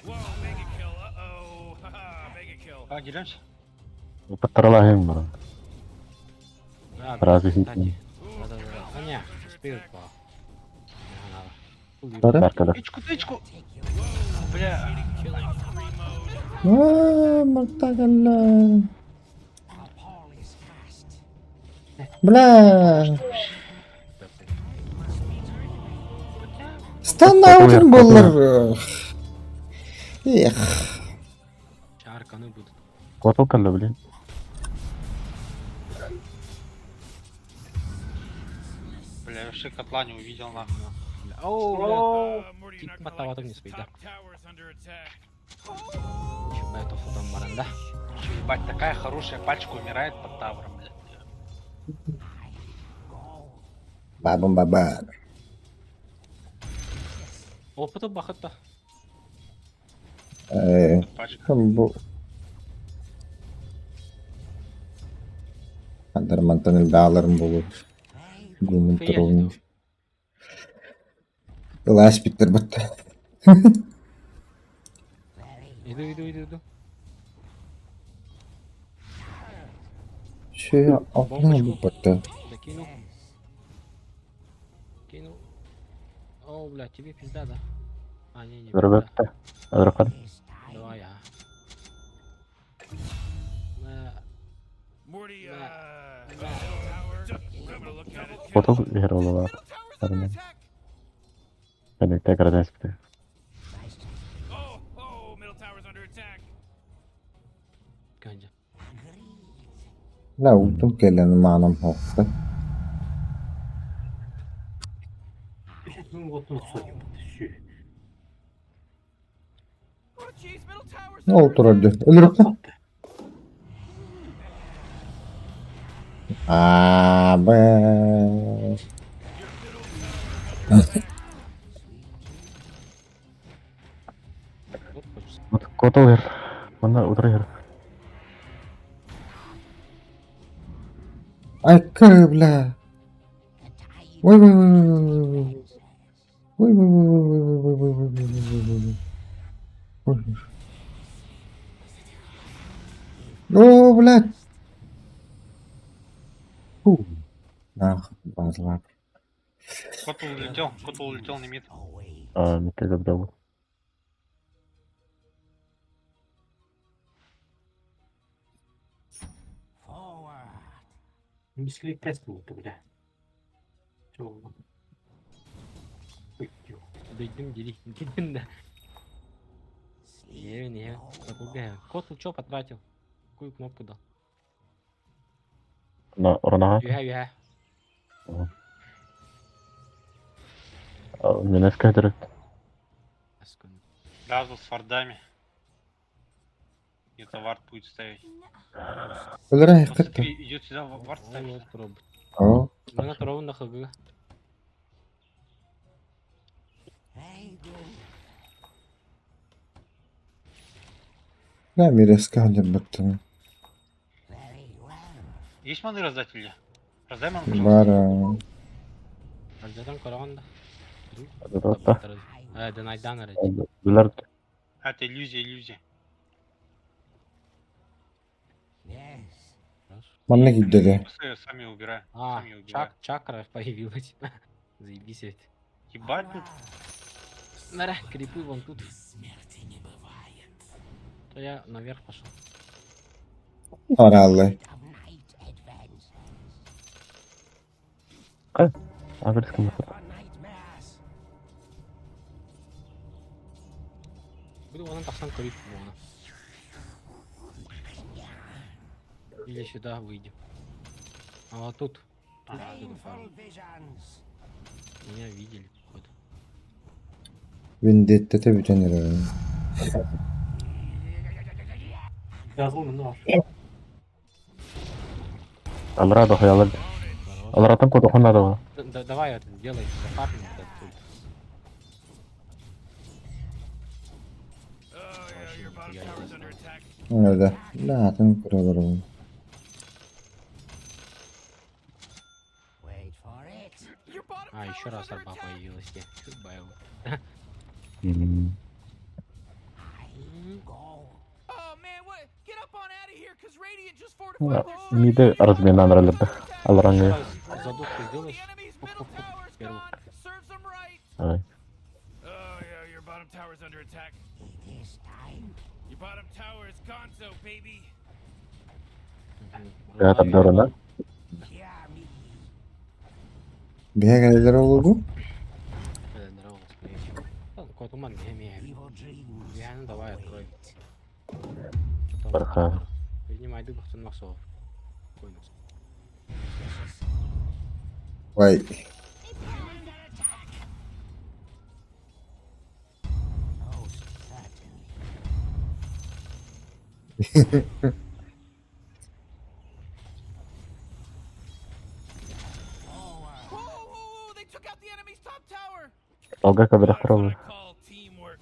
Whoa, mega kill. Uh-oh. Haha, mega kill. А, деремся? Подтролагаем, брат. Да, Разве кстати. не- Да-да-да. А не, успеют по. Не Таре? надо. Таркада. Тычку. Бля. А, мартагалла. Бля. Станаутын буллар. Эх. Чарканы будут. Котл калды, блин. Бля, я вообще котла не увидел, нахуй. Оу, Morty, you're Тик not gonna мотала like так не this. спит, да? Top tower's under attack. Чипа это фотон баранда. Чё, ебать, такая хорошая пачка умирает под тавром, блядь. Бабам баба. Опыты бахата. Пачка. Кем бу? Андермантан баларым булу. Гумун турун. Лаш биттер бит. Иду. Şey altına bu battı. Закинул. Кинул. О, бля, тебе пизда, да? А, не пизда. Ребята. Адракад. Давай, а. Morty, middle tower. I'm gonna look at it. Котл играл, да. Парни. Хәдик тәкърәр әспте. Oh, middle tower's under attack. Гонja. La ultim kelen manam hokta. Ну вот он судим. Oh, jeez, middle tower's Ne oldu? Ölürük mü? Abi. Вот, хочешь. Котл гер. Мана утра гер. Ay kı bla. Vay. О, блядь. Фу. Ах, базлап. Котл улетел, не мид. А, никак отдал. Если тест то бля. Чё? Дойдем, делим, да. Не. Попугаю. Кот, ты чё потратил? Какую кнопку дал? На Орнага. Юха. Меня скайдер. Сразу с вардами. Это вард будет ставить. Ölürük Вот kıttı. смотри, идет сюда, вард ставит. Вот пробуй. О, Bana tarafın da hıgı. Я миреска хадим баттым. Есть маны раздателя? Раздай ману, пожалуйста. Бара. Zaten karavan da. Отта. Донайдан арacı. Бүлер. А, это иллюзия, иллюзия. Манна гиддеде. Сами убираю. А, Сами убираю. чакра появилась. Заебись ведь. Ебать тут. Нара, крипы вон тут. То я наверх пошел. Араллы. Агрескім. Буду вон тахсан крип вон. Или сюда выйдем. А вот тут. Меня видели, походу. Вендетте бүтенер. Yazılım ne var? Алрада хаялар. Алратан коду хонадо. Давай это делай, зафармим этот тут. Your bottom tower's under attack. Öyle. Latin kuralım. Your bottom А, еще tower's раз under арба attack. появилась. Я чуть боялся. Oh man, what? Get up on out of here, cause Radiant just fortified their city. Миде разменан ралды. Алранга. Задушку сделаешь? The enemy's middle tower's Первый. gone. Serves them right. Ай. Oh yeah, your bottom tower's under attack. Your bottom tower is gonzo, baby. Я там дорона. Бегалер oldu. Какой туман, я ну давай открой. Барха. Принимай дыбах, ты носов. Vay. Oh, they took out the enemy's top tower. Алга That's каберахтровы. what I call teamwork.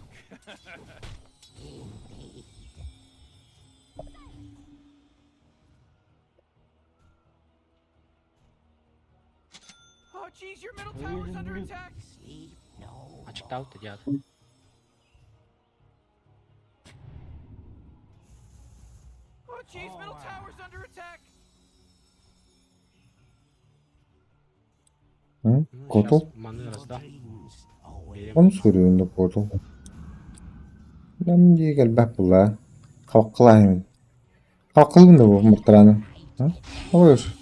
Oh jeez, your middle tower's under attack. Açıkta out diyat. Oh jeez, middle tower's under attack. Hı? Kotal. Manı разда. Onu soruyorum da kotal. Ben diye gel bak bula. Kalkılayım. Kalkılım da bu mırtranı. Ha? Olur.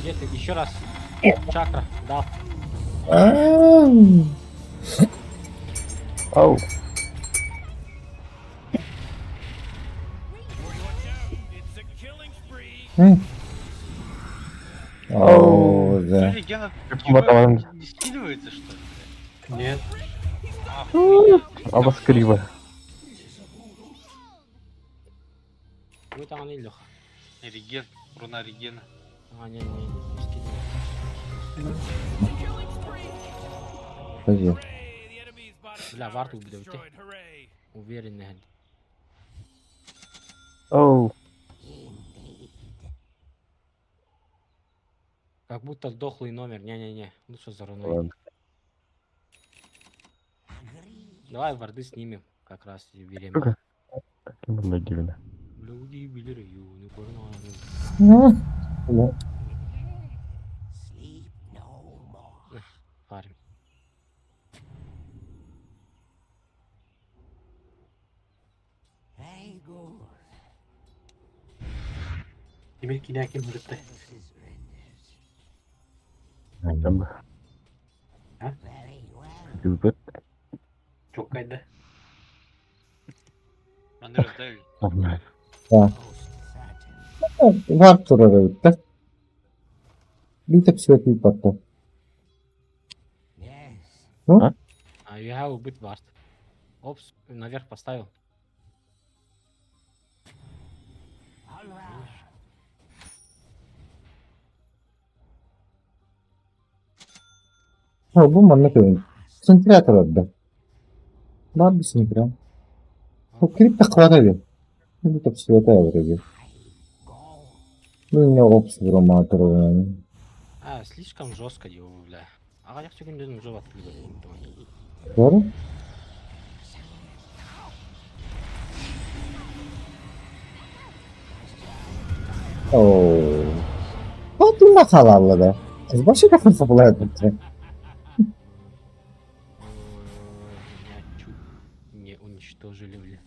Где ты? Еще раз. Чакра, да. Ау. It's a killing spree. Hı. Oo, да. Что, Легена Вот он. не скидывается, что ли? Нет. Абаскрива. Вы там не Леха. Реген, руна регена. А, не скидывай. Hadi. Hooray, the enemy's bottom Бля, tower варту is убил, ты. destroyed. Hooray. Уверенный. Галь. Оу. Как будто сдохлый номер. Не-не-не. Лучше за руной. Ладно. Давай варды снимем. Как раз и берем. Сука. Каким блядивно. Люди били районы, порно. Парень. Demek ki lakin mırıktı. Aynen bu. Ha? Любит. Çok kaydı. Маны раздали. Нормально. Var turara bitti. Bir tek sürekli battı. А я убит вард. Опс, наверх поставил. Bu manlık oyun. Sentirator orada. Var bir sentirator. Bu kirip de kıvada. Bu top sıvata yapıyor. Bu ne опс громатор oynuyor. Слишком жестко его, бля. А я все время уже открываю. Doğru. Oo. Потом нахалало да. Başı da fırsa bulaya tuttu. Меня чуть не уничтожили, бля.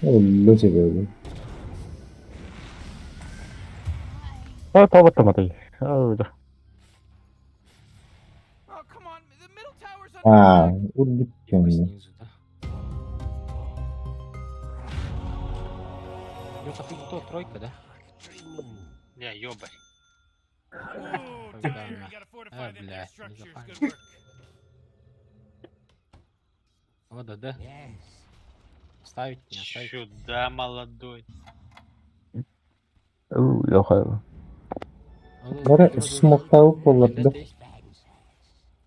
Öyle çekiyordu. 더 붙으면 돼. 아우, 저. Oh, come on. The middle tower's under Aa, attack. vurduk Типа kendini. снизу, да? Лёха, ты кто? Тройка, да? Не, ёбарь. Ooh, Когда Dyer, она? you gotta fortify them бля, there не structures. запомнил. Good work. Вот, да. Ставить, не оставить. Чудо молодой. Леха. Böyle smoke alıp kolladı.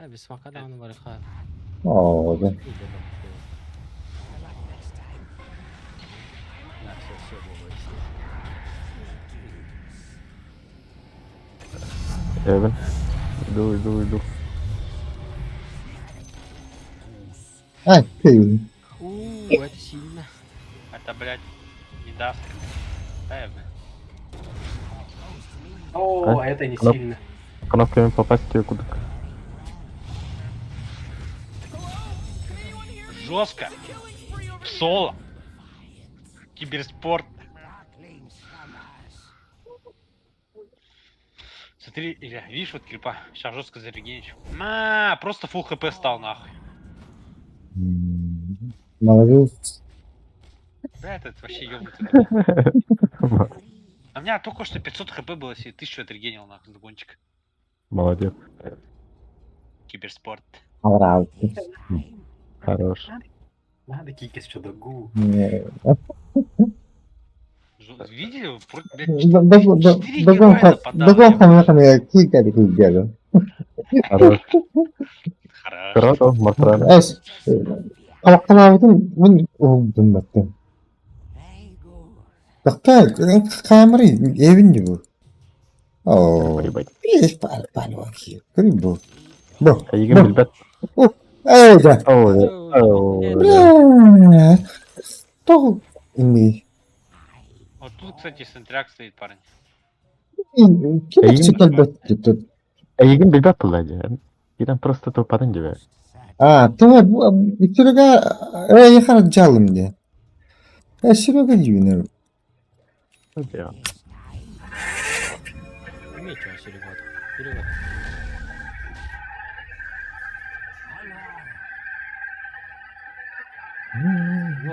Без смока да, он варыха. Oo, da. Evan. Dur. Ay, kıyım. Это сильно. Это, блядь, не даст. Да, я, блядь. О, А? это не Кноп- сильно. Кнопками попасть тебе куда? Жестко. Соло. Киберспорт. Смотри, Илья, видишь, вот крипа. Сейчас жестко зарегенечу. Просто фул хп стал нахуй. Молодец. Да, это вообще ёбнутый. А у меня только что 500 хп было, если 1000 отрегенил нахуй загончик. Молодец. Киберспорт. Аврал. Хорош. Надо кикать что-то гу. Видели? Блядь, 4 героя нападал. Догон хамлахами кикали кикали. Хорош. Хорошо. Круто, Мартран. Эс. Алакалавдын мын оldum baktım. Bakka kamerayı evinde bu. Oo. Bir pal bakıyor. Görüyor bu. Bu. Егин билбет. Öyle. Ой. То ми. Вот тут, кстати, сентряк стоит, парень. Kim çıkıldı тут. Егин билбет бұл әже. Егин просто тупадың gibi. То Сирога яхара жалым де. Сирога дивне. Меч, а серегот. Перевод.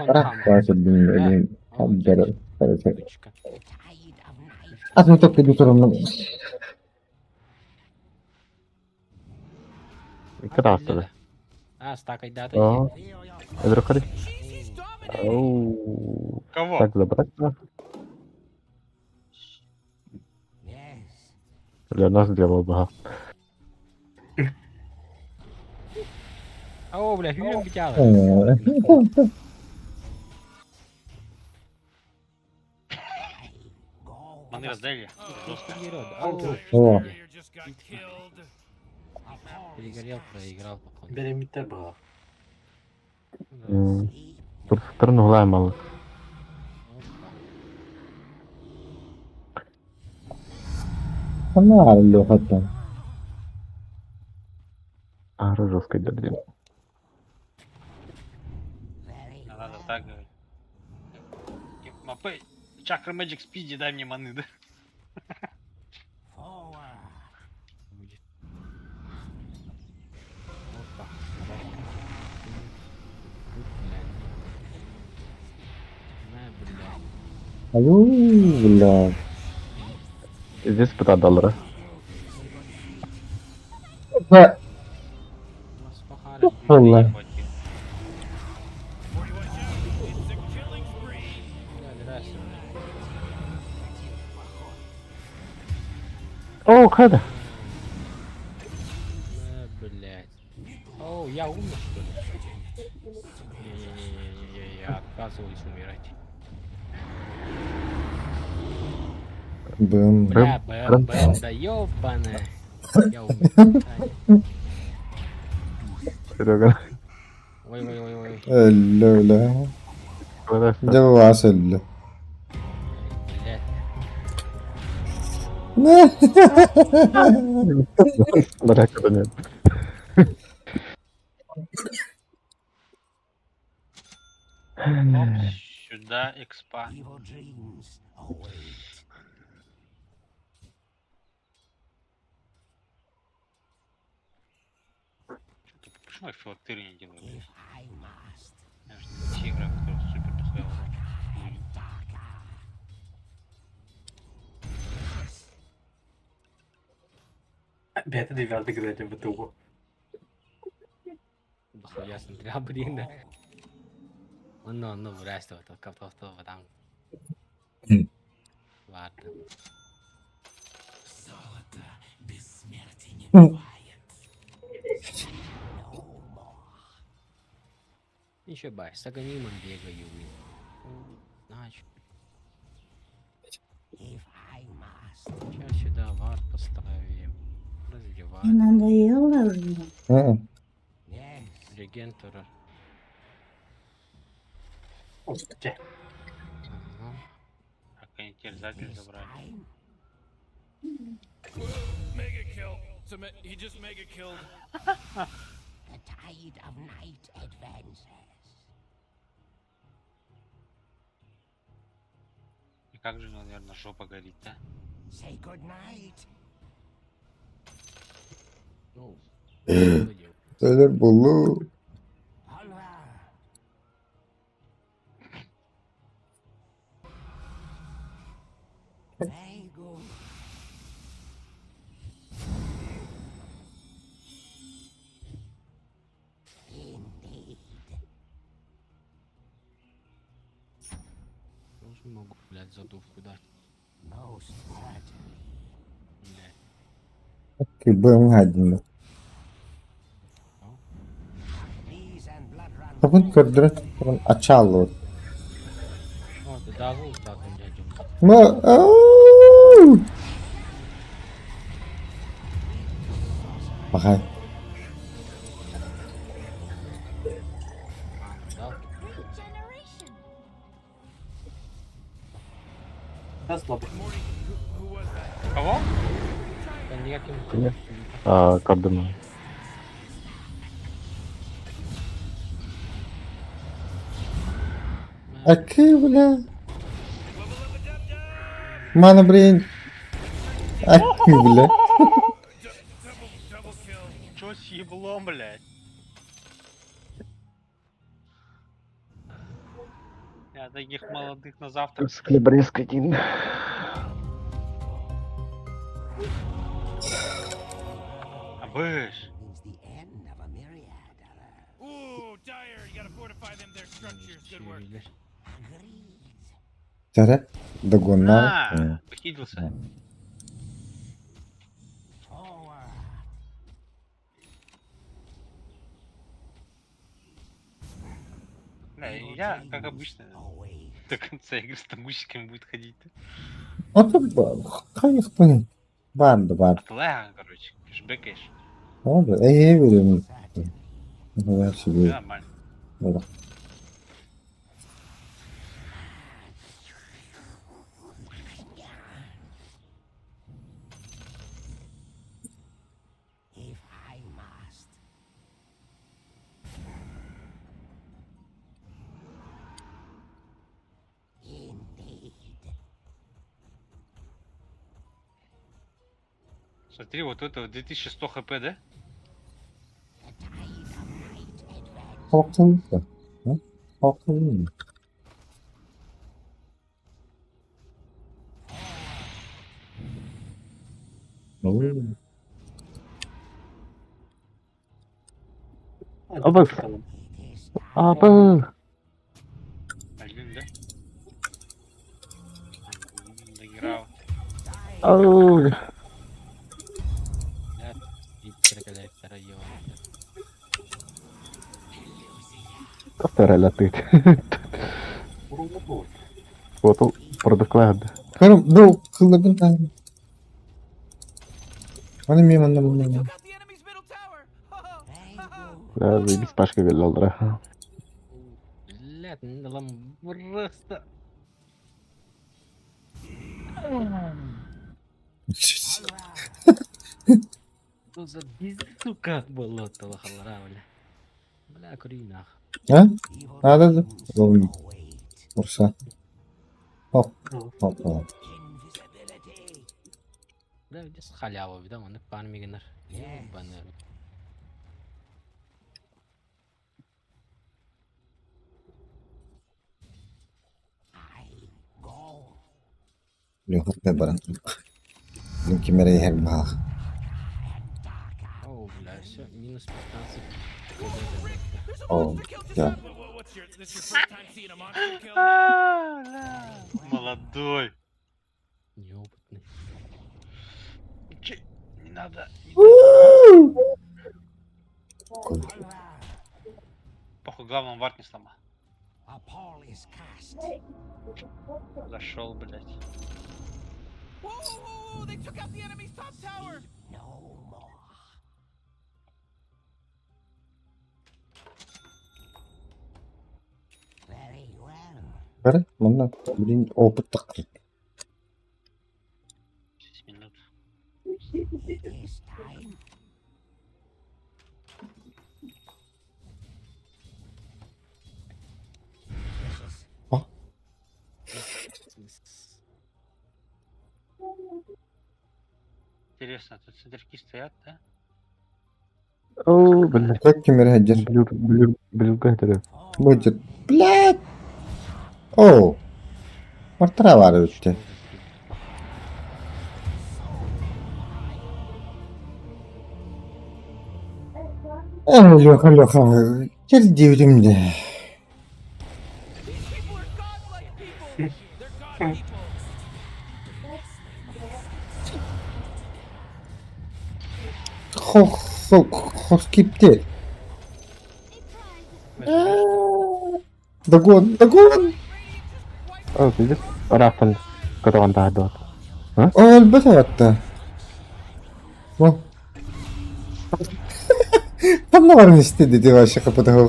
Bırak bahsedeyim öyle. Hadi Птичка. Atma topla bir sorumlu. Красавый. Стакай дата. О. Эдрокари. Оу. Кого? Так, забрать нас. Для нас сделал бы. О, бля, фильм битяла. Маны раздали. Жестко. О. Dyer just got killed. Перегорел, проиграл, походу. Беремите было. Тут в сторону глая мало. Она лёхата. А, жестко дердим. Надо так говорить. Мапы. Чакра Magic Speed, дай мне маны, да? Будет. Опа. Бля. Аю, бля. Здесь $5. Да. Масфахара Wallah. не хватило. Бля, здрасте. О, kada? Блять. О, я умер, что ли? Не-не-не-не-не, я отказываюсь умирать. Бэм. Бля, БМ, да ёбаная. Я умер. Таня. Серега. Ой-ой-ой-ой. Öldü. Куда Bir de babası öldü. Блять. Ne? Смотря куда нет. Оп, сюда экспа. Почему я филактерию не делаю? Блин? Я же не тигра, который супер дохуя урон. Бета 9 кстати, в итогу. Дохуя смотря, блин, да. Ну, здрасте, вот как-то там. Ладно. Еще бай, с аганимом бегаю, блин. Значит. Сейчас сюда вар поставим. Раздеваем. Надоело уже. Hı. Регентора. Кстати, Ага. Как они терзатель забрали. Mega kill. He just mega killed. И как же, наверное, жопа горит, да? Ну, Öyle bulu. тоже могу, блядь, задувку дать. Блядь. Bơm hacında. Kapın kırdıra açalım. О, ты дазл так, дядю. Mı? Bakay. Да? да, слабый. Кого? Да никаким. Нет. Кардема. Akı bile. Mana brain. Akı bile. Чё с еблом, блядь? Я таких молодых на завтрак. Склебреск один. Абыш. Ooh, Dyer, you gotta fortify them their structures. Good work. Видишь? Tere. Догонlar. А, похитился. Бля, я, как обычно, до конца игры с тамусиками будет ходить. Kayık bu. Vardı var. От лага, короче, кэшбэкаешь. Oldu. Veriyorum. Ne kadar Всё seviyorum. нормально. Böyle. Смотри, вот это 2100 хп, да? Korktun mu? Hı? Korktun mu? Oo. Абы. Абы. Блин, да? Доиграл. Ау. Вторая летит. Вот он продокладывает. Karım bu kılların tanrı. Hani miyim anlamadım. Took out the enemy's middle tower. Да, заебись, Пашка говорил, да. Блядь, нам просто... Что за сука болото лохалара, бля. Бля, кури нах. Ha? Nerede? Oğlum. Bursa. Hop. Hop. Hop. Бля, здесь халява, вида, он пан мигнер. Ебаный. Лёха, ты баран. Линки мерей хек бах. О, бля, все, минус 15. О, я. What's your, this your first time seeing a monster kill? Молодой. Неопытный. Не надо. Похуй, главное, вард не сломал. Зашел, блядь. Whoa, they took out the enemy's top tower. Karı, bunlar birin oput takrit. 10 минут. Интересно, тут центрики стоят, да? Оу, блядь. Как кемер хаджар? Блюка это. Будет. Блядь! О! Мартара var ötте. Лёха, Лёха. Gel devrim de. These people are godlike people. They're god people. Хос gitti. Догон, догон. О, видишь? Рафтон, который он дает. Ölbet hatta. О. Там наверное istedi dedi vaşa kapıda.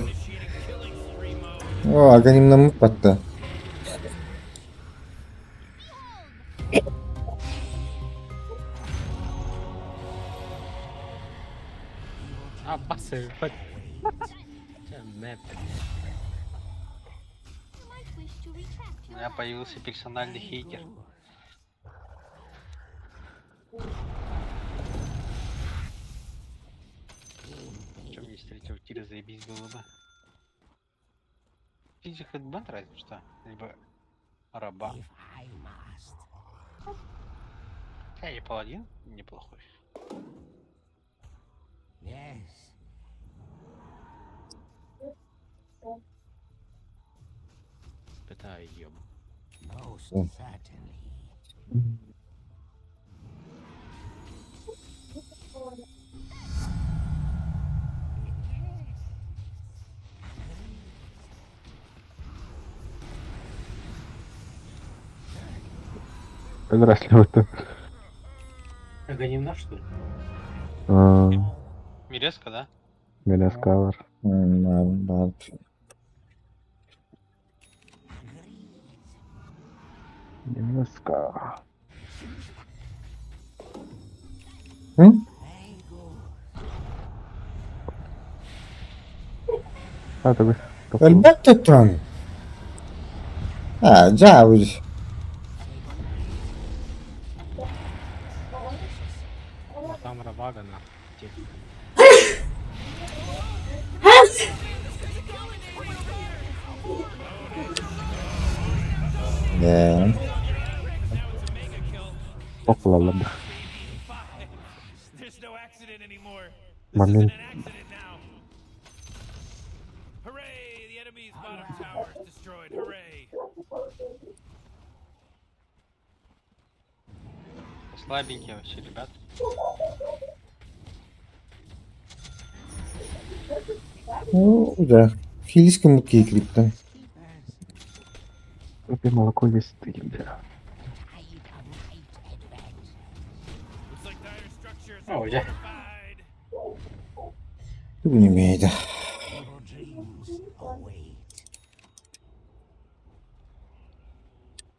O organimden mı patta? А, басы, хоть. Мэп. У меня появился персональный хейтер. Чем мне с третьего тира заебись было бы? Физи хедбанд разве что, либо раба. А и паладин неплохой. Пытаю ёб. Здравствуйте, вот это. Агоним наш, что ли? Миреска, да? Меляскавар. Да. Немножко. А, tabii. Elbette Tom. Ha, Cavuz. Там рабага на. Yeah. Okulalı. There's no accident anymore. This Момент. isn't an accident now. towers destroyed. Hooray! Слабенькие вообще, ребят. Ну, да. Слишком окей, Криптон. Купи молоко весь стыль, бля. Looks like dire structures Oh, are yeah. fortified. Ты не имеет.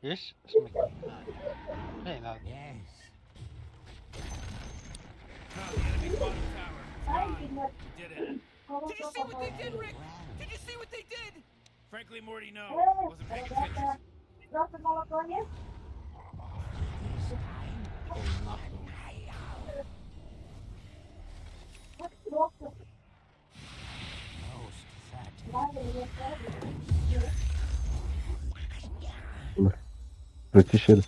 Есть? Смотри. Эй, надо. Oh, the enemy's bottom tower. It's gone. Did it. Did you see what they did, Rick? Did you see what they did? Frankly, Morty, no. Wasn't paying attention. Просто молоко нет? Ой, нахуй. Затишили.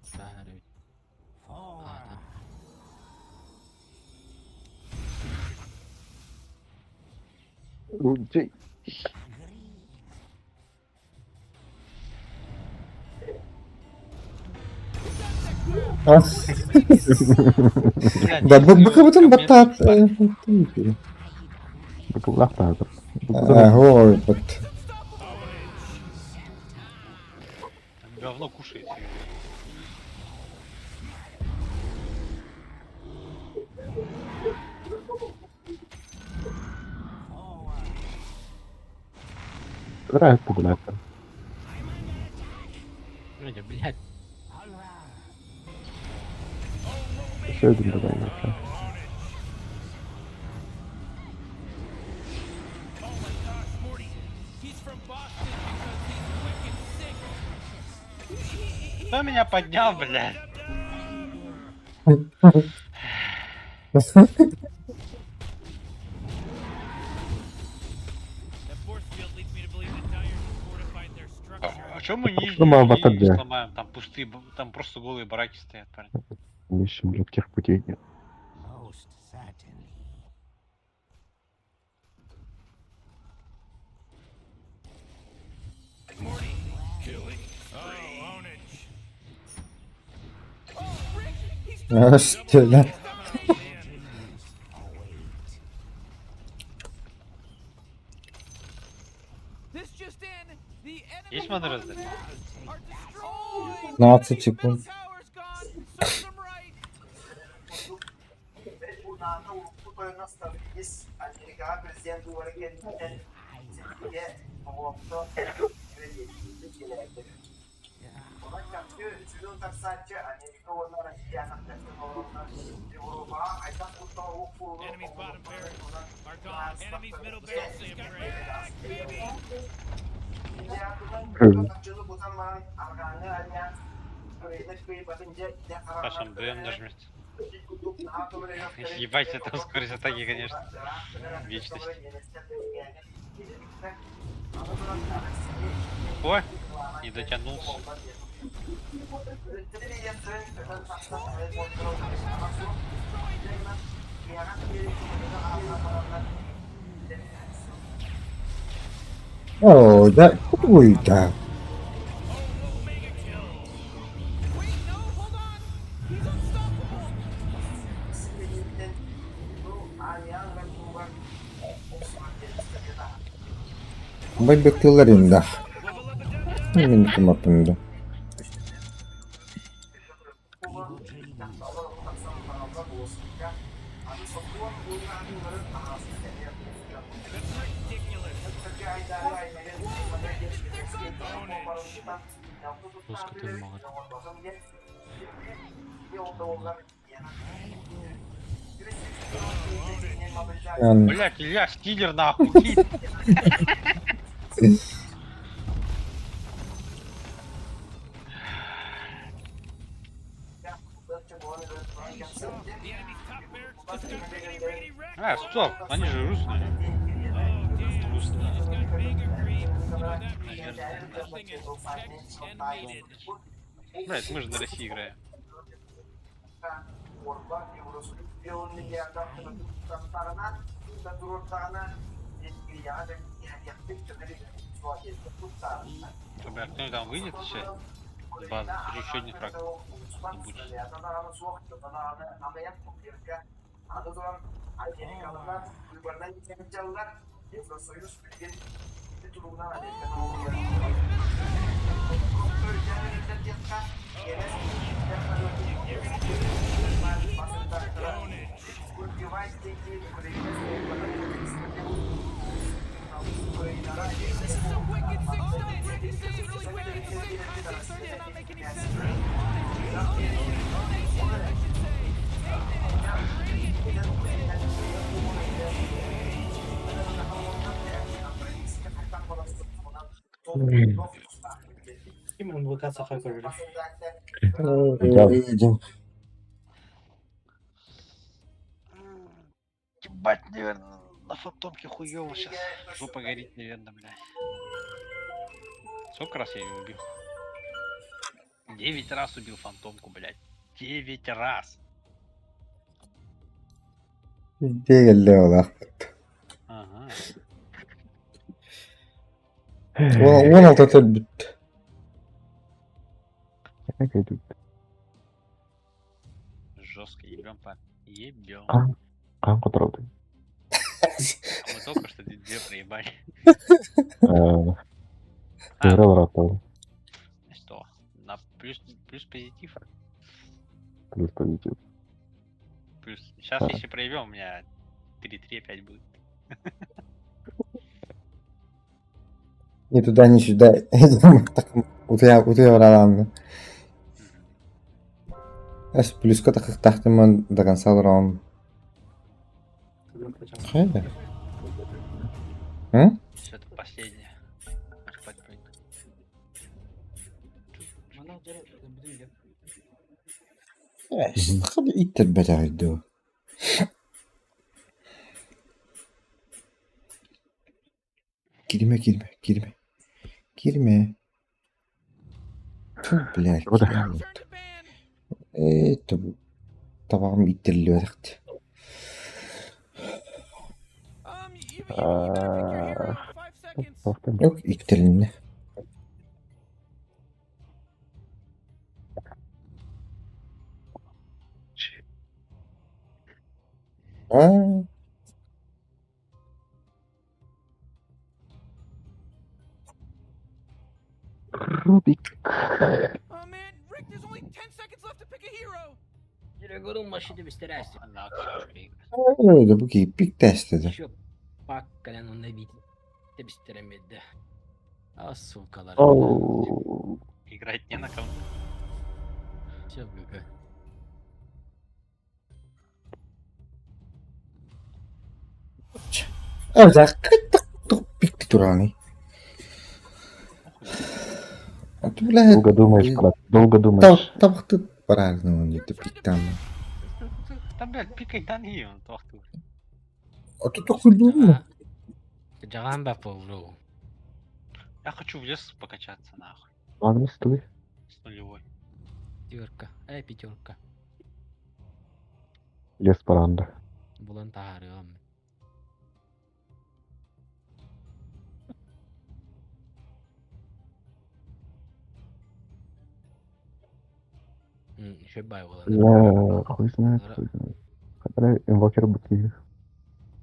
Сагры. А, там. Уйди. А, Блядь, да, если бакабутан ко мне батат. спать- Бакулахтатор. Ой, вот. Там говно кушает. Нравится, блядь. Вроде, блядь. Еще один давай, вообще. Oh my gosh, Morty. He's from Boston because he's wicked sick. Кто меня поднял, блядь? That force field leads me to believe that Dire fortified their structure. А чё мы нижнюю Думаю, линию батарея. не сломаем? Там пустые, там просто голые бараки стоят, парень. Ищем легких путей нет. Morty, killing. Oh, ownage. Oh, Rick, he's А, что, да? This just in. The enemy Есть маны раздать? are destroyed. 15 секунд. Tower's gone. Serves them right. Enemy's bottom barracks are gone. Enemy's middle barracks is back, baby. Пашам, ДМ нажмет. Ебать, это скорость атаки, конечно. Вечность. Ой, не дотянулся. О, да. Ой, да. Wait, no, hold on. He's unstoppable. Байбектылар енді. Мен кім апынды. Пуска ты мало. Блять, Илья, стилер нахуй. Ки. А, стоп, они же русские. Блядь, мы же на России играем. Что, бля, кто там выйдет еще? С базы. Хочу еще один фраг. Не будет. Kim НВК Саха говорит? Ебать, наверное, на фантомке хуёво сейчас. Жопа горит, наверное, блядь. Сколько раз я ее убил? 9 раз убил фантомку, блядь. 9 раз. Değil ola. Ага. 16 tur bitti. Жестко ебем, парень. Ебем. Қан құтырау ты. А мы только что две проебали. Играл ротал. Что? На плюс позитив? Плюс позитив. Плюс. Сейчас, если проебем, у меня 3-3 опять будет. Ни туда, ни сюда. Утыяраlandı. Эс плюска так тахтыман до конца раунд. Хайда. Все это последнее. Спать пойду. Эс хadi иттер бетагыйды. Girme. Тьфу, блядь. Это табағым иттерілі бәдіқті. Yok, иттеріліне. Рубик. Oh man, Rick, there's only 10 seconds left to pick a hero. Жүрегінің машине бістерәсті. Öyle bu ki pik test dedi. Şu pakkalan onda bitti бістеремеді. А, сукалар. Играть не на ком. Все, гыга. Öyle кайттық пикті тураны. Долго думаешь, брат, долго думаешь. Табақты барағыны он дейді пиктан. Да, блядь, пикай дани, он тоқту. А тут охуду му? Жаған бәп бро. Я хочу в лес покачаться, нахуй. Магнус, стой. С нулевой. Пятерка. Пятерка. Лес паранда. Булан тағарығам. Еще бай булан. Я хуй знает. Хотя инвокер бутыль.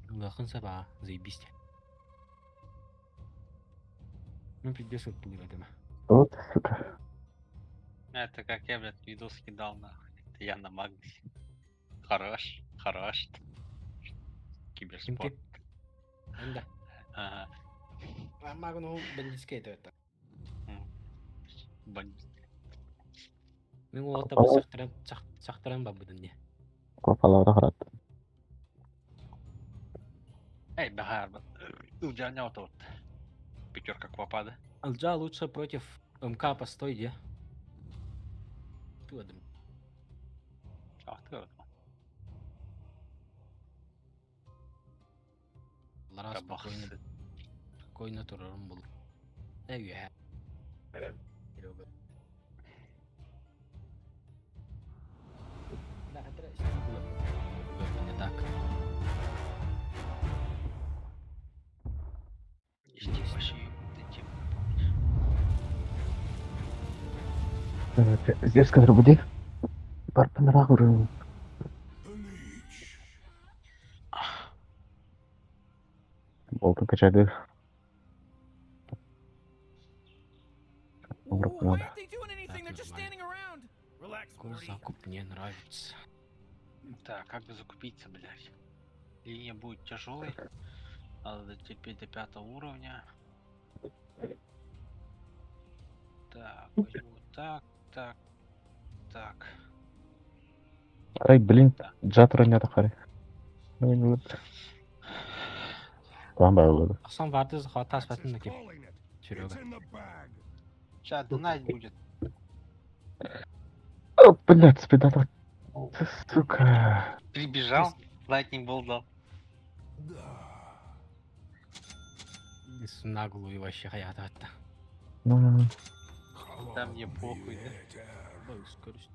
Лахын саба, заебись. Ну, придется пылать, Вот, сука. Это как я, блядь, видос кидал, нахуй. Это я на Магнусе. Хорош. Киберспорт. Да. Ага. Магну бандитская это. Бандит. Мен ол атап сақтыран ба бұдын не? Копалавда қарат. Эй, Багар, уджаня вот вот. Пятерка квапа, да? Алджа лучше против МК постой, где? Ты один. Ах, ты вот. Лара спокойно турарым был. Эйге. Здесь кадр буди. Барпен рагуру. Болтон качады. Why aren't they doing anything? They're just standing around. Relax, Morty. Закуп мне нравится. Так, как бы закупиться, блядь? Линия будет тяжелой. Надо дотерпеть до 5 уровня. Так, возьму так, так, так. Ай, блин, джатра не атахари. Там было. Асан варды захвата спасен на кеп. Серега. Сейчас донать будет. О, блядь, спидата. Сука. Прибежал, Lightning Bolt дал. Наглую и вообще хаята атта. Ну, Да мне похуй, да? Ой, скорость.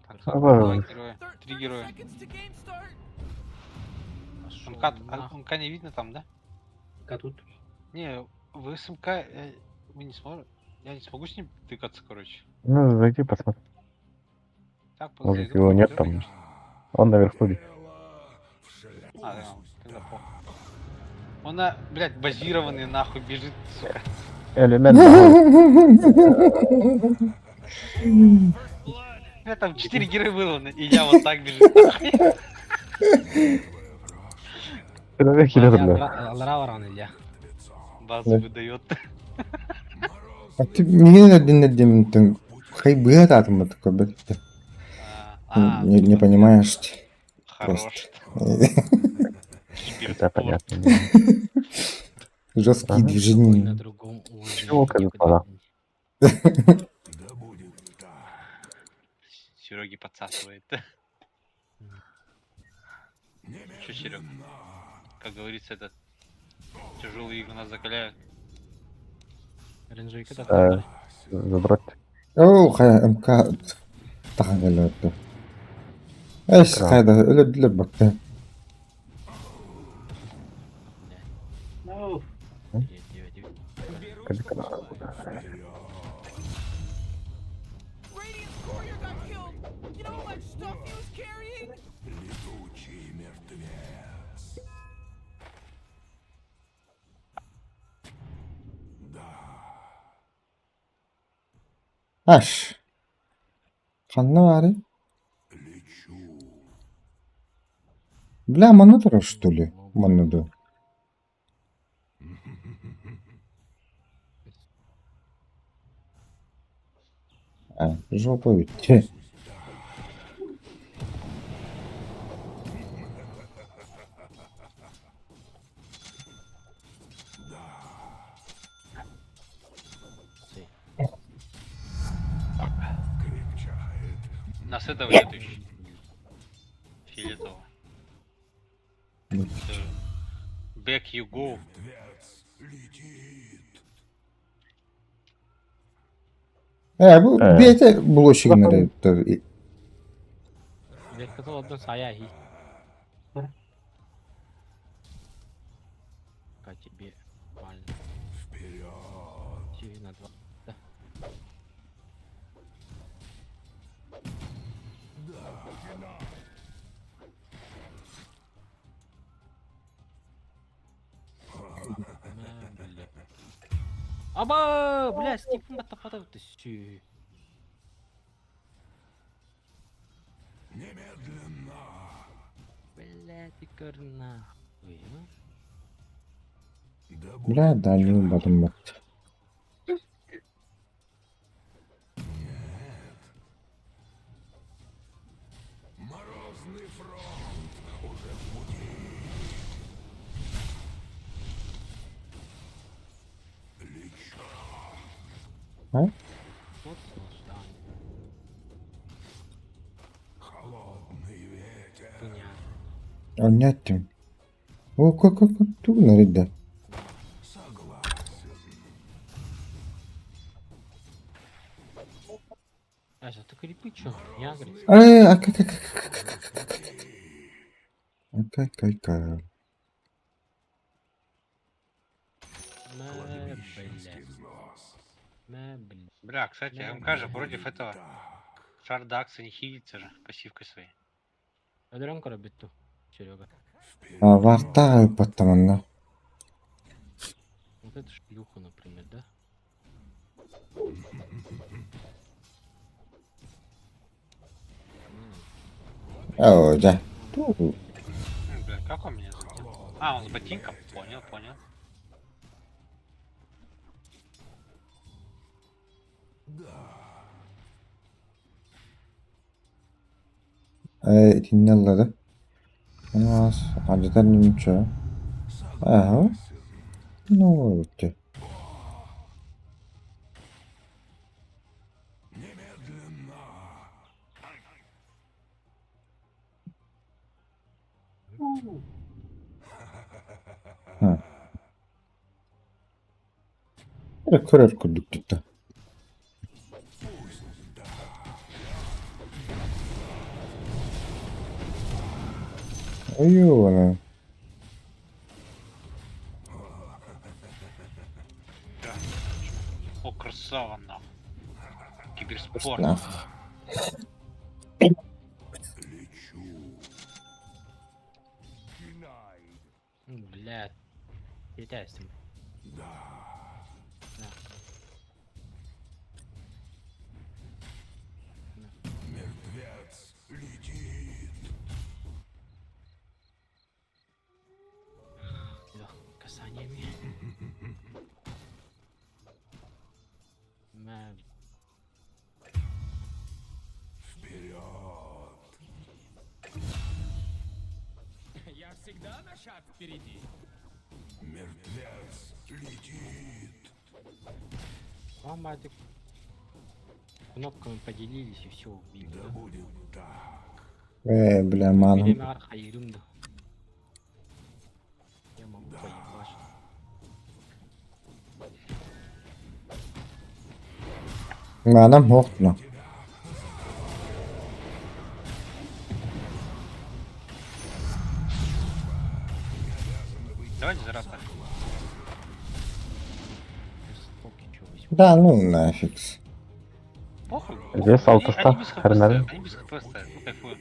Так, Давай. два героя, 3 30 героя. seconds to game start. МК не видно там, да? Тут. Не, в СМК мы не сможем. Я не смогу с ним тыкаться, короче. ну, зайди посмотри. Так, Может, зайду, его нет посмотрю, там. конечно. Он наверху. А, да, тогда похуй. Он, блядь, базированный нахуй бежит, сука. Элемент. У меня там 4 героя было, и я вот так бежит. нахуй. Человек хилер. Лараваран Илья. Базу Да. выдает. А ты меня один там хайбы там такой, блядь. Не понимаешь. Хорош. Это понятно. Жесткие Ага. На движения. другом Чего, как уровне. бы, Сереги подсасывает. Че, Серег? Как говорится, этот тяжелые игры нас закаляют. Ренжойка да. Забрать. О, хая МК. Тахан өлөдü. Эш, хайда өлөдүлөр бак. Radiant's courier got killed. You know how much stuff he was carrying? Аш. Канна бары? Бля, мана тура, что ли? Манады. Жопа ведь. Че? Нас этого нет еще. Фиолетово. Back you go. Bu bir bulaşıkları tabii. Ветка одно саяхи. Как тебе больно? Вперед! На 2. Да. Аба, бля, Степан батапата ты сю. Бля, ты корна. Бля, дальний батон бак. А? Вот слушай. Понятно. Anlattım. O kaka tu nerede? Ася, ты крипы чё? Я говорю. Кай. Бля. Бля, кстати, МК же против этого Шар Дакса не хилится же пассивкой своей. Öldüren kara bitti. Серега. Варта ыпаттаманна. Вот это шлюха, например, да? О, да. Блин, как он меня задел? А, он с ботинком? Понял, понял. Dinlerleri. Az acıdan nimçe. Aha. Ne oldu ki? Ha. Bir kurar kurduk gitti. Ayuh. О, красава, нахуй. Киберспорт. Нах. Блядь. Перетяйся. Касаниями. Я всегда на шаг впереди. Мамадик. Кнопками поделились и все убили. Да будет Бля, манам. Время архаирымда. Я могу поебать. Manam hochtna. Давайте заработаем. Да ну нафиг. Похуй. Здесь Они алтыста, без хп хренали. ставят, они без хп ставят. Ну кайфую.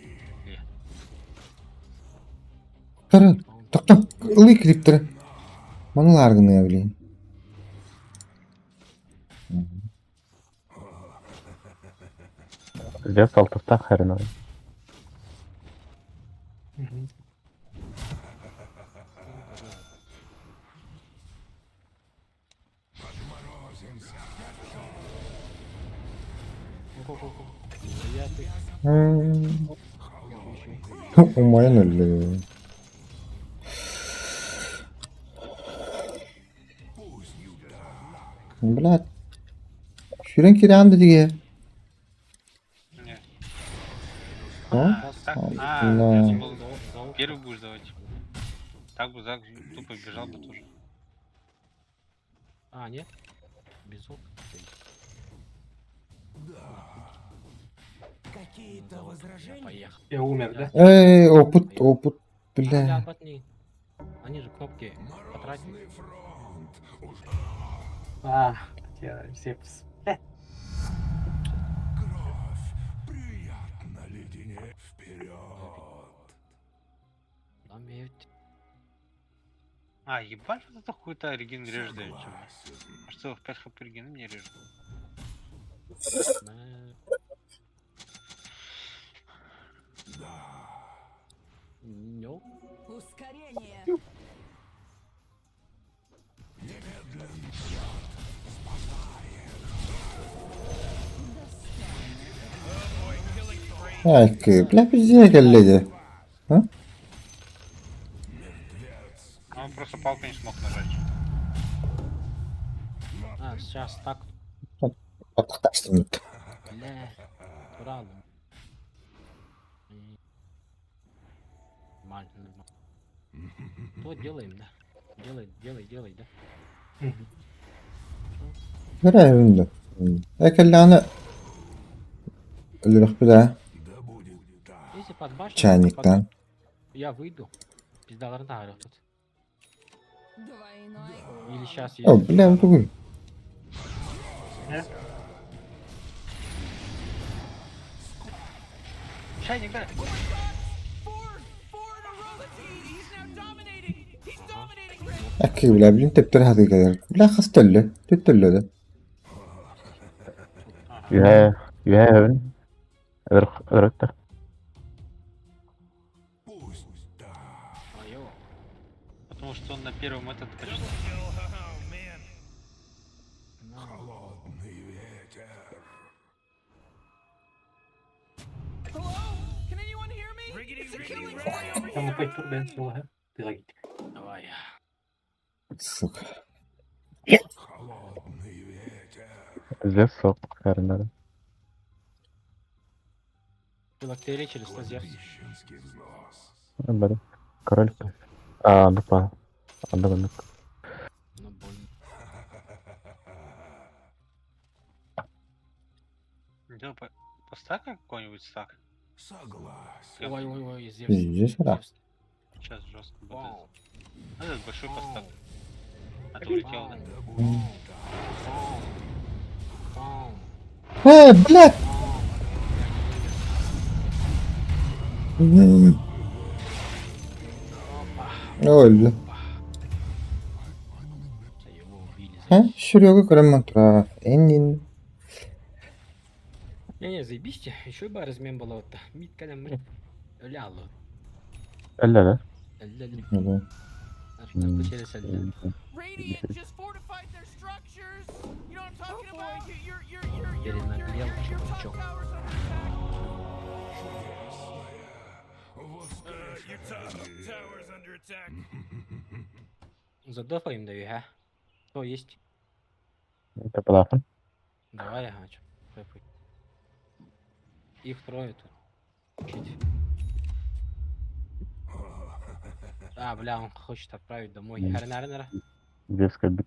Kırı. Tok tok. Ilık kriptiri. Bana largını ya bileyim. Здесь алтыста, хренали. Umayın öyle. Блядь. Şuran kiran dedi ya. Нет. А? Так, Да. я думал, первый будешь давать. Так бы Зак тупо бежал бы тоже. А, нет? Без окна. Какие-то возражения? Поехал. Я умер, да? Опыт, Они бля. ободни. Они же кнопки потратили. А, я все... Умеют. А, ебать, вот это хуй-то реген режет, да, чё? А что, в 5 хп реген мне режет? Нё. Ускорение. Ай, бля, пиздец, коллеги. А? А он просто палку не смог нажать. А, сейчас так. Подкастинг. Бля. Правда. Нормально, нормально. То делаем, да? Делай, да? Görevimdi. Ekellani ölürük bir daha. Если подбашь, Чайниктан. я выйду. Пиздаларын тағырық тут. Двойной. Или сейчас О, есть. бля, bugün. Чайник, да? Four in a row. He's now dominating. He's dominating. Äkki bile bilin tepter hadi kadar. Bile hastelle. Tüttelle de. You have öğretti. Айо. Потому что он на первом этот почти. Oh man. Hello? Can anyone hear me? It's a killing spree over Там here. опять турбен снова. Ты Давай. Сука. Зевс соп. Карнада. Бактерии через Зевс. Бari. Король. А, ну па. Anda. Ну, больно. Делай постак какой-нибудь стак. Ой, Зевс. Здесь, да. Зевс. Сейчас жестко будет. Вау. Этот большой постак. А ты улетел, да? Вау. Блядь! Öldü. Его убили. Ha? Şuraya koyarım mantra. Enin. Не, заебись, еще бы размен было вот митка нам ляло. Eller. Evet. Включили сальдо. Radiant just fortified their structures. You know what I'm talking about? Your Перенагрел top чувачок. towers under attack. Your top towers under attack. Задофаем даю, а? Кто есть? Это плафон. Давай, ага, чё. Их трое тут. Чуть. А, бля, он хочет отправить домой. Харнарнера. Зевска бит.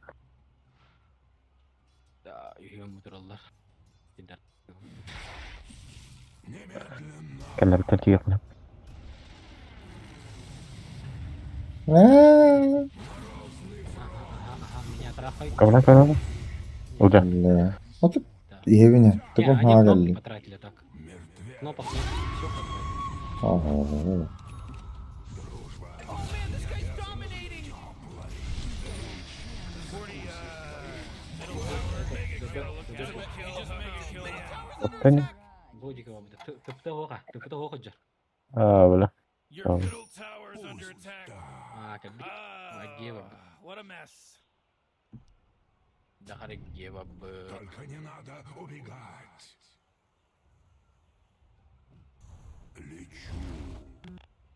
Да, ее мудралар. Kenara takıyordum. Ага, меня трахай. Kavla kavla. Uca. Bля. Вот evine. Не, Tıkım они кнопку hagelli. потратили так. Кнопок нет, все потратили. Ага. Oh man, this guy's dominating. 40 Tani. Будет его будет. Ты птого ходжа. Böyle. Your Tamam. middle tower's under attack. А, как бы. Агева. What a mess. Да харагева бы.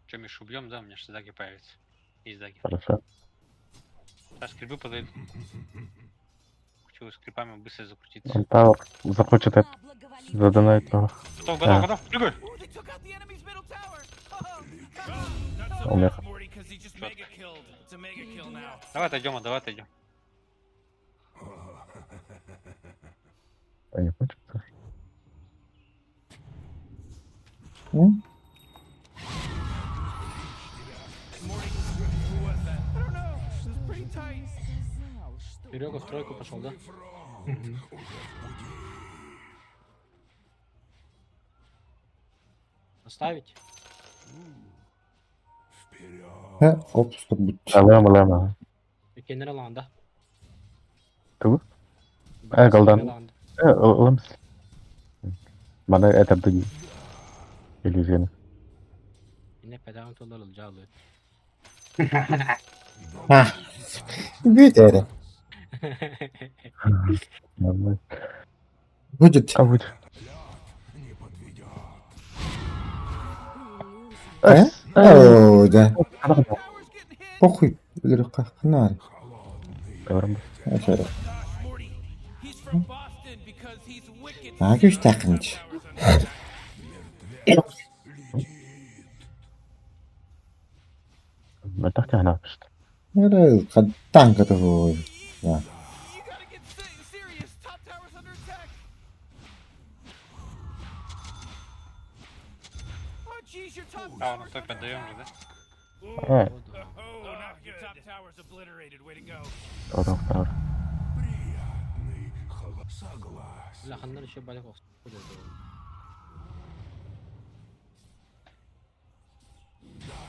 Че, Миш, убьем, да? У меня же заги появится. Есть заги. Хорошо. Сейчас скрипы подойдут. Хочу с скрипами быстро закрутиться. Он там захочет это задонать. Готов, готов. Прыгай! Ooh, they took out the enemy's middle tower. Not so Умер. fast, Morty, because he just mega killed. It's a mega kill now. Давай отойдем, давай отойдем. Не хочет. Hı? I don't know. It was pretty tight. Серега в тройку пошел, да? Оставить? He, opustuk bitti. Alama. Kendine alanda. Tuh. Kendine Goldan. alanda. Alım. Bana это дуги. Иллюзия. Yine pedant olur alacağı. Ha. Biter. Нормально. Будет. А вот. He? Oo da. Tower's getting hit. Похуй. Ölür kalkınlar. Говорим. Aşağı. Gosh, Morty. He's from Boston because he's wicked. Ha, güç takınç. ما تحكي هنا بس. Nere kaddan katı bu. Ya. You gotta get serious. Top tower's under attack. Oh, jeez, your top А, ну tower's топе отдаем же, да? Э, Oh, not your top tower's obliterated. Way to go. Doğru. Бля, ханнар еще балик.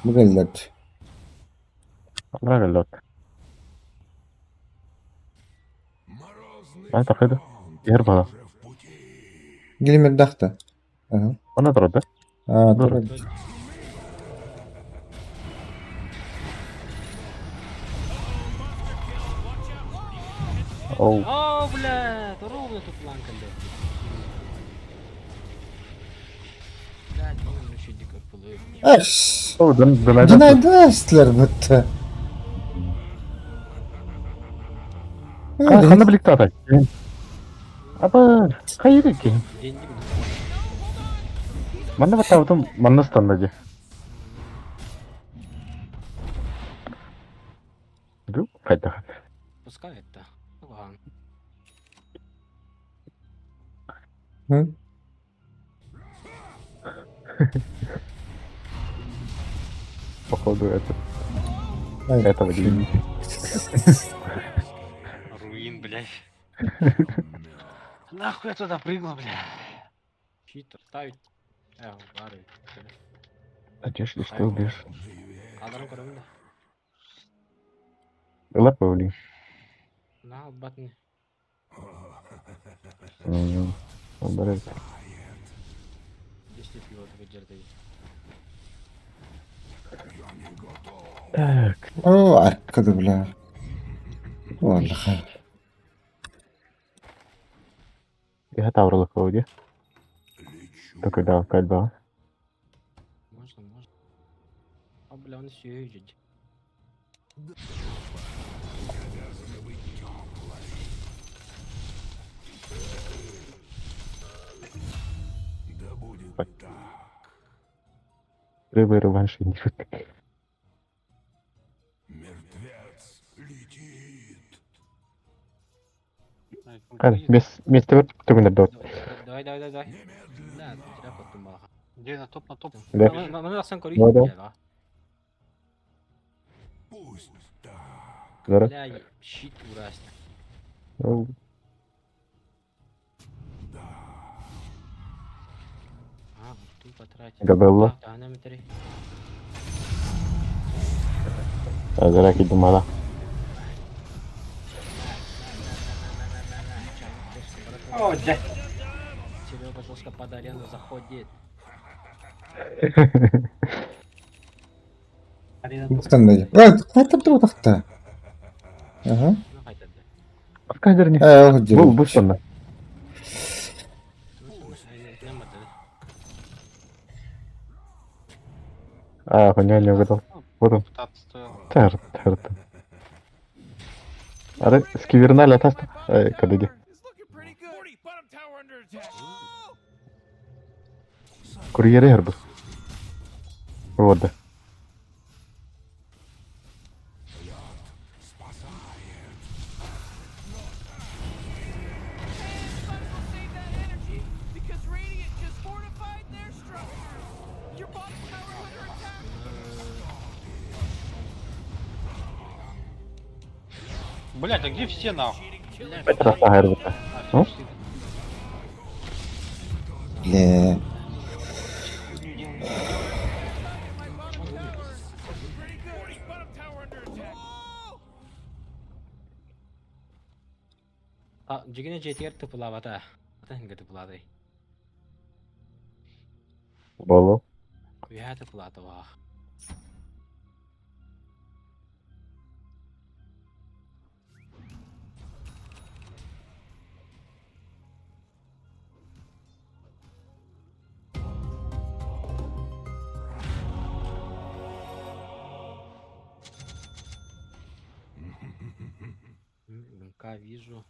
Bu geldi. Правильно, лед. А, так это. Гербала. Gelmedi dakta. Aha. Она дрот, да? Aa, Dur. doğru. Оу. О, блядь, ровно тут планка, блядь. Блядь, ну еще дико плывет. Аш. Оу, да, Günaydın aslar battı. Қаны білікті атай. Аба, қай еді екен? Деньги буду. Мана бата отым, мана стандади. Ду, қайда. Пускай это. Ну ладно. Hı? Походу, это... Ай. Этого не... Руин, блядь. Нахуй я туда прыгнул, блядь. Читер ставить. Удары. Зачем ты что убьешь? Кадрын көрөмүн да. Лап өлі. На батны. Обырай. 10 пиво такой жерде. Так. O arkada bile. Vallahi. Я таврал их вроде. Только да, кальба. Можно. А бля, он все едет. Рыбы реванш не шутка. Kan, вместе вот кто меня дот. Давай. Да, зря потом баха. Где на топ, на топ? Да. Мы вас санкори. Да. Зара. Бля, щит ужасно. Оу. А, ты потратил. Габелла. Да, на метре. Зара киду мала. О, блядь. Серега жестко под арену заходит. Арена Qanday? Qaytib tur taxta. Aha. Ну, хотя бы. Кадр не. Hujjar. Бұл сонда. Хуйня не угадал. Вот он. Пытаться стоило. Тарт. Аре, скивернали атаста. Кадыги. It's looking pretty good. 40, bottom tower under attack. Курьеры гербы. Вот да. Save that energy because Radiant just fortified their structure. Your bottom tower under attack. Блядь, а где все нахуй? Это раз гербы. Ну? Bile. Bottom tower under attack. А, жигине жетер тыпылабата. Атанга тыпылады. Болу. Уя тыпылаты ва. МК вижу.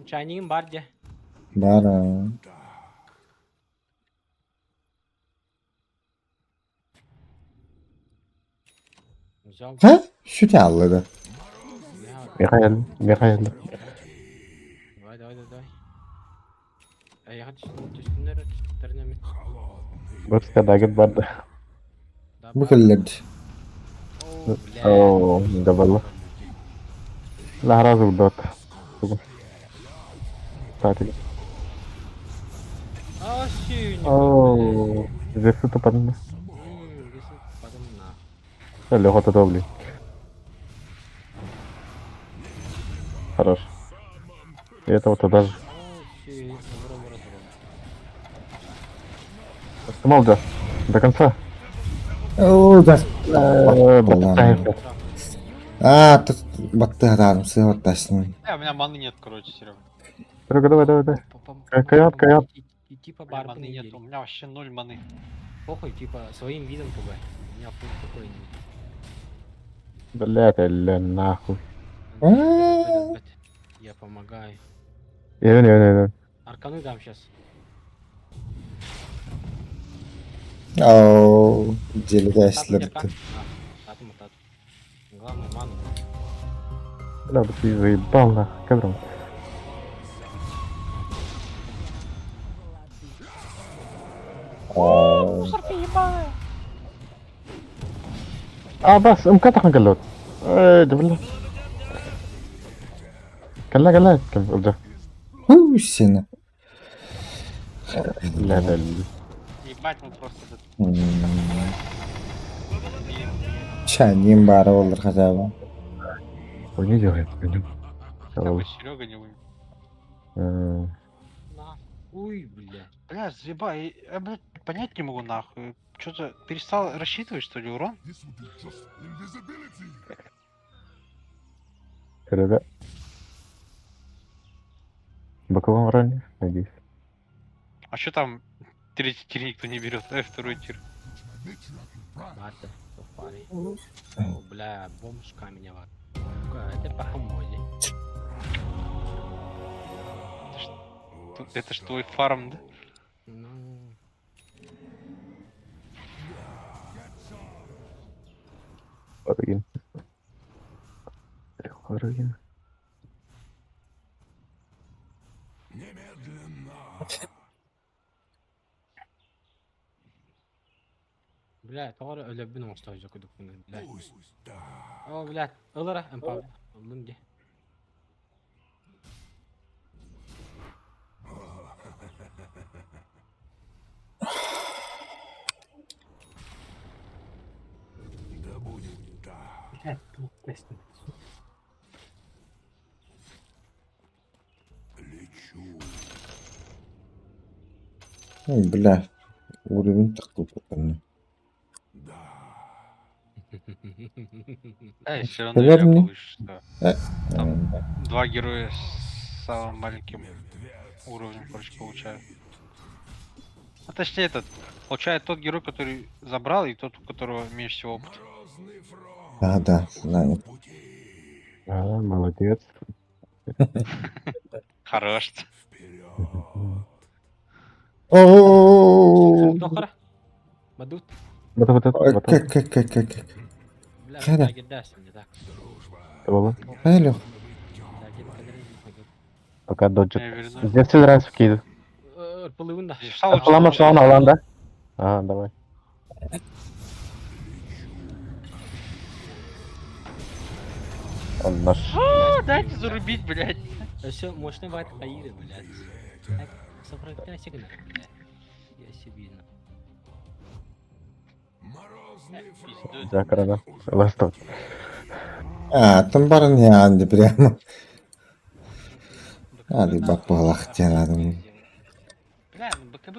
Чайнигim бар де. Bara. Взял. Ha? Şu çaldı. Я- Михаил. Давай. А я хочу түскүндөр түстөрүнө. Бұрышқа дагет барды. Bu kıldı. О, бля. Оу, габалла. Лахразы удот. Кстати. А, синь. Оу, зерсі тупадында. Леха, ты добрый. Хорош. И этого туда же. Остановил, да. До конца. О, да. Ладно. А, тут баттыга дарымсы оттасын. У меня маны нет, короче, Серега. Серега, давай. Каят. И типа У меня бар маны нет, у меня вообще 0 маны. Похуй, типа, своим видом пугай. У меня пункт такой не. Блядь, нахуй. Я помогаю. Не. Арканы дам сейчас. Ау, делегайсилерді. Татым. Главное, ману. Бля, бы ты заебал нахуй. Кадром. بس مكتح قلوت جبل كلا كم ارجع Ху, сені. لا Ебать, мы просто... Чәнем бары олар қажабы. он не делает пойдем Серега не умеет. Ой, бля. Бля, заебай, я, блядь, понять не могу нахуй. Что-то перестал рассчитывать, что ли, урон? Серега боковом ранее надеюсь. А что там третий тир никто не берет, второй тир? Бата, парень. О, бля, бомж каменева. Это похомоли. Это ж твой фарм, да? Ну, Хорогин. бля, тогда ölөбүн оңстой жокудук муну, бля. О, бля, ылыра, эмпа. Лунди. Бля, уровень такой прикольный. Все равно Наверное. я повыше, что Э, там два героя с самым маленьким уровнем, короче, получают. А точнее этот, получает тот герой, который забрал, и тот, у которого меньше всего опыта. А, да, знаю. Молодец. Хорош. О, Тохара. Бадут. Вот. как. Бля, Кәді. лагерь дашь мне так. Алло. Алло. Лагерь кадрин пойдет. Пока доджит. Я верну. Здесь все раз вкиду. Пылыгында. Атлама şu an alanda. Ага, давай. Он наш. Дайте зарубить, блядь. Все, мощный вайт Аиды, блядь. Так, сопротивляйся, блядь. Я себе. Закарада. Ластот. А, там барын yandı прямо. Hadi bak balak canım. Бля, ну БКБ...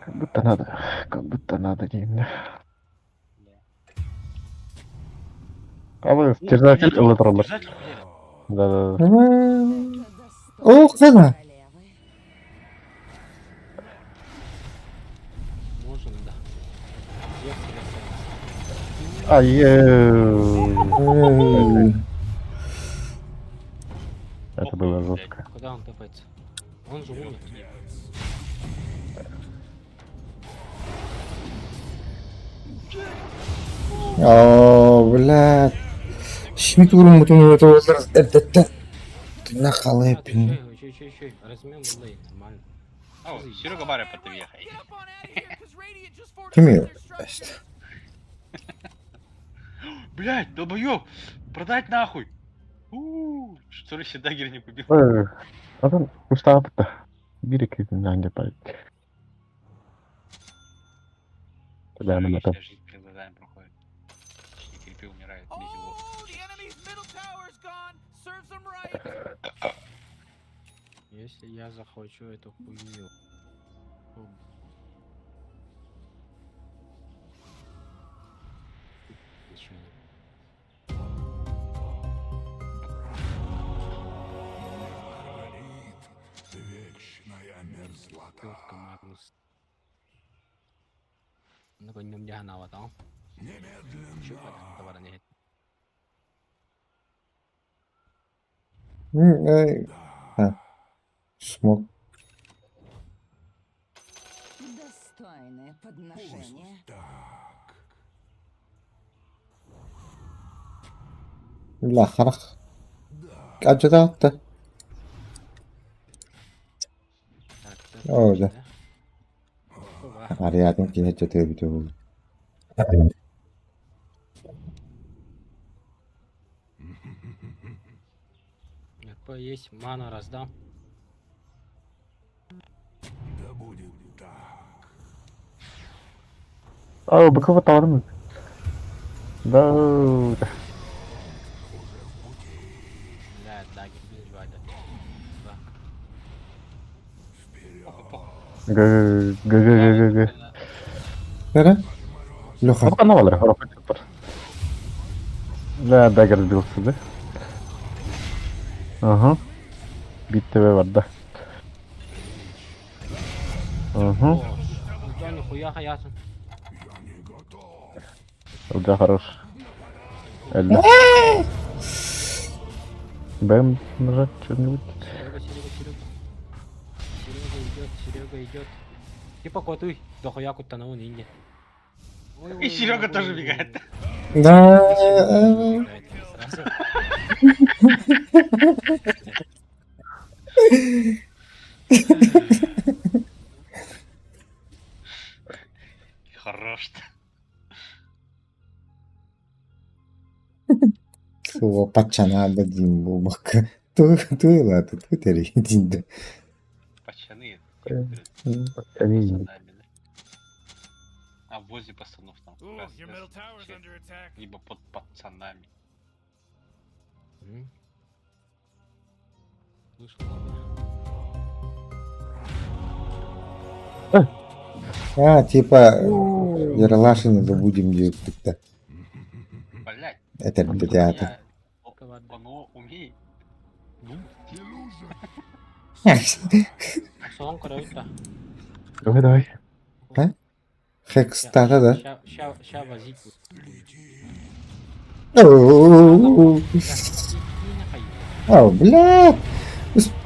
Как бы надо. Как будто надо не. А вы стяжатель электронный. Держатель хуярит. Да. О, kana. Можем, да. Ай. Это было жестко. Куда он топается? Он же умер. О, блядь. Şimdi vurun это возраст. Это нахалы, блин. Чуть-чуть. Размем лей, нормально. О, Серега Баря подъехай. Kim yiyor? İşte. Блять, долбоёб! Продать нахуй! Что ли Дагер не купил? Adam Mustafa da bir iki günden yapar. Да, на мотор. Жизнь перед глазами проходит. Точнее, крипы умирают без его. Oh, the enemy's middle tower's gone. Serves them right. Если я захочу эту хуйню. то- Ничего не- Тётка Магнус. Ну, con nhung gia nào tao? Trước là tao bảo là như Эй. Смог. Достойное подношение. لا خرخ. أجدعت. أوه ده. عريات يمكن هجة تبي تقول. Какой есть ману раздам. Ау, быкова тауырмын. Да. Да, даги бежать. Г. Нера? Леха. Ну, канал, хороший супер. Да, дагер сбился, да? Ага. Бит ТВ варда. Ага. Да нихуя хаясын. Да, хорош. Эльда. БМ нажать что-нибудь. Серега идет. Типа котуй, дохуя кутану ниндзя. И Серега тоже бегает. Да. Хорош. Слово пацана дадим бумак. Туйла, ты твиттере един. Пацаны. Они... А возле пацанов там. Ooh, your middle tower's under attack. Либо под пацанами. Слышал, А, типа, Ералаши не забудем где-то. Блять. Это ребята. Оно умеет. Ну. Сон коротко. Давай. Хекс тата, да? Ща возить. О, бля!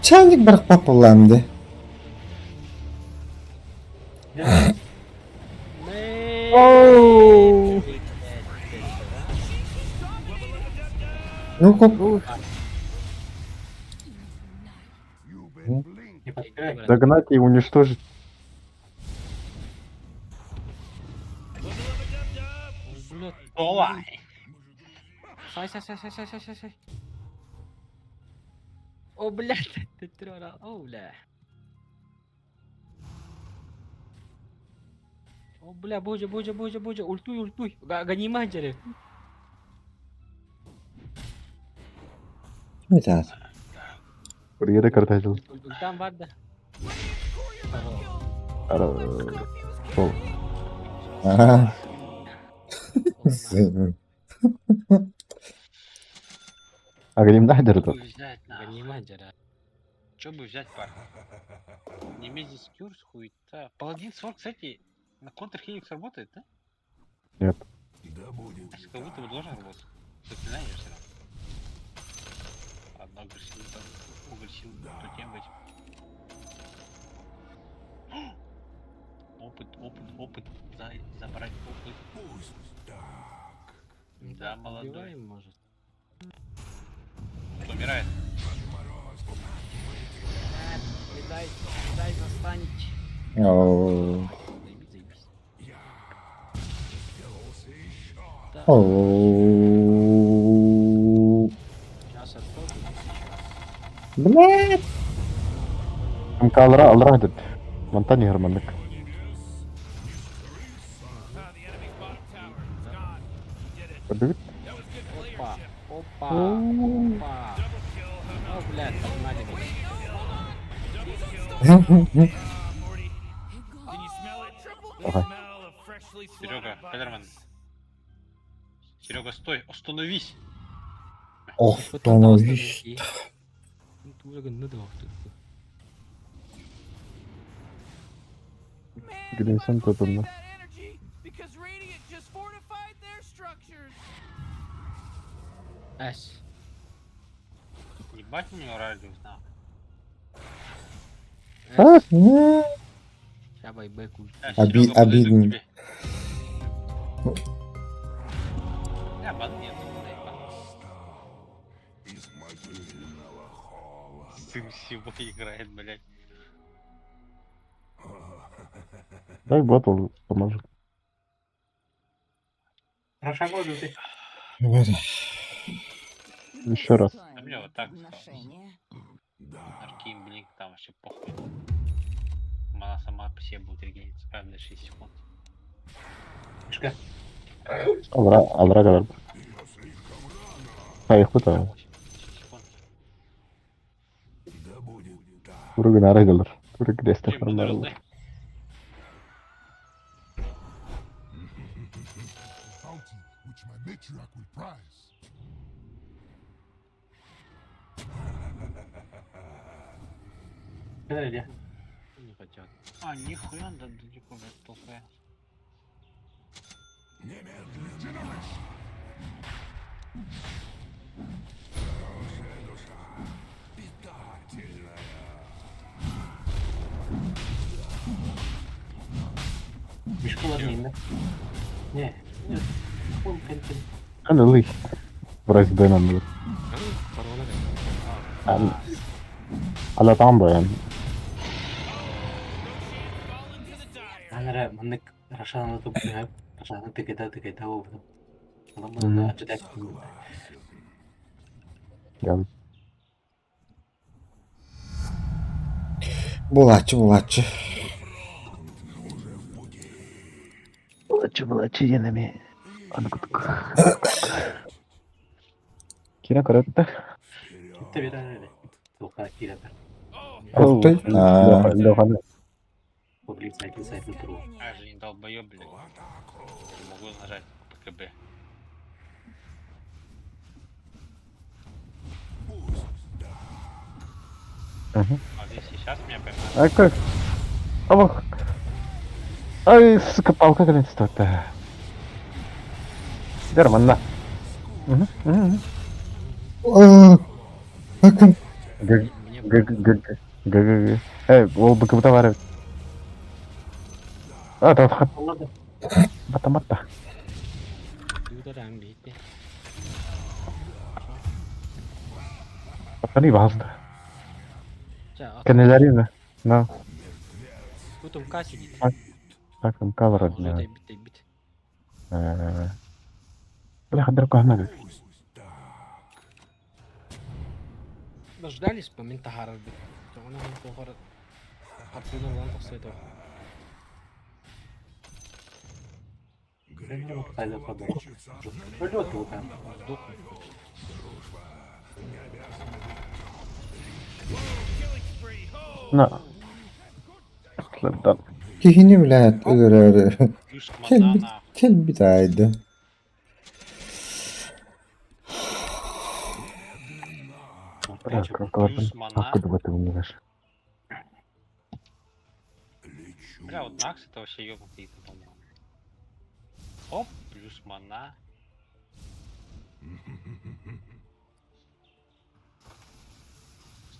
Чайник бар папаланды. Ну как? Догнать и уничтожить. Давай. Сай. О, блядь, ты трора. О, бля. О, бля, боже. Ультуй. Гони мантери. Это. Курьеры картазил. Ультам варда. Ага. А грим дайдер тут. Гони мантери. Че бы взять, парень? Немезис Кюрс, хуета. Паладин 40, кстати, на контр Хеникс работает, да? Нет. Как будто бы должен работать. Заклинание все равно. Одно угорсил, то тем быть. Опыт. Забрать опыт. Да, молодой. Убиваем, может. Умирает. Дай застанить. Оу. Заебись. Оу. Сейчас отходит. Блядь. Алра дед. Монтани гарманнык. The Подивись. Опа, опа, опа. О, блядь, погнали меня. Morty, can you smell it? The Ага. smell of freshly Серега, slaughtered Кадерман. Серега, стой, остановись. Остановись. Гринсон тут save одна. that energy because Radiant just fortified their structures. Эс. Ебать у него радиус, на. А, не. Ща байбек уйдет. Оби- обидно. Я бан нет, сын всего играет, блядь. Дай ботл поможет. Рошагой ты. Еще раз. А мне вот так Аркейн, блин, там вообще похуй. Она сама по себе будет регениться каждые 6 секунд. Мишка. Алра kadar. Hayır bu da. 6 секунд. Buraya nara gelir. Buraya destek Блин, буду var. раздай. Подожди. Не хотят. А, нихуя, да далеко, блядь, толкая. Мишка ладно, да? Не. Нет. Он контент. Hadi lih. Burası dönemli. Корона. Ala tam da yani. Аңара мындык Рашаны туп жинап, Рашаны тыкайта болду. Анан мында ачыдак. Yani. Булачы, булачы. Булачы yenemi. Anıkıtık. Kira karıttı. Типті береді. Тоқа киратар. Ух ты. А, Лёханы. Публик сайт тұру. А, же не долбоёб, блядь. Не могу нажать ПКБ. А здесь сейчас меня поймают. Ай, как? Ох. Ай, сука, палка глянь стоит-то. Нормально. Bakın. Ол БКБ бар. А, да, хат. Батаматта. Ударам бейте. Пацаны базда. Ща, Каналарина. На. тут МК сидит. Так, там кавер. Уже бит. Бля, дырку надо. Дождались момента Харальда. Она он похор. Артуна лан посетил. Хайда подумал. Прилет его там. На. Слэпдан. Kihini bile ölür. Плюс Kel мана bir, на. kel bir daydı. Плюс мана. Откуда ты умеешь? Бля, вот Накс это вообще ёбнутый, по-моему. Оп, плюс мана.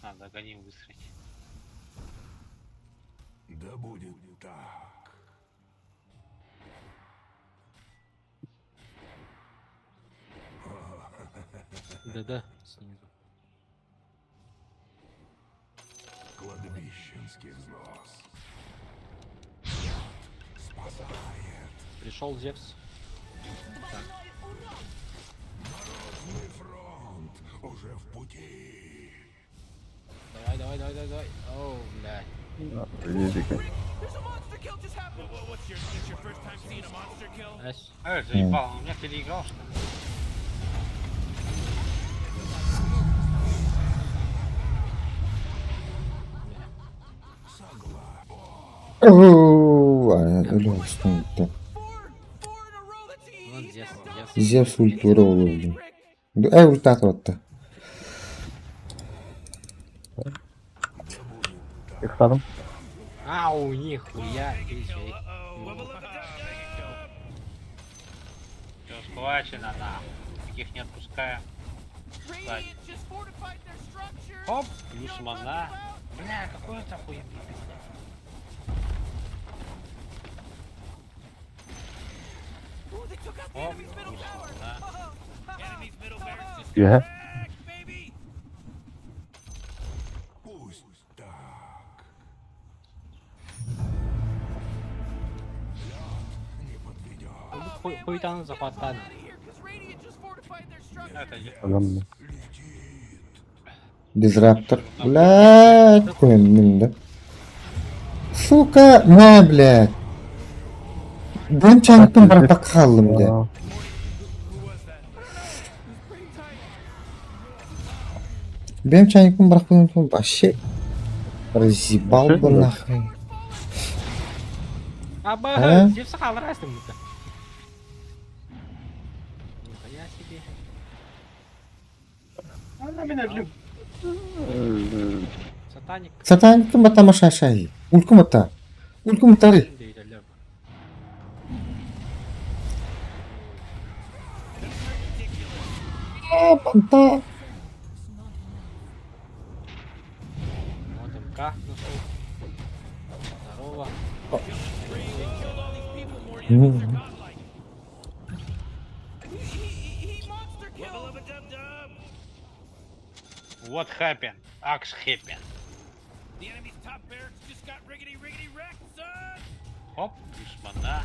Надо гоним высрать. Да будет так. Да-да, снизу. Кладбищенский взнос. Спасает. Пришел Зевс. Морозный фронт уже в пути. Давай. Оу, блядь. There's a monster kill just happened. What's your first time seeing a monster kill? Заебал, он у меня переиграл, что ли? Ölüyor üstüne gitti. Вон Зевс, Зевс ультура oldu. Ult attı. Yıkladım. Ау, нихуя, ты чё? Все схвачено, нахуй. Таких не отпускаем. Сзади. Оп, плюс мана. Бля, какой это охуенный. Оп, плюс мана. Güzel. Хуйтаны захватаны. Это не. Adam. Дизраптор. Блядь, koyayım da. Сука, ne блядь? Ben çantam bırakıp kaldım de. Aa, Benim çantamı bırakıp вообще разъебал бы нахрен. Аба, А? Зевса халрастым это. Нихуя себе. Сатаник. Satanik'in batama şaşayı. Ulkum ata. Ulkum atarı. Deyirlər. Banta. Вот МК нашел. Здорово. What happened? Axe happened. The enemy's top barracks just got riggedy wrecked, son. Оп, плюс мана.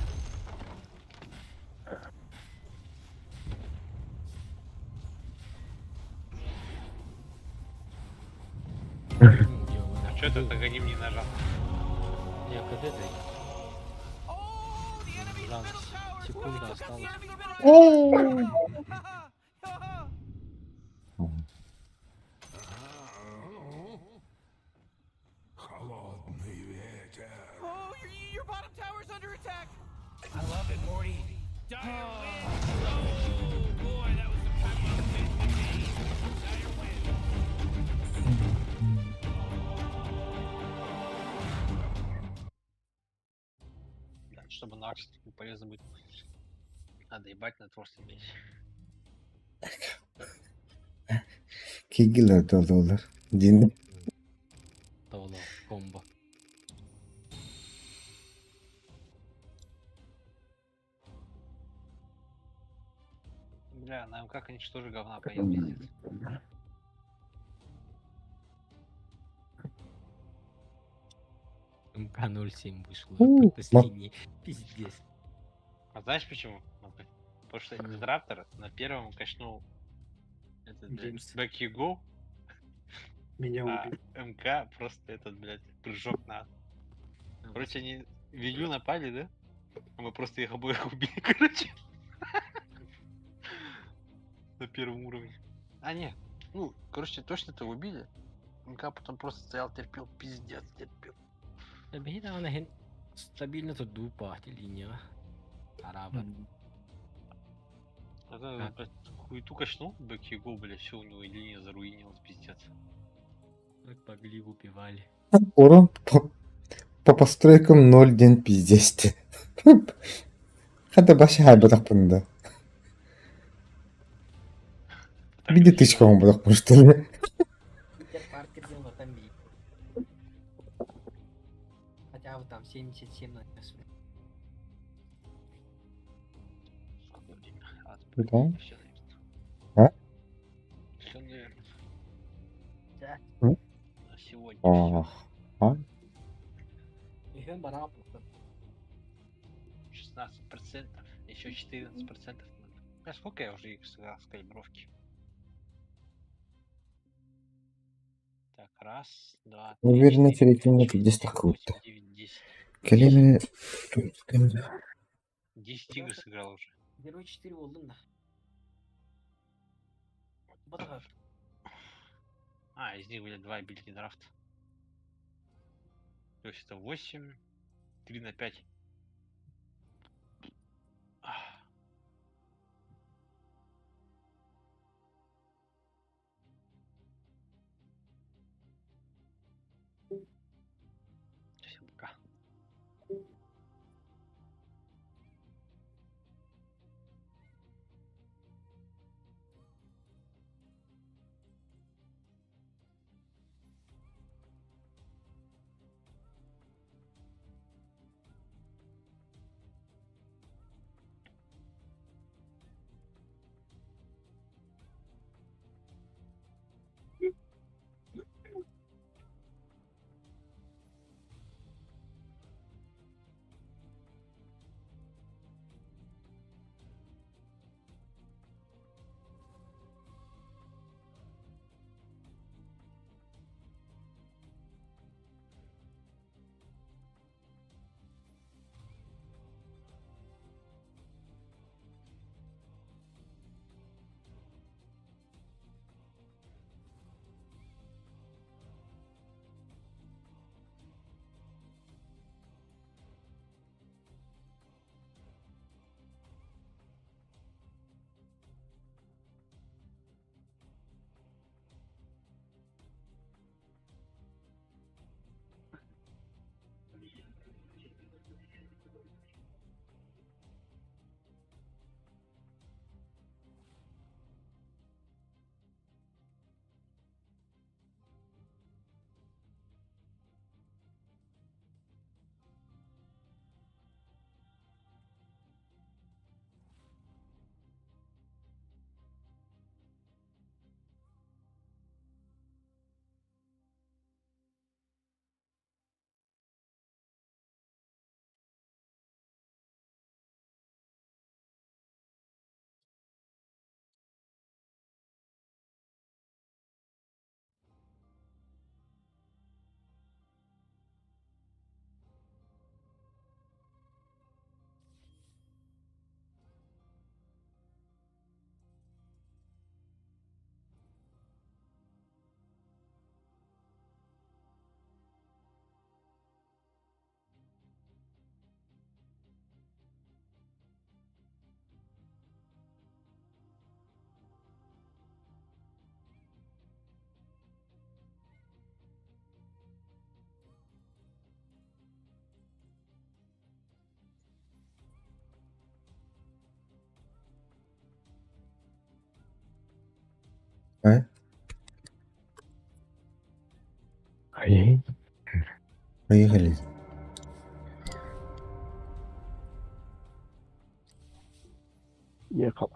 А что это Аганим не нажал? Я КД дай. Жалость. Секунда осталась. Oh, your bottom tower's under attack. I love it, Morty. Dire wins. Oh boy, that was some happy. Dire wins. Да, чтобы на Аксе таким полезно быть. Надо ебать на творство бить. Kegler dolular. Dinle. Тавло. Комбо. Бля, на МК, конечно, тоже говна поел, пиздец. МК-07 вышло. У, Последний. Пиздец. А знаешь почему? Потому что Дизраптор на первом качнул этот, блядь, Джеймс. Back You Go, Меня а убили. МК просто этот, блядь, прыжок на... Короче, они Вилю напали, да? А мы просто их обоих убили, короче. На первом уровне. А, нет. Ну, короче, точно-то убили. МК потом просто стоял, терпел, пиздец, терпел. Tabii daha ne stabilne tuttuğu partiliğin ya. Araba. Это, блядь, хуету качнул, Back You Go, блядь, все у него линия заруинилась, пиздец. Как могли убивали. Oran по постройкам 0 ден пиздесте. Hadi başa bırak bunu da. Bir de tışkamı bırakmıştır. Питер Паркер делал там бит. Хотя вот там 77 нанес. Да? Все, А? Все, наверное. Да. На сегодня всё. А? Еще барал просто. 16%, еще 14% надо. А сколько я уже их сыграл с калибровки? Так, Раз, два, Уверенно три, перейти четыре, здесь пять, так круто. восемь, девять, 10. Келемені 10 игр сыграл уже. Герой 4 oldu da. Бадаға. Из них были 2 билки драфт. То есть это 8, 3 на 5. Всем пока. Поехали. Ехал.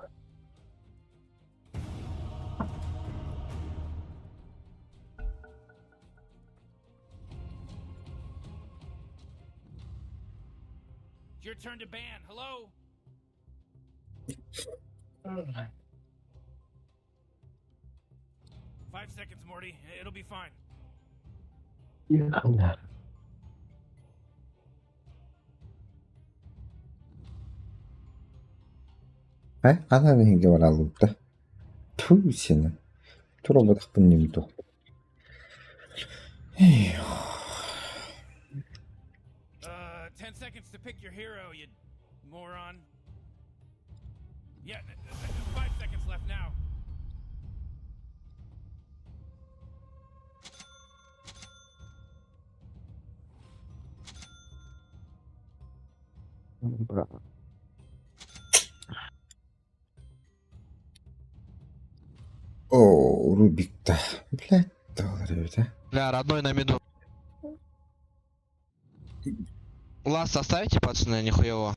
It's your turn to ban. Hello? 5 seconds, Morty. It'll be fine. Ехал. Ананы хинге баралып да. Түү сені. Тура бадақпын немді. 10 seconds to pick your hero, you moron. Yeah, 5 seconds left now. Брат. О, Рубик-то. Блядь, говорю, да? Бля, родной на меду. Ласт оставите, пацаны, нихуево.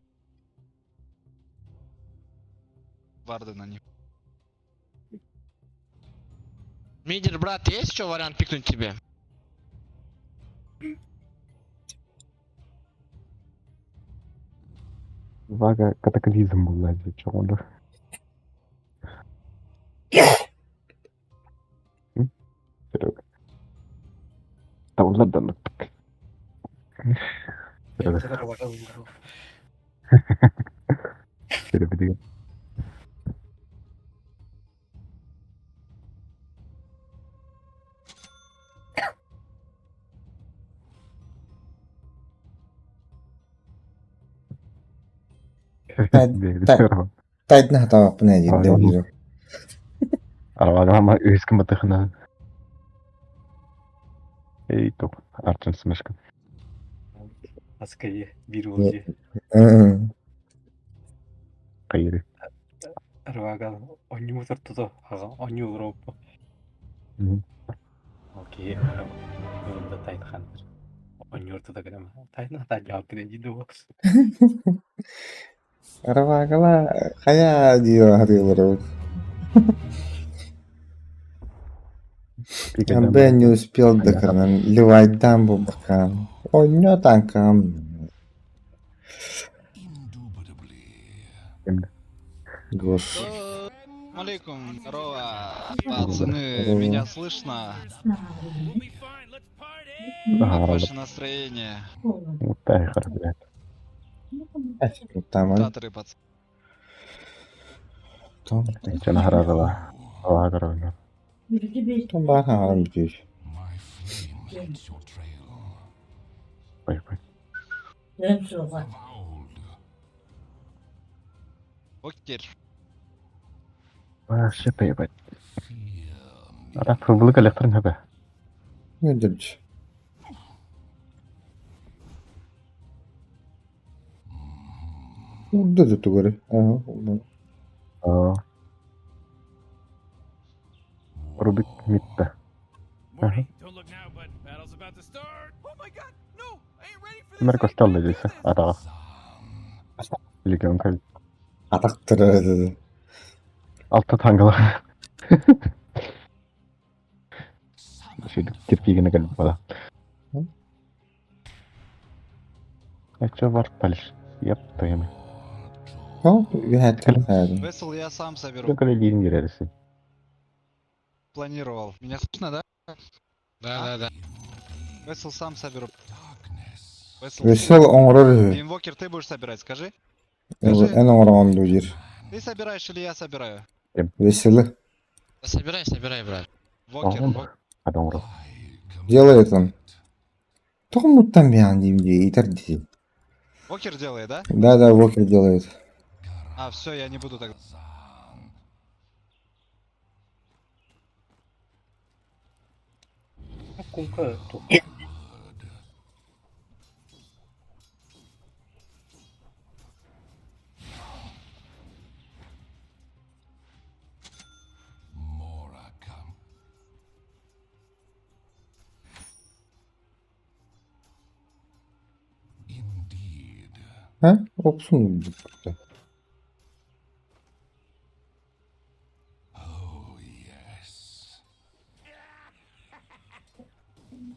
Варды на них. Мидер, брат, есть что вариант пикнуть тебе? Вага катаклизм был, блядь, чё он? Серега. Ладно. Перебеги. Тайдна хатаа пнэ дэ. Арвагама искам тахна. Эй, тук. Арчен смешка. Аская бирулди. Кайри. Арвага оню тортото. Ага, оню Европа. Окей. Ну, да тайна хан. Оню тортото грэм. Тайна та жаап кредидо. Аравагала хая дио хариулро. Я не успел докарнан. Ливайдан бубакан. Онё танкам. Гош. Алейкум, здорово, пацаны, меня слышно? Ваше настроение? Тайхар, блядь. Там, Таторы, пацаны. Чем наградила? Лагерно. Там баран бьюсь. Ой. Окей. Вообще поебать. А так футбол коллектор не бе. Не дельч. Да ты говори. Рубик митта. Мерко стал здесь, а да. Легион каль. Атактыр. Алты тангала. Кирпигіне кәліп бала. Чё бар палиш? Еп, тоями. You had to have. Весел я сам соберу. Только лидин гирелisi. Планировал. Меня слышно, да? Да. Весел сам соберу. Весел оңрор. Инвокер ты будешь собирать, скажи. Эн оңрон дужир. Ты собираешь или я собираю? Веселы. Собирай, брат. Вокер. Адоңро. Делает он. Томуттан бян деймде, итерди. Вокер делает, да? Да, Вокер делает. А, все, я не буду тогда. Кумка тут. А? Опсун.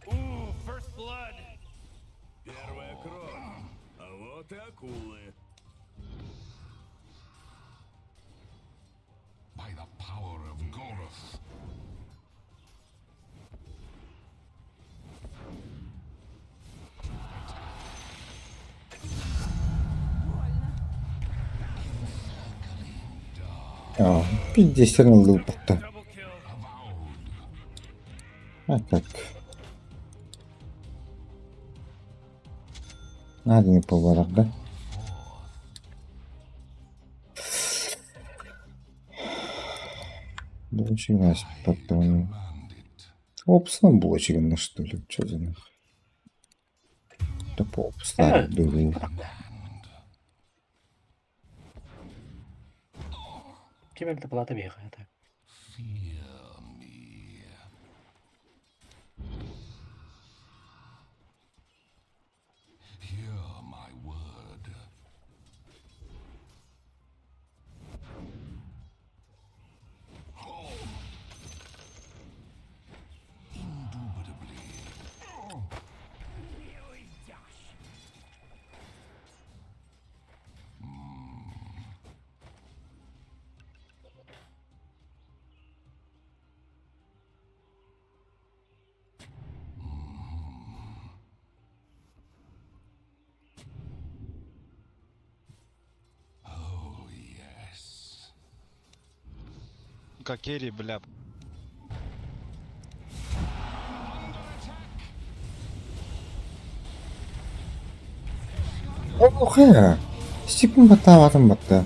Ooh, first blood. Первая кровь. А вот и акулы. By the power of Goroth. Пиздец, лупа-то. А как? Надо не поворот, да? Блочек нас потом. Опсом блочек на что ли? Что за нахуй? Да по опсам думаю. Кем это была табеха, так? Сука, керри, бля. Оха! Стипн бата аватын бата.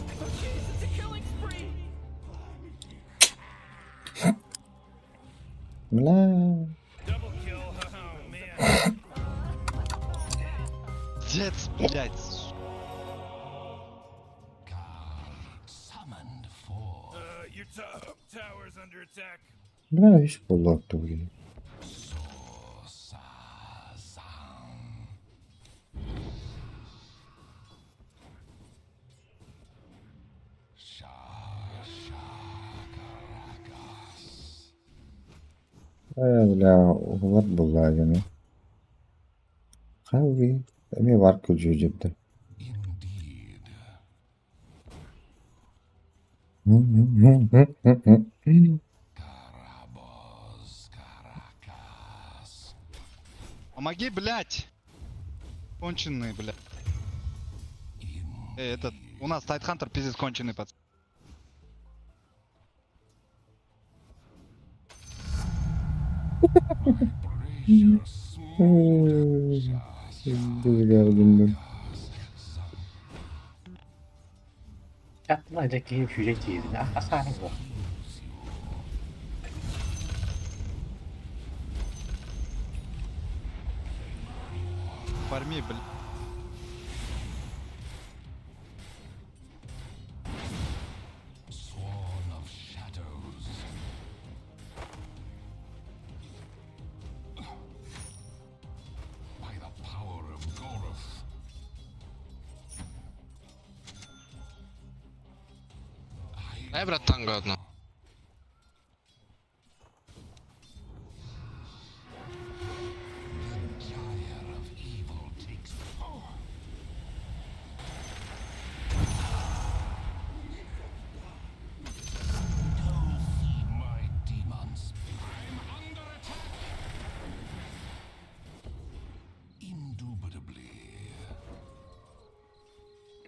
Бля. Double kill. Oh man. Дец, блядь. Your top tower's under attack. Бля, hiç buldu attı bu gibi. Bля, вот была yani. Kalbi. Emi var kucu ciddi. Помоги, блядь. Конченый, блядь. Этот, у нас Тайтхантер пиздец конченый, пацан. Bildim. Chắc là cái game chủ chỉ đã phá xa rồi. Фарми, блядь. Дай, брат, танго одно.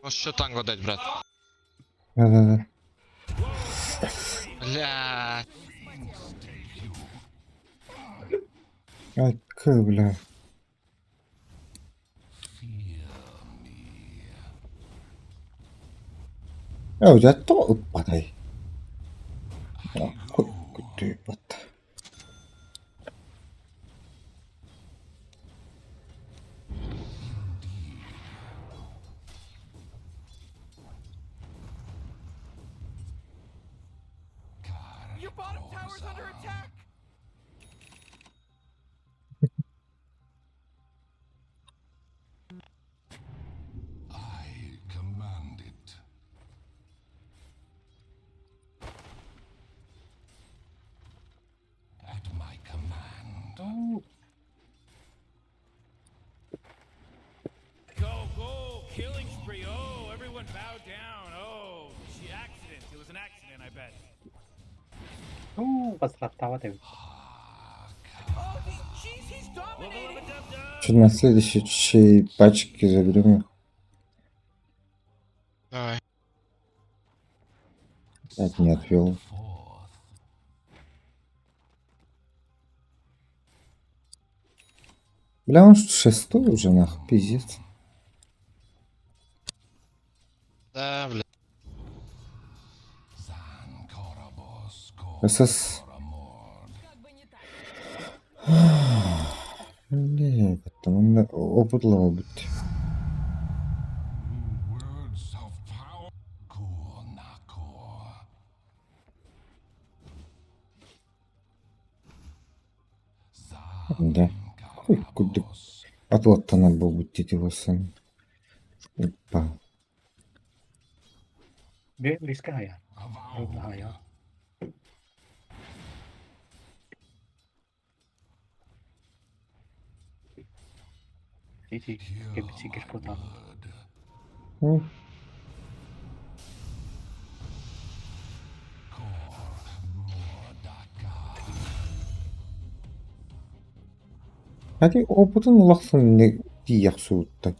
Можешь еще танго дать, брат. Да-да-да. Бля. Ай, бля. У тебя то падай. Какой ты вот. Your bottom tower's under attack. Go, killing spree. Oh, everyone bow down. Oh, she accident. It was an accident, I bet. Посратала ты. Oh, he's dominating. Что на следующей пачке заберем их. Давай. Опять не отвел. Бля, он шестой уже, нахуй, пиздец. Да, бля. СС. Бля, потому опытлого быть. Да. Ой, куда? А вот она был быть его сын. Опа. Biết Blitzcrank à? Không phải à? Thì cái phốt đó. Hadi опытын улаксын не тияк суутта.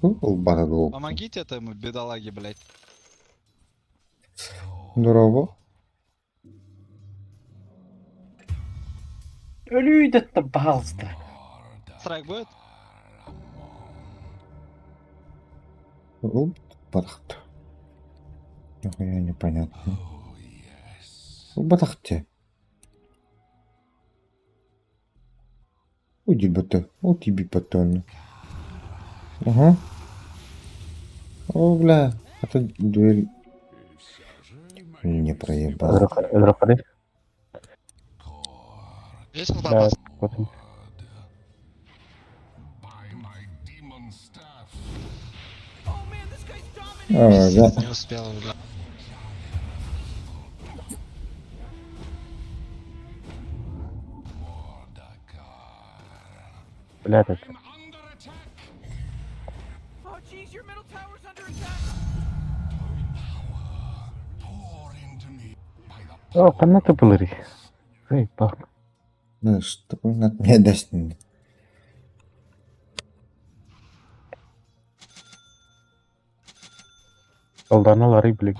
Был барады опыт. Помогите этому бедолаге, блядь. Здорово. Ölüydü пожалуйста. Страйк будет? Батахты. Нихуя непонятно. Батахте. Уйди, бата. Уйди, батон. Ага. О, бля. Это дуэль. Не проебал. Есть лопата? Да. Не успел, бля. Бля, это... Oh, jeez, your middle tower's under attack. О, канаты были. Эй, пах. Да, что надо мне дать. Голдана лары, блин.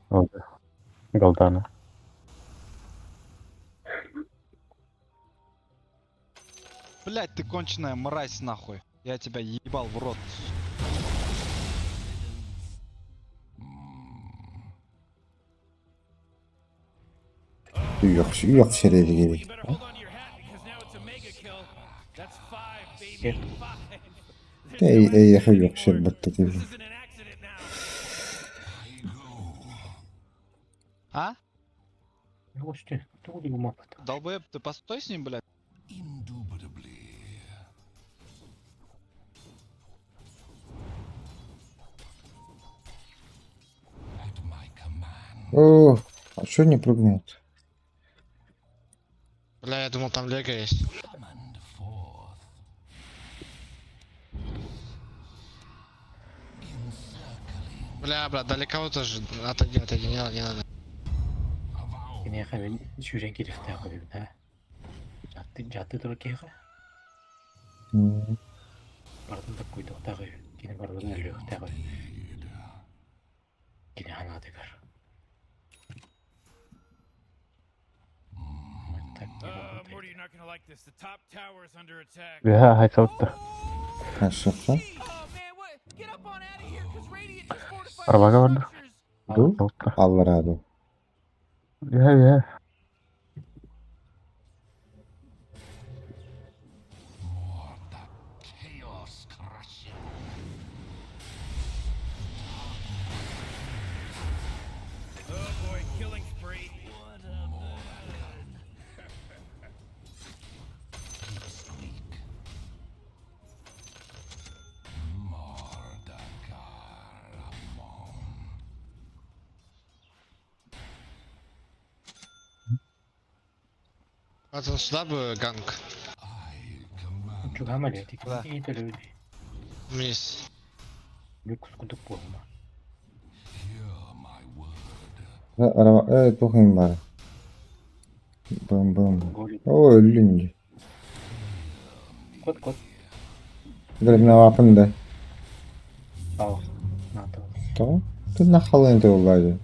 Вот. Голдана. Блять, ты конченая мразь, нахуй. Я тебя ебал в рот. Yok şerefli You gerek. better hold on to your hat because now it's a mega kill. That's 5, baby. 5. Ey yok şerbatta gibi. This isn't an accident now. А? Гости, ты уйди в мапу-то. Долбоеб, ты постой с ним, блядь. О, а что не прыгнет? Бля, я думал, там лего есть. Бля, брат, далеко тоже. Отойди, не надо. Yine yakın şu renk herif de yapıyor ha. Cadde dur ki yakın. Pardon da koydu da koydu. Yine pardon ölüyor da koydu. Yine ana tekrar. Morty, you're not gonna like this. The top tower is under attack. Ya, hay soğukta. Kaçlıkta? Oh man, what? Get up on out of here, because Radiant just fortified Arabaya the vardı. structures. Dur, soğukta. Allah razı olsun. Ya. Oh boy, killing spree. Вот он сюда бы ганг. Çok ameliyat. Да. İyi de öyle. Вниз. Bir kuskuntuk bu ama. Araba, evet bakayım bari. Bım. Golü. O öldün. Kod. Böyle ne yapın da. Al. Надо. Tamam. Ты нахал это угадил.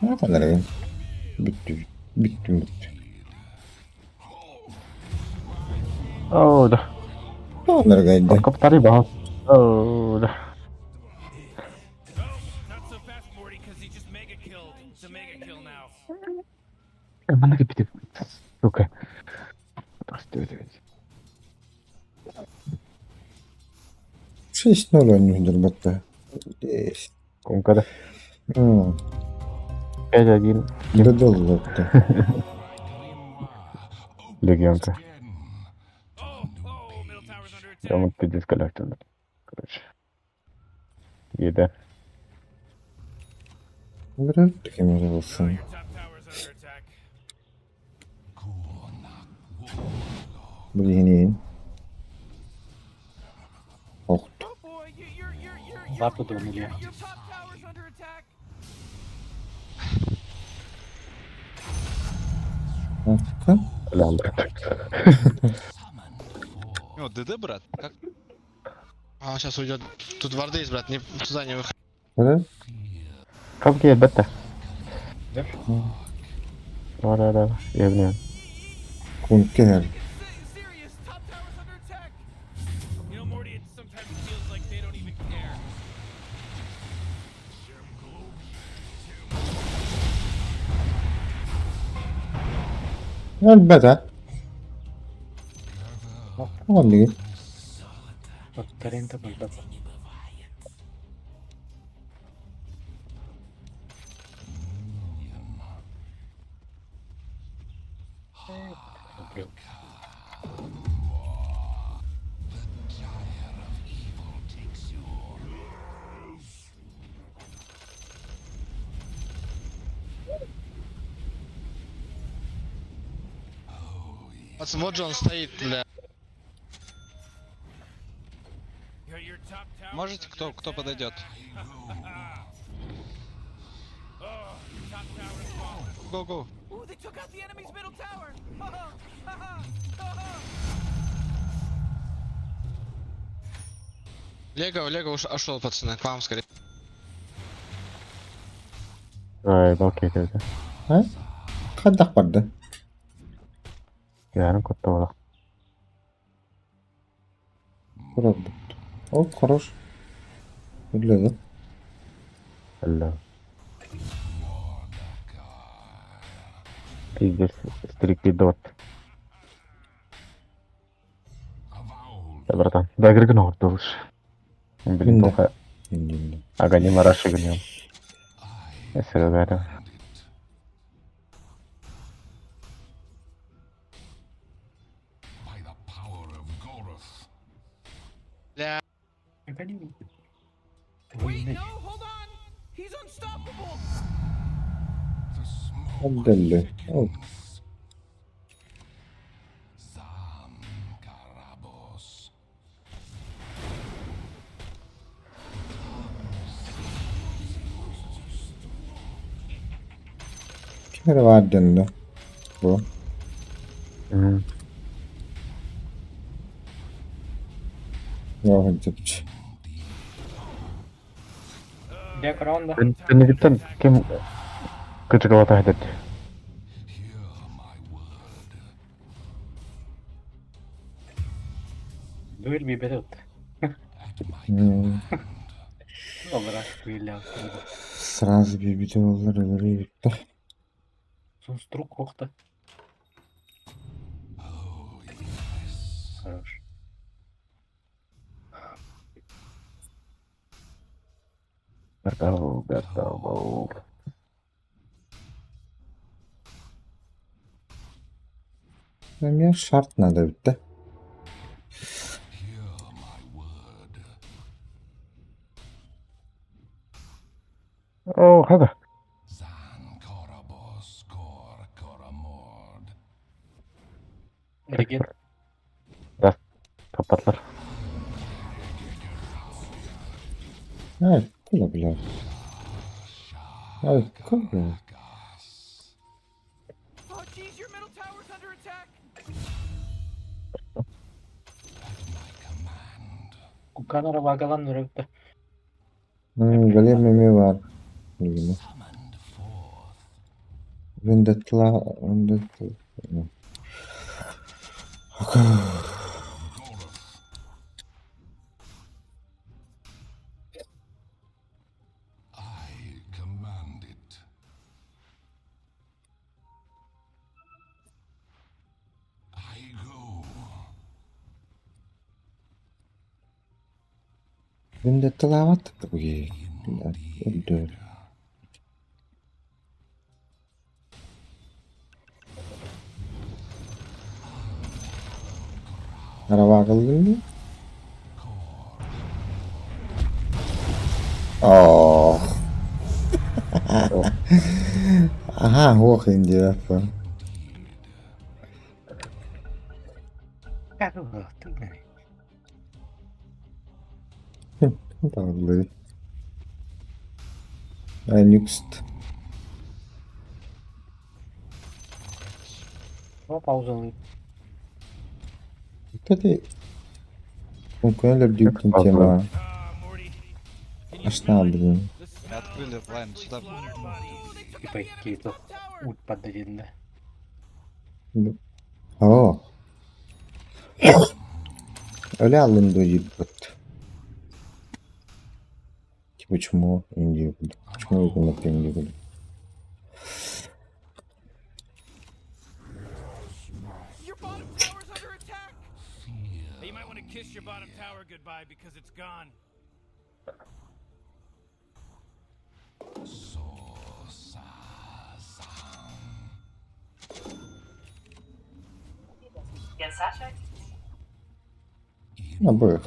Ne kadar ya? Bitti. Oh, dah. Onları kaydı. Kau tadi bahas. Oh, dah. Not so fast, Morty, because he just mega killed. It's a mega kill now. Mana gitu. Oke. Terus tuh. Шесть ноль он не дербатта. Есть. Кому-то. 5-1. Да долго-то. Легионка. Oh, middle tower's under attack. Я вот ты дисколлектор. Короче. Еда. Вроде таким назывался. Your top tower's under attack. Блин. Ох ты. Oh boy, you're Лапу дронули. your top tower's under attack. Африка. Ламбрат. О, ДД, брат. Как? А, сейчас уйдет. Тут варды есть, брат, не, туда не выходи. Öyle. Kapı gel bette. Dur. Da. Yiyebiliyorum. Kunt gelir. Serious, top tower's under attack. You know, Morty, it sometimes feels like they don't even care. Elbette. Oldu. Повторим-то когда. Пацан, вот же он стоит, бля. Your top tower. Можете, кто подойдет? Oh, your top tower is falling. Го-го. Ooh, they took out the enemy's middle tower. Лего ушел, пацаны, к вам скорее. Ay bak yedirdi. Ha? Kadak vardı. Yarın kutlu ola. Burada. O хорош. Öyle. Hello. Пиздец, стрикли дот. Да, братан, да игры гнул лучше. Блин, Да. только Şimdi. огонь мараши гнем. Если говорю. Бля, Wait, no, hold on. He's unstoppable. Öyle. Oh. Kimleri var döndü? Bu. Hı. Yok hiç. Где крон, да? Benedikten kim kıçıklavata edetti? Дуэль берет. Hmm. Добра, дуэля. Sırası bir video olur öyle gitti. Сунструк кохта. Хорош. Готово. Benim şart nerede bitti? Oh, hadi. Реген. Kapatlar. Evet, olabilir. Evet, olabilir. Oh, geez, your middle tower's under attack. Куканара вагалан нуректа. Galerimi var. Bilgimi. Vendetta. Vendetta'lar attık da bu geyik. Öldü. Araba akıllı mı? Oh. Aha, hoch in die Waffe. Хорош, ты. Probably. I nuked. Ну, пауза. Kadi Mümkün öyle büyük tema. Ашна, блин. Открыли лайн сюда. Типа какие-то ульт поддадим, да? О. Öyle alındı yıprat. Ki почему Индия буду? Почему я на Индию буду? Your bottom tower's under attack. You might want to kiss your bottom tower goodbye because it's gone. Обоих.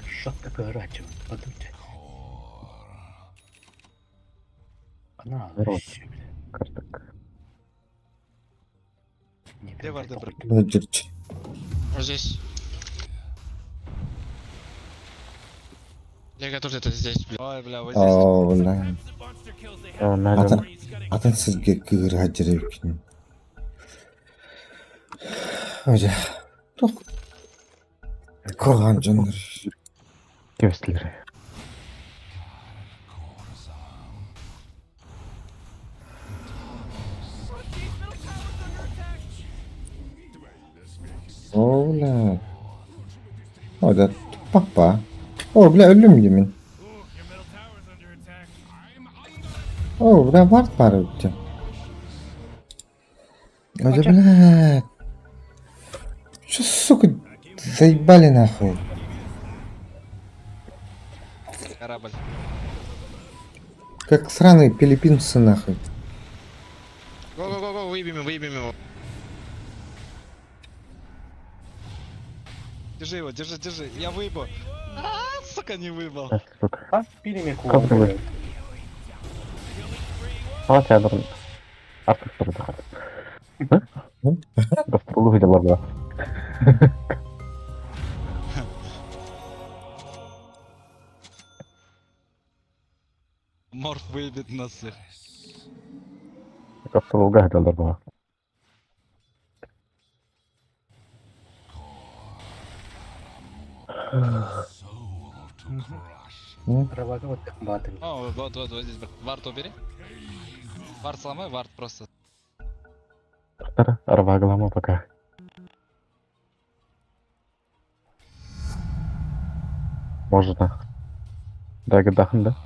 Что такое рачу? Подумайте. Она вообще, блин. Картак. Не Где варды, прям брат? Выдержи. Вот здесь. Я готов это здесь, блядь. Ой, бля, вот здесь. О, бля. Надо. Atan sizga kıraçırı ekin. Öyle. Çok. Korhan canlar. Göstleri. Ola. O da papa. O bile ölüm demin. O bile var öyle. Öyle bile. Şu сука заебали нахуй. Корабль. Как сраные филиппинцы нахуй. Го-го-го, выебем его. Держи его, держи. Я выебу. Сука, не выебал. Сука. А, перемеку. Как думаешь? Ала театрын артық тұрды қады. Гастролу видела была. Морф выебет нас всех. Гастролу видела была. Рабага вот батарея. О, вот здесь. Вард убери. Вард сломай, вард просто. Арваглама пока. Можно. Дагадахын да?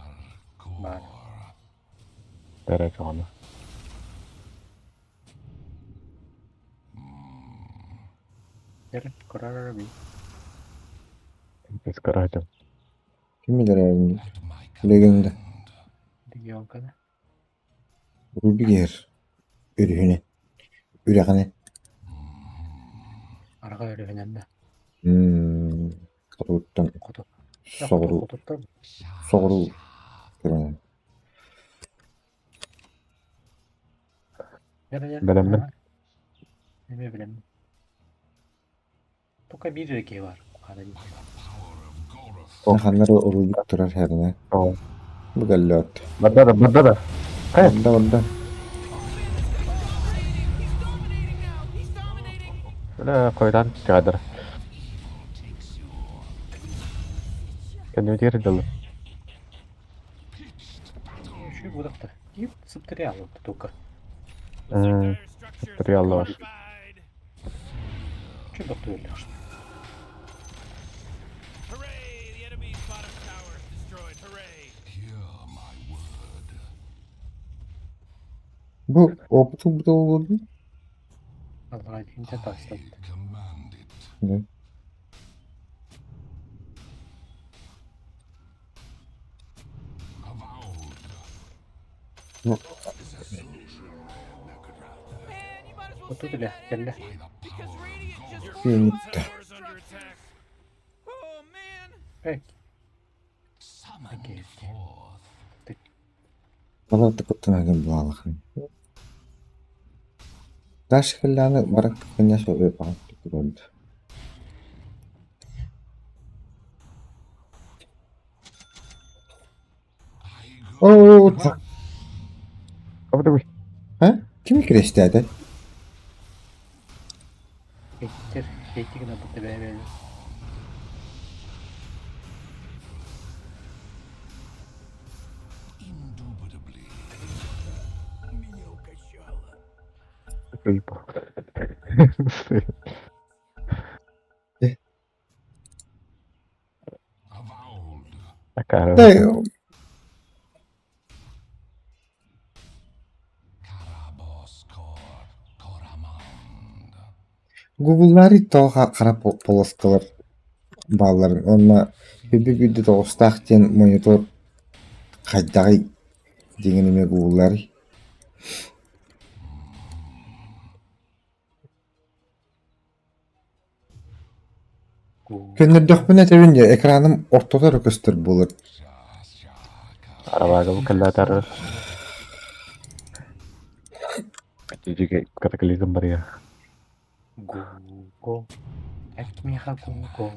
Бар. Дәрәк аны. Дер, кораби. Biz karacım. Kim bilir evini? Legenda. Регионка, да? Rubiger. Ürüğüne. Üreğine. Арга өрегенен да. Kırıktan. Кутуп. Soğuru. Кутуптан. Soğuru. Kırıktan. Білем мен. Неме білем. Только bir реке var. Када değil. Nahanları orubik durar herine. О. Bu gallot. Бадда да. Orada. Böyle koydan çıkardır. Kendimi geri dalı. Еще и будах-то. И субтериал вот только. Реально var. Че доктор лишь? Hooray! The enemy's bottom tower is destroyed. Hooray! Bu optu bu da oldu. Allah diyince taşladı. Ne? Вот тут или? Келли. Gitti. Tower's under attack. Oh man! Эй. Окей. Bana da kutunagan bağlıqın. Daş kıllanı barak kanya şöyle bağlı oldu. Oo. Kapıda koy. Ha? Kim kireçti hadi? Хейтигна будто бәбәлі. Да, Google'лары тоға қарап полоскалар балаларын. Онна бебе-бебе тоғыстақтен монитор қайдағы дегеніме Google'лары. Көннердіқпіне тәуінде экраным ортада рөкістір болыр. Арабага bu каллатар. Жеге катаклизм бар я. Google. Экмеха Google.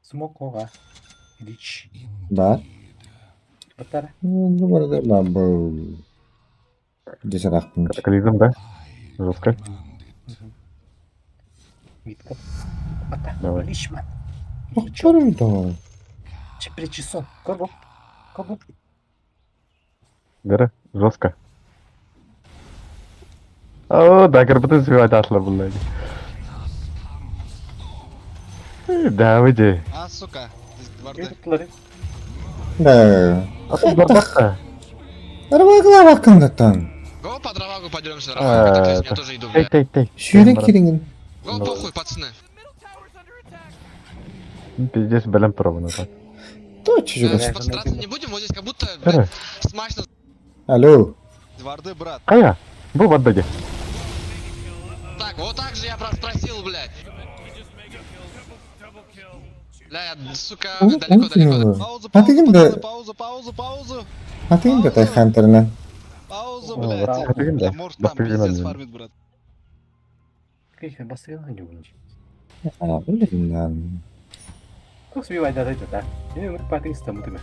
Смокоға. Рич. Бар. Баттар. Бұларда бұл десарақпын. Катаклизм, да? Жестко. Витка. Баттар. Давай. Лишман. Бақтарым да. Причесон. Кого? Кого? Гара, жестко. О, да, карпаты сбивать атлы бұллайды. Да, выйди. А, сука. Здесь варды. Юртлары. Да. А тут барбатта. Арбағылар ақындаттан. Го по дровагу пойдемся, А, Рафаэль, я тоже иду, Тей, блядь. тей, тей. Сүйрен кереңін. Го похуй, пацаны. Пиздец, бәлем пробаны так. Точно жүгіс. Подстраться не будем, вот здесь как будто, Гара, блядь, смачно. Алло. Варды, брат. қая? Бұл баддаге. Так, вот так же я спросил, блядь. Бля, я, сука, далеко. Паузу, Атығымды, паузу. атығымды тайхантерінен. Паузу, О, блядь. брат, атығым да. Бля, может там Бастырган пиздец мен. фармит, брат. Кайфе бастырған не болыншы. Ана, білімнен. Как себе айдадайды, да? Мен өмір партың істамы деме.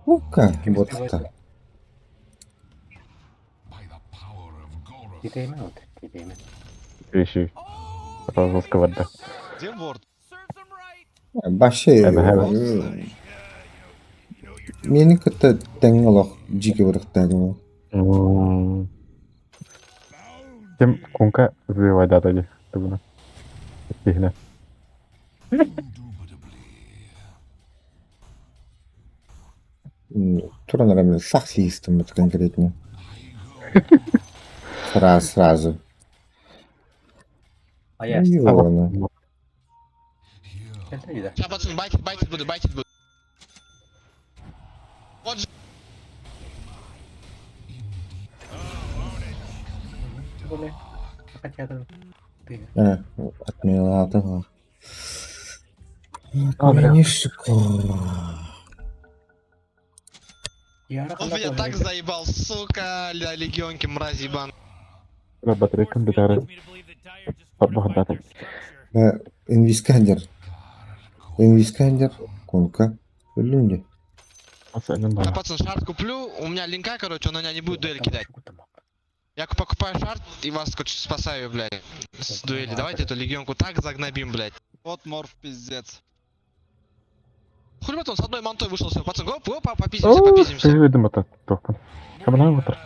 Ука, ботта. Кетеймен от, кетеймен. Вещи. Жестко бадда. Где ворд? Башы, мені күтті тәң олақ жеке бұрықтады. Тем конка сбивать атаге. Табына. Стихне. Тура, наверное, сахлистом это конкретно. Сразу. А я Ивана. это вида. Сейчас, пацаны, байтить буду. Вот же. Более. Хотя это ты. Отменила этого. А, бля. Он меня так заебал, сука, легионки, мразь ебан. Батарея компьютера. Багдата. Инвискандер, конка. Люди. Я, пацан, шарт куплю, у меня линка, короче, он на меня не будет дуэль кидать. Я покупаю шарт и вас, короче, спасаю, блядь, с дуэли. Давайте эту легионку так загнобим, блядь. Вот морф, пиздец. Хули он с одной мантой вышел, все, пацан, гоп, попиздимся. Ты видимо так, тохан. Камна утр.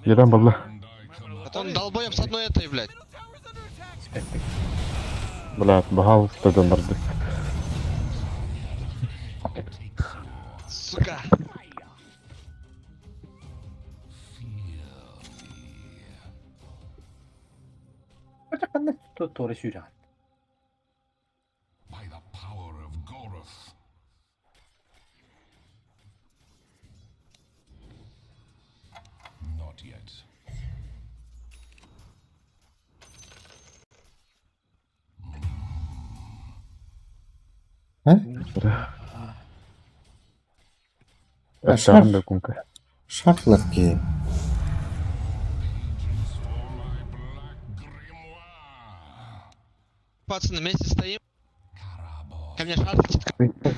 Едам бабла. Он долбоем с одной этой, блядь. Блядь, багал стадо морды. Сука. Это канал тоже сюда. Шарм да конка. Шатловки. Пацаны, вместе стоим. Ко мне шарт летит.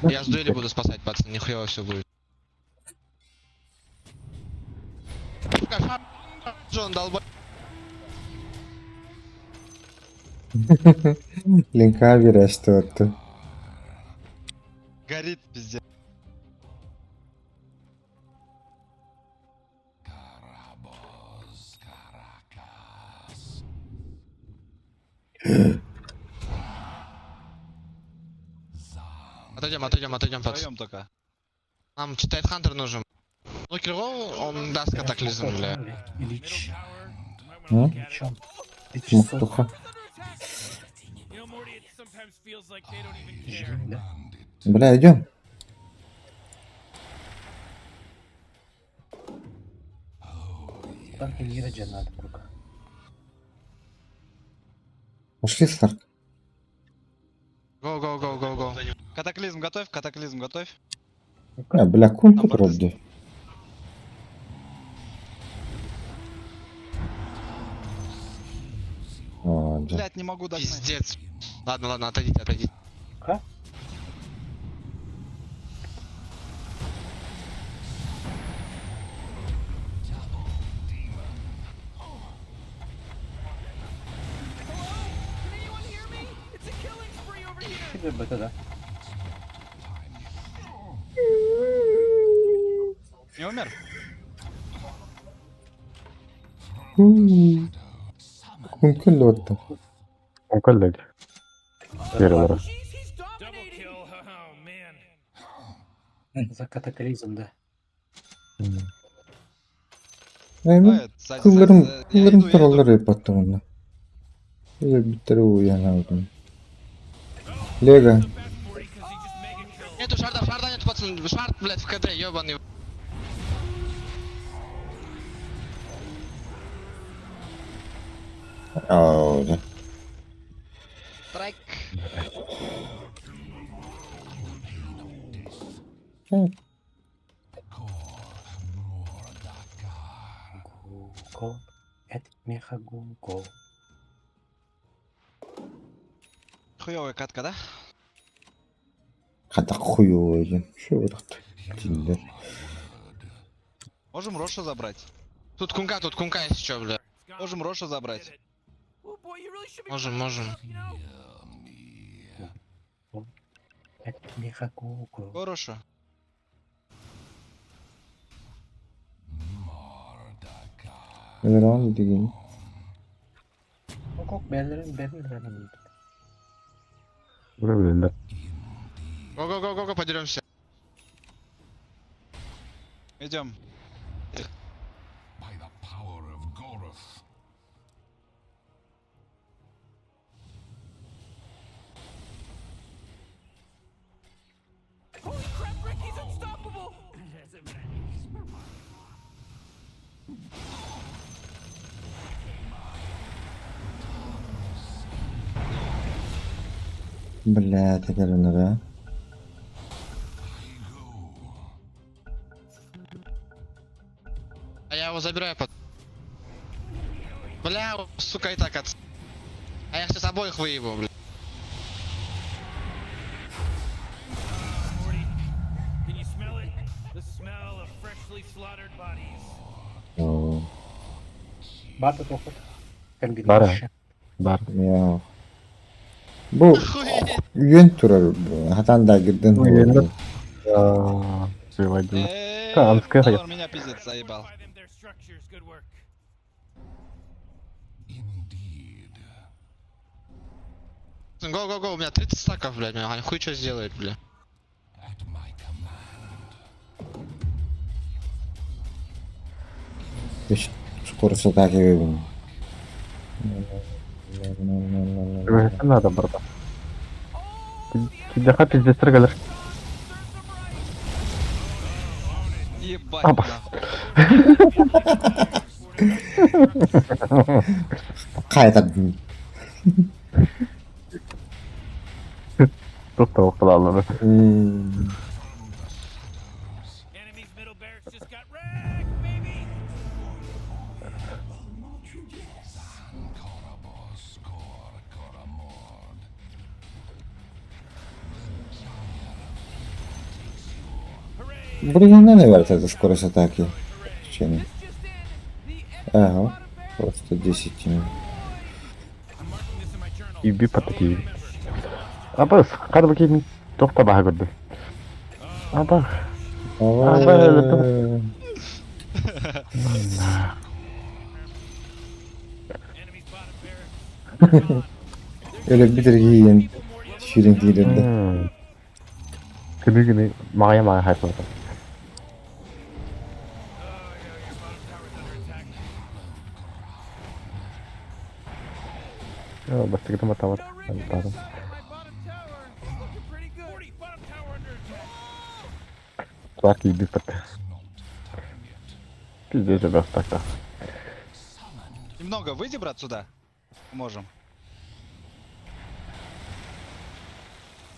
Я с дуэли буду спасать, пацаны, нихуя все будет. Джон долбой. Линка что это. Горит пиздец. Отойдем, пацан. только. Нам читает Хантер нужен. Ну, Кирилл, он даст катаклизм, бля. Ильич. А? Чем? Мухтуха. You know, Morty, it sometimes feels like they don't even care. Жив, да? Бля, идем. Только не раджанат круг. Пошли, Старк. Го. Катаклизм готовь. Бля, кун тут робди. О, да. Блять, не могу дать. Пиздец. Ладно, отойдите. А? Тебе бы это, да? Не умер? Кун кылды. Он коллег. Первый раз. Double kill. Oh, man. За катаклизм, да. Aynen. Kıllarım paraları yapattım onu. Böyle bitleri uyanaldım. Лего. Нету шарда нету, пацан. Шард, блядь, в КД, ёбаный. Aa, да. Страйк. Гуго. Это меха Гуго. Хуёвая катка, да? Хата хуёвый. Что вы тут? Тиндер. Можем Роша забрать. Тут кунка есть еще, бля. Можем Роша забрать. Oh, boy, you really should be Можем. you know? Это меха Гуго. Хорошо. Devam edeyim. Kok bellerin. Вырвали, Го, подеремся. Идем. Holy crap, Rick, he's unstoppable! Бля, теперь он, да? А я его забираю под... Бля, сука, и так от... А я сейчас обоих выебу, бля. Morty, can you smell it? The smell of freshly slaughtered bodies. О, Бата тохот. Бара. Бар. я. Bu yön turur. Hatan da girdin. Ну, я не- приводил. Да, он сказал. Он меня пиздец заебал. By them their structures. Good work. Го, у меня 30 стаков, блядь, они хуй что сделает, бля. Скорость атаки выбил. Не надо, брата. Тебе хапи здесь строгали. Ебать, А, нахуй. Кайта. Тут того плана. Enemy's middle barracks just got wrecked, baby! Burada ne var tadı скорость атаки? Чини. Ага. Просто 10 минут. Иби патки. Абас, кадр ким тохта бага көрдү. Аба. Aa, öyle bir yiyin. Şirin girirdi. Günü maya hayfı. Ya basta kita mata wat. Antaran. Тварь иби пата. Пиздец же бasta. Немного выйди, брат, сюда. Можем.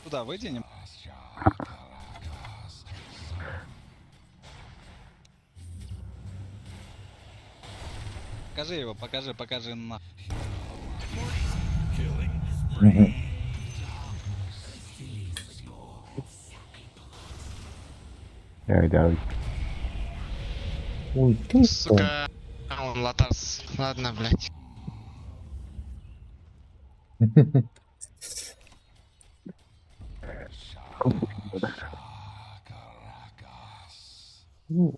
Туда выйди. Покажи его, покажи на. Ya. Ой, ты Сука, он латас. Ладно, блядь.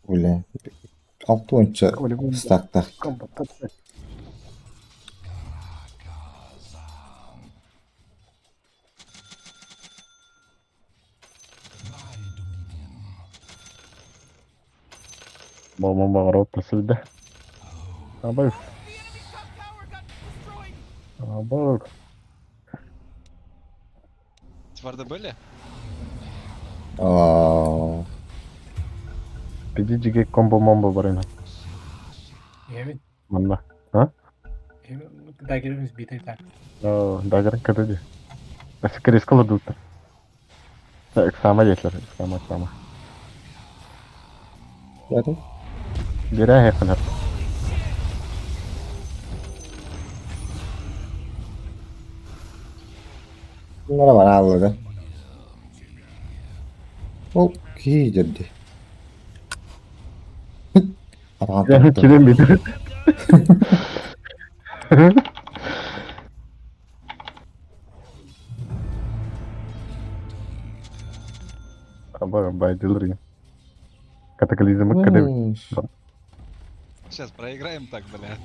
Öyle. 6 oyuncu stakta. Bomba var ortasında. Abi. Abi. Тварда были? Aa, Pidiciye combo mombo var yine. Emin. Valla. Ha? Emin. Dagger'imiz bir tak. Dagger'ın kadıcı. Nasıl risk alırdı? Eksama geçler. Eksama. hadi. Geri yakın hep. Bunlara var avladı. Oh, iyi dedi. Adam Yani tuttu. kilim bitir. Ama bayılır ya. Kataklizmi kadar. Сейчас проиграем так, бля.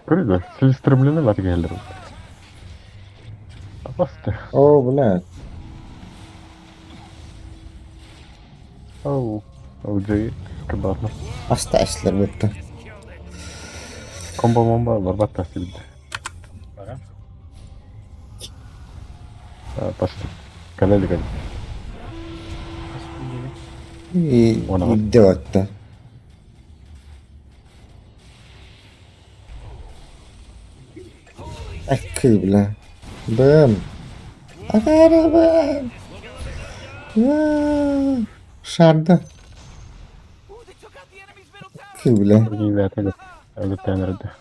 Kırıyor. Silistrimlini var gelirim. Bastı. Oo, bu ne? Ucayı kıbartma. Hasta esler bitti. Combo bomba var bak tahsil bitti. Para. Bastı. Kaleli kaleli. İyi, Ona bak. iddia attı. Kıbla. Bım. Akarabım. Şardı. Kıbla. İyi ve atalım. Öyle tanırdı.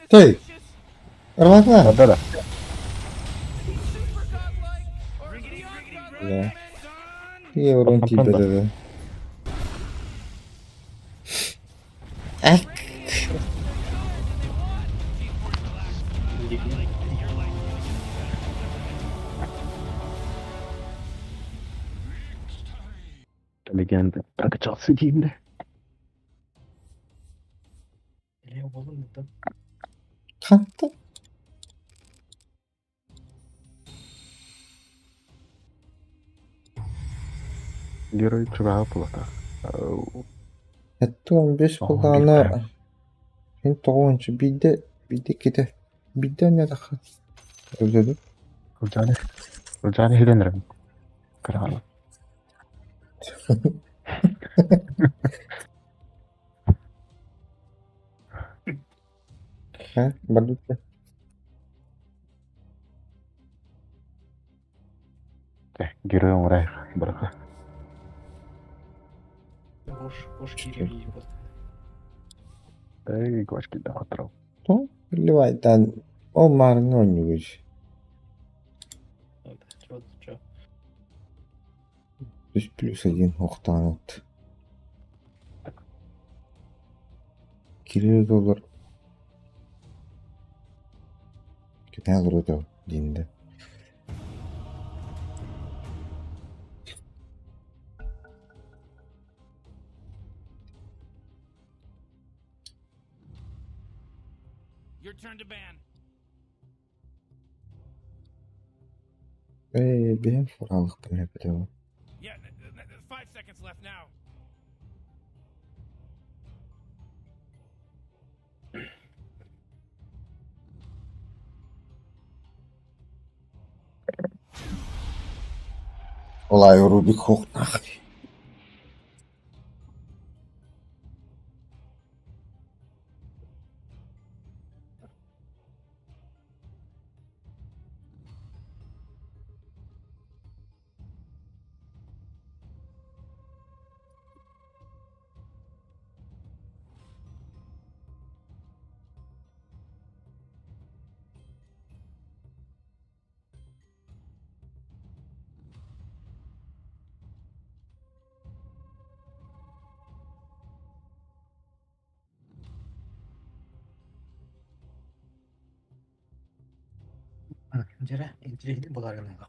Hey. Bakma. Hadi da. Ya. İyi oran tipe dedi. Legenda. Прокачался димде. Ele oğlum da. Kalktı. Герой чуга плата. Hatta 15 kulağına sen doğunca bir de gide. Bir de ne daha? Öldürdü. Ucani hilenirim. Kırağına. Ha? Balık da. Герой умирает. Браха. Boş geliyor iyi bak. Эй, гвачки да отрал. То? Ливайдан. О, марно oynuyor. Ço. То есть +1 оқтанады. Кирилл доллар. Кетәгір өтеу дейінді. Your turn to ban. Бен фуралық біле бітеу. Yeah, 5 seconds left now. Олай Рубик хоқ нахуй. Жара, интеллигент болар гына.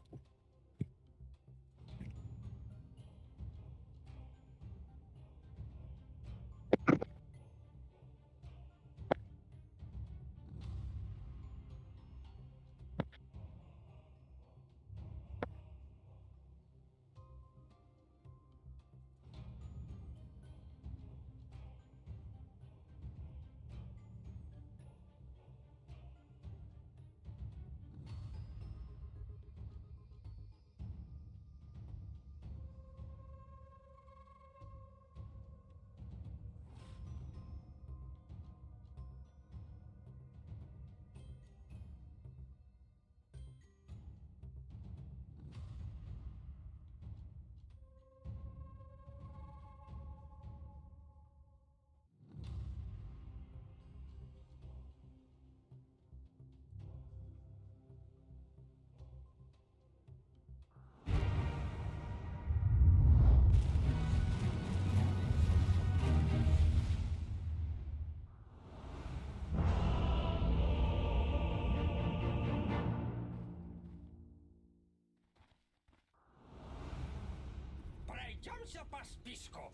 Пройдемся по списку.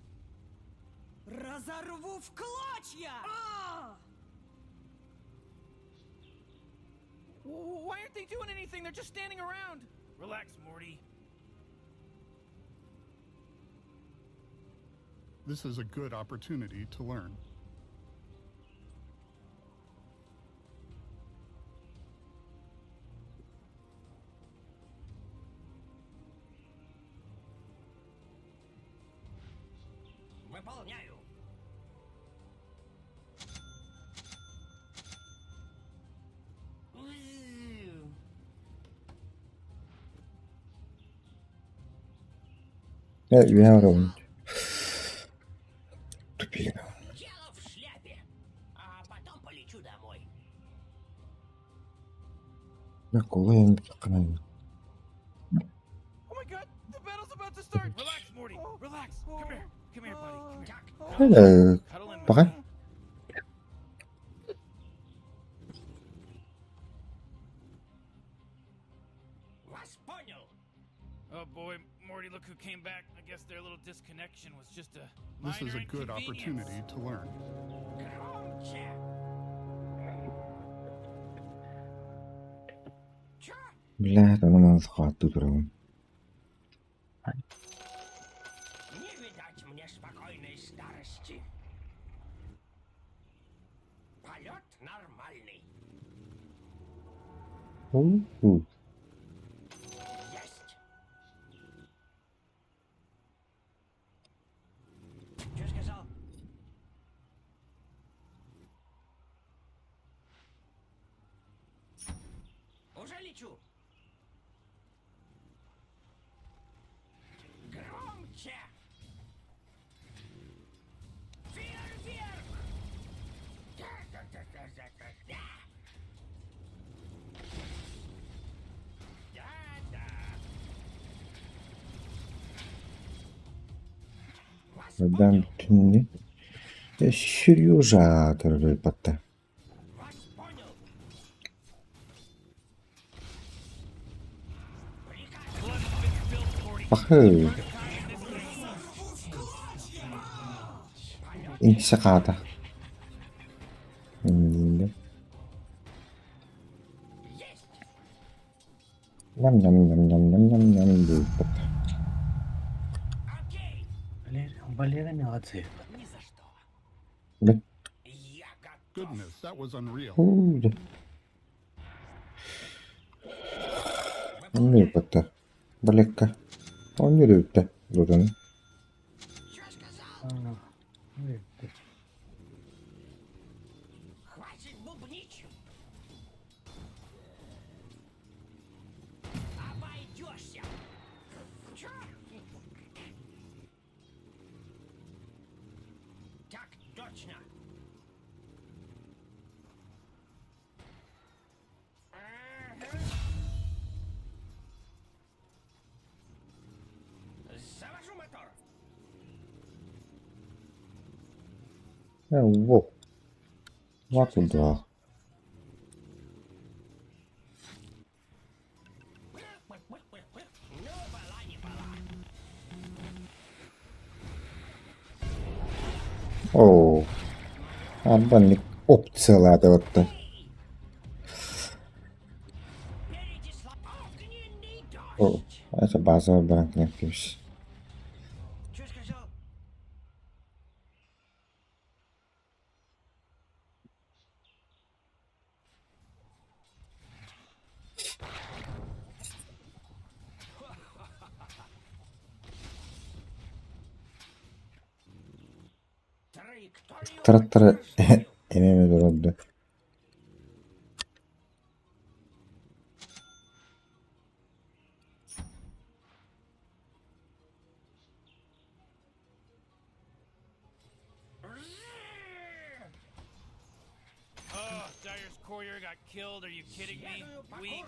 Разорву в клочья! Why aren't they doing anything? They're just standing around. Relax, Morty. This is a good opportunity to learn. Выполняю. Я ровно. Тупик. Дело в шляпе. А потом полечу домой. Я колаем канал. Oh my god, the battle's about to start. Relax, Morty. Relax. Come here. Come here, buddy. Come here. Cuddle in with Пока. me. Вас понял. Oh boy, Morty, look who came back. I guess their little disconnection was just a This is minor a good inconvenience. opportunity to learn. Громче. Чё? Блядь, она нас хватит прям. Не видать мне спокойной старости. Полет нормальный. Есть. Что сказал? Уже лечу. Громче. Фейерверк. Да-да-да-да-да-да. Да-да. Adam tünni. Серьёжа, рыпота. Пахы. Инсаката. Ням-ням-ням-ням-ням-ням-ням рыпота. Валера молодцы. Да. Goodness, that was unreal. Да. Рыпота. Блека. Он не рыпта. Дуран. Хватит бубнить! Обойдешься! Так точно! Завожу мотор! Во. Вот туда. О, арбанник опцияда вот-то. О, это базовый бранк не пишешь. Что сказал? Трактора эмеме dururdu. Oh, Dyer's courier got killed. Are you kidding me? Weak.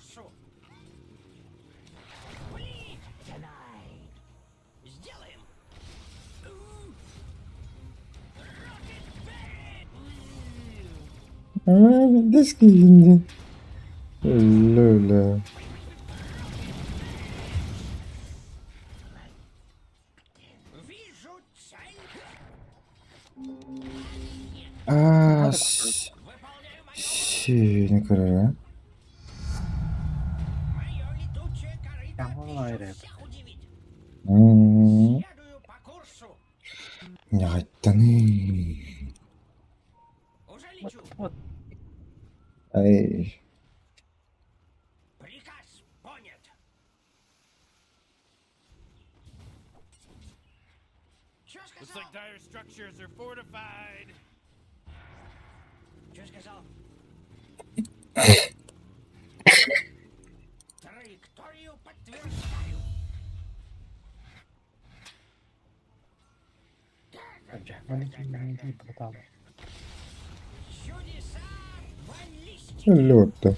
Сделаем! Видишь, какие Лёля. Вижу цель! Не короче. Мое летучее корыто Айрет. всех удивит. Не Следую по курсу. айтаны. Уже лечу. Ай. Приказ понят. Что Looks сказал? like Dyer's structures are fortified. Что сказал? Траекторию подтверждаю. Чудеса баллистики. Лёта.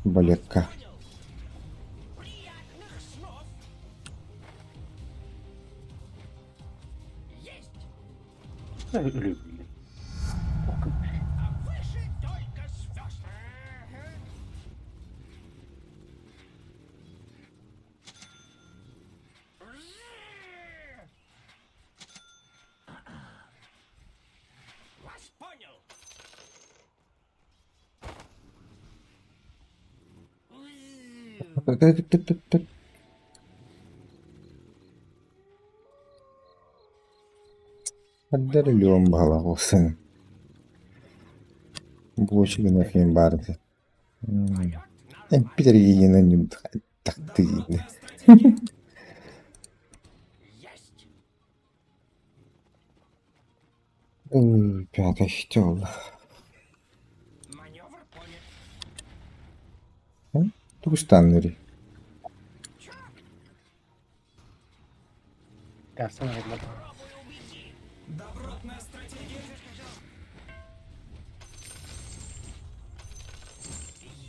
Балетка. Приятных снов. Есть. А выше только звезд. Вас понял. Отдалён балагосын. Блочек на химбарде. Питер Егина не так ты. Есть. Пятый штёл. Маневр понят. Тугустаннери. Попробуй убеди. Добротная стратегия.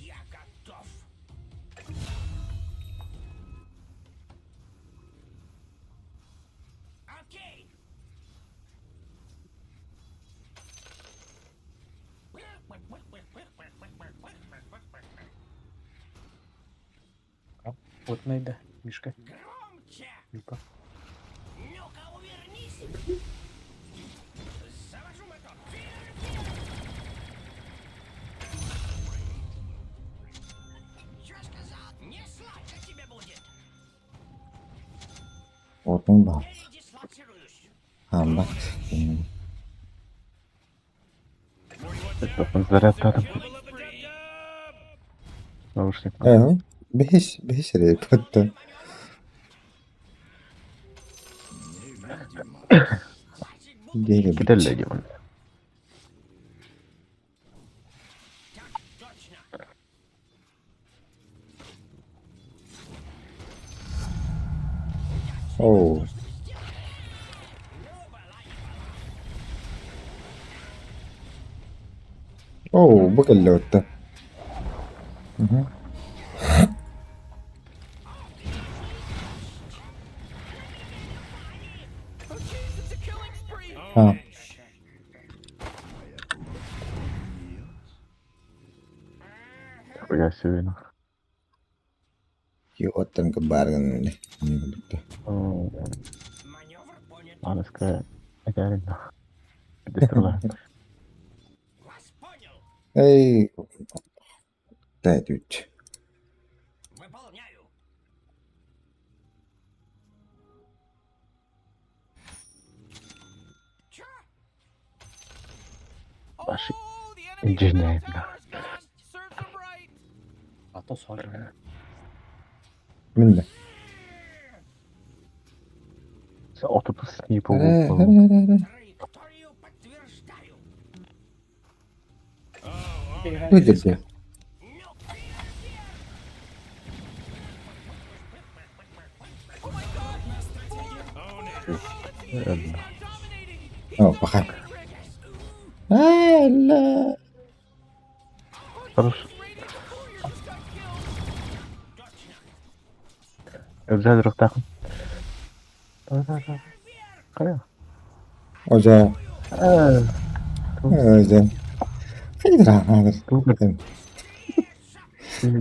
Я готов. Вот найда, Мишка. Ну-ка. Отын бар. Бак. Зарядтадым. Наушник. Beş repottu. Geri Gidelim gibi. Oo. Oo, bu kadar oldu. Hı hı. Ha. Я сегодня. Yuatan kebaran nih. Ini betul. Она сказала, это реально. Быстро. Эй. Да, тут. Ваши инженеры. А то сложно. Minne. Se otutus снипу. Выдержи. О, пока. Ла. Хорош. Özel ruh takım. Kaya. Hoca. Hoca. Hayır. Tuh.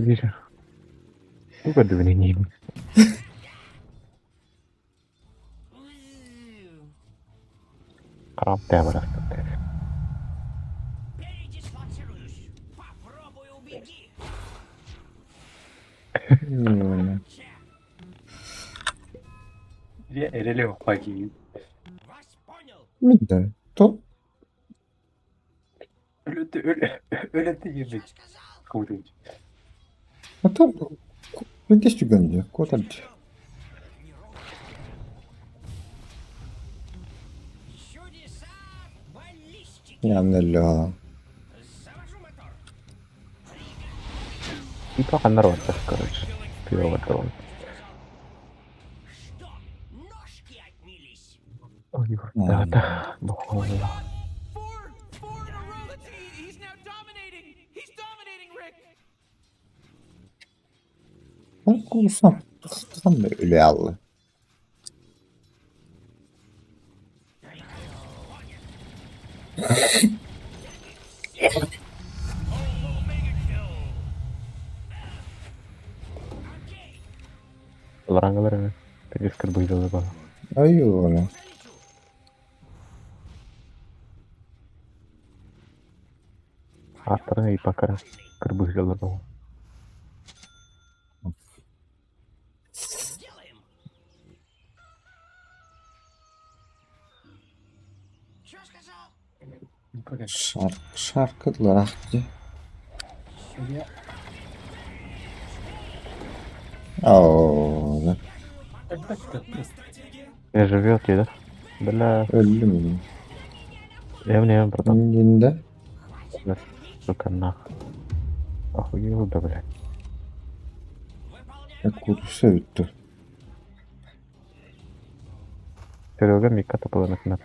Bisa. Tuh kan ini. Краб темра. Я релево погиб. Minne. То. Öyle yemek. Kudurdu. А там. Видишь, что гонит? Куда ты? يعمل И пока нарваться, короче. Пивотон. Ой, да. Сам öyle aldı. Ларангалар. Перед карбоидом забыл. Ayılı. Автора и пока карбоидом забыл. Şarkılar aktı. Oo. Я живет, да? Бля. Öldü mü? Я братан. Kendinde. Сука, нахуй. Охуел, да, блядь. Kutusu öttü. Серега Мика топала на кнап.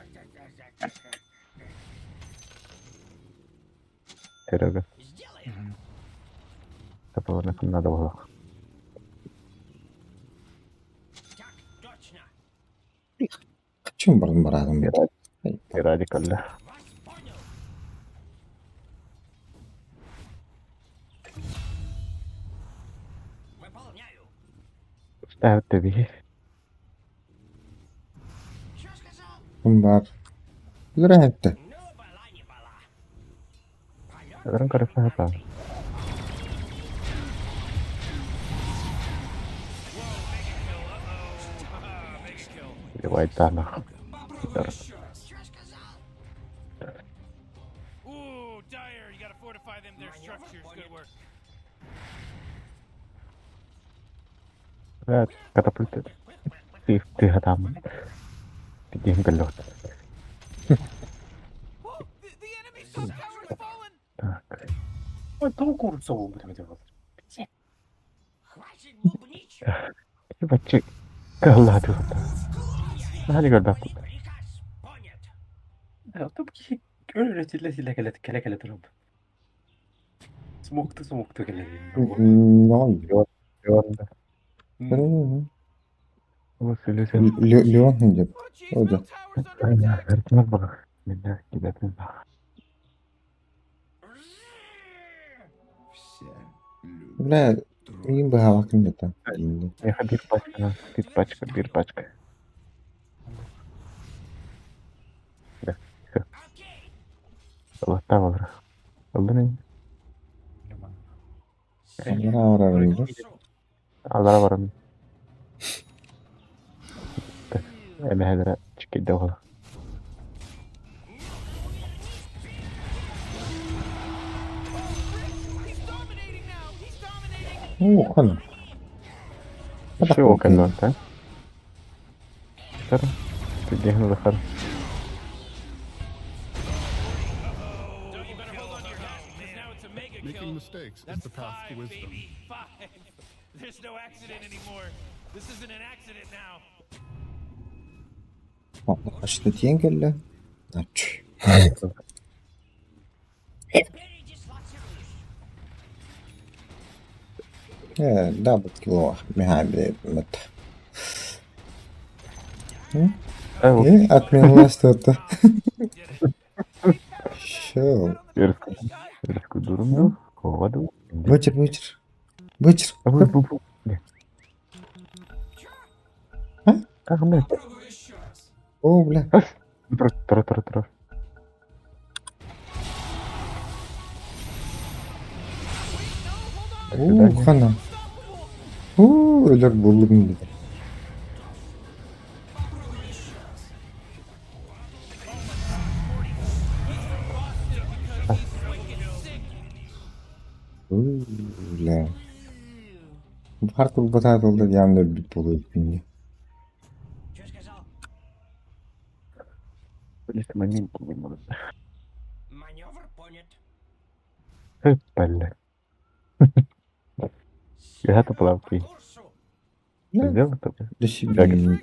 Серега. Топала на кнап надо было. Kaçın barın Радикально. tabii. Kim var? Yürü etti. Sekarang kada apa? Riwayat tanah. Ooh, Dyer, you gotta fortify them, their structures. Good work. Katapulta. Safety hatam. Game galot. Ой, толку рубцового будем делать. Бачи. Калла тут. Hadi gördüm. Ya tabii öyle kele durup. Smoktu kele. Leon. Leon. Bu söylesen. Leon diyecek. Hocam. Vertmez bak. Minna gidelim. Бля, им бы галак не там. Я bir başka. Allah tamam. Oldu ne? Kamera var arayınca. Allah'a varım. Emeğlere çıkıyor da ola. Kan. Şey o kanal sen. Sarı. Tüdüğünü de sarı. Making mistakes is the path to wisdom. There's no accident anymore. This isn't an accident now. Kaçtı diyen geldi. Aç. Double kill behind meta. Отменила что-то. Шоу. Верску дурну. Воду. Вытер. Ахмед. О, бля. Тро. Хана. Ölür buldum dedi. Бля. Farklı bir batat oldu yanında bir polu üstünde. Лишь момент не может. Блин. Я это плавки. Сделал это? Düşündüm.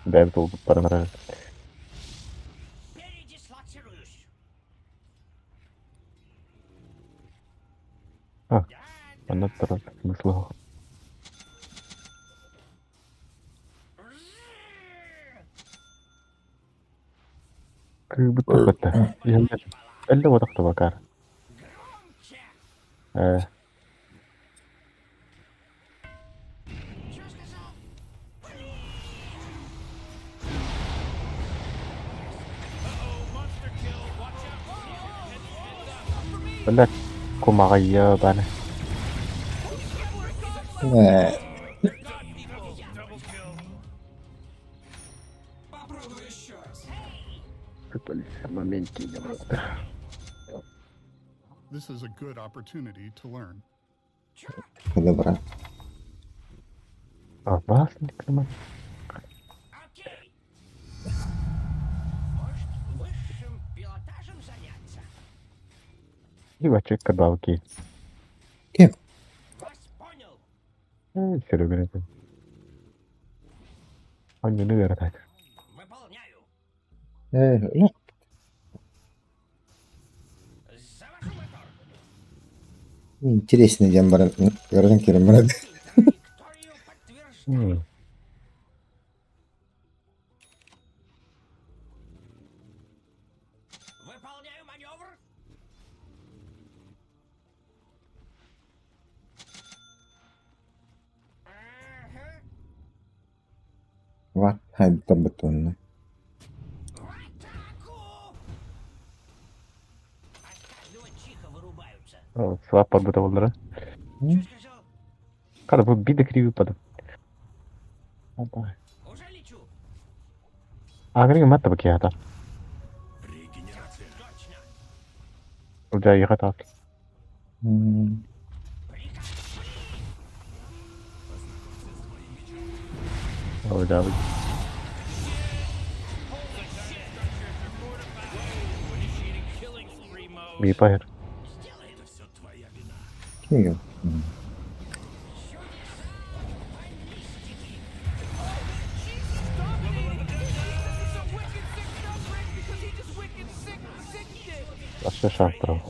Да, это был паранойя. А, она вторая смысла. Как бы так это. Я это вот так bakar. Блять, кумагая бана. This is a good opportunity to learn. Dobra. Опасный климат. Ивачек кабалки. Кем? Серега. Он не наверное. Ну. Интересный дембар. Гарантирую, брат. Вот, хайда бетонный. Свап подбыта болдыра. Када бу биде криви пада. Агринг матта баки ата. Уджа ехать ат. Уджа. Мипахер. Кио. Вообще шаг прав.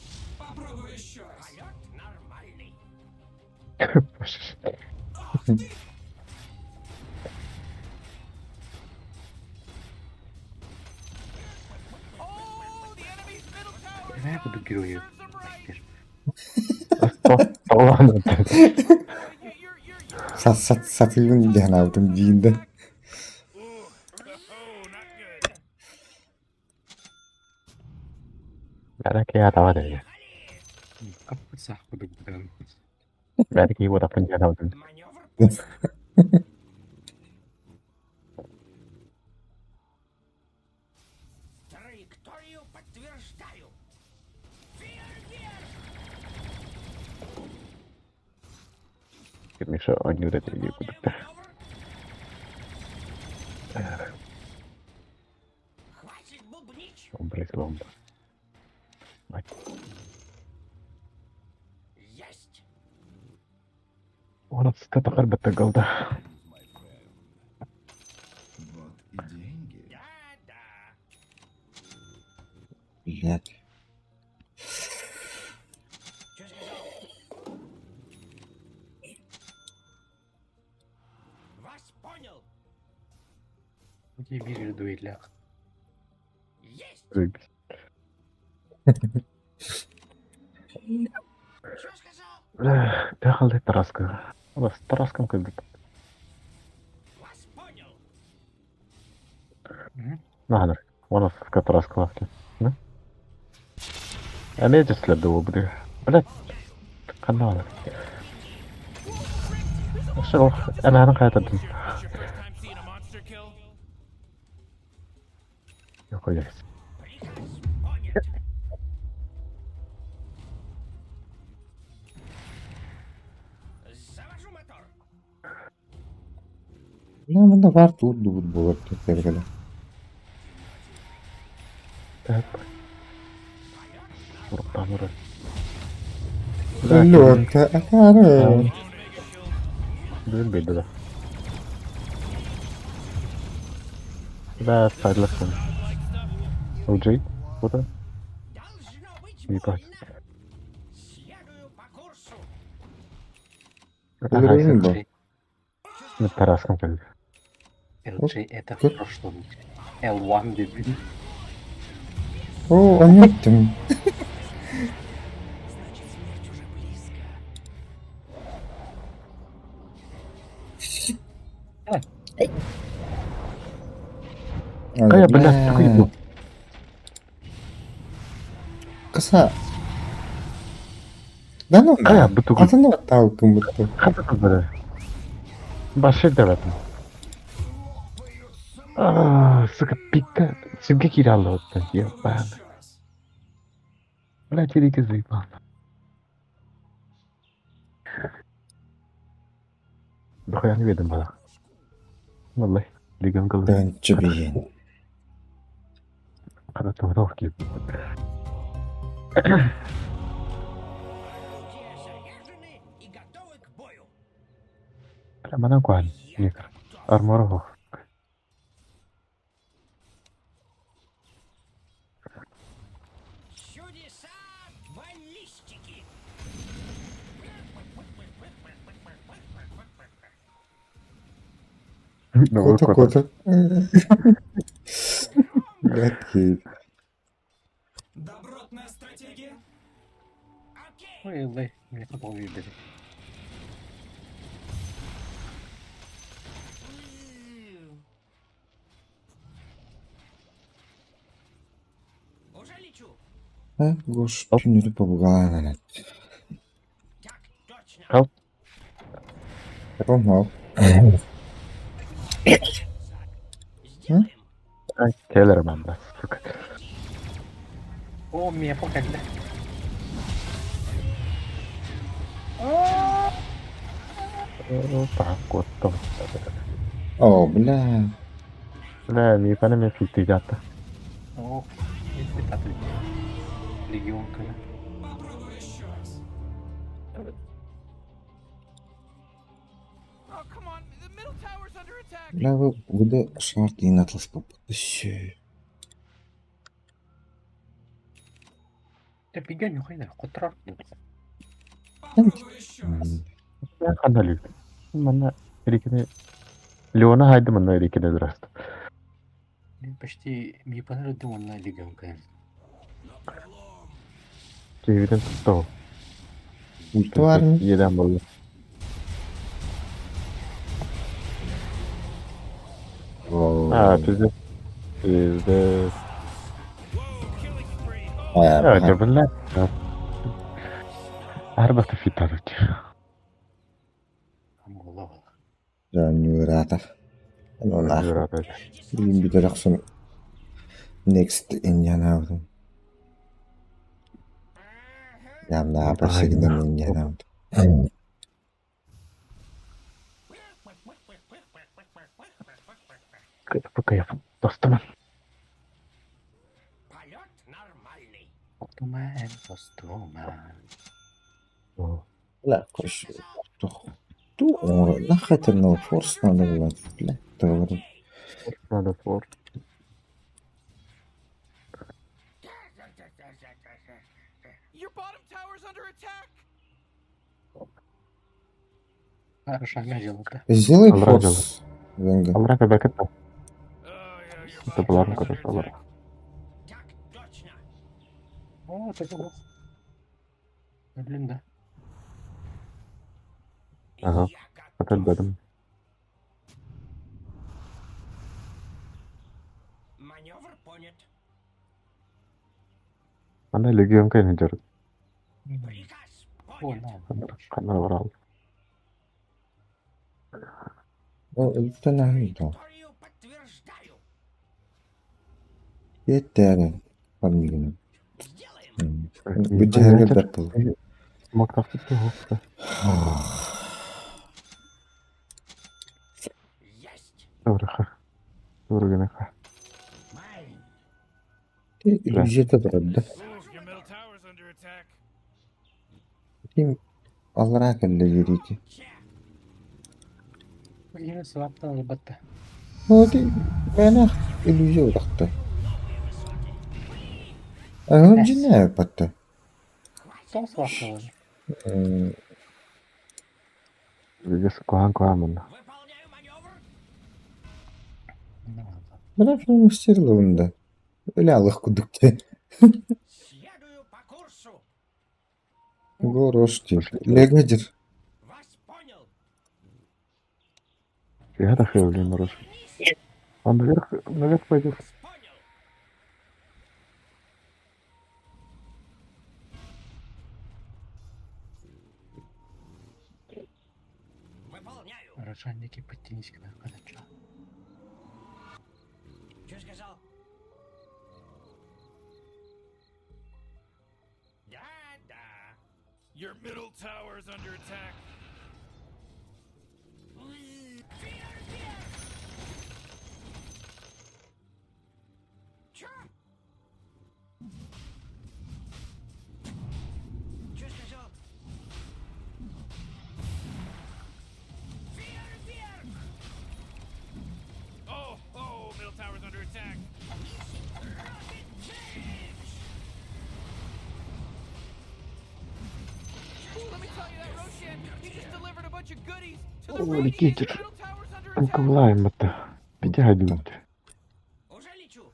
Я буду героем. Satılın diye aldım diyinde. Ada kayak tahu ada ya. Apa sah kudu bilang. Ada kayak buat apa dia tahu tuh. Миша, они вот эти будут. Блять, ломба. У нас это харбата голда. Блять. Где видишь дуэлях? Дехал ты тараска. У нас тараском как бы. Надо. У нас в тараска лавки. Да? Я не эти следовал, блядь. Блядь. Канал. Что? Она какая-то. Какой есть? Ya bunda var тут булар тегеле. Так. Уртамыр. Лёта, акара. Беда да. Да, согласен. Уджей, вот он. Ебать. LG. На тараском как бы. LG это в прошлом. L1 дебют. О, они там. Кая, блядь, такой был. Каса. Да ну, Кая, бутугу. атаны талкым буту. Хата блядь. Башир дават. Сука, пика. Симке кираллы вот, ебан. Блядь, великий заебан. Дохуя не видим было. Валлай, лиган голы. Да, чебиен. Когда то вдовки. Прямо на куан, Никр. Арморовых. Кота. Блядь. Добротная стратегия. Ой, ой, мне потом видели. Гош, тюнеры побугаланат. Ау. Я помнил. Ай, Келлерман, да, сука. О, меня погнали. Так, вот там. О, бля. Да, mi pana me фити jatta. О, если так легион, когда. Oh, come on. The middle tower's under attack. Бля, вы да шарт и натлас попытащи. Ты бегай, не хуйня, хоть Ya kanali. Mana erikine Leona haydi mana erikine drast. почти мне понравилось, думал на легион, конечно. Çevirden tuttu o. Ulti var mı? Yeden balı. Ha bizde ya cebenler. Arabası fit alacak. Allah. Жанюрата. Ну нахуй. Блин, bir de жақсын. Next Indiana aldım. Yanına başlıktan Indiana aldım. Кайф, кайф. Достымын. Постуман. Бля, короче, ту нахуй ну форс надо было, бля, говорю. Надо фор. Your bottom tower's under attack. Хорошо, я делал это. Сделай Алра форс. Венга. Алра когда ката. Oh, yeah, your Это bottom была tower's короче, under Алра. attack. О, это было. Блин, да. Ага. Опять бедом. Маневр понят. Mana legion kayın hıcar. О, да. Kanlar var al. O ilkten neydi? Yeter. Bilmiyorum. Bu cehre battle. Maktaf bitti hopsa. Doğru ha. Doğru gene ha. Ücrete durdu. Ooh, your middle tower's under attack. Kim Allah'a akıllı yeri ki. Yine swap'tan albatta. Hadi bana ilüce uğraktı. Önce ne yaptı? Son swap'tan albatta. Bilgis kohan bunda. Bana film mısırlığında. Öyle Allah kuduktu. Горош Легадер. Я так и блин, народ. Он наверх пойдет. Рожальники, подтянись к нам, когда. Что сказал? Да. Your middle tower's under attack. Что сказал? Oh, middle tower's under attack. Let me tell you that Roshan, he just delivered a bunch of goodies to the О, Radiant. летит. Middle tower's under attack. Ковлаем это. Иди один. Уже лечу.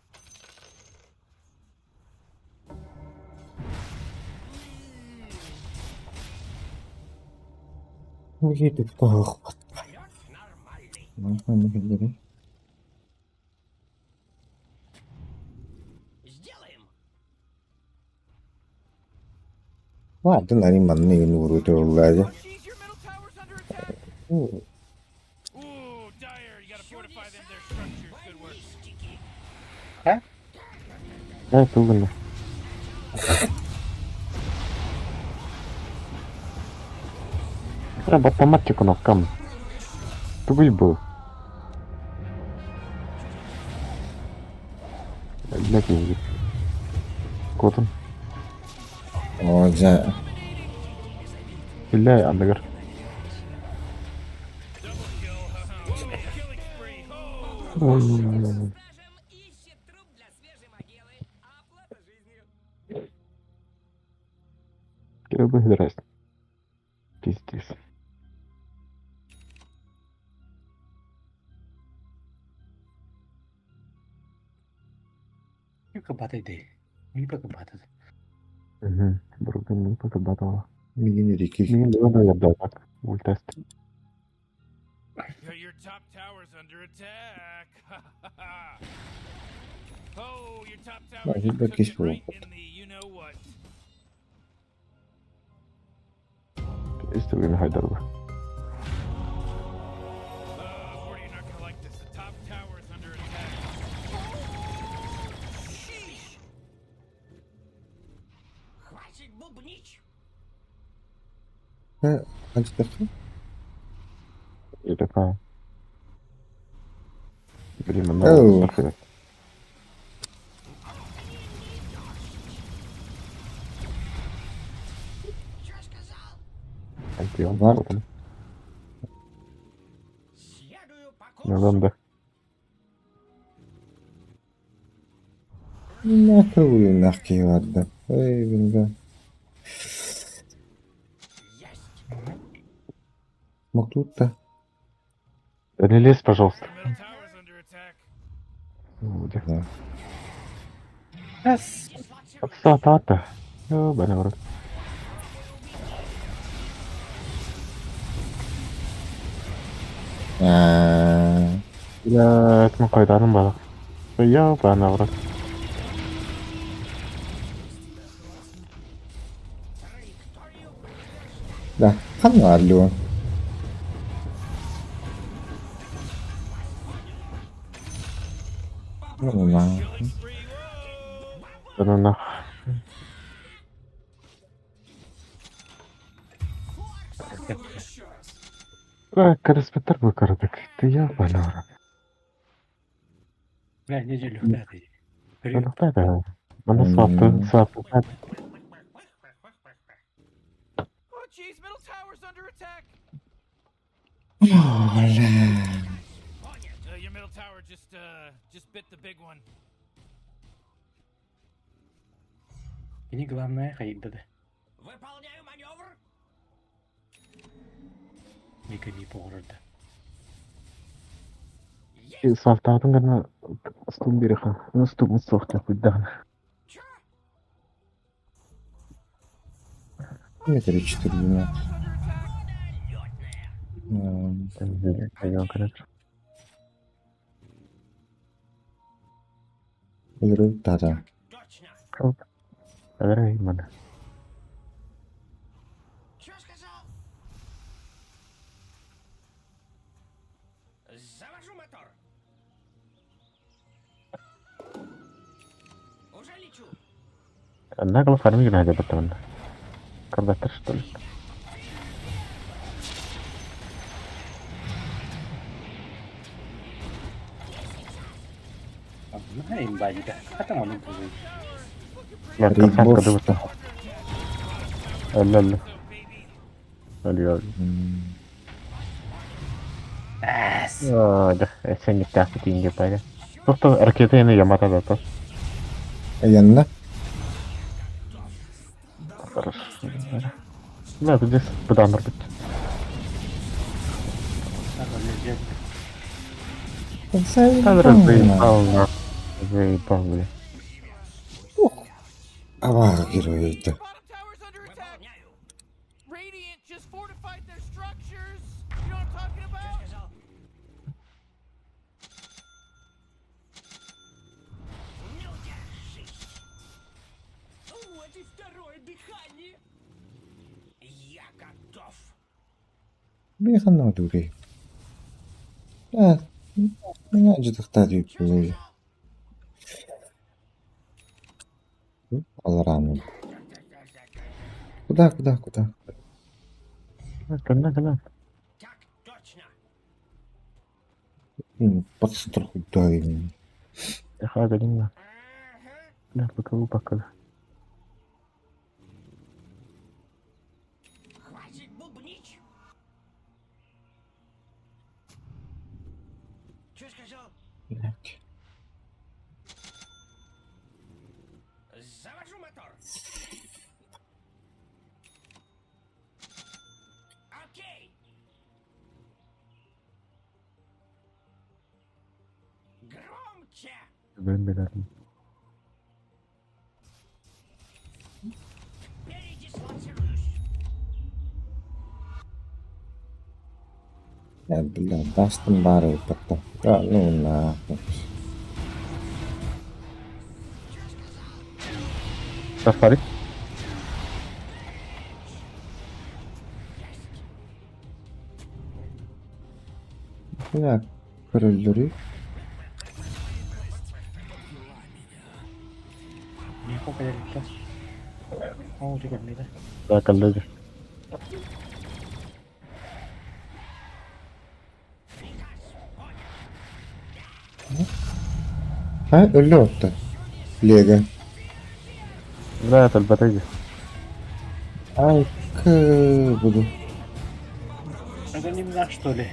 Выйди в того. Полет нормальный. Сделаем. Vardı lan imanın evini vurdu oğulları. Ooh, Dyer, you gotta fortify them their structures. Good work. Evet bugün. Треба автоматику навкам. Түгел был. Блять, не видит. Котом. Hoca. Стреляй, Андегар. Кирилл здрасте. Пиздец. Кабатайды. Не покабатады. Угу. Бруган не покабатывала. Milini rikil. Не надо я так. Ультест. Your top tower's under attack. Oh, your top tower Bence just de took keş it bu. right in the you know what. İşte beni haydardı. Forty, you're not gonna like this. The top tower's under attack. Sheesh. Хватит бубнить. Ha, kaç dakika? И такая. Блин, Оу. надо так. Антион, Var. вот он. Надо, да. Ne vuruyor nakki vardı. Ey bilmem. Мог тут-то. Да не лезь, пожалуйста. Middle tower's under attack. Где? Да. Отстата. Ёбаный в рот. Блядь, мы қайданым бала. Ёбаный в рот. Да, хан var Leon. Ну ладно. Да ну нах. Кореспектор выкороток. Ты ёбаный в рот. Бля, неделю пятый. Ну да. Она свапта. Oh, jeez, middle tower's under attack. Your middle tower just bit the big one. И не главное, хайдады. Выполняю маневр. Никами погорда. Сваптадың ғана стум береха. Стум соқты құйдағына. Метр 4 Пойдем, короче. Взрыв, да. Давай, мана. Завожу мотор. Уже лечу. Нагло фарминг надо потом. Когда-то что ли? Знаем, бадика. А там он будет. Я красавка думаю. Ла-ла. Ла-ла. Да, это не так tinggi пойдет. Просто ракеты ini Ямато di atas. Yanına. Хорошо. Да, тут здесь педанер быть. Надо лежать. Заебал, заебал, бля. Ава, герои-то. Radiant just fortified their structures. You know what I'm talking about? Ну, держись. Вот и второе дыхание. Ой, ой, ой. Middle tower's under attack. Radiant just fortified their structures. You know what I'm talking about? Ну, держись. Вот и второе дыхание. Ой, ой, ой. Middle tower's under attack. Radiant just fortified their structures. You know what I'm talking about? Бейханна дүүрээ. Меня ажиглахтаа дийгүй. Аларам. Куда? Кана. Подстрах дай. Я ходил. Да, пока. Хватит бубнить! Чё сказал? Завожу мотор! Окей! Громче! Выбирали. Передислоцируюсь! Бля, Дастин Барри потом. Да, ну на. Сафари. Ya короллери. Не попадали в час. О, ты как да? Да, коллеги. Ölüyordu. Lega. Да, это батарея. Ай, буду. Это не меня, что ли?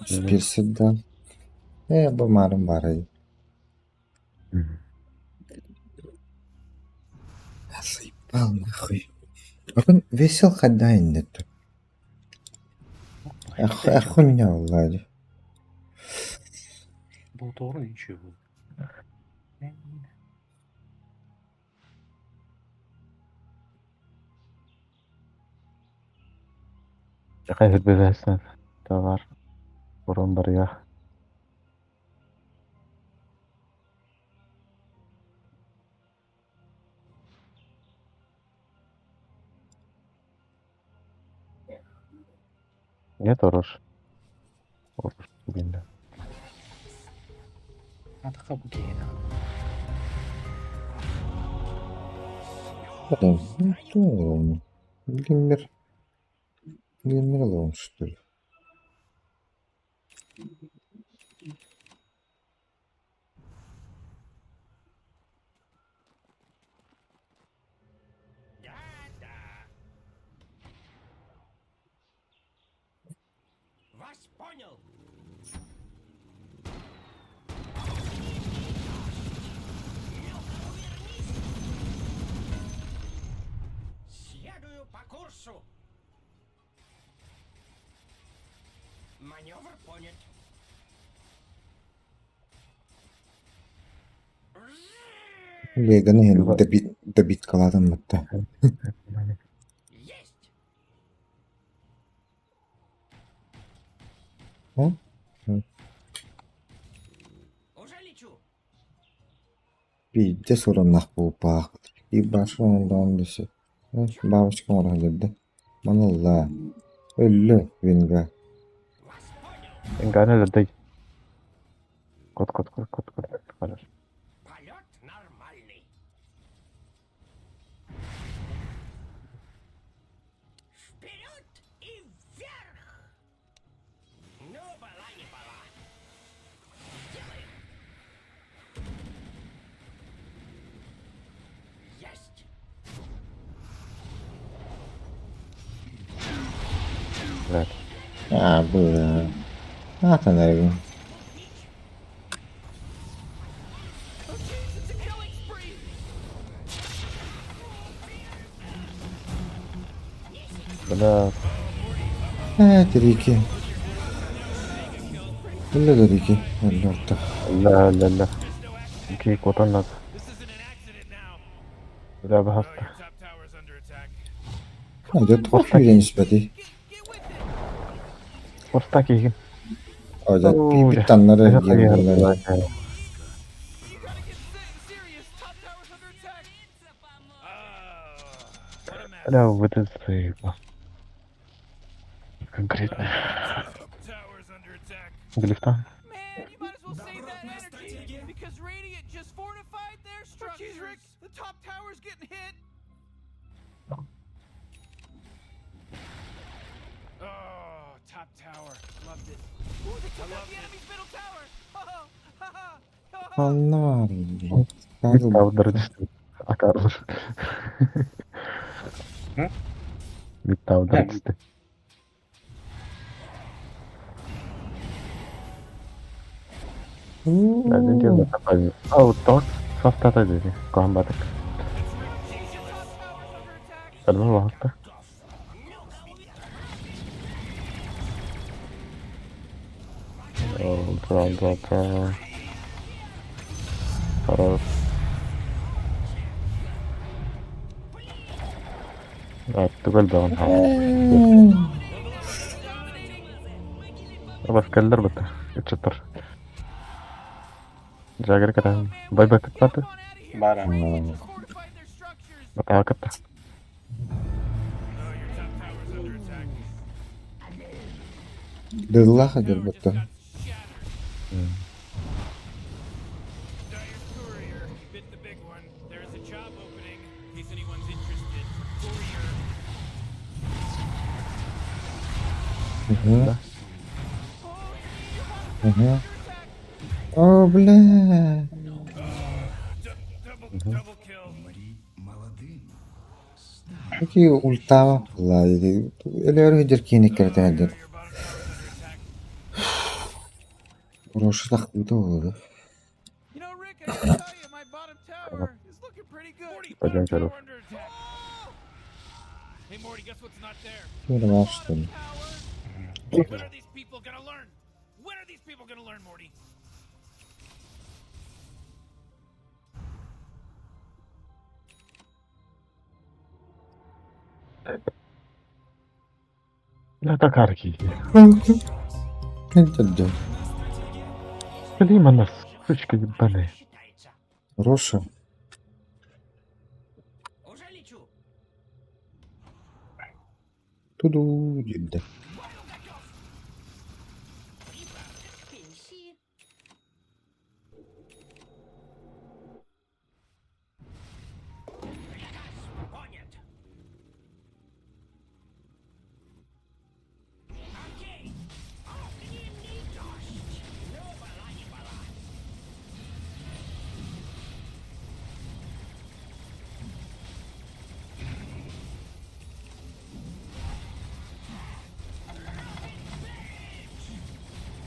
Теперь сюда. Я бы маром барай. Заебал нахуй. Он весел хозяин это. Охуенел, Влади. Был тоже ничего. Какая безопасность. Товар. Бурон барья. Нет, Орош. Орош, блин. А так обгейна. Ну, Гиммер. Гиммерлом, что ли? Вас понял! Следую по курсу! Маневр понят. Леганы добить каладым бітті. Есть! Уже лечу! Пиздец сороннах бұл бақ. И башы ондан десе. Бабочкам орға деді. Манылла. Өлі венга. Инганы да. Кот. Хорошо. Полет нормальный. Вперед и вверх! Ну, была не была. Сделаем. Есть. Блядь. Бля. Ты, наверное. Бля. Рики. Өлі Рики. Өлі орта. لا. كي كوتنك. لا بهسته. Hadi top yüreğiniz bedi. Ortak iyi. Hadi bir tanları yerler. Бля, вот это заебал. Конкретно. Towers under attack. Глифта? Man, you might as well save that energy because Radiant just fortified their structures. The top tower's getting hit. Oh, top tower. Loved it. Ooh, they took out the enemy's middle tower. Фонарь. Мидтаун дырдышты. Акарлыш. Мидтаун дырдышты. Один дел на топазе. А вот тот софтата dedi. Комбатык. Одно вахта. Ультра. Хорош. Да, түгел даган. Бас келдер бит. Чатыр. Жагер ката. Бай катты. Бара. Бата катты. Дылла хадер бутта. Bit the big one. There is a job opening in case anyone's interested. Courier. О, бля. Double kill. Какие ультава. Ладно. Элер хидер киник кертенdir. Урош тахты oldu. You know, Rick, I gotta tell you, my bottom tower is looking pretty good. Пойдем, Чаров. Hey, Morty, guess what's not there? Şöyle başlayalım. When are these people gonna learn? When are these people gonna learn, Morty? لا تكاركي. انت الدم. كلمة الناس. فيش كذبانة. روشا. تدو جدا.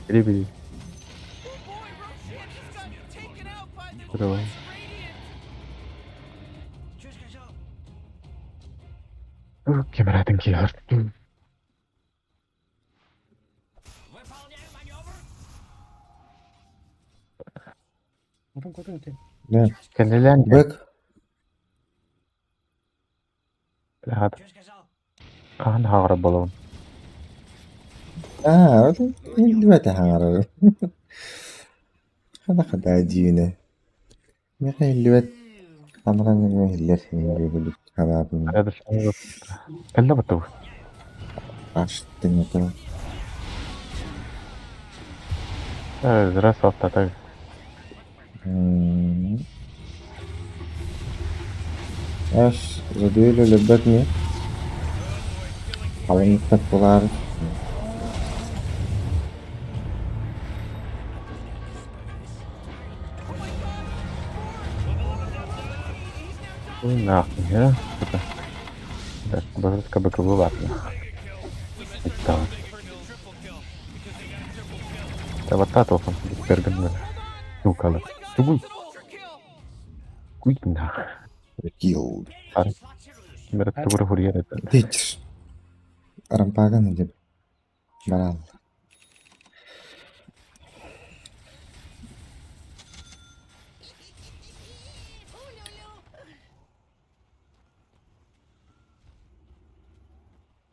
Гриби. Давай. Кемератың келер. Да. Кенелен. Бэк. Лахат. Хан хагра болон. это дебаты хангару. هذا خدعة دينا. يا أخي اللي أمرنا ما هي اللي يقول لك هذا هذا الشيء. كلا بتو. عشت الدنيا. زرع صوت تاعك. ايش زديله لبتني حوالي $3 Нахуй, а? Что-то. Да, базарка кабака была. Да вот та толком перган. Тукала. Тугуй. Куйна. Килл. Мерат тугур хурьер. Тич. Рампаган иди. Барал.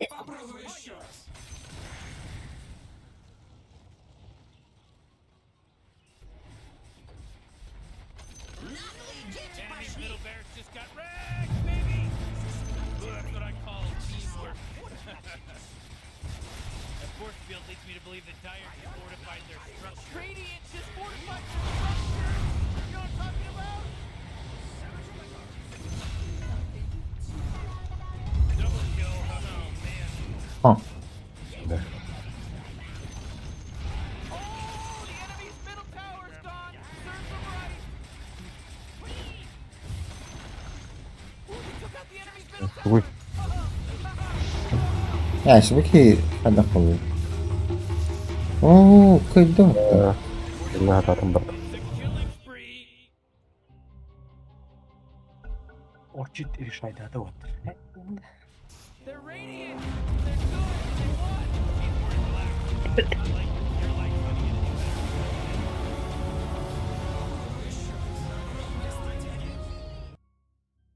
Попробуй еще раз. Enemy's middle barracks just got wrecked, baby. Ooh, that's what I А. Да. Ой, Шибки ada кылды. О, кайда? эле ататын бар. Orchid решает, да, вот. They're radiant. They're good. They won. Keep working, relax. Your light's on the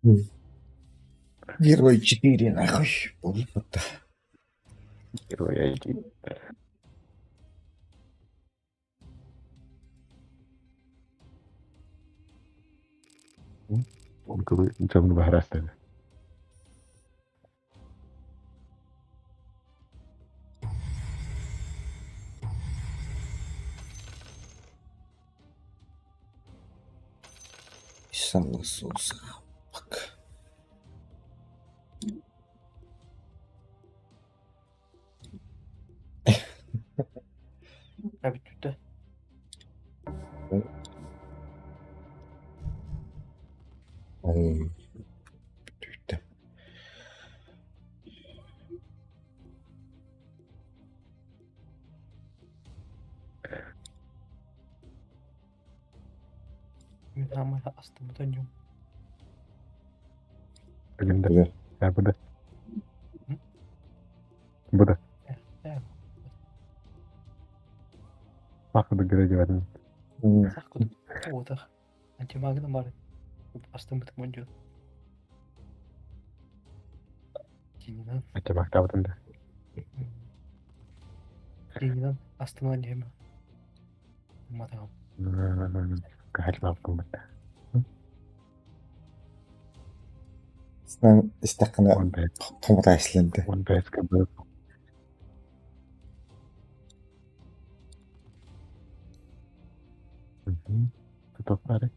enemy. Герой 4, нахуй. Вот. Герой ID. Он кылы жамны бахрастады. Согласился. Abi tüte. Ой. Ama astım dönüyorum. Бүгүндө. Бля. Буда. Буда. Мақыды греди бадым. Саққыды. Ода. Антимагна бар. Astım бітім önce. Кейінен. Антимакта бадымда. Кейінен astım önce. Матағам. Кайтлапкым бит. Sen istakına komuta işlendi. Он бэска был. Тутоклары.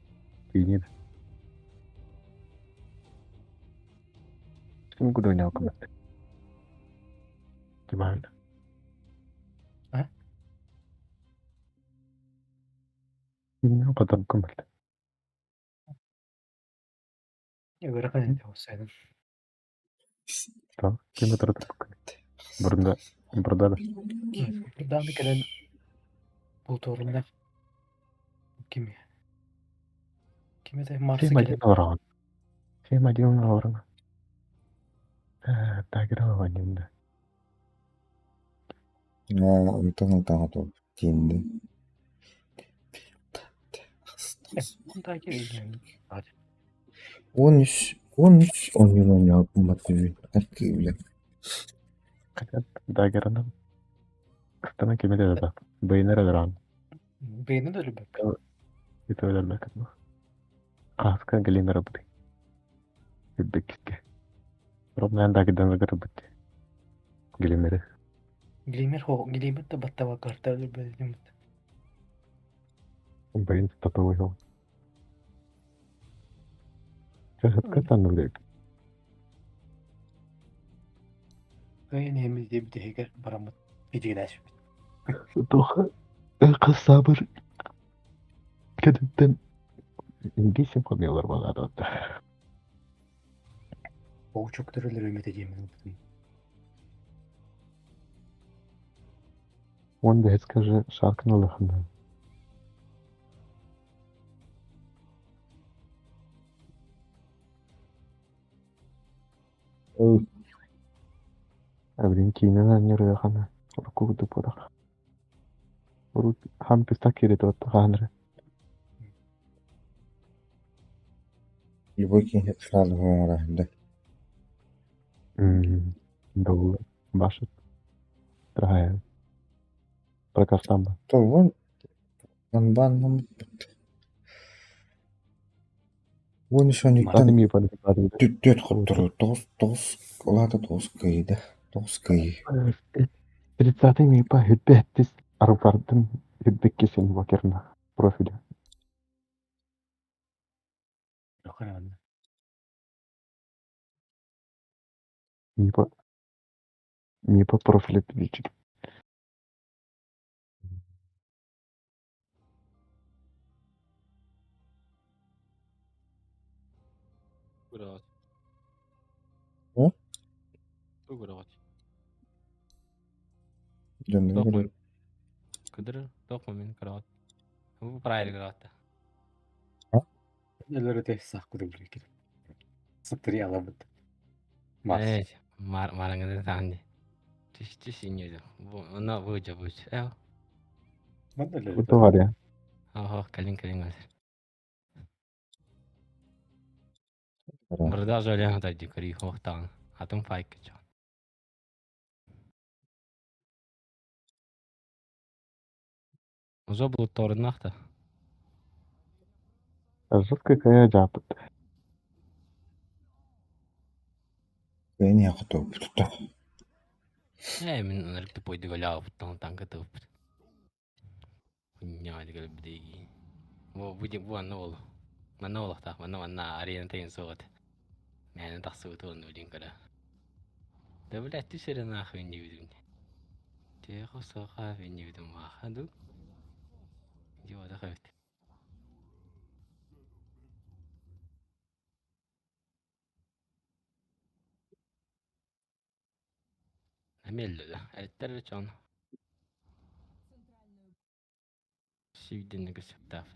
Кейинен. Ким куда ойнап калды? Гималда. Ким кадан калды? Ya böyle kan ediyor olsaydım. Tamam. Kim oturdu? Burada. Burada da. Buradan bir kere bu torunlar kim ya? Kime de Mars'a Kim gelen. один orang. Kim один orang. Так равнинда. 엄청 당하도 뒤인데. Bundan geliyor. Hadi. 13 oyunun yapılması erkeğiyle. Хотя дагерна. Кыстана кеме да. Бейнер эдран. Beyni de öyle bak. Это öyle как бы. Каска глимера бudi. Бекке. Робнан дагердан загырбыт. Глимери. Glimmer de batta bak kartlar böyle. Бейн стопой его. Сейчас катан улек. Gayet önemli diye bir de heker paramı bilgiler. Тоха. Sabır. Kadın. İngilizce konuyorlar bana da. O çok türlü ümit edeyim. Он да скажи шаркнул их. Абрин кинена нервяхана. Руку пора. Рут хам пистакире тот ханре. Любой кинь сразу вымирает, да. Долго. Башит. Трахая. Прокастамба. То вон банбан. Вон еще не Мадами ми пади. Düt kurturu. Dos. Ola da dos kıydı. Dos kıyı. 30 ми па хитбеттис арвардын хитбеккесин вакерна профили. Yok herhalde. Ми па Не по профилю видите. Курат. О? Курат. Жонун Тохман. көрөт. Кыдыр тохман мен курат. Bu правильно курат. Нелер те сак кудum блекер. Сатри алабыт. Мас. Марангada таңды. Тиш инеди. Она выйдя будет. Мандалер. Кто var ya? Калин var. Burada söyleyemem tabii yukarı hohtan. Hatun fayk geçiyor. Uzun bulutların nakta. Жутко какая жапыт. Бeni yakıtı tuttu. Min onları da poydu gala avuttan tanka tavuk. Kunyali gala bidegi. Bu anna ol. Manna ol ta. Manna arena tayin soğut. Yani tak soğut olun ölün kada. Da böyle etti sere nakh vinni bidun. Teko soğa vinni bidun mahadu. Yo da kayıt. Amello da. Elter çon. Sivdin gısıptaf.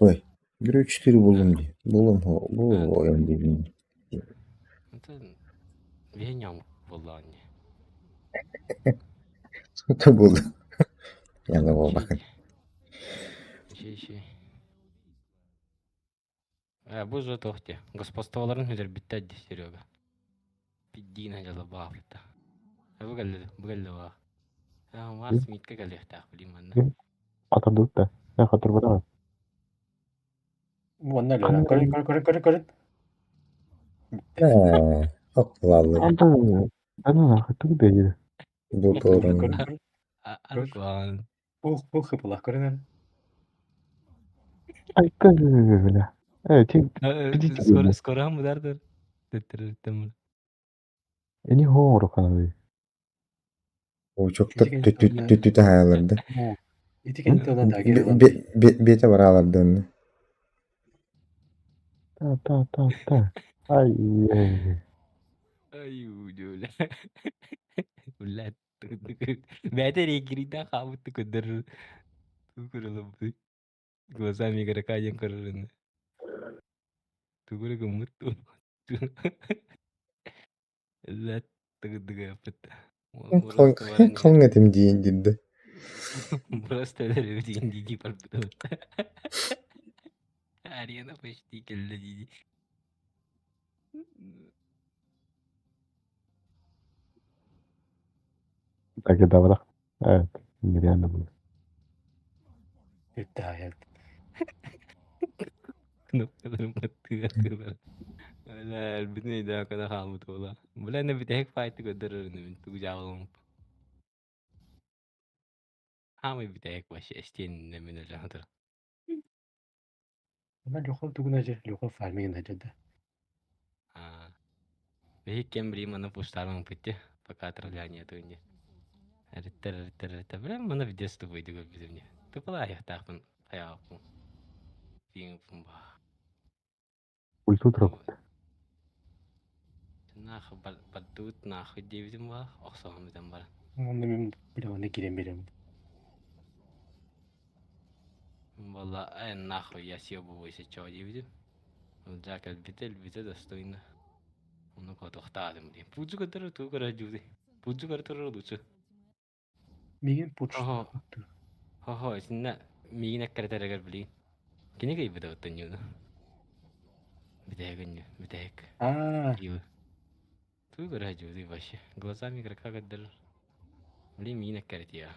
Ой. 1-4 buldum diye. Bu oyun değil. Это веням волане. Sıkıntı buldu. Yani o bakın. Şey. Bu же тохте. Господстволарын хүзер биттәд Серега. Биддин хажала бафта. Бугаллы ба. Марс митке галехта билиман. Атырдык да. Я хатыр бара. Мандалер. Көрün. Haklılar. Ana хатыр değil. Bu doğru. Аркан. Bu хыпылах көрün. Ay böyle. Evet. Скоро мı derdir? Tettirdim. Eni horo kanadı. O çok da tütü hayalardı. Etikette olan dageri olan. Bete var ağlardı önüne. Ta. Ay. Ay ucuyla. Ulan. Bete regrita kabut kudur. Tukurulum. Gua sami gara kayang kurun. Tukur gemut tuh. Ulan. Tukur peta. Kalın etim diye ciddi. Просто деньги подбудут. Арена почти келді. Так и добра. Evet. Нереально было. Bitti hayat. Knopkalarım attılar. Öyle bütün iddia kadar hamut ola. Bulan ne bir tek fight'ı götürürüm. Tuğacağım. Hamı bir tek başı estiğin ne minele hatır. Ben lokal tugun aja. Lokal farming aja da. Ve hiç beri mana postarang putih. Pakatralanya tuh ini. Rita. Bulan mana video tuh video gue bizimnya. Tuh pala ya takun kayak aku. Bingung pembah. Ульту дропты. Nah, badut nah dia itu mah oksong itu tambah. Onu ben bile giremiyorum. Valla nah ya sih bu ise cowok itu. Udah kalau betul достойно. Onu kau tahu dia. Puju kadar tuh kadar juga. Puju kadar terus lucu. Migin puç. Sinna migin kadar beli. Kini kayak betul tunjuk. Бедек. Tuh kadar juga başı. Glazami kadar. Beli migin kadar ya.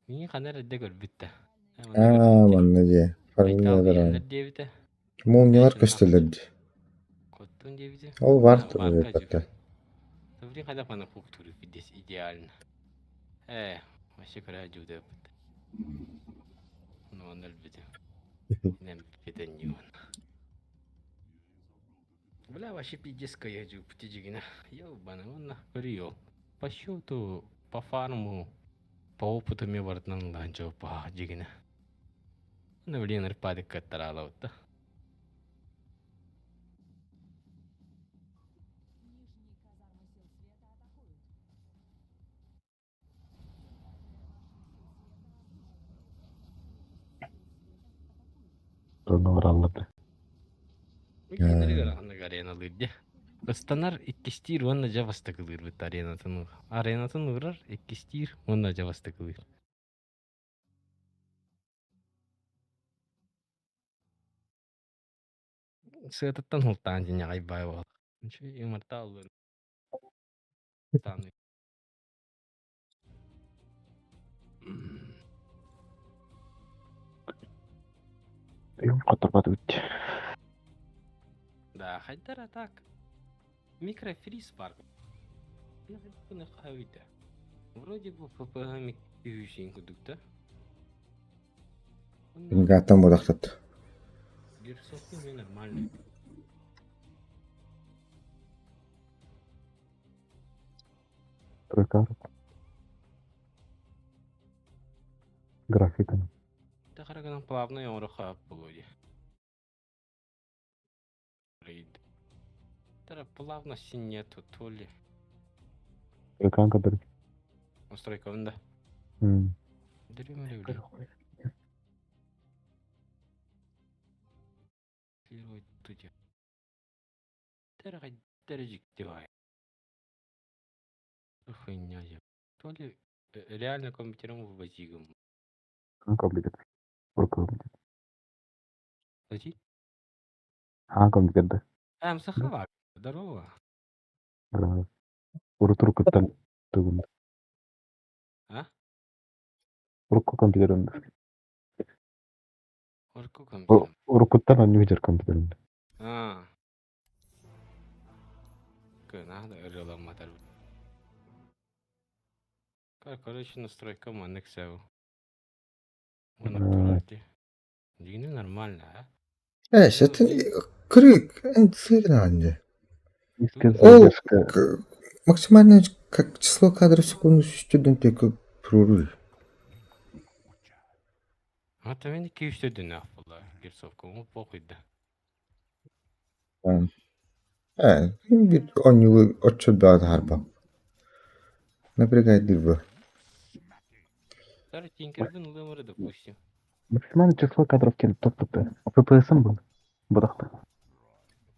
Migin kadar ada gol bitti. Anladım. Farklı diye bir de. Mumyalar gösterildi. Kottun diye bir de. O var tabii hatta. Tabii kadar bana koktur videosu ideal. Başka kadar juga. Normal bir de. Nem bir de new. Бля, вообще пиздец каяджу птичигина. Ёбаный, он нахуй. По счету, по фарму, по опыту мне вартнан ланчо по джигина. Ну, блин, рпадик катарала вот. Роноралла, бля. Арена лыдде. Ыстанар иккистир ванна жаваста кылыр бит аренатын. Аренатын урар иккистир ванна жаваста кылыр. Сытаттан хултан жиня айбай бол. Нче имарта улын. Таны. Юм котор бит. Да, хайдар атак. Микрофриз парк. Я не хавита. Вроде бы ППГ микрофриз кудукта. Гатан бодахтат. Герсовки мне нормально. Тройка. Графика. Да хараган плавно я уроха погоди. Рейд. Тара плавности нету, то ли. Тройка кадр. Настройка ванда. Дрюмали. Клирует тут. Тара дережик девай. Хуйня я. То ли реально компьютером ввозигом. Как облигат. Урка. Лоти? Компьютер. Сахава. Здорово. Уртурку там тугун. А? Урку компьютерын. Урку компьютер. Уркуттан университет компьютерын. Надо реламатор. Короче, настройка манексел. Дигни нормально, а? Это крик, инфернанде. Ол максимальное как число кадров в секунду студент как прорыв. А то мне киевский дынах была, герцовка, ему похуй да. Bir 10 yılı ocho daha da harba. Напрягает дырба. Старый тинкербен лымыры, допустим. Максимальное число кадров келіп топ-топты. ФПС'ым был. Бұдақты.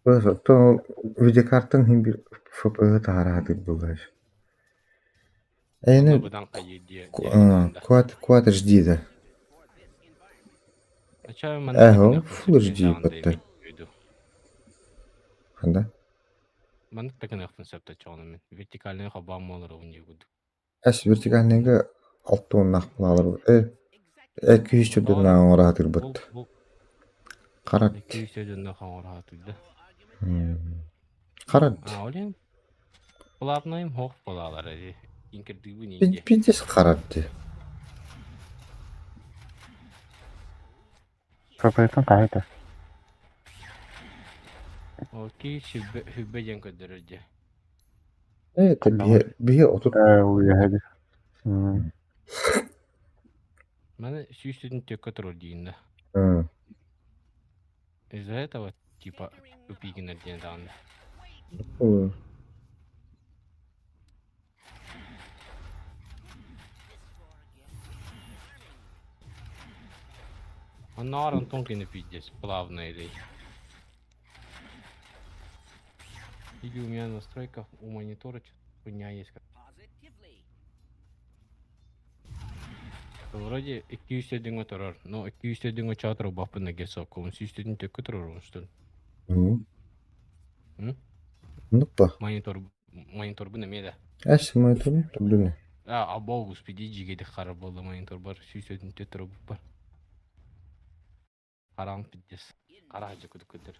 То видеокартын bir FPG тағарады бұлғаш. Әйні Quad HD да. Full HD бәттір. Қанда? Мандық такын ақтын сәпті чоғынымен. Вертикальный қабам олар оңне күді. Вертикальныйға 6-10 нақпыл алыр. 200 түрден аңыратыр бұд. Қарат. 200 түрден аңыратыр. Қарат. Олен плавнайым хоқ болалар әде. Инкердігі неге? Пиздес қарат. ФПС'ын қайты. Окей, хүббе жен көдірді. Это бие отыр. Уяхады. Мәні сүйістетін текке тұрыр дейін да. Из-за этого типа тупиген әлден дағында. Анарын тонкины пиздец, плавно идей. Или у меня настройка у монитора хуйня есть. Вроде 200 деңі тұрар, но 200 деңі чатыру бапына кесіп, он 200 деңі текке тұрар, он что ли? Нупа. Монитор бұны меді? Әші монитор бұны? Абау ұспеде жегеді қара болды монитор бар, 200 деңі тұру бар. Қарам пиддес, қара жа күді көдір.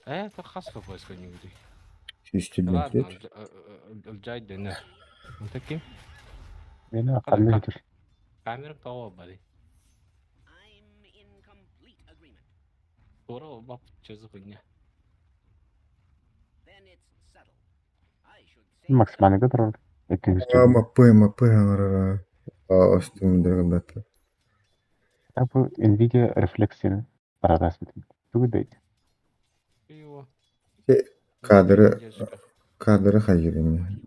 Это хасқа поиска не буду. Ладно, Джай Денер. Он таким? Мені ақалды жетір. Камера тауа бады. Скоро баб, что за хуйня? Максимальный контроль. МП, астымдыргандаты. Bu Nvidia refleksini arasında. Bu değil. Его. Кадры хайырыны.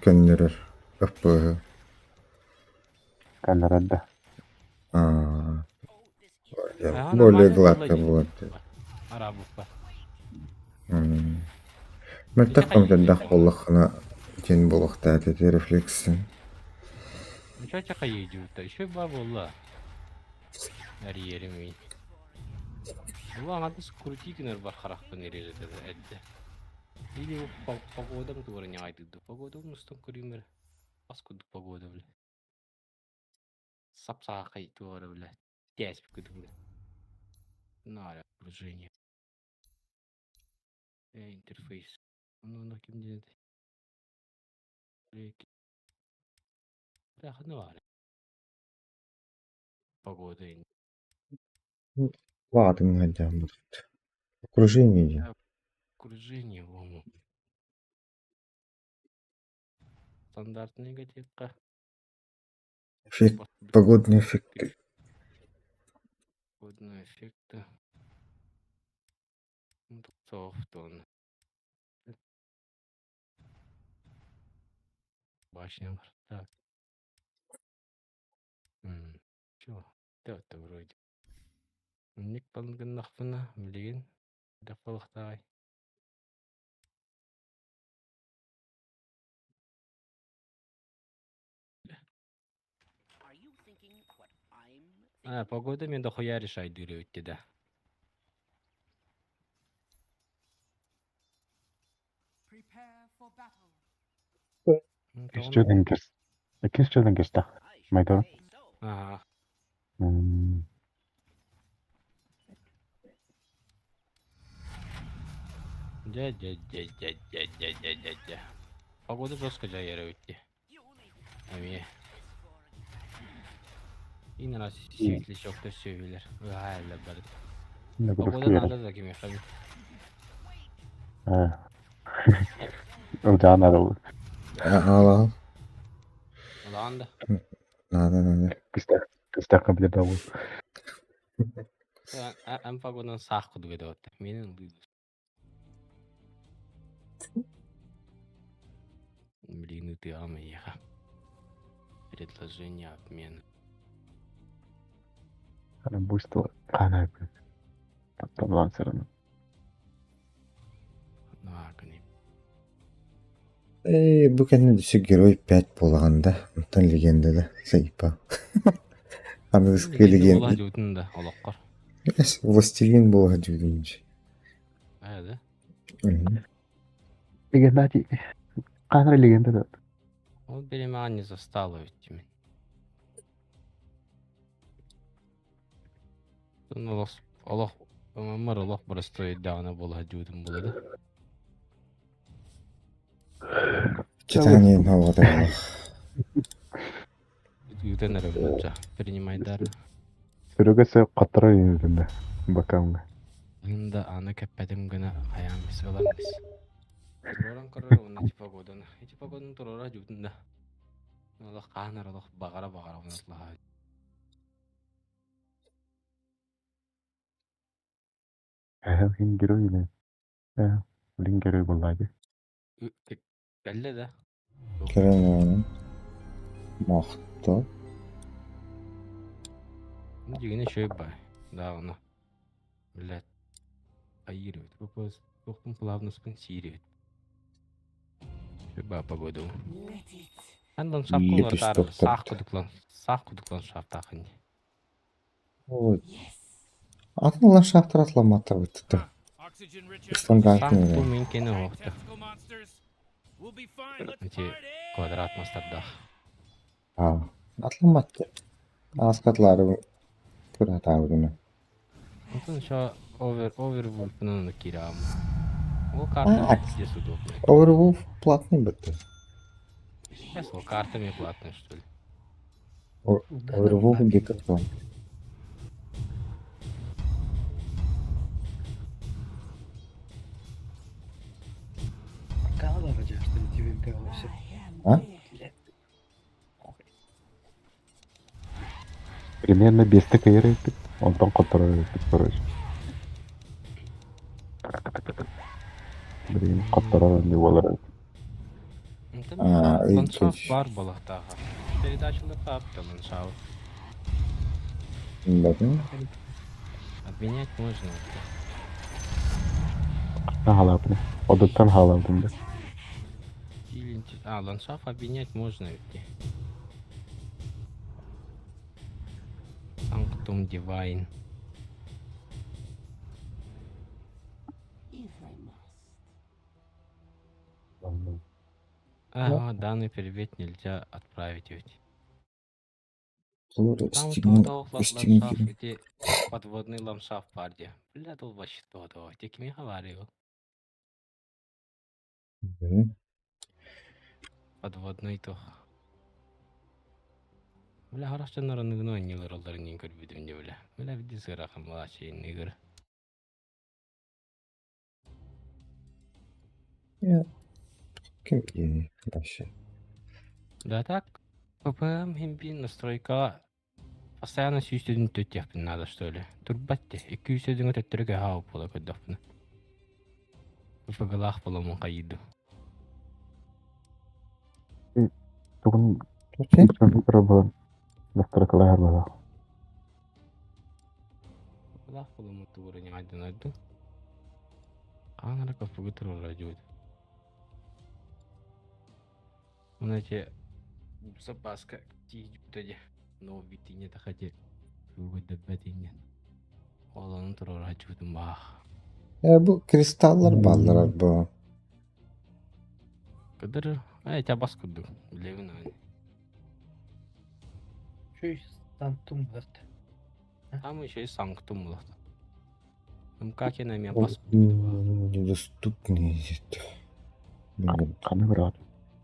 Көннерер. ФПГ. Канарада. Более гладко будет. Арабов. Мен таком дах боллахына тен болықта әтеті рефлексін. Ничего тебе едет-то? Еще бабула. Арьерим. Ула надо скрутить кинер бархарах понережет это. Или погодам тоже не айдут. Погода у нас там куример. Паскуд погода, бля. Сапсахай тоже, бля. Тясь погода, бля. Наля, окружение. Интерфейс. Ну, на кем делать? Да, ну ладно. Погода. Ладно, гадям будет. Окружение. Окружение, вон. Стандартный негативка. Эффект, погодные эффекты. Погодные эффекты. Софтон. Башня. Так. Чё? Это вроде. Ник панган нахпана, блин. Да полхтай. Погода мен дохуя решай дурётте да. İki student geçti. Maydo. Ага. Дя. Погода жестко жайырывытте. Эме. Yine nasıl sivitli çok da seviyorlar. Hala bari. Pогода надо за кем ехать. Ocağın aralı. Al. Ладно. Надо. Кыстак обледовал. Ам погодадан сақ құды беді отты. Менің бұйды. Блин, ты амеха. Предложение обмена. Буйство канапы. Потом лансером. Ну, акани. Бұл кәні дүсі герой 5 болағанда. Ұнтан легенда да. Сайпа. Английский легенда. Ола жүйтін да, олаққар. Властелин болға жүйтін. Да? Легенда. Қаныр легенда да. Он береме не застало ведь мен. Олақ, өмір олақ бір стоит дағына болға жүйтін болады. Читание нового дела. Ютен әрі принимайдар. Сүрігісі қатыры енігінде. Бакамға. Инда аны кәппәдім гына аямыз оламыз. Туроран қырыр оны эти погоданы. Эти погоданы турора жүйтінді. Олақ қаныр олақ бағара ұнатылыға. Хин герой не. Блин герой болады. Кәлі да. Керен оның. Мақты. Дегені шөй бай. Дағына. Блядь. Айырывает. Вопрос. Тоқтың плавно спонсирует. Шөй бай погоду. Андан шапқын ортары. Сақ құдықлан шаптақын. Ой. Атын ландшафтар атламатыр өтті. Стандартный. Сақ бұл мен кені оқты. Эти квадрат мастардақ. Атламатты. Аскатлары күр атауыдыны. Антон шо овервулфынан кирам. Ол карта здесь удобно. Overwolf платный бітті. Ол карта мне платная, что ли? Overwolf где-то там. Примерно 5 кайрыйдык. Онтон которойдык, короче. Блин, которой не болар. Ландшафт Икенч. бар балақтағы. Передачалар қапты ландшафт. Батын. Обменять можно. Халапны. Одуттан халапны. Ландшафт обменять можно ведь. Sanctum Divine. Ага, данный перевод нельзя отправить ведь. Лора Там стигни. ландшафт, эти подводный ландшафт парде. Бля, тут вообще то. Те кем я говорил. Подводный то. Бля, хорошо, наверное, гной не лоралдар не көрбүдүм де бля. Бля, види сырахам лачи нигер. Кем и вообще. Да так, ППМ химпин настройка постоянно сүйстөдүн төттеппин надо что ли. Турбатте 200-дің төттөргө хауп бола көдөппүн. ППГлах боломун кайыды. Тугун компьютер был. Настройкалар была. ППГлах боломун тууру не айдын. Анара капыгы туру радио. Знаете, запаска тиде, но битине тахате выгода бетине. Оланын туру радиодун бах. Bu kristallar ballar bu. Кыдыр, тебя баскуду, билебин аны. Чүй Сантум лафт. Там еще и Санктум лафт. Как я на меня Он баскуду? недоступный. Каны брат.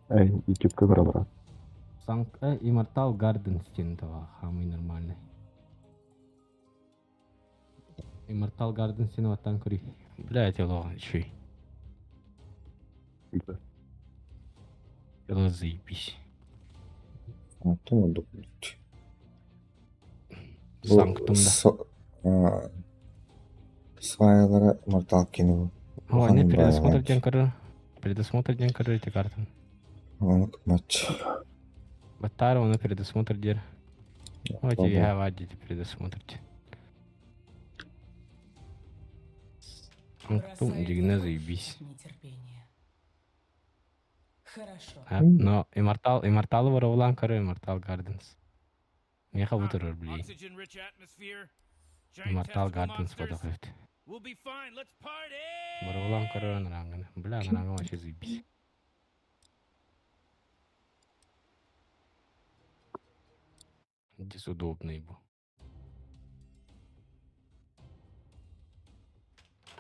YouTube'ка брат. Immortal Garden стенэтого, самый нормальный. Immortal Garden стенного танкури. Блядь, ело, чуй. Ело, заебись. Санктум дублить. Санктумда. Свайлары мортал кинул. Ой, не предосмотр день эти карты. Он матч. Батара, он предосмотр дер. Вот и я вадите предосмотрите. Санктум, дигна заебись. Хорошо. Но Immortal воровлан коры, Immortal Gardens. Не хавутер, блин. Immortal Gardens подохнет. Воровлан коры наранган. Бля, наранган вообще заебись. Здесь удобно его.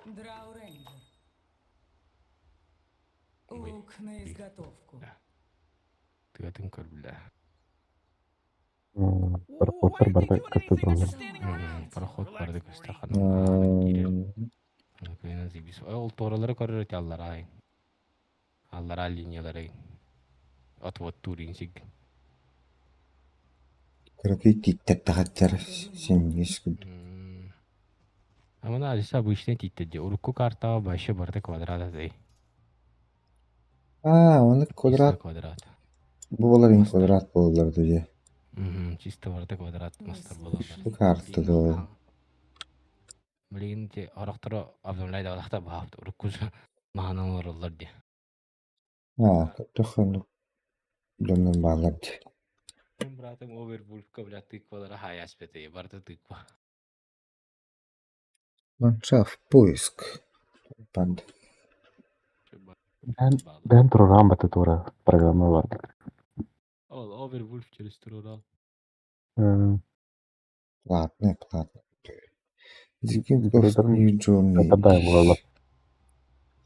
Драуренджер. Лук на изготовку. Ты этим кор, бля. Пароход бардак кыстыдым. Пароход бардак кыстыдым. Кайна заебись. Ол торалары корыр аллара. Аллара линиялары. Отвод туринсик. Короче, титтер тахаттар сенгис күд. Амана алиса обычный титтер. Урукку карта башы барды квадрата дей. Оны квадрат. Bu oların kvadrat bollar diye. Чисто барды квадрат мастер болалар. Bu kartı da o. Блин, те арахтара абдуллайда алахта баапты. Урукку маханалар олар де. Тохан доннан bağlar diye. Мен братым Overwolf'ка, бля, тыквалары хаяс бете, барды тыква. Ландшафт поиск. Панд. Ben программа тура программа var. Ол Overwolf через турал. Платный. Зикин просто Джон. Это да, было.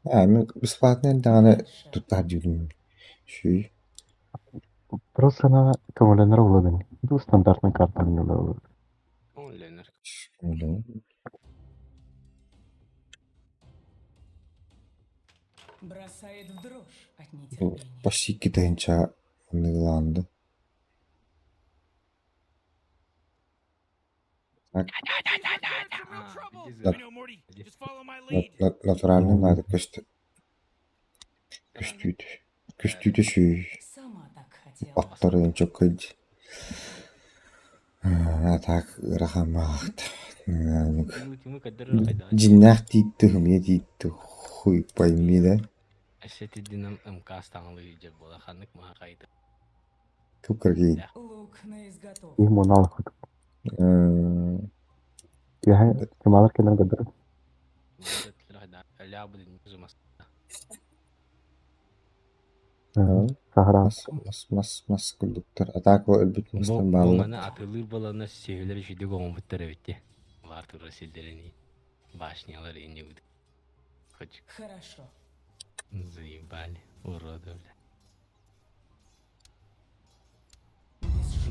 Мы бесплатные данные тут один. Ши. Просто на кому-то уровень. Это стандартная карта не было. Он Ленер. Бросает в дрожь от нетерпения. Почти китайча. Нидерланды. I know, Morty. Just follow my lead. Натуральный надо көстü. Көстüydü. Көстüydü şu. Аттары çok kötü. Так, рахамахт. Тимы кадыры кайда. Жиннах дейті, хымия дейті. Хуй пойми да. Әсеті динам МК станлы үйдер бола ханнык маға қайды. Көп кіргейді. Ему налог. Я кемалар келем кадыр. Ля будын зумас. Сахара. Мас күлдіктер. Атак о өлбіт мастан бағылы. Бұңаны атылыр баланы сүйелер жүйді қоңын бұттар өтте. Бар туры селдеріні. Башнялар ене өді. Хоч. Хорошо. Заебали. Уроды, бля.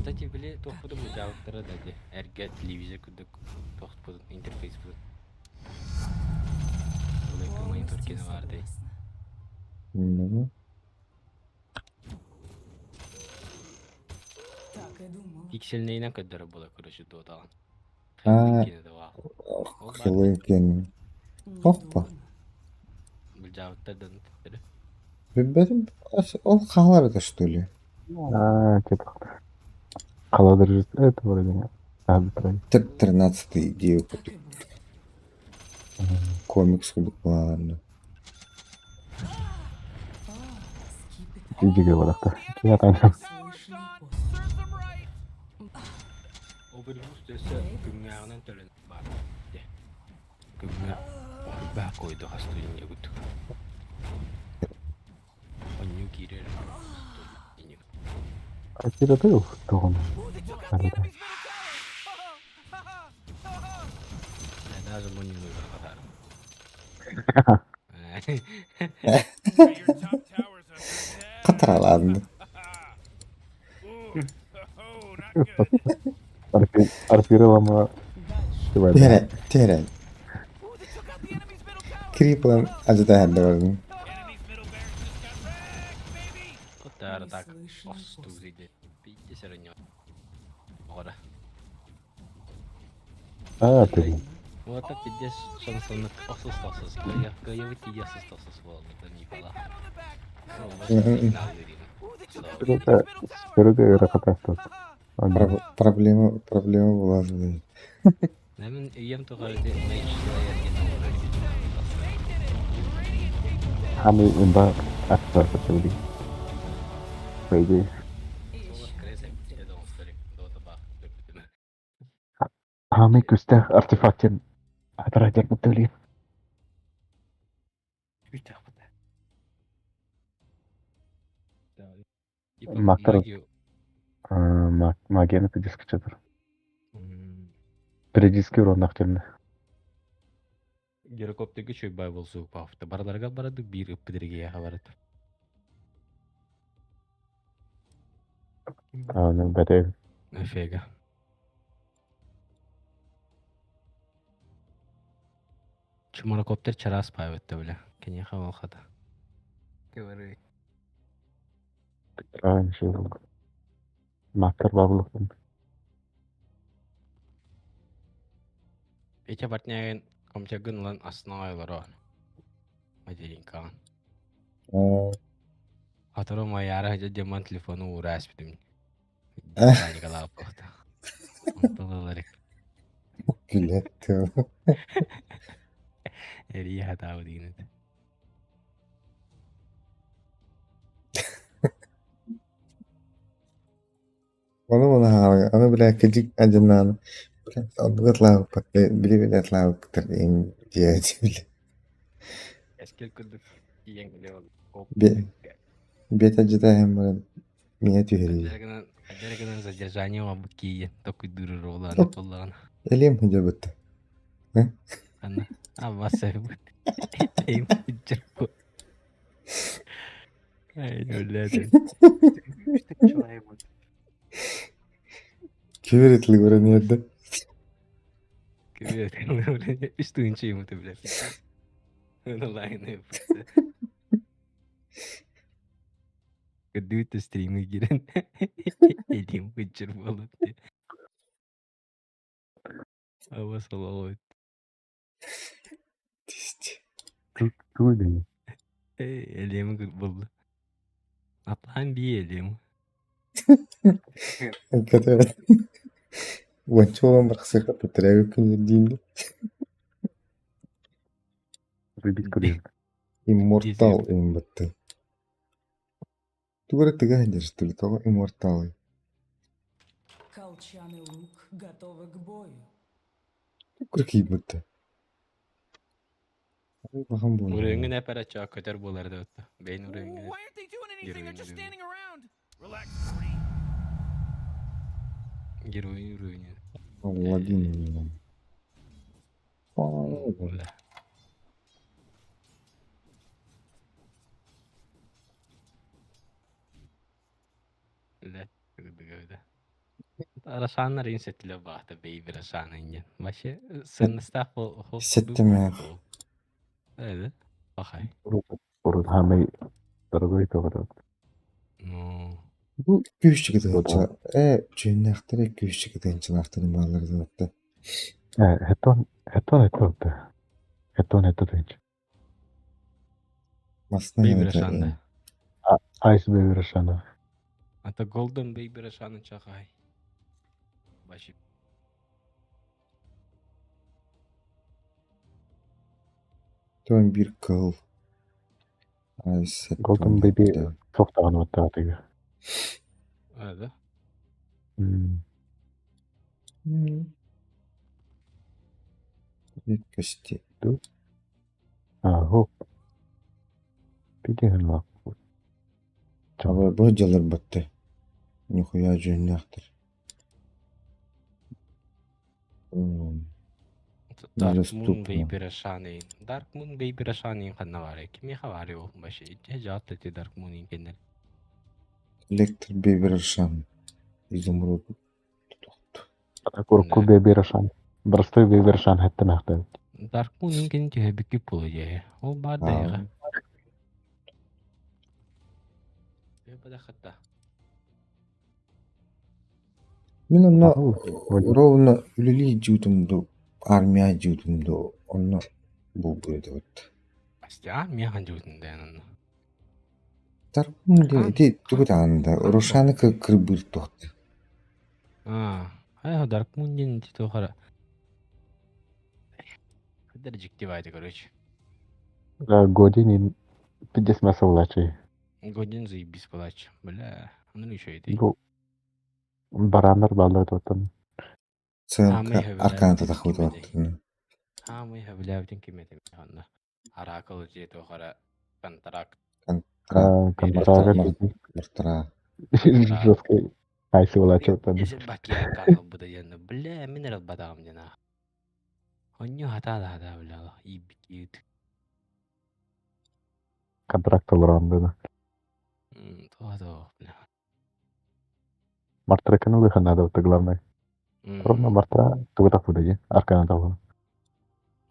Да тебе, бля, тоқпыды мы жауыттары да де. Әрге телевизор күдік. Тоқпыды, интерфейс бұды. Олайка монитор кені бар дей. Пиксельнейнен кадары бола, короче, доталан. Хылынкен. Опа. Бұл жауыттардан түттірі. Benim ол қаларда, что ли? Типа. Қаладыр это вроде. Арбитраж. 13-й идею. Комикс күдік ладно. Иди говори. Я там. Обырғыз төсі күмгағынан төлін бар. Күмгақ бақ қойды қастойын егіттік. Оню керер. А ты был тогон? Даже монин выбор Қатар аладым. Арпирылама. Тере. Криплан acıda hende vardım. Оттар так остузиде. Пейте сырынё. Ора. Ты. Вот так пиздец шансонок осустасыз. Каявы тиясыз тасыз болды. Да не пала. Көрөдө рахатасты. Проблема была же. Мен ем тугарды мейчилер ергенде оройды. Хами имба атта сатылды. Пойди. Хами күстә артефактен атыратер мутли. Мактар. Магия на диск чатыр. Передиски урон активны. Гирокоптегі чөй бай болсу пафты. Барларға барады бір үппідерге яға барады. Ну, бәтей. Эфега. Чумарокоптер чарас пай өтті біле. Кене қамал қады. Кевары. Ничего. Мактар бабылықтың. Петя партнягын комчагын лан астына айлары он. Материнкаан. Атыру майяры хажа деман телефону ура аспидим. Дикани калап қоқты. Онтылыларик. Гүлетті. Эрия хатауы дейінет. Onu bile kecik acından. Отготлау, били отлау, который деятель. Эскел күдік иен кіле ол. Бет ожидаем меня тюрьмы. Адерганан задержание вам кие, такой дуры роланы полланы. Элем где будто. Анна, а масса будет. Элем пиджерку. Ай, ну ладно. Küveretli görünüyordu. Küveretli. Üstün şeyimi de bile. Онлайн yapısı. Kadıydı stream'e giren. Elim bıcır falan diye. Ава салалайт. Чуй değil. Элем болды. Атлан бие элем. Hakikaten. Уонча olan bir kısırga tutturuyor күнердейінде. Рыбить курил. Иммортал им бітті. Тугары тыга хендер, что ли, того имморталы. Колчан и лук готовы к бою. Күркей бітті. Бағам болды. Үреңін әпәр атча көтер болар да өтті. Бейін үреңін. Why aren't they doing anything? They're just standing around. Relax, Герой үреңін. Владимир. Ля, гыды. Расанар инсеттілі бақты бейбі расаны инген. Башы, сыныстақ ол... Сеттіме. Әді, бақай. Урут хамай дорогой тогда. Bu güçlü gidince, cünnəxtərə güçlü gidince naxtırın bağları da ötdü. Heton deyince. Бейбі расаны. Ice Baby Rashana. Ата Golden бейбі расаны чақай. Башы. Тön bir kıl. Golden Baby çok da anlattı artık. Әді. Редкости. Хоп. Пидеген лак. Чабай bu жылыр бітті. Нихуя cünnəxtər. Dark Moon бейбі расаны. Dark Moon бейбі расаны қанна бар. Кеме хавари ол башы. Жауапты те Dark Moon инкендер. Электр Бейбершан. Изумруд. Курку Baby Rashan. Простой Baby Rashan хәтта нахта. Dark Moon инкен те бики пулы же. Ол бар да яға. Бейбі да хатта. Мен онна ровно үлілі жүдімді, армия жүдімді, онна бұл бөйді өтті. Асты армия хан жүдімді әнін. Тарқымды де түгіт аңында, Рошаны кір бір тоқты. Айға Dark Moon ден те тоқара. Кыдар жікте байды, короче. Годин пидес маса улачы. Годин заебись палач. Бля, ну еще и ты. Барандар балды тоттын. Сылка арканта тақуды оттын. Хамы хавлявден кеметем яғанда. Аракыл же тоқара контракт. Контракт. Мұртыра. Жесткий. Айсы улачы оттын. Есе баки арканы бұда енді. Бля, минерал бадағым дена. Оню хата да бля, ибики үт. Контракт олыранды. Тоға, бля. Мартра каналы ханада это главное. Ровно Мартра туга так выдади. Аркана того.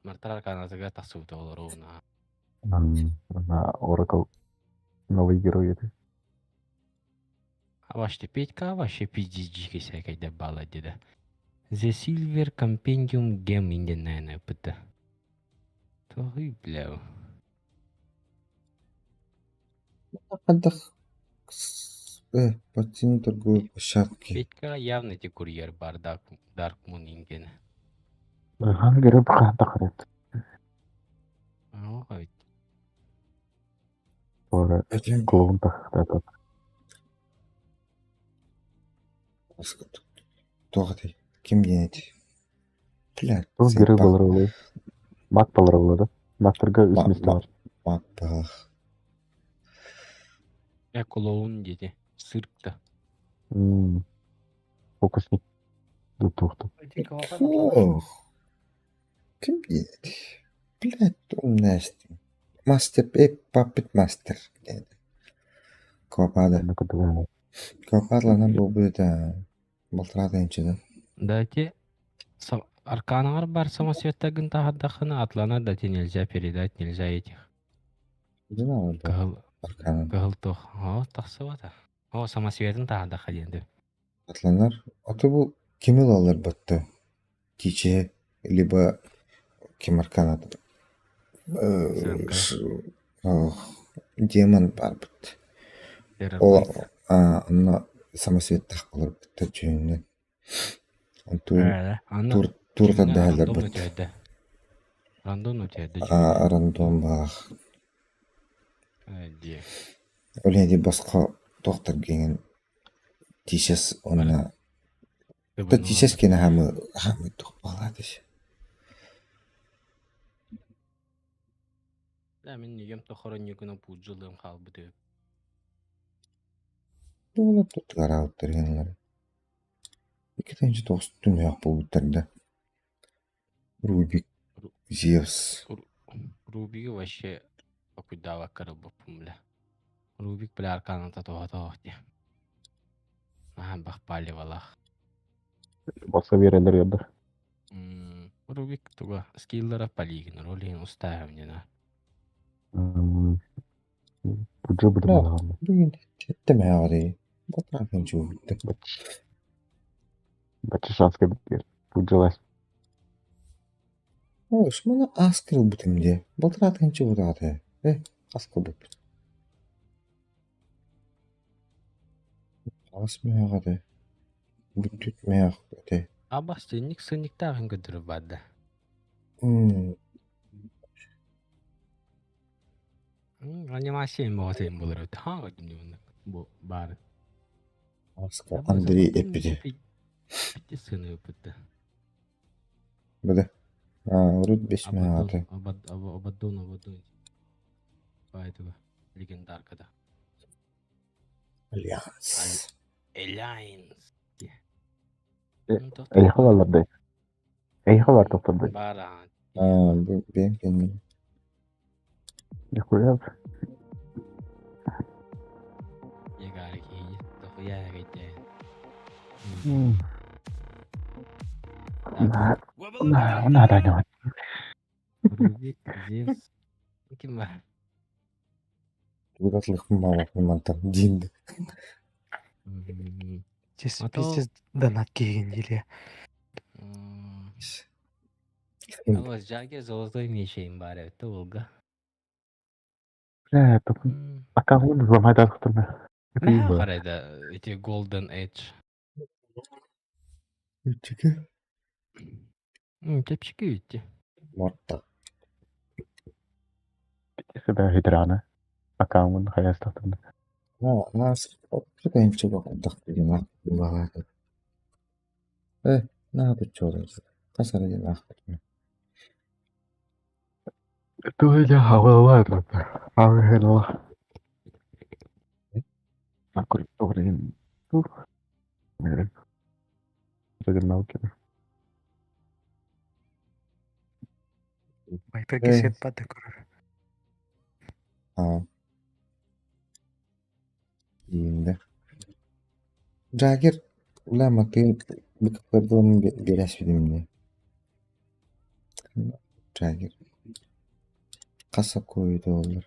Мартра аркана тага тасу того ровно. На Oracle новый герой это. А ваште Петька, ваши пиздички всякой дебала деда. The Silver Compendium Game инген наверное пыта. Тоғы, бля. Қадық патсини торговой площадки. Петька явно те курьер бар Dark Moon инген. Хан герой бахан тахарет. Ой. Ора клоун тахарет. Тоғыдай. Кем денеді? Бля. Бұл герой болырылы. Мак болырылы да. Мактырға үс месте бар. Мак бағ. Клоун деди. Циркта. Фокусник. Тухты. Кем денеді? Блядь, умнәсті. Мастер, паппет мастер. Копады. Копадыланан бұл бөйді. Болтырады енчеді. Да те арканыңар бар самосветтагын тахаддахына атлана да те нельзя передать, нельзя этих. Кығыл тоқ. О, тақсывата. О, самосветін тахаддаха денді. Атланар. Аты бұл кемел алар бітті. Кече. либо Кемарканат. Демон бар бит. Ол аны самосветтах болар бит жөнүнөн. Онтун турда дайлар бит. Рандом өтеді. Рандом баг. Оледи басқа доктор генген тишес онна. Та тишес кене хамы тук балады. Да, мен егем тохорон югына пуджылым қалбы деп. Оны тут гараут тергенлер. Икетенчи тостун як болуттарда. Рубик, Зевс. Рубиги вообще покудава карабы пумля. Рубик бля арканата тоға де. Бақ пали валах. Баса берелер еді. Рубик туға скиллера палигін, ролин уставим нена. Пуджа будем нагарны. Бүгін теттеме ағады. Батырақын жуытты. Бачы шанска біткер. Пуджалас. Ош, мұны аскыл бүтімде. Батырақын жуытады. Аскыл бүт. Асме ағады. Бүтүтме ағады. Абастенник сынниктағын көдірі бады. Анимация мағатайым болыр өті. Хаға дүмде бұны бары. Аска Андрей эпиде. Бітті сыны өпітті. Бәді. Урут бесме ағады. Абаддон. Байтыға. Легендаркада. Альянс. Alliance. Eyhalarlarda. Eyhalar topladı. Бара. Ben. Нихуя. Егары кейі. Тоқы ягайды. Надо не. Рубик, Зевс. Кім бар? Дуратлық мамантан динді. Пиздец донат келген еле. Алло, Джагер золотой мечейм бар өтті олға. Аккаунт взломать арықтырмай. Мәе қарайды, өте Golden Edge. Өттікі? Тепшікі өтті. Морта. Себя гидрана. Аккаунт хаяс тақтырмай. Нас определен чего отдохнуть бывает. Надо что-то. Касали нахуй. Это я хавала это. Авгела. А культуре. Мир. Загнал кем. Байпеге сет бады көрір. Енді. Джагер улама тыйын быкыпкырдığını берәс бидимне. Джагер. Каса койду олар.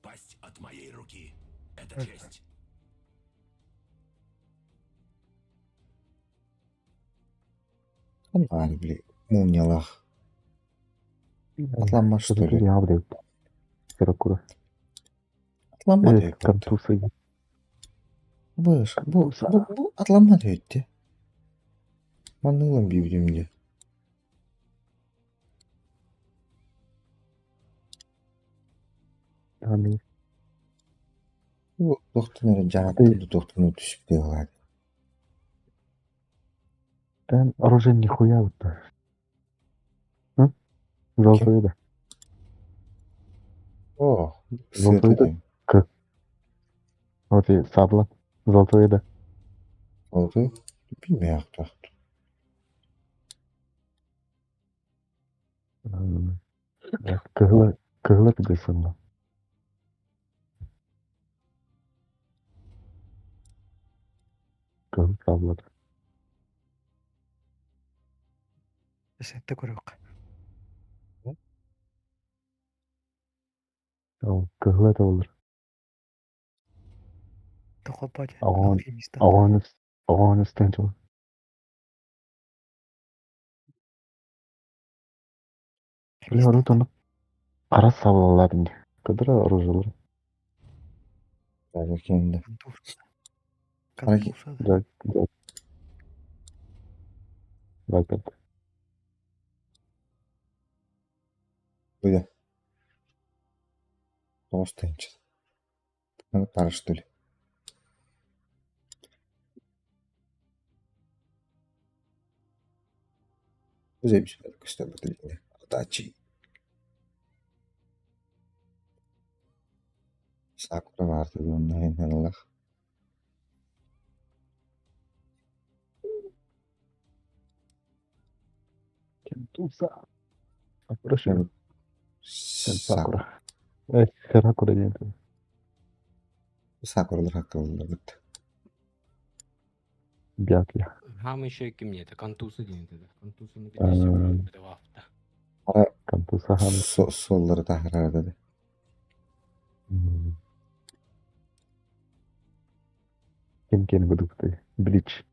Пасть от моей руки. Это честь. Var bile mumyalar. Atlanma что ли? Я обрел. Сирокура. Atlanma diyor. Кантусы. Bu atlanma diyor etti. Manılım birbirimde. Ами. Bu doktorlara canatlı doktoruna düşüp diyorlar. Там оружие нихуя вот. Золотое да. О, Золотое да. К. Вот и сабла. Золотое да. Oldu. Bilmiyorum doktor. Кыгла пидесынла. Кыгла сабла. Сетті көрік. Кыгла да olur. Алхимиста хопать. Оған Алхимиста. оған үстен жыл. Бля, орутаны қара сабалардың кадра оружиялар. Даже кенді. Контуса. Да. Вайпет. Бля. Просто ничего. Надо пара, что ли? Запись, что об этом деле. Удачи. Сакура варты, наверное, Аллах. Кентуса. Сакура ши. Сакура. Сакура нет. Сакура хаккалар бит. Бятли. Хам еще кимне это контусы дейт. Контусыны битесе вафта. Кентуса хам. Соллары тахырар dedi. Кем будут Блич.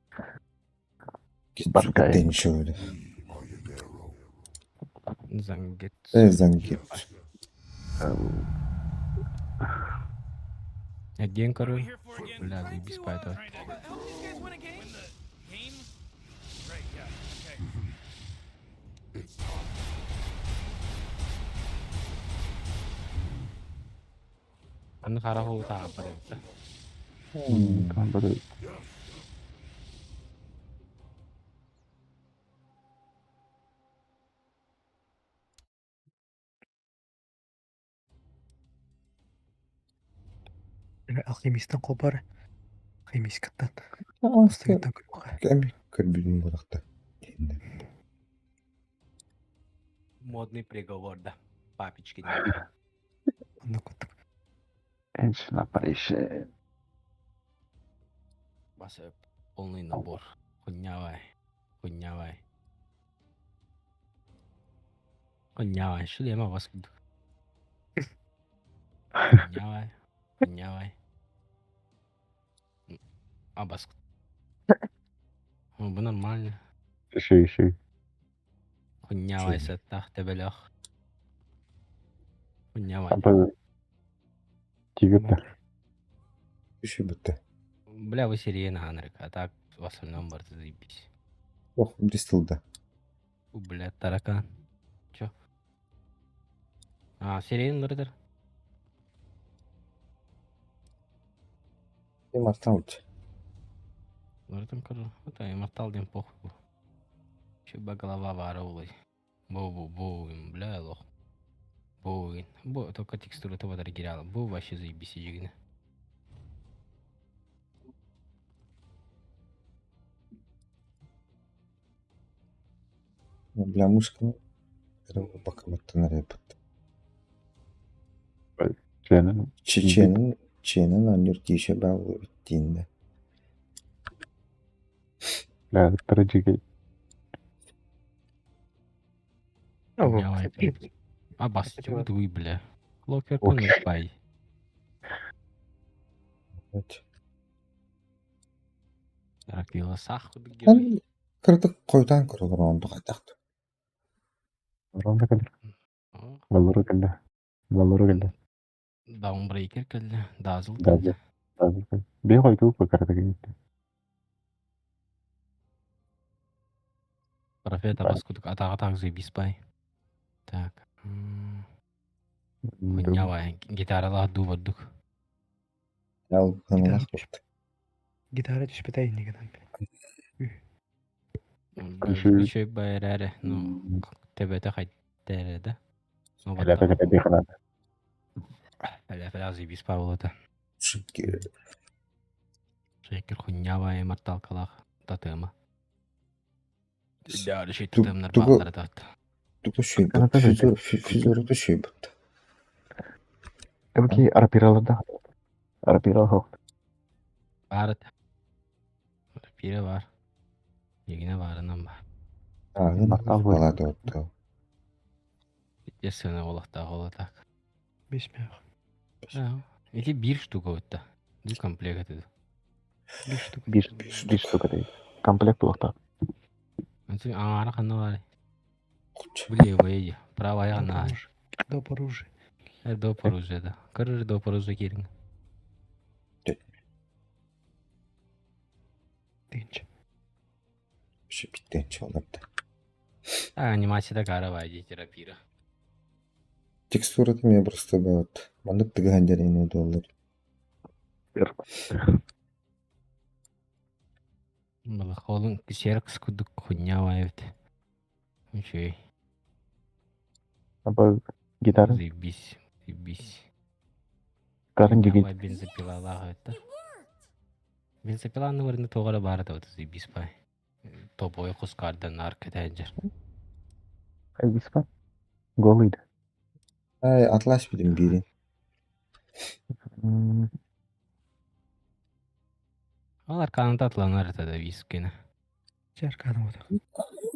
Баркай. Денчоли. Зангет. Зангет. Один король. Бля, заебись по этого. Аны хараху таапар это. Алхимистан хопар. Алхимисткаттан. Кем көрбүдүн буракта. Модный приговор, да. Папечки. Эншина парише. Баса полный набор. Хуйнявай. Что ли я могу вас? Хуйнявай. А бас. Ну, нормально. Ши. Хуйнявай сеттах тебелях. Хуйнявай. Тигрда. Еще бітті. Бля, вы сирена, Анрик, а так в остальном борты заебись. Ох, бристылда. Бля, таракан. Чё? А, сирен лырдыр. Имморталчы. Лырдым кыры. Это иммортал дем похуй. Чё ба голова воровый. Бу, бля, лох. Бу, только текстура того дорогиряла. Бу вообще заебись жигны. Бля, мышканы. Кырыгы бакаматтан репет. Ченін аныр тише бағылы біттейінді. Бля, траджигей. А бас, чё вы, бля? Локер конный пай. Ракила саху бігер. Кырдық қойдан кырылыр онды қайтақты. Ронда кәлі. Валуры кәлі. Даунбрейкер кәлі. Дазыл кәлі. кәлі. Бей қойды ұпы кәрді кәлі. Профета баскудық атақ заебись пай. Так. Хуйнявай. Гитаралах дувардық. Ал қанылақ бұрды. Гитара түшпетай негеден. Еще байраре. Ну, тебе-то хоть да? Әлі дейханады. Әлі заебись па болыды. Шекер хуйнявай марталкалах. Татыма. Да, решить татымнар бағлары татты. Туку şey bu. Füzörü de şey bu. Әбіки арапираларда. Арапирал хоқ. Барыт. Пире бар. Егіне барынан бар. Ағын балады отты. Естественно, олақтағы олатақ. 5 мяқ. Эти бир штука өтті. Бұл комплект етеді. 5 штука дейді. Комплект болықта. Аңара қанна бар. Блин, вы правая она. Доп оружие. Доп оружие, да. Короче, доп оружие керин. Şu bitti olurdu. Анимацияда каравай терапира. Текстураты мне просто вот. Мандык тыгандерин доллар. Было холын серк скудук хуйнявает. Ничего. Apa gitar? Заебись, заебись. Карын жигит. Бензопилалағы это. Бензопиланы варны тоғара барды вот заебись пай. Тобой құскардан арка тәнжер. Ай биспа. Голыйды. Ay atlas bilim biri. Алар каната атланар это вискені. Жарканы вот.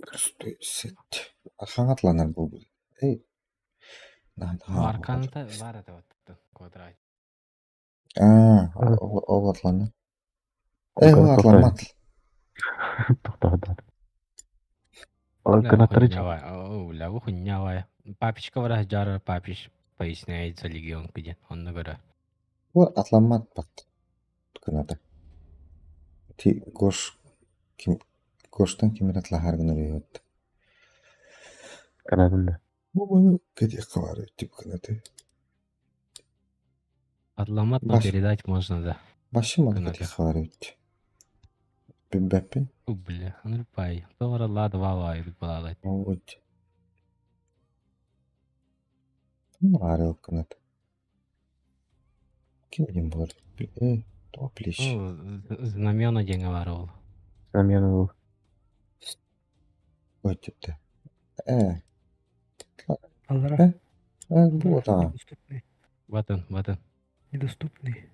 Просто сет. Архан атланар бұл. Эй. Арканата бар это вот квадрат. Ол атланы. Эй, ол атланмат. Тоқтады. Ол канаттары Лягу хуйнявая. Папичка враз жара папиш поясняет за легион где. Он на гора. Ол атланмат бат. Канада. Ти Гоштан кемер атлахаргына бейот. Канадында. Бабаны кәде қавары тип Канада. Атланмат, но передать можно, да. Башым аны кәде қавары өтті. Бәппен? Бля, он рупай. Товара лада вава и рупалалайт. Вот. Арел Канада. Кем дем бар? Топлиш. Знамена деньга ворол. Знамена был. Ой, типа. Аллара. Вот, Недоступный. Батон. Недоступный.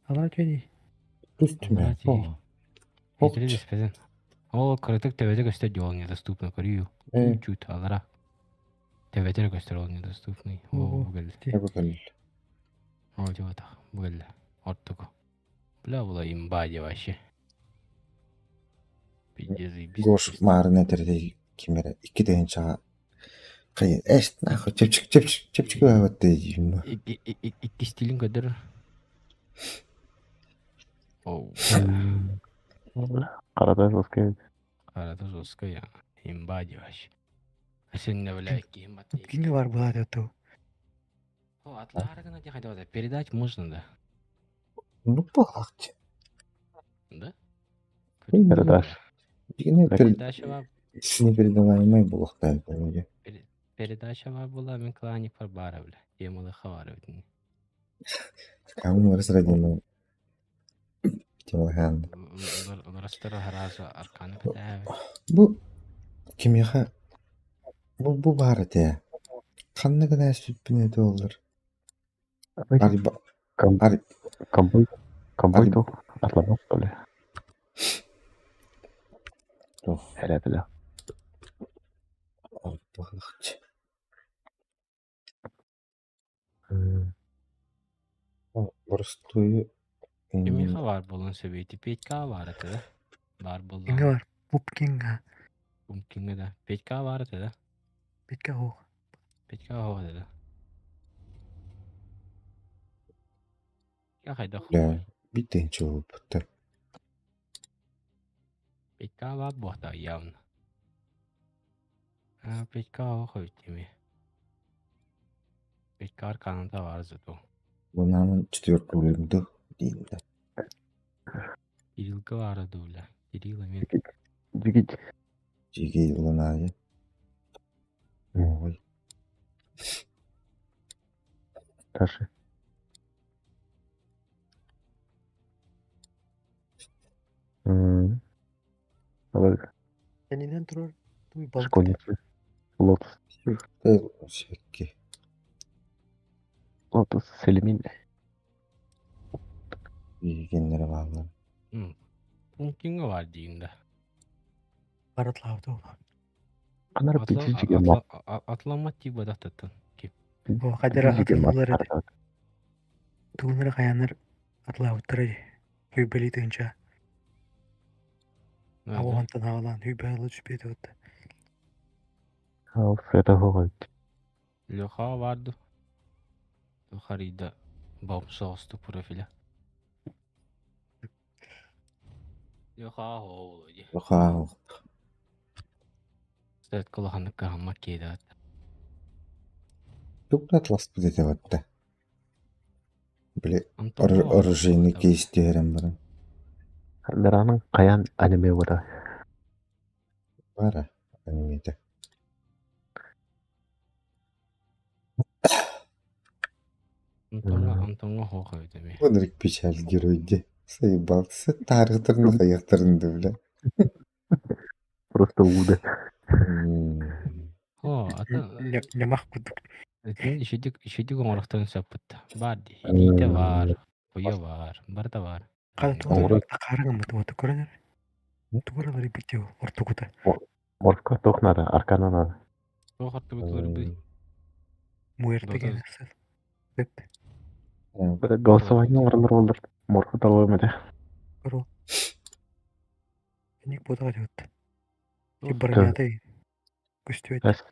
Аллара тени. Пустыми. О, крытык теведер gösteriyor недоступно корию. Чуть алара. Теведер gösteriyor недоступный. О, geldi. О, вот так. Geldi. Ортуку. Бля, была имбади вообще. Пиздец. Гош маарына терде кемере 2 ден чага. Кай эст нахуй чепчик байбат дейм. Икки стилин көдөр. Оу. Қарада жесткая. Қарада жесткая. Имбади вообще. А сен не бля, имбат. Кине бар была это. О, атларгана де хотел передать можно, да? Ну, пахте. Да? Передашь. Передача var. Непередаваемый булахтай. Передача var была мен клани фарбара, бля. Темалы хавары. Камын варыс радино. Темахан. Растыры харазы арканы кітәбі. Бұл кемеха. Бұл бары те. Қанны ғана әспіппін еті олар. Комбой то атламас, что ли? Әлі. Бағлықчы. Бұрыстойы. Кемеха var болын сөбейті. Петька var еті, да? Бар болын. Кинге бар. Пупкинга. Пупкинга, да. Петька var еті, да? Петька хоқ. Петька хоқ еті, да? Я қайда хоқ. Бля, битенчі ол бұтты. Петька var бұқта, явно. Петька хоқ өйтеме. Петька арканында var зато. Бұнамын 4 бөлімді дейінді. Кириллка var еді, бля. Кирилла мен. Жеге ұлынайы. Ой. Таши. Тенинен тұрар. Школьницы. Лотос. Шекки. Лотос Селимин. Егенлері бағылы. Пупкинга var дейінді. Баратлауды ол. Қанар бітсіз жеген ма? Атламат тиба дақтаттын. О, қадыр атылар еді. Туғыныр қаяныр атлауыттыр еді. Hübeli dönce. Avantın havalan hübeli düşbedi o da. Al Feda Holt. Леха vardı. Харida бомсоосту профиля. Леха хоолоди. Yoha. Стэт кулаханны кахамма кейдат. Çok atlas bu dedi vatta. Bile Антон orujeni keistiheren barın. Leranın kayan anime var. Bara animede. Антонга хоохойду ми. Bunrik pichal геройди. Sayıbalsı tarihtarını kayaktarındı bile. Просто уда. О, ата Лямах кудук. Этмен ишидик оңорохтон саппытта. Бадди. Хидите бар. Куя бар. Барда бар. Када тугура такарыгы мыты вот көрөнөр. Тугуралары битио ортугута. Морфка тохнада, аркана надо. Тохартты бутулар бүй. Муэртеге. Бір голосование орындар олдыр. Морфка талуымеде. Көрө. Эник ботага дебет. Ки бронята күстүбет.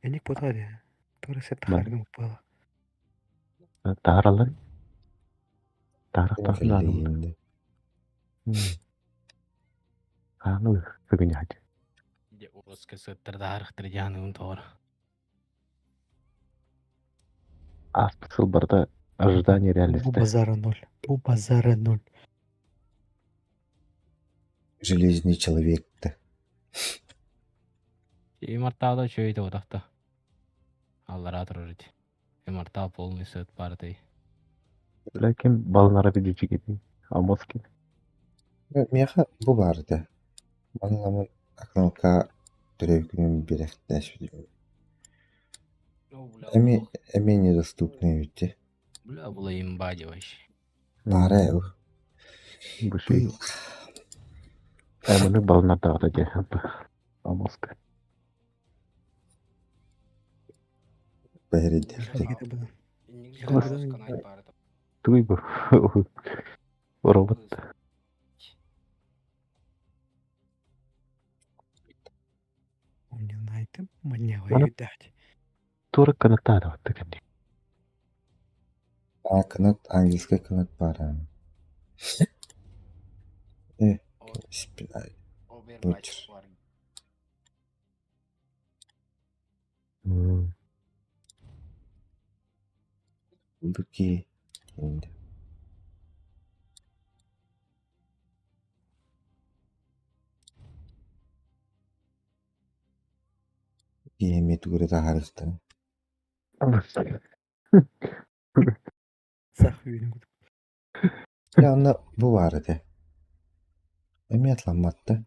Эник ботага де. Тугура сет такарыгы мыппала. Тааралар. Таарактарын надо. Kelleğinde. Кану фигняти. Де уроска сыттырда арыктыр жанын тоор. Аспысыл барда ожидание реальности. Бу базара ноль. Бу базара ноль. Железный человек-то. Имартауда чөйді одақта. Аллара тұрырды. Имартал полный сыт барды. Ләкин балнара видичи кетин. Амоски. Меха bu barda. Anlamın akılka türevkünün bir ihtiyaç biliyorum. Эми недоступны ведь. Бля, было имбади вообще. Баре. Буши. Эманы балнарда ата жахан. Амоска. Бәрі Туй бу. Робот. Он не знает, мне выдать. Тура канатада вот такая. Kanat, английский kanat bara. Спинай. Бутер. Буки. Yemi tuğrada harftan. Sahvini. Ya onda bu vardı. Emi atlanmadı.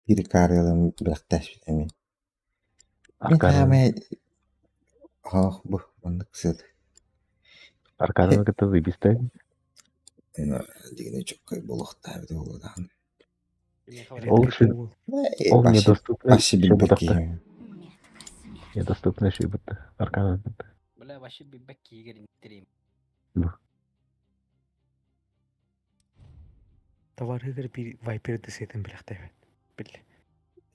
Bir karyalan bıraktaş emin. Ben hemen bu onu kısadı. Arkadaşlar kita zibiste. Dikine çok kayboluk tabi de oladan. Он недоступный. Başı bilbeki. Недоступный шибыты. Аркана. Бля, вообще бибаки игры не трим. Товары bir вайпер десетен бирахтай. Билли.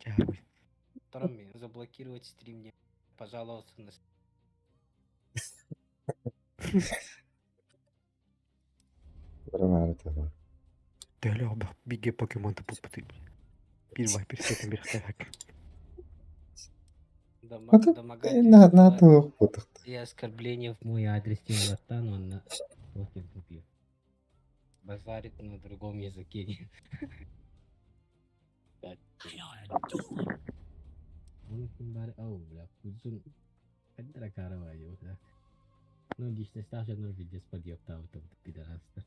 Жабы. Втором меня заблокировать стрим мне. Пожалуйста, на Vardı. Дөлө оба биге покемонду пуппуты. Bir вайпер сетен бирахтай. Надо опытах. И оскорбление в мой адрес Тимуртан, он на профиль купил. Базарит на другом языке. Он кембар, ау, бля, кузун. Кадра караваю, бля. Ну, лично ставший на видео с подъептау, там, пидораста.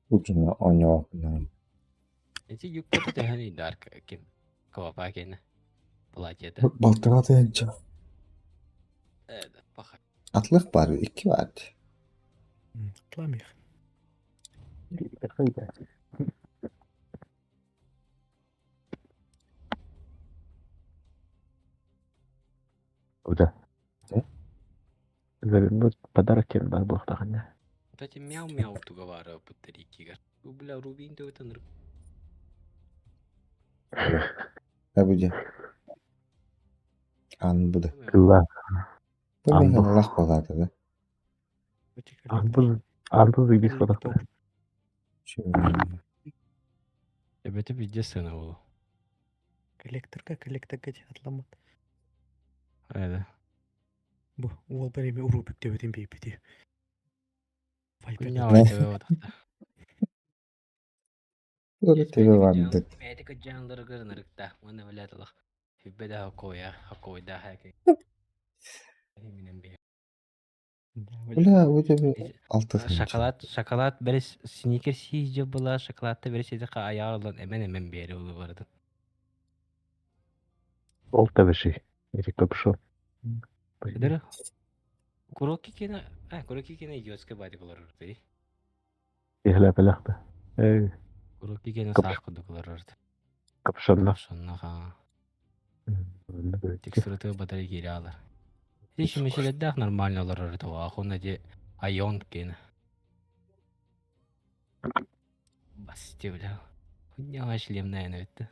Ucuna onu falan. Эти юкта ты хани дарка, кем. Кавапа кена. Платье-то. Baltığa dayanca. Да, пахай. Atlık var, 2 vardı. Пламих. Куда? Ну, подарок тебе надо было так, не? Кстати, мяу-мяу туговара путарикигар. Бля, рубин то это нрк. Абуди. Анбуды. Кылла. Бұл мен Анбу. лақ болады да. Анбу заебись фотофон. Тебе везде сцена было. Коллекторга атламат. Это. Бу, ол береме урубик дебетин бейпити. Кунява тебе вот это. Бұл тебе ванды. Этика жанлары гырнырыкта. Оны валятылық. Фиббеде хакоя, хаки. Бля, бұл тебе алты Шоколад берес сникерс сиже была, шоколадты берес еде аяғылан эмен бері ұлы барды. Ол да bir şey. Erik kapışo. Бедері? Куроки кена идиотска бады кулар ұрды. Ehla belakta. Куроки кена сақпыды кулар ұрды. Kapışanlar. Шоннаға. Текстураты батарея кері алар. Еще мешеледдах нормально олар ұрды. Ахуна де айон кена. Басте, бля. Хуйня шлем, наверное, это.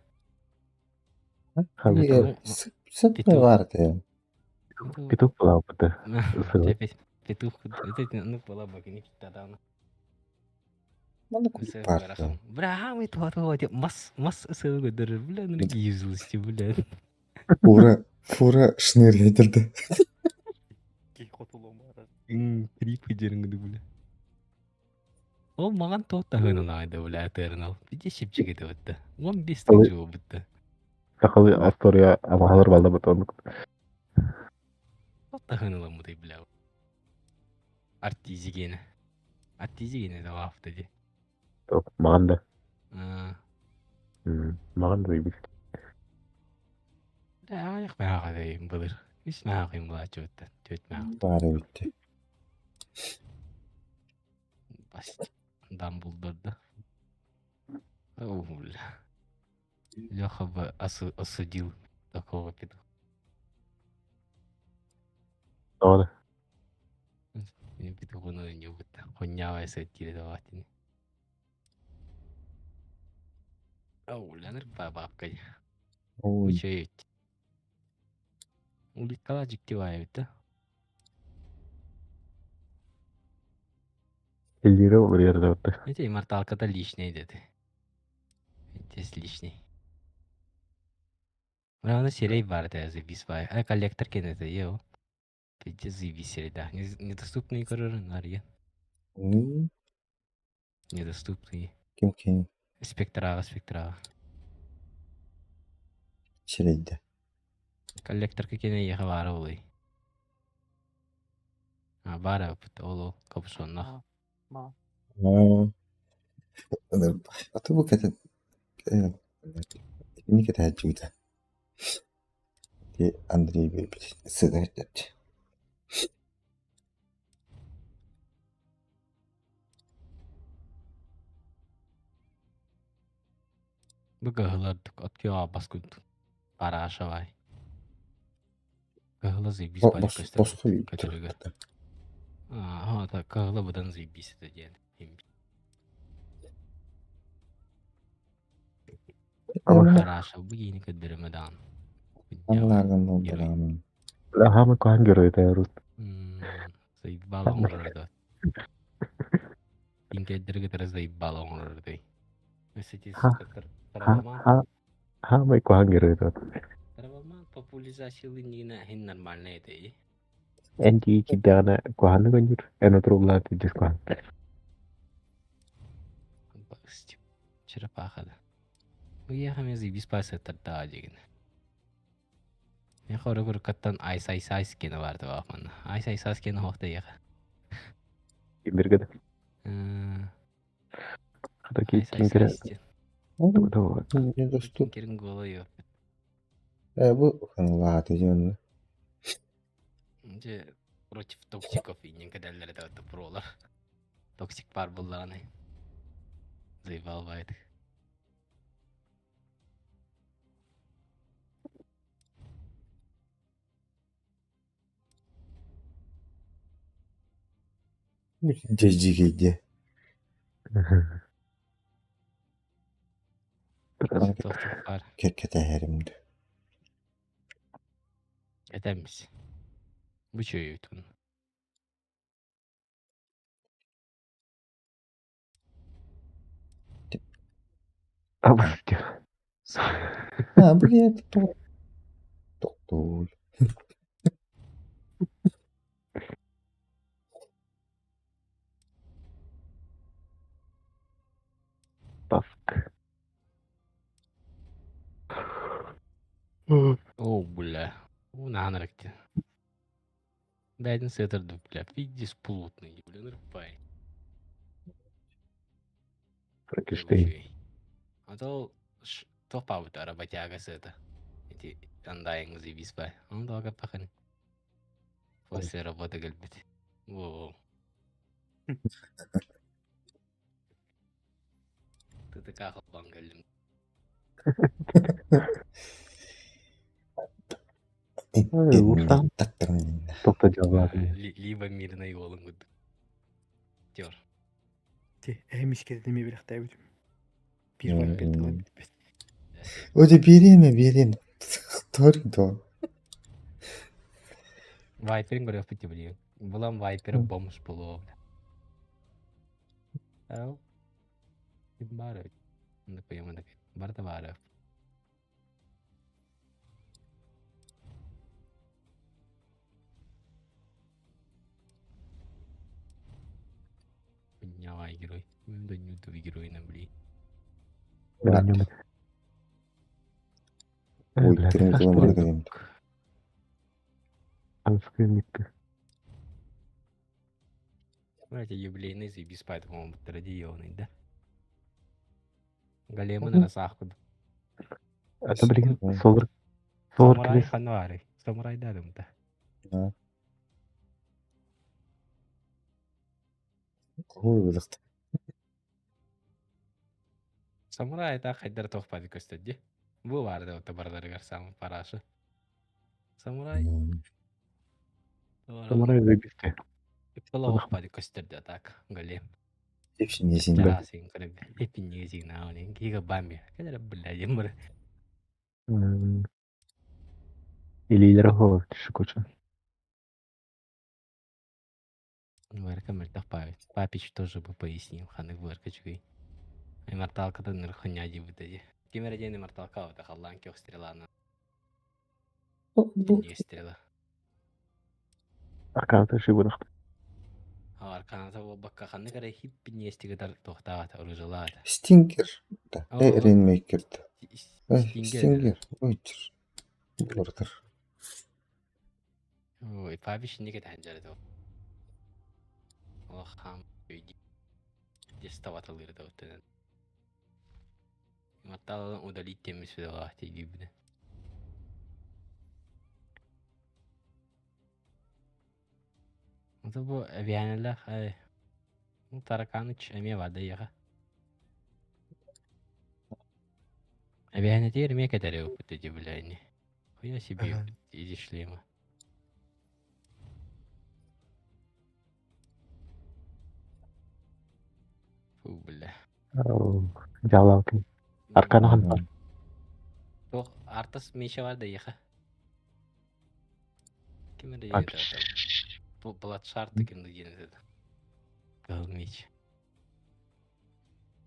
Сыпны vardı. Петух была опыты. Петух, ну, была бы не тогда. Mana kulüp vardı. Бля, мы тут мас сığıdır. Бля, ну не юзлости, бля. Фура шныр yedirdi. Крипы деріңді, бля. Ол маған тоқта ғынылайды, бля, Eternal. Биде шепчек еді бітті. 15-тің жуы бітті. Сақалы Астория амағалар балда бұтонлық. Тоқта ғынылымыдай, бля. Артизигені де вафты де. Маған да. Маған да бейбіс. Аяқ мәға дейін бұлыр. Үш мәға қиын бұла жөтті. Төт мәға. Bari bitti. Басты. Дамблдорды. Оу, бля. Леха бы осудил такого петуха. Doğru. Петухуну не бытта. Хуйнявая сатира даватini. Оу, ляныр бабкай. Учает. Улиткала жиктебай да. Elleri olur yerde öttü. Эти имморталка-то лишний деді. Здесь лишний. Мына серей бар да, заебись бай. Коллектор кенеді, еу. Пиде заебись серей, да. Недоступные көрірін, ария. Недоступные. Кем? Спектраға. Şireydi. Коллекторка кене еға бары олай. Бары өпіт, ол капюшоннақ. Atı bu kadar ne kadar cüda. Diye Andrei Bey sığdırdı. Bu gahılardık, atıyor baskıldı. Para aşağıy. Gahıla zaybis bari gösterdi. Bosku bir Kaçırıgı. Aha, da gahıla budan zaybis de diyen. Para aşağı bu yeni kadırmadan. Anlardan oldu. Laha mı kohan görüyor da yarut. Zayıf balon orada. İnke dirge tarz zayıf balon orada. Mesela Ha mı kohan görüyor da. Tarafıma popülizasyonu yine hin normal neydi? En iyi ki dana kohanı gönür. En otro bulan tücüz kohan. Bakıştım. Çırp akıdı. Bu yakamız iyi biz pası tatta acıgın. Ya koru kattan ay skeni vardı bakmanı. Ay skeni hoqta yaka. Bir gıdı. Kadaki kim kere. Ne dostum? Kirin golu yok. Bu kanıla atıcı Önce против токсиков и никогда это пролар. Токсик пар булланы. Заебал вайт. Жежигейде. Dostluk var. Kekete herimdi. Eder misin? Bu çocuğu yutun. Ha, buraya doktor. О, бля. Нахана ракти. Бәдін сетірді, бля. Фидис плутный, бля, нырпай. Франкенштейн. А то топаут работяга сета. Эти андайың зависпай. Он долго пахан. После работы гальбит. Воу. Ты такая хлопан галим. Топ-то дела. Либо мирный голым гуд. Тёр. Те, эмиш кердеме бирахтай бит. Bir var bir daha bitmez. Öyle берем. Кто? Вайперин говорил в пути, блин. Булам вайпера бомж было. Ау. Бара. Не понимаю, так. Барта бара. Поднявай герой. Да не удови герой на бли. Ой, тренкулом говорим. Знаете, юбилейный заебись, поэтому традиционный, да? Големы на носах. Это, блин, Самурай ханвары. Самурай дадым-то. Да. Ой, выдаст. Самурай это хайдар тохпады көстөдди. Бу барды ота бардары самый парашы. Самурай. Самурай заебисты. Иппала оқпады көстөрдү так. Голем. Hepsini yesin ben. Жасин кырып. Эпин негизин аунин. Кига бамби. Кадер бля емыр. И лидера хо, шикоча. Варка мертах павит. Папич тоже бы пояснил. Ханык варкачгой. Имморталкада нырхоняди бутади. Кимерден имморталка вот халлан кёх стрела на. Не стрела. Арканата шибурах. Арканата ол бакка ханы кара хиппи нестигадар тохтаата уружалаата. Stinger. Rainmaker'dı. Stinger. Oydur. Buradır. Ой, папич не кета ханжарда. О хам үйди. Деставаталыр да оттен. Имморталдан удалить темис федала тегибне. Это bu aviyanalar bu tarakanıç emiye vardı ya. Aviyana diğer emiye kadar yok bu dedi bileni. Хуя себе иди шлема. Фу, бля. Жалалкин. Аркана хан бар. Toch, artas меча vardı ya. Kime de Abi. yedi adam. Bu Bloodshard'ı kimdi yine dedi. Gal меч.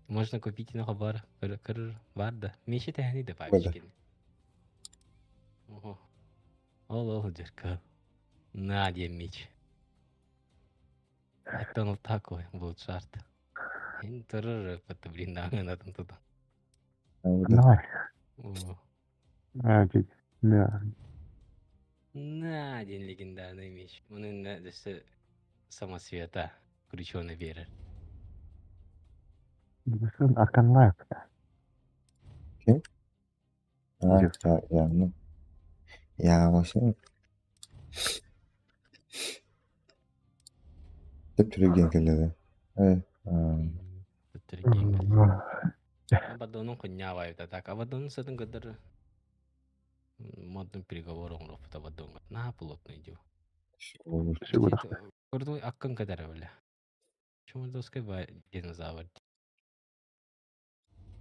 Можно купить много бар. Бар да. Мечи тяни да папичкин. Ого. Оло дерка. На дем меч. Это он такой Bloodshard. Ин турur пата блин на там туда. Давай. О. Да. На один легендарный меч. Он нередкость самосвета. Крученый верер. Аркан лайк. Kim? Ha, ya, ну. Ya, вообще. Hep türeyen kelleri. Evet. Абадонун хуйнявай так. Абадон с этим гадар модным переговором рофт Абадон. На плотно идёт. Курдуй аккан гадар бля. Чумардовская динозавр.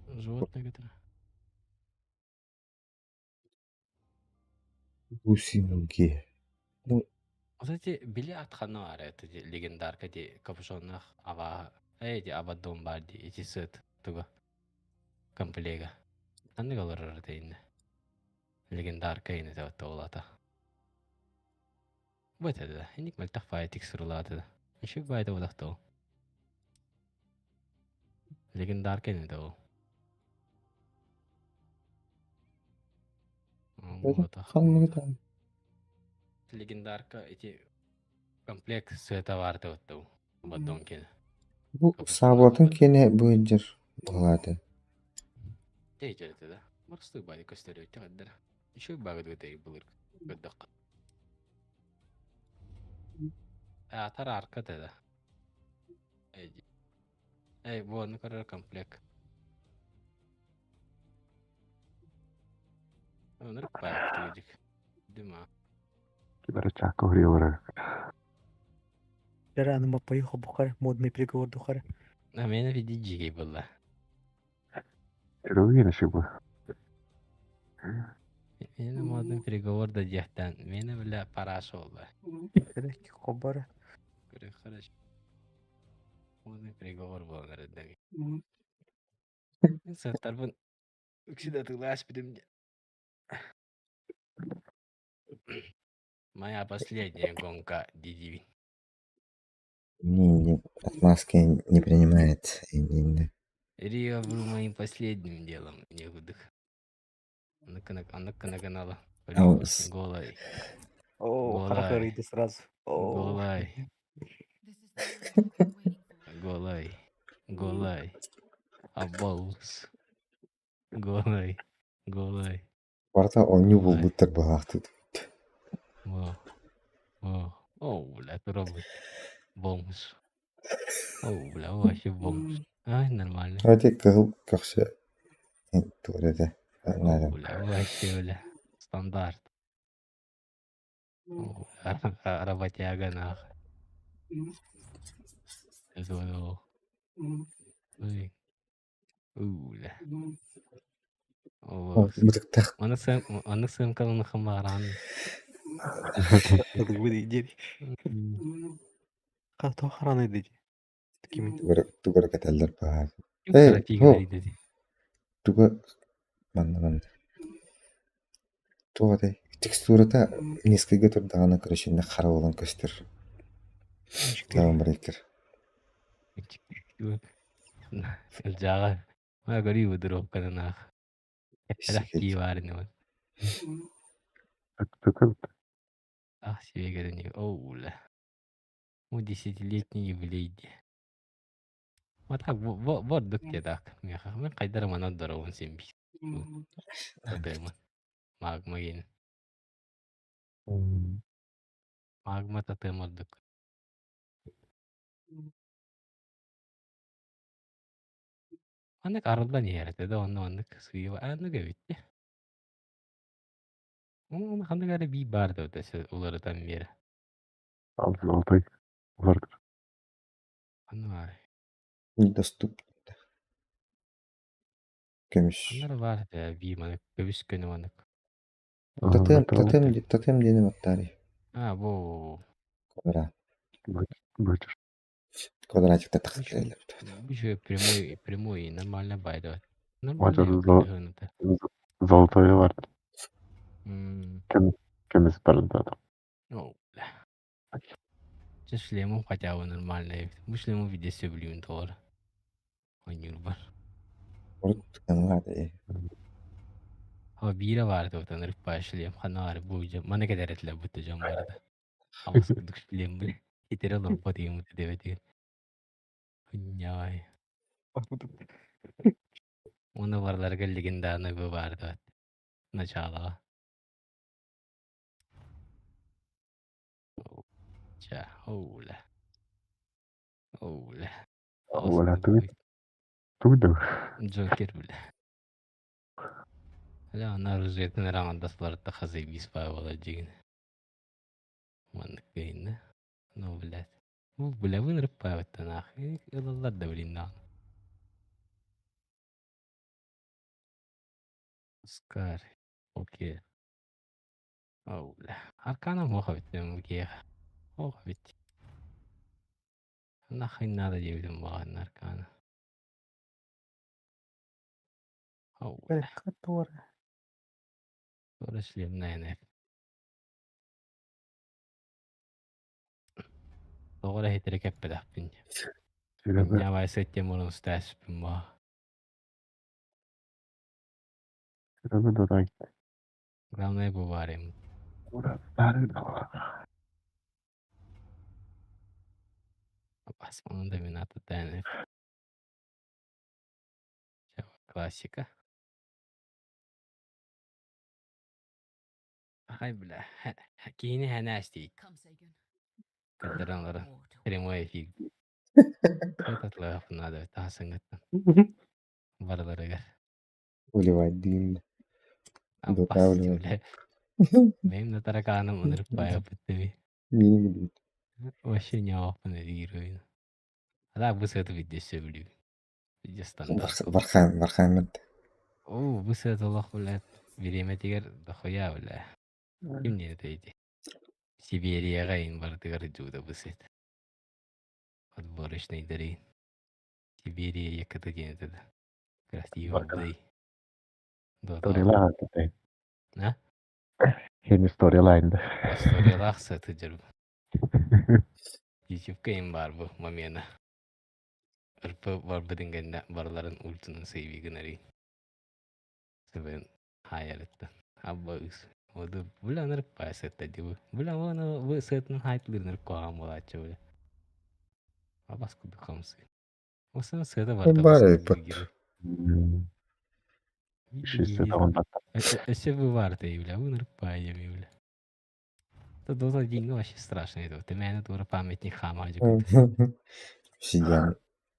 Животное, которое... Гусинуги. Ну, Кстати, били атханы var это легендарка ди капюшонных ава эти абаддон бар ди эти сет туга комплега. Анны галар дейин. Легендарка ини да толата. Вот это да. Эник мальтах файтик сурлата да. Ишик байда удахтол. Легендарка ини да. Вот. Ханмыгдан. Легендарка эти комплект света варта вот тау. Абаддон кен. Бу саблатын кене буйдер болады. Тейт это да. Марсты бай костерю тягаддар. Ишик багад гытай булыр. Гаддак. Тара арка да. Эй, вон, короче, комплект. Он рыбак тудик. Дыма. Киберчаку гривора. Рано мы поехал Бухаре, модный приговор Духаре. А меня види джиги была. Руина шибу. Меня модный приговор да дехтан. Меня бля параша была. Реки хобара. Хорошо. Модный приговор был на рынке. Сатарбан. Всегда ты лазь мне. Моя последняя гонка DDV. Не, отмазки не принимает. Рио был моим последним делом. Не выдох. Она канала. Голай. О, хорошо, иди сразу. Голай. Голай. Голай. Аболус. Голай. Голай. Варта он не был бутер балах тут. О, бля, это робот. Бомж. О, бля, вообще бомж. Ай, нормально. Вроде как все. Туалета. Бля, вообще, бля. Стандарт. Работяга нахуй. Это ой. Бля. Оны сымкалыны хымаран. Это будет идея. Как-то охрана идти. Тугар каталдар бар. Туга манна. Туга текстурата несколько турдагана короче хара болгон көстөр. Даунбрейкер. Жага. Ма гори удырып канана. Лахи варны вот. Ах, себе говорю, оуля. У 10-летний евлейди. Вот так, вот докте так. Мы кайдар манат дарован семби. Магма ген. Магма татем отдык. Аннык арылдан ерді, да оны аннык сүйі аннык өйтті. Оны қандық әрі бей барды өтесі оларыдан бері. Алтай. Олардыр. Аны бар. Недоступно. Көміш. Анар бар, бей манық, көбіс көні манық. Тотем дені мақтари. Бұл... Квадрат. Бөтір. Квадратик татақ келелер. Еще прямой, нормально байда. Золотой var. Кемис бәрді. О, бля. Сейчас шлемом хотя бы нормально. Мы шлемом виде все блин тоже. Онюр бар. Вот кемлады. А бира vardı o tanır başlayayım. Hanar buyca. Mana kadar etle butacağım vardı. Ama sıkıntı шлем bile. İtere alıp patayım deveti. Nyay. Onu varlar lегендарный bu vardı. Начало. Ча, оуля. Оуля. Оуля, туйду. Джокер, бля. Ля, она разжета на раман досларта хазы бис павала джигн. Манкейн, ну, блядь. Бля, вынырпай вот нахуй. Ладно, блин, на. Скар. Окей. Оу, бля. Аркана моха битем гех. Ох, бит. Нахрен надо девятым баган аркана. Оу, бля. Который. Тоже шлем, наверное. Тоже хитрый капеда, пинь. Меня вайсет тем он стас, пинь. Серега дурак. Главное, быварим. Старый дурак. Посмотрим, доминатор тайны. Классика. Ай, бля. Кейни ханасти. Катеранлары. Прямой эфир. Этот лайф надо, тасыңгыттан. Барларыгар. Выливать дым. Дота Аппасти, выливать. бля. Мен на тараканом унырпая пыттыми. Мини гибит. Вообще не опын эдигируин. А так быс это виде сөйлю. Виде стандарт. Вархаммер. О, быс это лох, бля. Береме тигер дохуя, бля. Ким не это иди? Сибирияга ин бардыгар жуда быс это. Отборочный дарин. Сибирия якыты кенетеді. Красиво бдый. Storyline тей. А? Хеми storyline да. Сториялах сәті жүріп. YouTube-ка ем бар бұл момена. Үрпі бар бідінгенде барларын ультының сейвиген әрейін. Сөбен хайалетті. Абба үс. Оды бұлан үрпі сәтті дебі. Бұлан оны бұл сәтінің хайтылырын үріп қоған болатшы бұлі. Абас күді қамсы. Осының сәті бар да Бар бұл айпат. сәті Шесте даван Еще бывает, бля, вынырпай, бля. Это дота деньги вообще страшно. Это ты меня дура памятник хамадик.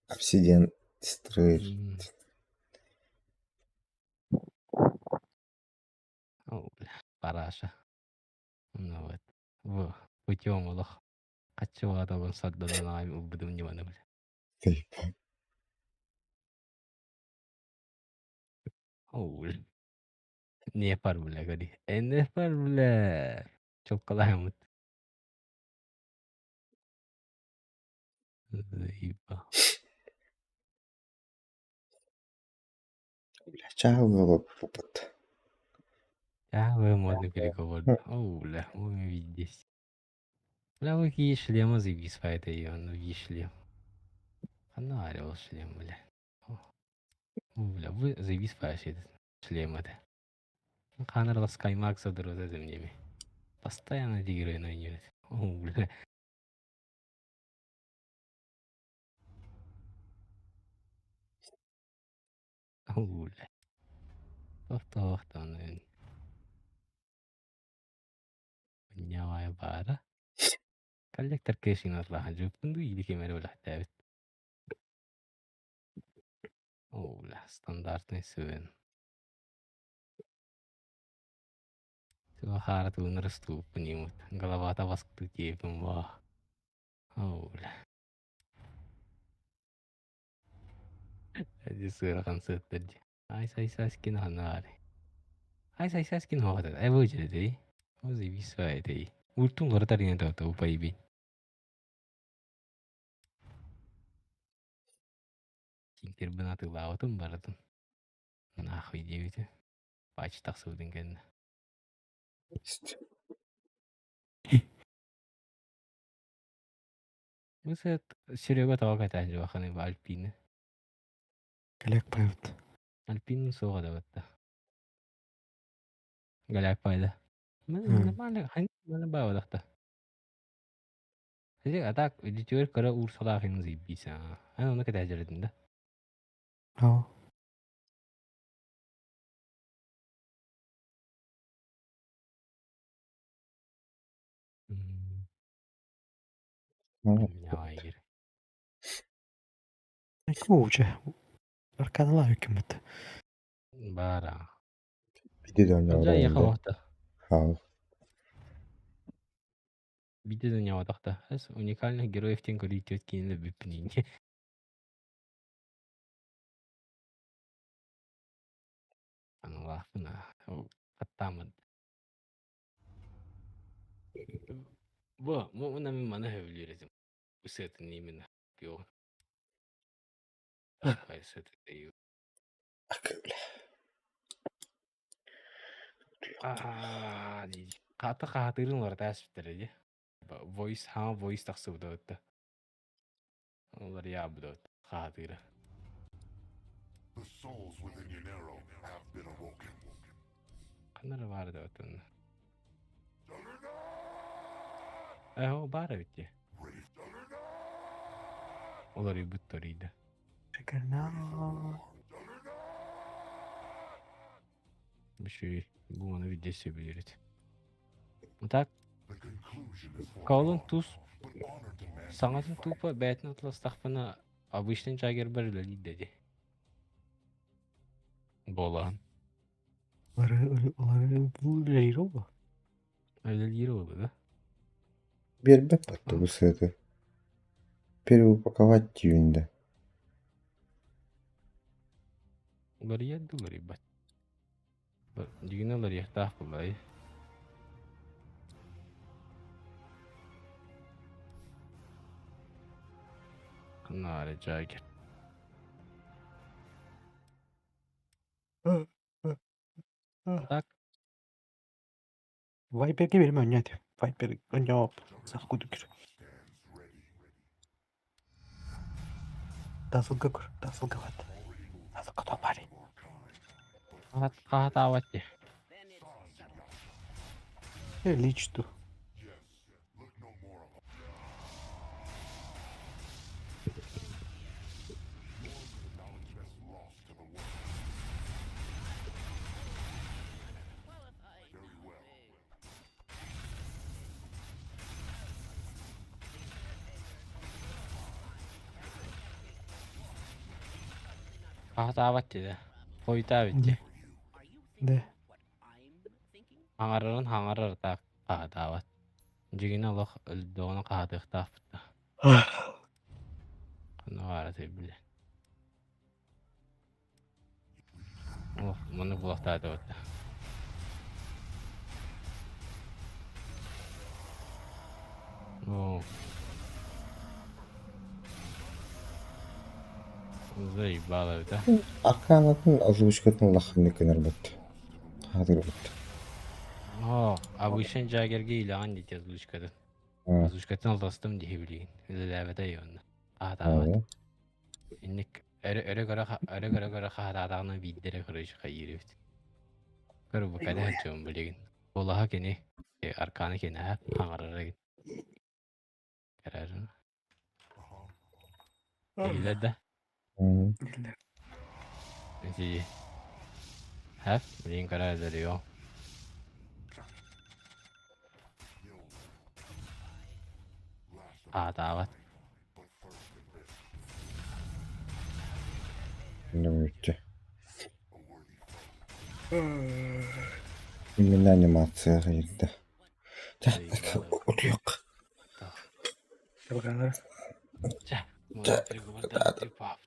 Обсидиан строишь. О, бля, параша. Ну вот. Во, путем лох. Хочу атогон саддана нами убудum не бля. О, бля. Не пар, бля, годи. Не пар, бля. Çok kolay mı? Заеба. Чао, голубь, опыт. Вы модный переговор. О, бля, вы видите. Бля, вы какие шлемы заебись по этой ее, ну и шлем. Фонарил шлем, бля. О, бля, вы заебись по этот шлем это. Ханар Скаймакс за землями. Постоянно дигры на нее. О, бля. О, бля. Кто, наверное. Нявая бара. Коллектор кэшин отлахан жөптүн или кемер бля табит. О, бля, стандартный сувен. Все харат вынрасту понимут. Голова-то воскты тепим ва. О, бля. Эти сыра концерт. Ай сайскин ханари. Ай сайскин хавата. Ай выжили. О, заебись по этой. Ультун вратарин это упаиби. Интербинаты лаутун баратун. Нахуй девять. Пач так судинген. Высет Серега тава кайтан жуаханы Альпины. Галяк поют. Альпины соға да батта. Галяк пайда. Нормально, хань нормально бава дахта. Сиже атак эдитер кара ур салахын зибиса. Ана оны кайта жердин да. Ау. Нявайгер. Куча. Арканлаю кем-то. Бара. Bir de dönüyor. Önce yakamakta. Sağ ol. Видео не вот так-то. Уникальных героев тем, которые тетки не выпнили. Анлахна. Каттамын. Во, мы нами мана хевлеризм. Усетен именно. Пио. Кайсет даю. Ката хатырын var тас битерди. Voice таксы будат. Олар я будат. Хатыры. The souls within Yanero have been awoken. Канар var да отын. О, бара бити. Олар юбутториди. Bir şey bu onu bir desebiliriz. Так, Каолун туз саңатын тупа бәтін атластақпына обычный жагер бір dedi. Болан. Олар бұл рейр oldu. Öyle oldu da. Bir бет battı bu sırada. Переупаковать тюнда. Олар ядды олар ебат. Дегені олар яқтақ бұлай. Кынары жагер. Так. Viper'e benim önüne. Viper önüne hop. Saf kuduk. Dasılga kur. Dasılga vat. Dasılga topari. Қағат аватте. Личту. Қағат аватте да. Қойта бітте. De. Хаңарыр так қағат ават. Жегені алақ үлдіғаны қағат иқтақ бітті. Қыны ғара тәбілі. Мұны бұлақтады өтті. Заебало это. Арканатын озвучкатын лахын кенер бат. Хатыр бат. Обычный жагерге илаған дейді озвучкатын. Озвучкатын алдастым дей білейін. Өзі дәбеті еуінді. Қағат. Иннік өрі көрі қағат адағына бейдері қырышы қайыр өт. Көрі бұл кәді әнчуын білеген. Олаға кені, арканы кені әп, қаңырыра ген. Кәрәрін. Ейледі. Нәтиже. Әп, білейін кәрәрдері еу. Атават. Ne mütçe. Именно анимация gitti. Yok. Çah. Çah.